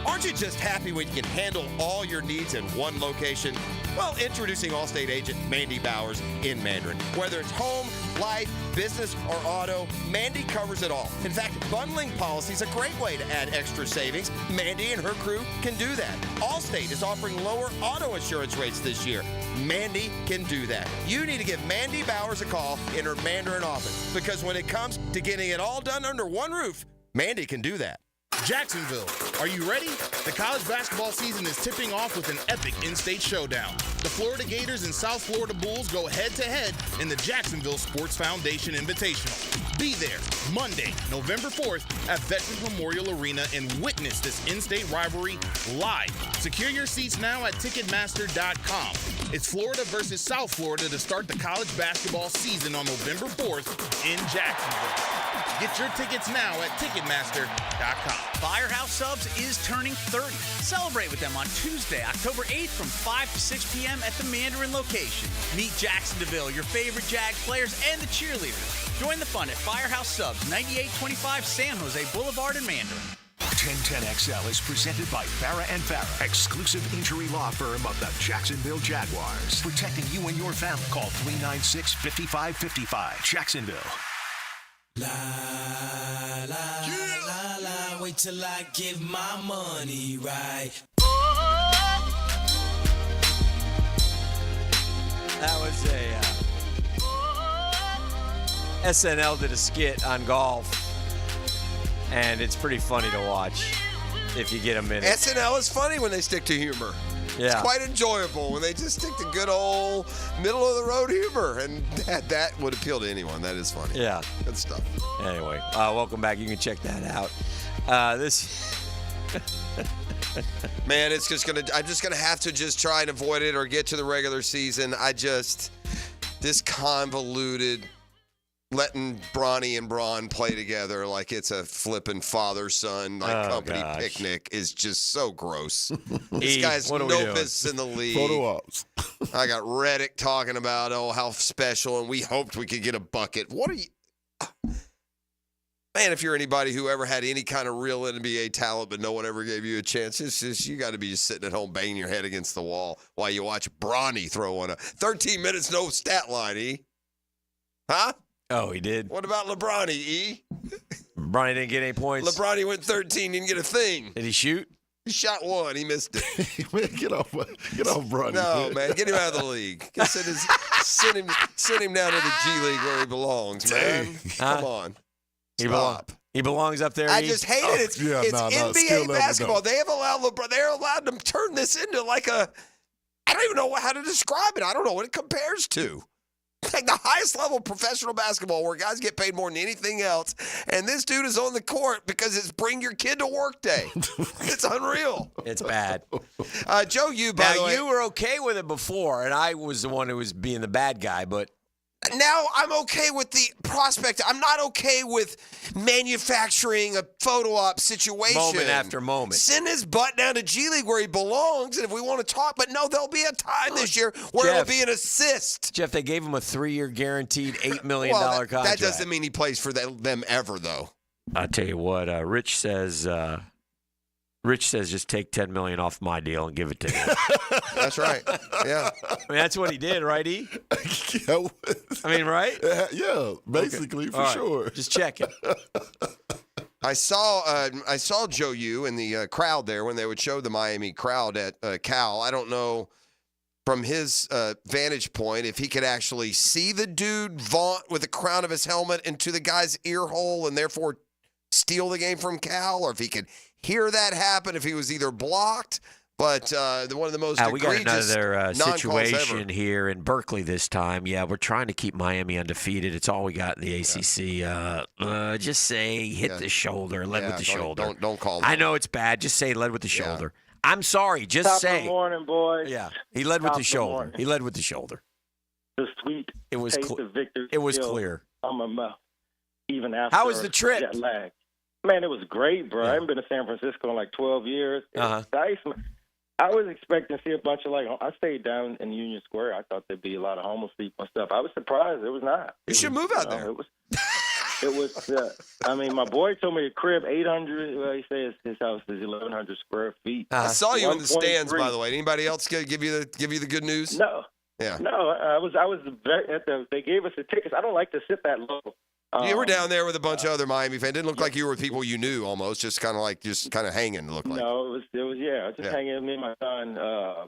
S19: Aren't you just happy when you can handle all your needs in one location? Well, introducing Allstate agent Mandy Bowers in Mandarin. Whether it's home, life, business, or auto, Mandy covers it all. In fact, bundling policy is a great way to add extra savings. Mandy and her crew can do that. Allstate is offering lower auto insurance rates this year. Mandy can do that. You need to give Mandy Bowers a call in her Mandarin office, because when it comes to getting it all done under one roof, Mandy can do that.
S2: Jacksonville, are you ready? The college basketball season is tipping off with an epic in-state showdown. The Florida Gators and South Florida Bulls go head-to-head in the Jacksonville Sports Foundation Invitational. Be there Monday, November 4th at Veterans Memorial Arena and witness this in-state rivalry live. Secure your seats now at Ticketmaster.com. It's Florida versus South Florida to start the college basketball season on November 4th in Jacksonville. Get your tickets now at Ticketmaster.com.
S7: Firehouse Subs is turning 30. Celebrate with them on Tuesday, October 8th from 5 to 6 p.m. at the Mandarin location. Meet Jacksonville, your favorite Jags players, and the cheerleaders. Join the fun at Firehouse Subs, 9825 San Jose Boulevard in Mandarin.
S9: 1010XL is presented by Farah & Farah, exclusive injury law firm of the Jacksonville Jaguars. Protecting you and your family. Call 396-5555. Jacksonville.
S10: La, la, la, la, wait till I give my money right.
S4: That was a SNL did a skit on golf, and it's pretty funny to watch if you get a minute.
S5: SNL is funny when they stick to humor.
S4: Yeah.
S5: It's quite enjoyable when they just stick to good old middle-of-the-road humor, and that would appeal to anyone. That is funny.
S4: Yeah.
S5: Good stuff.
S4: Anyway, welcome back. You can check that out.
S5: Man, I'm just gonna have to just try and avoid it or get to the regular season. This convoluted letting Bronny and Braun play together like it's a flippin' father-son company picnic is just so gross. This guy's no business in the league.
S22: Photo ops.
S5: I got Reddick talking about, how special, and we hoped we could get a bucket. What are you... Man, if you're anybody who ever had any kind of real NBA talent but no one ever gave you a chance, it's just you got to be just sitting at home banging your head against the wall while you watch Bronny throw one. 13 minutes, no stat line, E. Huh?
S4: Oh, he did.
S5: What about LeBron, E?
S4: Bronny didn't get any points.
S5: LeBron went 13, didn't get a thing.
S4: Did he shoot?
S5: He shot one. He missed it.
S22: Man, get off Bronny.
S5: No, man, get him out of the league. Send him down to the G League where he belongs, man. Come on.
S4: He belongs up there.
S5: I just hate it. It's NBA basketball. They have allowed LeBron. They're allowed to turn this into like a. I don't even know how to describe it. I don't know what it compares to. Like the highest level of professional basketball where guys get paid more than anything else. And this dude is on the court because it's bring your kid to work day. It's unreal.
S4: It's bad.
S5: Joe, you, by the way.
S4: You were okay with it before, and I was the one who was being the bad guy, but.
S5: Now I'm okay with the prospect. I'm not okay with manufacturing a photo op situation.
S4: Moment after moment.
S5: Send his butt down to G League where he belongs, and if we want to talk, but no, there'll be a time this year where it'll be an assist.
S4: Jeff, they gave him a 3-year guaranteed $8 million contract.
S5: That doesn't mean he plays for them ever, though.
S4: I'll tell you what, Rich says just take $10 million off my deal and give it to him.
S5: That's right. Yeah.
S4: I mean, that's what he did, right, E?
S22: Yeah.
S4: I mean, right?
S22: Yeah, basically, for
S4: right.
S22: sure.
S4: Just checking.
S5: I saw Joe U in the crowd there when they would show the Miami crowd at Cal. I don't know from his vantage point if he could actually see the dude vaunt with the crown of his helmet into the guy's ear hole and therefore steal the game from Cal, or if he could hear that happen, if he was either blocked. But one of the most
S11: we got
S5: egregious
S11: another situation
S5: ever.
S11: here in Berkeley this time. Yeah, we're trying to keep Miami undefeated. It's all we got in the ACC. Just say hit the shoulder, led with the shoulder.
S5: Don't call.
S11: I know it's bad. Just say led with the shoulder. I'm sorry. Just
S12: Top
S11: say.
S12: of the morning, boys.
S11: Yeah, he led with
S12: Top
S11: the
S12: of
S11: shoulder.
S12: morning.
S11: He led with the shoulder.
S12: The sweet
S11: It was
S12: taste of victory.
S11: It was
S12: still
S11: clear.
S12: on my mouth, even after.
S11: How was the trip?
S12: Jet lag. Man, it was great, bro. I haven't been to San Francisco in like 12 years. It was nice, man. I was expecting to see a bunch of I stayed down in Union Square. I thought there'd be a lot of homeless people and stuff. I was surprised. It was not.
S5: You should move out there.
S12: It was. I mean, my boy told me a crib 800. Well, he says his house is 1,100 square feet.
S5: I saw you in the stands, by the way. Anybody else give you the good news?
S12: No.
S5: Yeah.
S12: No, I was very. They gave us the tickets. I don't like to sit that low.
S5: You were down there with a bunch of other Miami fans. Didn't look like you were with people you knew almost, just kind of hanging, it looked like.
S12: No, it was just hanging with me and my son.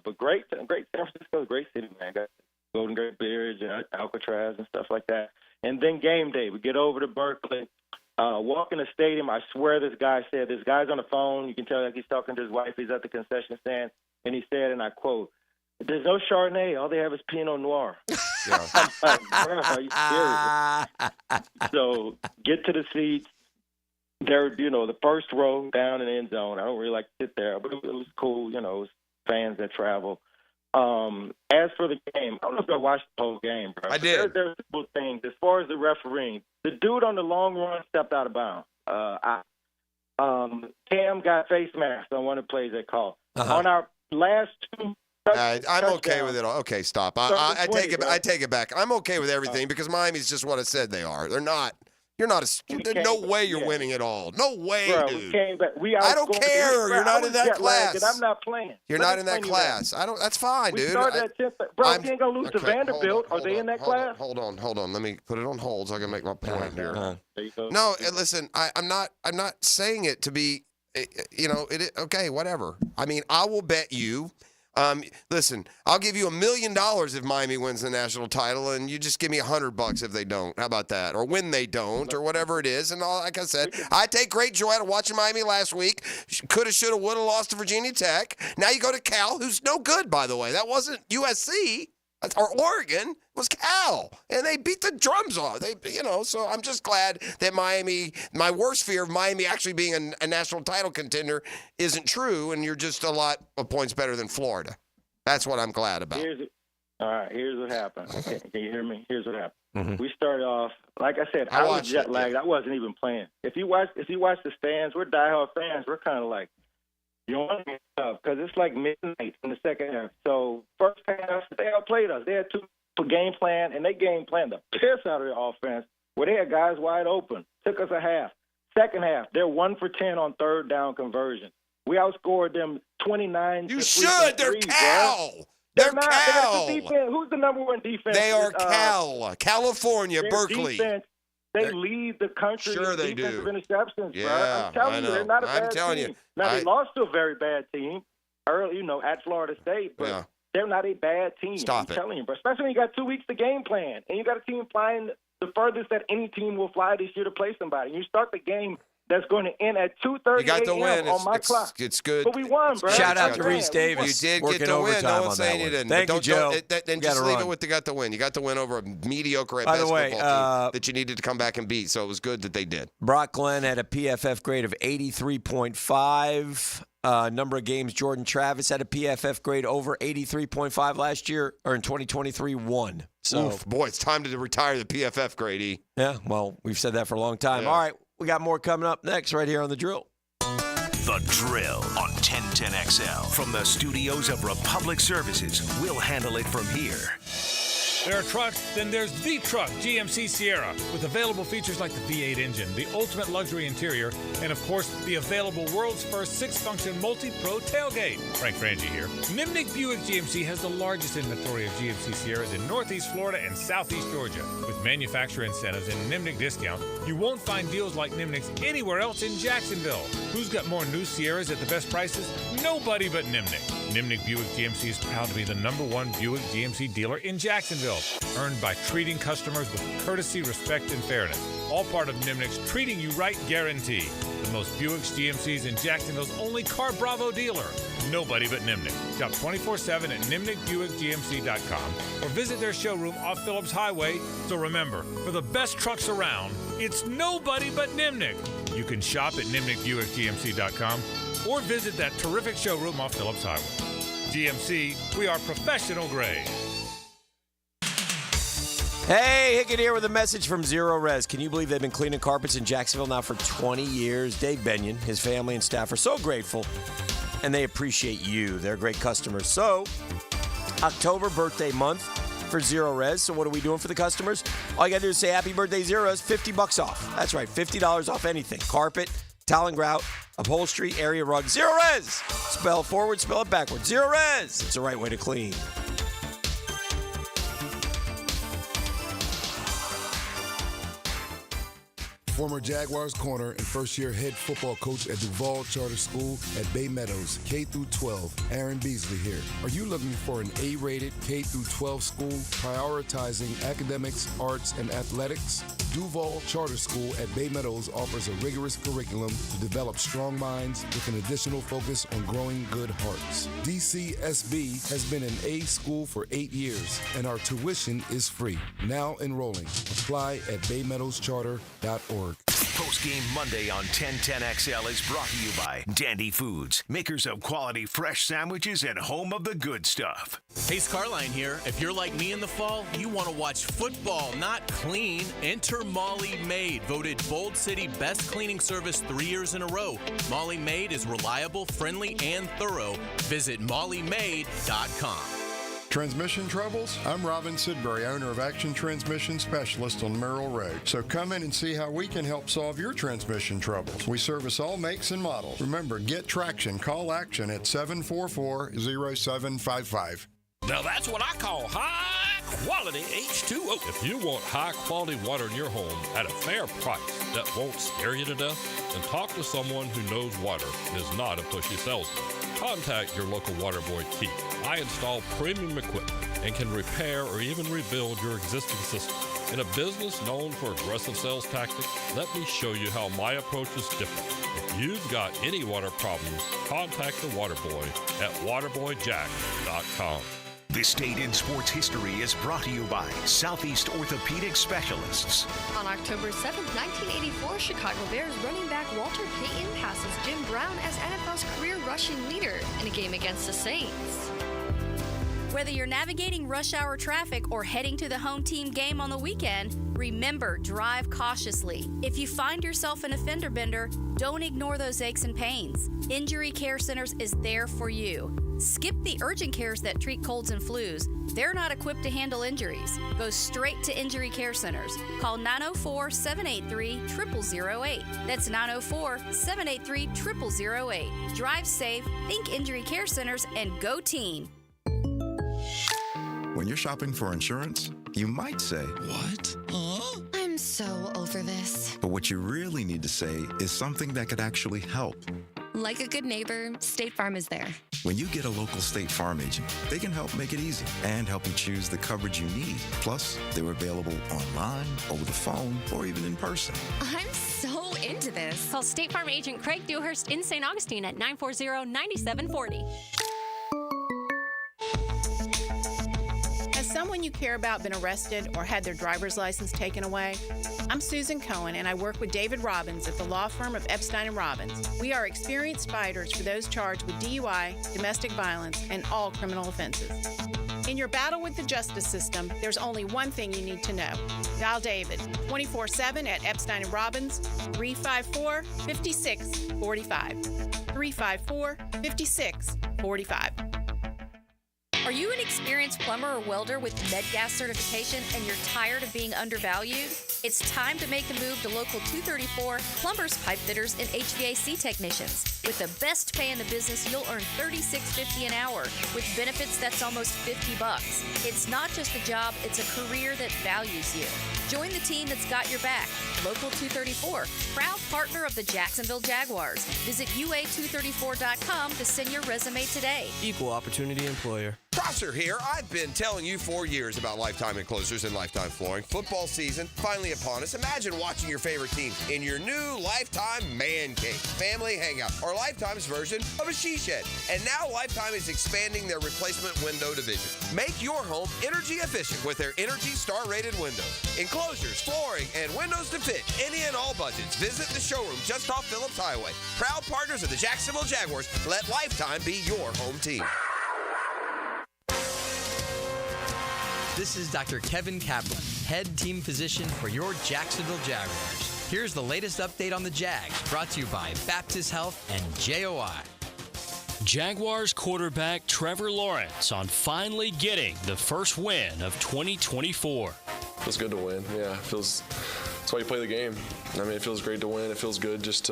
S12: But great San Francisco, great city, man. Got Golden Gate Bridge and Alcatraz and stuff like that. And then game day, we get over to Berkeley, walk in the stadium. I swear this guy's on the phone. You can tell like he's talking to his wife. He's at the concession stand, and he said, and I quote, "There's no Chardonnay. All they have is Pinot Noir."
S5: Yeah.
S12: I'm like, bro, are you serious? So get to the seats. They're, the first row down in the end zone. I don't really like to sit there, but it was cool. It was fans that travel. As for the game, I don't know if I watched the whole game, bro.
S5: I did.
S12: There's simple things. As far as the refereeing, the dude on the long run stepped out of bounds. Cam got face masks on one of the plays they called. On our last two.
S5: I'm okay with it all. Okay, stop. I take it. I take it back. I'm okay with everything because Miami's just what I said they are. They're not. You're not. There's no way you're winning it all. No way,
S12: bro,
S5: dude.
S12: We came back.
S5: I don't care. You're not in that class.
S12: I'm not playing.
S5: You're not in that class. I don't. That's fine, dude.
S12: We started at 10th. Bro, we ain't gonna lose to Vanderbilt. Are they in that class?
S5: Hold on. Let me put it on hold so I can make my point here.
S12: There you go.
S5: No, listen. I'm not saying it to be. Okay, whatever. I mean, I will bet you. Listen, I'll give you $1 million if Miami wins the national title, and you just give me $100 if they don't. How about that? Or when they don't, or whatever it is. And like I said, I take great joy out of watching Miami last week. Coulda, shoulda, woulda lost to Virginia Tech. Now you go to Cal, who's no good, by the way. That wasn't USC or Oregon. It was Cal, and they beat the drums off. So I'm just glad that Miami. My worst fear of Miami actually being a national title contender isn't true, and you're just a lot of points better than Florida. That's what I'm glad about.
S12: All right, here's what happened. Okay, can you hear me? Here's what happened.
S5: Mm-hmm.
S12: We started off, like I said, I was jet lagged. I wasn't even playing. If you watch the stands, we're diehard fans. We're kind of like, you want to stuff because it's like midnight in the second half. So first half, they outplayed us. They had two game plan, and they game planned the piss out of their offense where they had guys wide open. Took us a half. Second half, they're 1 for 10 on third down conversion. We outscored them 29
S5: You
S12: to
S5: should. They're
S12: 3,
S5: Cal.
S12: Bro.
S5: They're
S12: not.
S5: Cal.
S12: They're the defense. Who's the number one defense?
S5: They are Cal. California,
S12: their
S5: Berkeley.
S12: Defense, they lead the country
S5: Sure
S12: in
S5: they
S12: defensive
S5: do.
S12: interceptions,
S5: Yeah,
S12: bro. I'm telling
S5: I
S12: you,
S5: know.
S12: they're not a
S5: I'm
S12: bad
S5: telling
S12: team.
S5: you.
S12: Now, they lost to a very bad team early, at Florida State, but they're not a bad team.
S5: Stop
S12: I'm
S5: it.
S12: telling you, bro. Especially when you got 2 weeks to game plan, and you got a team flying the furthest that any team will fly this year to play somebody. You start the game that's going to end at 2:30
S5: You got the win.
S12: on my clock.
S5: It's good.
S12: But we won, bro.
S11: Shout out to Reese Davis.
S5: You did
S11: working
S5: get the win.
S11: overtime
S5: No
S11: on
S5: one's
S11: that
S5: saying you
S11: one.
S5: didn't.
S11: Thank
S5: But
S11: you, Joe.
S5: Then just leave it with got the win. You got the win over a mediocre at
S11: By
S5: best
S11: the way,
S5: football team that you needed to come back and beat. So it was good that they did.
S11: Brock Glenn had a PFF grade of 83.5. Number of games Jordan Travis had a PFF grade over 83.5 last year, or in 2023, 1. So,
S5: Oof, boy, it's time to retire the PFF grade, E.
S11: Yeah, well, we've said that for a long time. All right, we got more coming up next right here on The Drill.
S9: The Drill on 1010XL. From the studios of Republic Services, we'll handle it from here.
S8: There are trucks, then there's the truck, GMC Sierra, with available features like the V8 engine, the ultimate luxury interior, and of course, the available world's first 6-function multi-pro tailgate. Frank Frangie here. Nimnick Buick GMC has the largest inventory of GMC Sierras in Northeast Florida and Southeast Georgia. With manufacturer incentives and Nimnick discounts, you won't find deals like Nimnick's anywhere else in Jacksonville. Who's got more new Sierras at the best prices? Nobody but Nimnick. Nimnick Buick GMC is proud to be the #1 Buick GMC dealer in Jacksonville, earned by treating customers with courtesy, respect, and fairness. All part of Nimnick's Treating You Right guarantee. The most Buicks GMCs in Jacksonville's only Car Bravo dealer. Nobody but Nimnick. Shop 24/7 at NimnickBuickGMC.com or visit their showroom off Phillips Highway. So remember, for the best trucks around, it's nobody but Nimnick. You can shop at NimnickBuickGMC.com or visit that terrific showroom off Phillips Highway. GMC, we are professional grade.
S11: Hey, Hicken here with a message from Zero Res. Can you believe they've been cleaning carpets in Jacksonville now for 20 years? Dave Benyon, his family and staff are so grateful, and they appreciate you. They're great customers. So, October, birthday month for Zero Res. So what are we doing for the customers? All you got to do is say happy birthday, Zero Res, $50 off. That's right, $50 off anything. Carpet, towel and grout, upholstery, area rug. Zero Res. Spell forward, spell it backwards. Zero Res. It's the right way to clean.
S16: Former Jaguars corner and first-year head football coach at Duval Charter School at Bay Meadows, K-12, Aaron Beasley here. Are you looking for an A-rated K-12 school prioritizing academics, arts, and athletics? Duval Charter School at Bay Meadows offers a rigorous curriculum to develop strong minds with an additional focus on growing good hearts. DCSB has been an A school for 8 years, and our tuition is free. Now enrolling. Apply at baymeadowscharter.org.
S9: Postgame Monday on 1010XL is brought to you by Dandy Foods, makers of quality fresh sandwiches and home of the good stuff.
S7: Hey, Scarline here. If you're like me in the fall, you want to watch football, not clean. Enter Molly Maid, voted Bold City Best Cleaning Service 3 years in a row. Molly Maid is reliable, friendly, and thorough. Visit mollymaid.com.
S17: Transmission troubles? I'm Robin Sidbury, owner of Action Transmission Specialist on Merrill Road. So come in and see how we can help solve your transmission troubles. We service all makes and models. Remember, get traction. Call Action at 744-0755.
S23: Now that's what I call high-quality H2O. If you want high-quality water in your home at a fair price that won't scare you to death, then talk to someone who knows water and is not a pushy salesman. Contact your local water boy, Keith. I install premium equipment and can repair or even rebuild your existing system. In a business known for aggressive sales tactics, let me show you how my approach is different. If you've got any water problems, contact the water boy at waterboyjack.com.
S9: This Date in Sports History is brought to you by Southeast Orthopedic Specialists.
S24: On October 7th, 1984, Chicago Bears running back Walter Payton passes Jim Brown as NFL's career rushing leader in a game against the Saints.
S25: Whether you're navigating rush hour traffic or heading to the home team game on the weekend, remember, drive cautiously. If you find yourself in a fender bender, don't ignore those aches and pains. Injury Care Centers is there for you. Skip the urgent cares that treat colds and flus. They're not equipped to handle injuries. Go straight to Injury Care Centers. Call 904-783-0008. That's 904-783-0008. Drive safe, think Injury Care Centers, and go team.
S26: When you're shopping for insurance, you might say, "What?
S24: Huh? I'm so over this."
S26: But what you really need to say is something that could actually help.
S24: Like a good neighbor, State Farm is there.
S26: When you get a local State Farm agent, they can help make it easy and help you choose the coverage you need. Plus, they're available online, over the phone, or even in person.
S24: I'm so into this.
S27: Call State Farm agent Craig Dewhurst in St. Augustine at 940-9740.
S28: Has someone you care about been arrested or had their driver's license taken away? I'm Susan Cohen, and I work with David Robbins at the law firm of Epstein & Robbins. We are experienced fighters for those charged with DUI, domestic violence, and all criminal offenses. In your battle with the justice system, there's only one thing you need to know. Dial David 24/7 at Epstein & Robbins, 354-5645. 354-5645.
S25: Are you an experienced plumber or welder with MedGas certification and you're tired of being undervalued? It's time to make the move to Local 234 Plumbers, Pipe Fitters, and HVAC Technicians. With the best pay in the business, you'll earn $36.50 an hour with benefits that's almost $50. It's not just a job, it's a career that values you. Join the team that's got your back. Local 234, proud partner of the Jacksonville Jaguars. Visit UA234.com to send your resume today.
S1: Equal opportunity employer.
S19: Prosser here. I've been telling you for years about Lifetime Enclosures and Lifetime Flooring. Football season finally upon us. Imagine watching your favorite team in your new Lifetime man cave, family hangout, or Lifetime's version of a she shed. And now Lifetime is expanding their replacement window division. Make your home energy efficient with their Energy Star rated windows. Enclosures, flooring, and windows to fit any and all budgets. Visit the showroom just off Phillips Highway. Proud partners of the Jacksonville Jaguars. Let Lifetime be your home team.
S3: This is Dr. Kevin Kaplan, head team physician for your Jacksonville Jaguars. Here's the latest update on the Jags, brought to you by Baptist Health and JOI.
S6: Jaguars quarterback Trevor Lawrence on finally getting the first win of 2024.
S13: Feels good to win. Yeah, that's why you play the game. I mean, it feels great to win. It feels good just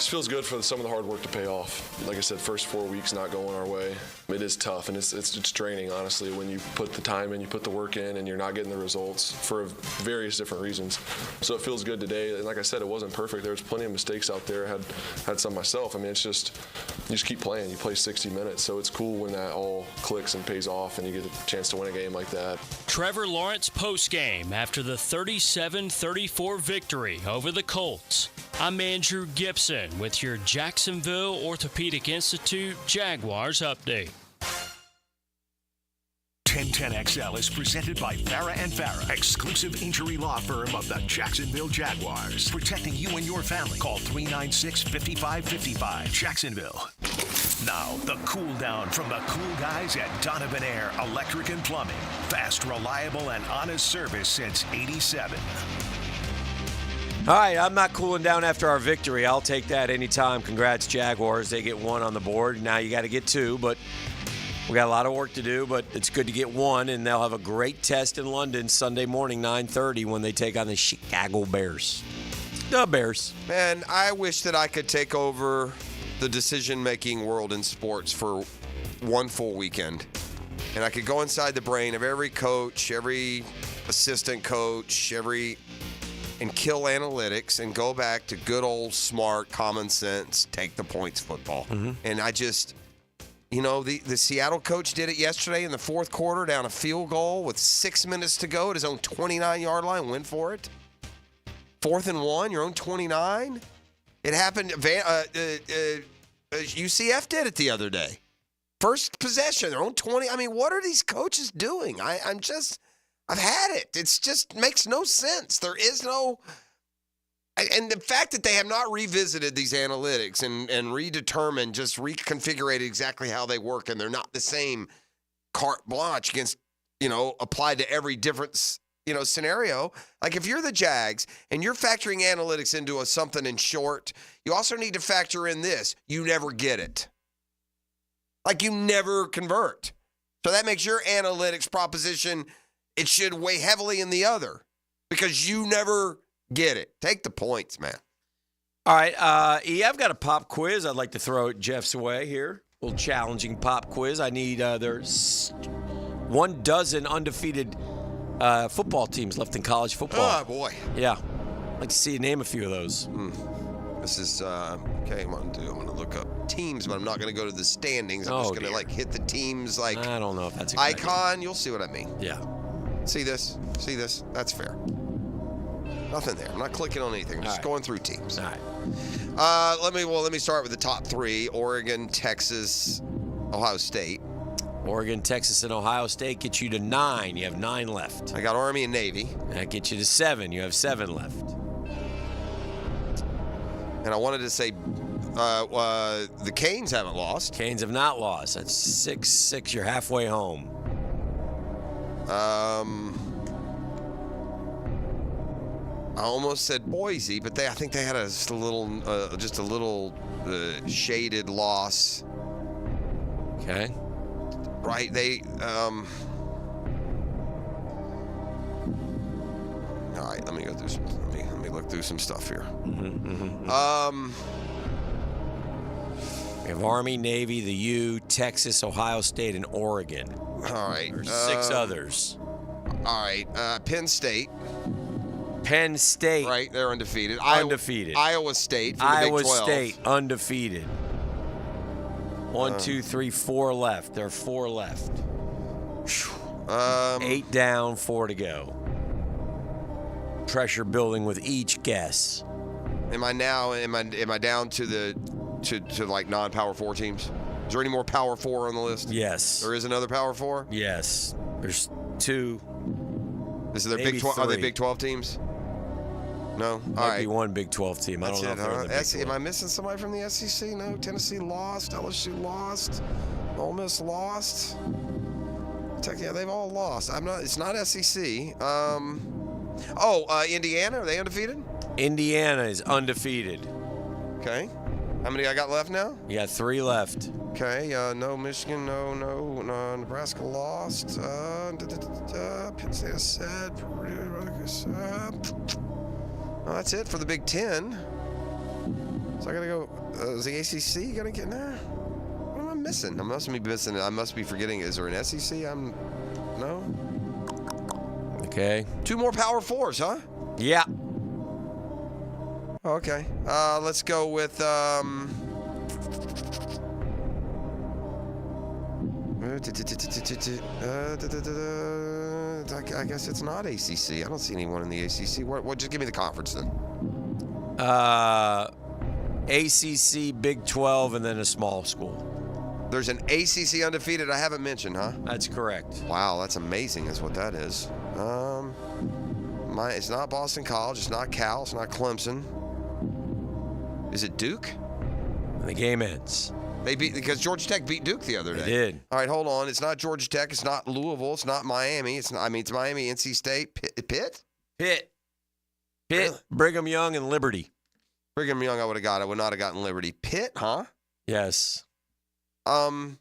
S13: feels good for some of the hard work to pay off. Like I said, first 4 weeks not going our way. It is tough, and it's draining, honestly, when you put the time in, you put the work in, and you're not getting the results for various different reasons. So it feels good today. And like I said, it wasn't perfect. There was plenty of mistakes out there. I had some myself. I mean, it's just, you just keep playing. You play 60 minutes, so it's cool when that all clicks and pays off, and you get a chance to win a game like that.
S6: Trevor Lawrence postgame after the 37-34 victory over the Colts. I'm Andrew Gibson with your Jacksonville Orthopedic Institute Jaguars update.
S9: 1010XL is presented by Farah & Farah, exclusive injury law firm of the Jacksonville Jaguars. Protecting you and your family. Call 396-5555. Jacksonville. Now, the cool down from the cool guys at Donovan Air Electric and Plumbing. Fast, reliable, and honest service since '87.
S11: All right, I'm not cooling down after our victory. I'll take that anytime. Congrats, Jaguars. They get one on the board. Now you got to get two, but we got a lot of work to do, but it's good to get one, and they'll have a great test in London Sunday morning, 9:30, when they take on the Chicago Bears. The Bears.
S19: Man, I wish that I could take over the decision-making world in sports for one full weekend, and I could go inside the brain of every coach, every assistant coach, and kill analytics and go back to good old smart common sense, take the points football. Mm-hmm. And I just, the Seattle coach did it yesterday in the fourth quarter, down a field goal with 6 minutes to go at his own 29-yard line, went for it. 4th and 1, your own 29. It happened, UCF did it the other day. First possession, their own 20. I mean, what are these coaches doing? I've had it. It's just makes no sense. There is no, and the fact that they have not revisited these analytics and redetermined, just reconfigured exactly how they work, and they're not the same carte blanche against, applied to every different, scenario. Like if you're the Jags and you're factoring analytics into something in short, you also need to factor in this. You never get it. Like you never convert. So that makes your analytics proposition, it should weigh heavily in the other because you never get it. Take the points, man.
S11: All right, I've got a pop quiz I'd like to throw at Jeff's way here. A little challenging pop quiz. I need there's 12 undefeated football teams left in college football.
S19: Oh, boy.
S11: Yeah. I'd like to see you name a few of those.
S19: This is, okay, I'm going to look up teams, but I'm not going to go to the standings. I'm just going to, hit the teams, I
S11: don't know if that's a
S19: icon.
S11: good idea.
S19: You'll see what I mean.
S11: Yeah.
S19: See this? That's fair. Nothing there. I'm not clicking on anything. I'm just going through teams.
S11: All right.
S19: Let me start with the top three: Oregon, Texas, Ohio State.
S11: Oregon, Texas, and Ohio State get you to 9. You have 9 left.
S19: I got Army and Navy.
S11: That gets you to 7. You have 7 left.
S19: And I wanted to say the Canes haven't lost.
S11: Canes have not lost. That's 6-6. You're halfway home.
S19: I almost said Boise, but I think they had a little shaded loss.
S11: Okay.
S5: right? They, all right, let me go through some. Let me look through some stuff here.
S11: We have Army, Navy, the U, Texas, Ohio State, and Oregon.
S5: All right.
S11: There's 6 others.
S5: All right. Penn State.
S11: Penn State.
S5: Right, they're undefeated.
S11: Undefeated.
S5: Iowa State. For
S11: Iowa
S5: the Big 12.
S11: State, undefeated. 1, 2, 3, 4 left. There are 4 left. 8 down, 4 to go. Pressure building with each guess.
S5: Am I down to the to like non-Power 4 teams? Is there any more Power 4 on the list?
S11: Yes.
S5: There is another Power 4?
S11: Yes. There's 2.
S5: Is there Big 12? Are they Big 12 teams? No.
S11: Might be one Big 12 team. I don't know if they're in the Big 12.
S5: Am I missing somebody from the SEC? No. Tennessee lost. LSU lost. Ole Miss lost. Yeah, they've all lost. It's not SEC. Indiana, are they undefeated?
S11: Indiana is undefeated.
S5: Okay. How many I got left now?
S11: You got 3 left.
S5: Okay. No Michigan. No. Nebraska lost. Penn State I said. That's it for the Big Ten. So I gotta go. Is the ACC gonna get there? What am I missing? I must be missing. I must be forgetting. Is there an SEC? No.
S11: Okay.
S5: 2 more Power 4s, huh?
S11: Yeah.
S5: Okay. Let's go with I guess it's not ACC. I don't see anyone in the ACC. What? Just give me the conference then.
S11: ACC, Big 12, and then a small school.
S5: There's an ACC undefeated I haven't mentioned, huh?
S11: That's correct.
S5: Wow, that's amazing is what that is. It's not Boston College. It's not Cal. It's not Clemson. Is it Duke?
S11: And the game ends.
S5: Because Georgia Tech beat Duke the other day.
S11: They did.
S5: All right, hold on. It's not Georgia Tech. It's not Louisville. It's not Miami. It's Miami, NC State, Pitt?
S11: Pitt, Brigham Young, and Liberty.
S5: Brigham Young I would have got. I would not have gotten Liberty. Pitt, huh?
S11: Yes.
S5: Well,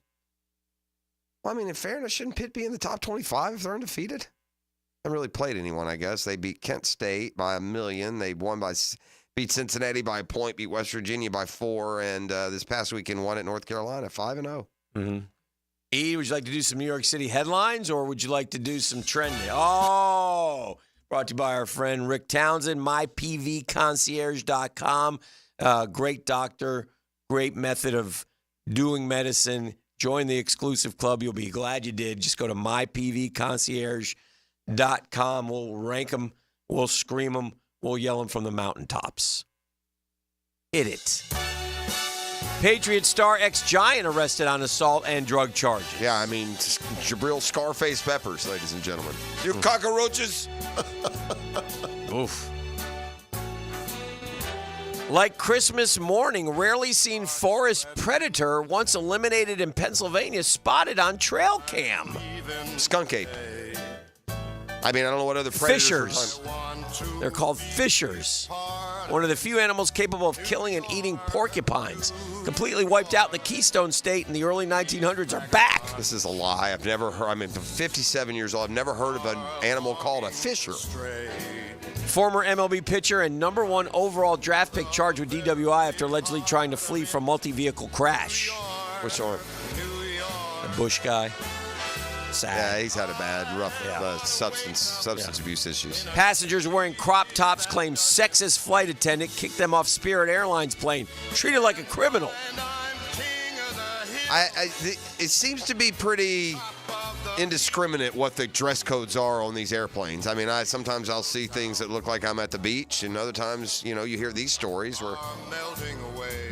S5: in fairness, shouldn't Pitt be in the top 25 if they're undefeated? They haven't really played anyone, I guess. They beat Kent State by 1,000,000. They beat Cincinnati by a point, beat West Virginia by 4, and this past weekend won at North Carolina 5-0.
S11: Mm-hmm. E, would you like to do some New York City headlines, or would you like to do some trending? Oh, brought to you by our friend Rick Townsend, mypvconcierge.com. Great doctor, great method of doing medicine. Join the exclusive club. You'll be glad you did. Just go to mypvconcierge.com. We'll rank them. We'll scream them. We'll yell them from the mountaintops. Hit it. Patriot star ex-Giant arrested on assault and drug charges.
S5: Yeah, Jabril Scarface Peppers, ladies and gentlemen. You cockroaches.
S11: Oof. Like Christmas morning, rarely seen forest predator once eliminated in Pennsylvania spotted on trail cam.
S5: Skunk ape. I don't know what other predators.
S11: Fishers. They're called fishers. One of the few animals capable of killing and eating porcupines. Completely wiped out in the Keystone State in the early 1900s are back.
S5: This is a lie. I've never heard. I'm 57 years old. I've never heard of an animal called a fisher.
S11: Former MLB pitcher and number 1 overall draft pick charged with DWI after allegedly trying to flee from multi-vehicle crash.
S5: Which one?
S11: The Bush guy. Sad.
S5: Yeah, he's had a bad, rough substance abuse issues.
S11: Passengers wearing crop tops claim sexist flight attendant kicked them off Spirit Airlines plane. Treated like a criminal.
S5: It seems to be pretty indiscriminate what the dress codes are on these airplanes. Sometimes I'll see things that look like I'm at the beach, and other times, you hear these stories where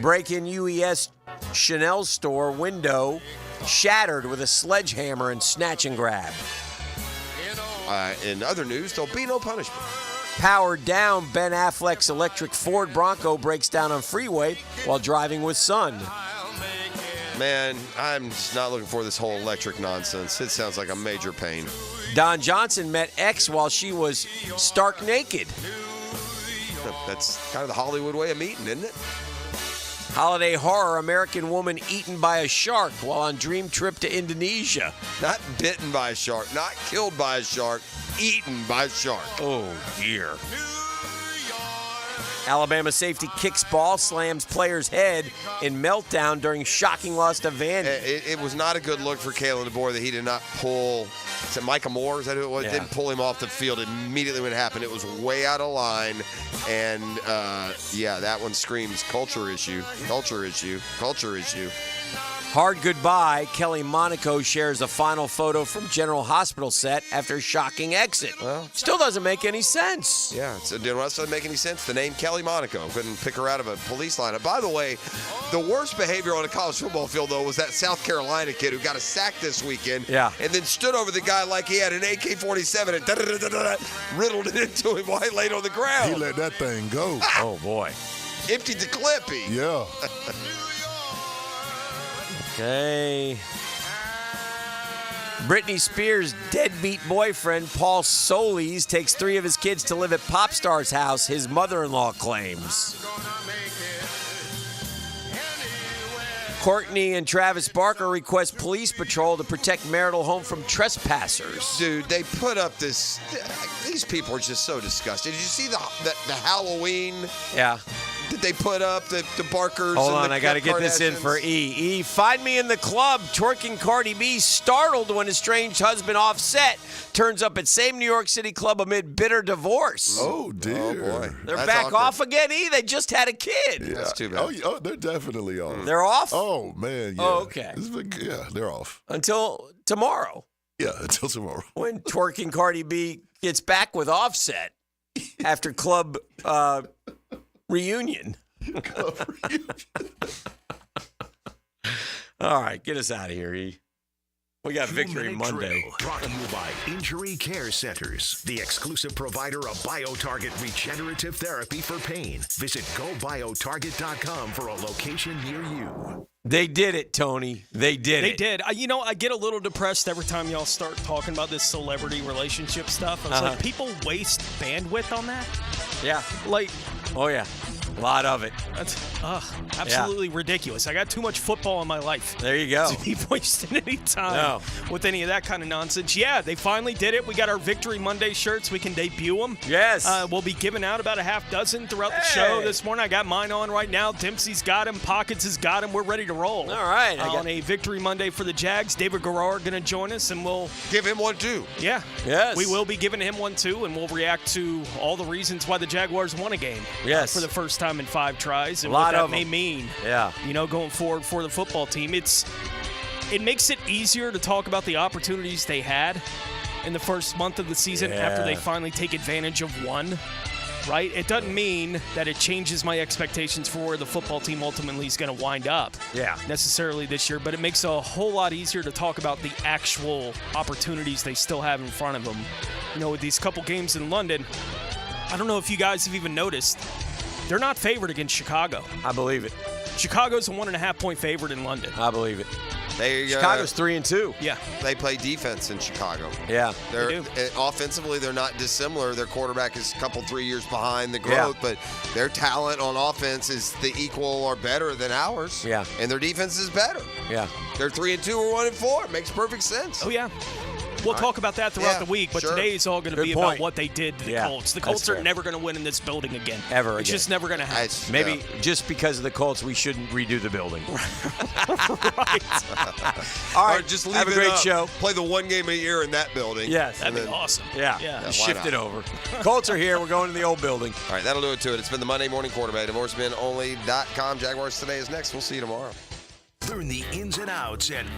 S11: break-in UES Chanel store window shattered with a sledgehammer and snatch and grab.
S5: In other news, there'll be no punishment.
S11: Powered down, Ben Affleck's electric Ford Bronco breaks down on freeway while driving with son.
S5: Man, I'm just not looking for this whole electric nonsense. It sounds like a major pain.
S11: Don Johnson met ex while she was stark naked.
S5: That's kind of the Hollywood way of meeting, isn't it?
S11: Holiday horror, American woman eaten by a shark while on dream trip to Indonesia.
S5: Not bitten by a shark, not killed by a shark, eaten by a shark.
S11: Oh, dear. Alabama safety kicks ball, slams player's head in meltdown during shocking loss to Vandy.
S5: It was not a good look for Kalen DeBoer that he did not pull. Is it Micah Moore? Is that who it was?
S11: Yeah.
S5: Didn't pull him off the field immediately when it happened. It was way out of line. And, that one screams culture issue, culture issue, culture issue.
S11: Hard goodbye. Kelly Monaco shares a final photo from General Hospital set after shocking exit.
S5: Well,
S11: still doesn't make any sense.
S5: Yeah, it doesn't make any sense. The name Kelly Monaco. Couldn't pick her out of a police lineup. By the way, the worst behavior on a college football field, though, was that South Carolina kid who got a sack this weekend.
S11: Yeah.
S5: And then stood over the guy like he had an AK-47 and riddled it into him while he laid on the ground.
S16: He let that thing go.
S11: Oh, boy.
S5: Emptied the clip.
S16: Yeah.
S11: Okay. Britney Spears' deadbeat boyfriend, Paul Solis, takes 3 of his kids to live at pop star's house, his mother-in-law claims. Courtney and Travis Barker request police patrol to protect marital home from trespassers.
S5: Dude, they put up this. These people are just so disgusting. Did you see the Halloween?
S11: Yeah.
S5: Did they put up the Barkers?
S11: Hold
S5: and
S11: on,
S5: the
S11: I got to get this in for E. Find me in the club. Twerking Cardi B startled when estranged husband Offset turns up at same New York City club amid bitter divorce.
S16: Oh, dear.
S5: Oh, boy.
S11: They're
S5: That's
S11: back
S5: awkward.
S11: off again, E. They just had a kid.
S16: Yeah.
S5: That's too bad.
S16: Oh, they're definitely off.
S11: They're off?
S16: Oh, man. Yeah.
S11: Oh, okay.
S16: Yeah, they're off.
S11: Until tomorrow.
S16: Yeah, until tomorrow.
S11: When Twerking Cardi B gets back with Offset after club reunion. All right, get us out of here, E. We got Victory Monday.
S9: Drill, brought to you by Injury Care Centers, the exclusive provider of BioTarget regenerative therapy for pain. Visit GoBioTarget.com for a location near you.
S11: They did it, Tony. They did
S6: They did. I get a little depressed every time y'all start talking about this celebrity relationship stuff. I was like, people waste bandwidth on that?
S11: Yeah.
S6: Like,
S11: oh, yeah. A lot of it.
S6: That's absolutely ridiculous. I got too much football in my life.
S11: There you go.
S6: To be wasting any time with any of that kind of nonsense. Yeah, they finally did it. We got our Victory Monday shirts. We can debut them.
S11: Yes.
S6: We'll be giving out about a half dozen throughout the show this morning. I got mine on right now. Dempsey's got them. Pockets has got them. We're ready to roll.
S11: All right.
S6: On a Victory Monday for the Jags. David Garrard going to join us, and we'll
S5: give him one, too.
S6: Yeah.
S11: Yes.
S6: We will be giving him one, too, and we'll react to all the reasons why the Jaguars won a game.
S11: Yes.
S6: For the first time in 5 tries, and
S11: a lot
S6: what that
S11: of
S6: may
S11: them.
S6: mean.
S11: Yeah.
S6: Going forward for the football team. It makes it easier to talk about the opportunities they had in the first month of the season after they finally take advantage of one. Right? It doesn't mean that it changes my expectations for where the football team ultimately is going to wind up necessarily this year, but it makes it a whole lot easier to talk about the actual opportunities they still have in front of them. With these couple games in London, I don't know if you guys have even noticed, they're not favored against Chicago.
S11: I believe it.
S6: Chicago's a 1.5-point favorite in London.
S11: I believe it.
S5: Chicago's
S11: 3-2.
S6: Yeah.
S5: They play defense in Chicago.
S11: Yeah.
S5: They do. Offensively, they're not dissimilar. Their quarterback is a couple, 3 years behind the growth, but their talent on offense is the equal or better than ours.
S11: Yeah.
S5: And their defense is better.
S11: Yeah.
S5: They're 3-2 or 1-4. It makes perfect sense.
S6: Oh, yeah. We'll talk about that throughout the week, but today is all going to be about what they did to the Colts. The Colts are never going to win in this building again.
S11: Ever
S6: It's
S11: again.
S6: just never going to happen.
S11: Maybe just because of the Colts, we shouldn't redo the building. All right,
S5: just leave
S11: have a
S5: it
S11: great
S5: up.
S11: show.
S5: Play the one game a year in that building.
S11: Yes.
S6: That'd be awesome.
S11: Yeah.
S6: Yeah.
S11: Shift it over. Colts are here. We're going to the old building.
S5: All right, that'll do it to it. It's been the Monday Morning Quarterback. DivorceMenOnly.com. Jaguars Today is next. We'll see you tomorrow.
S9: Learn the ins and outs and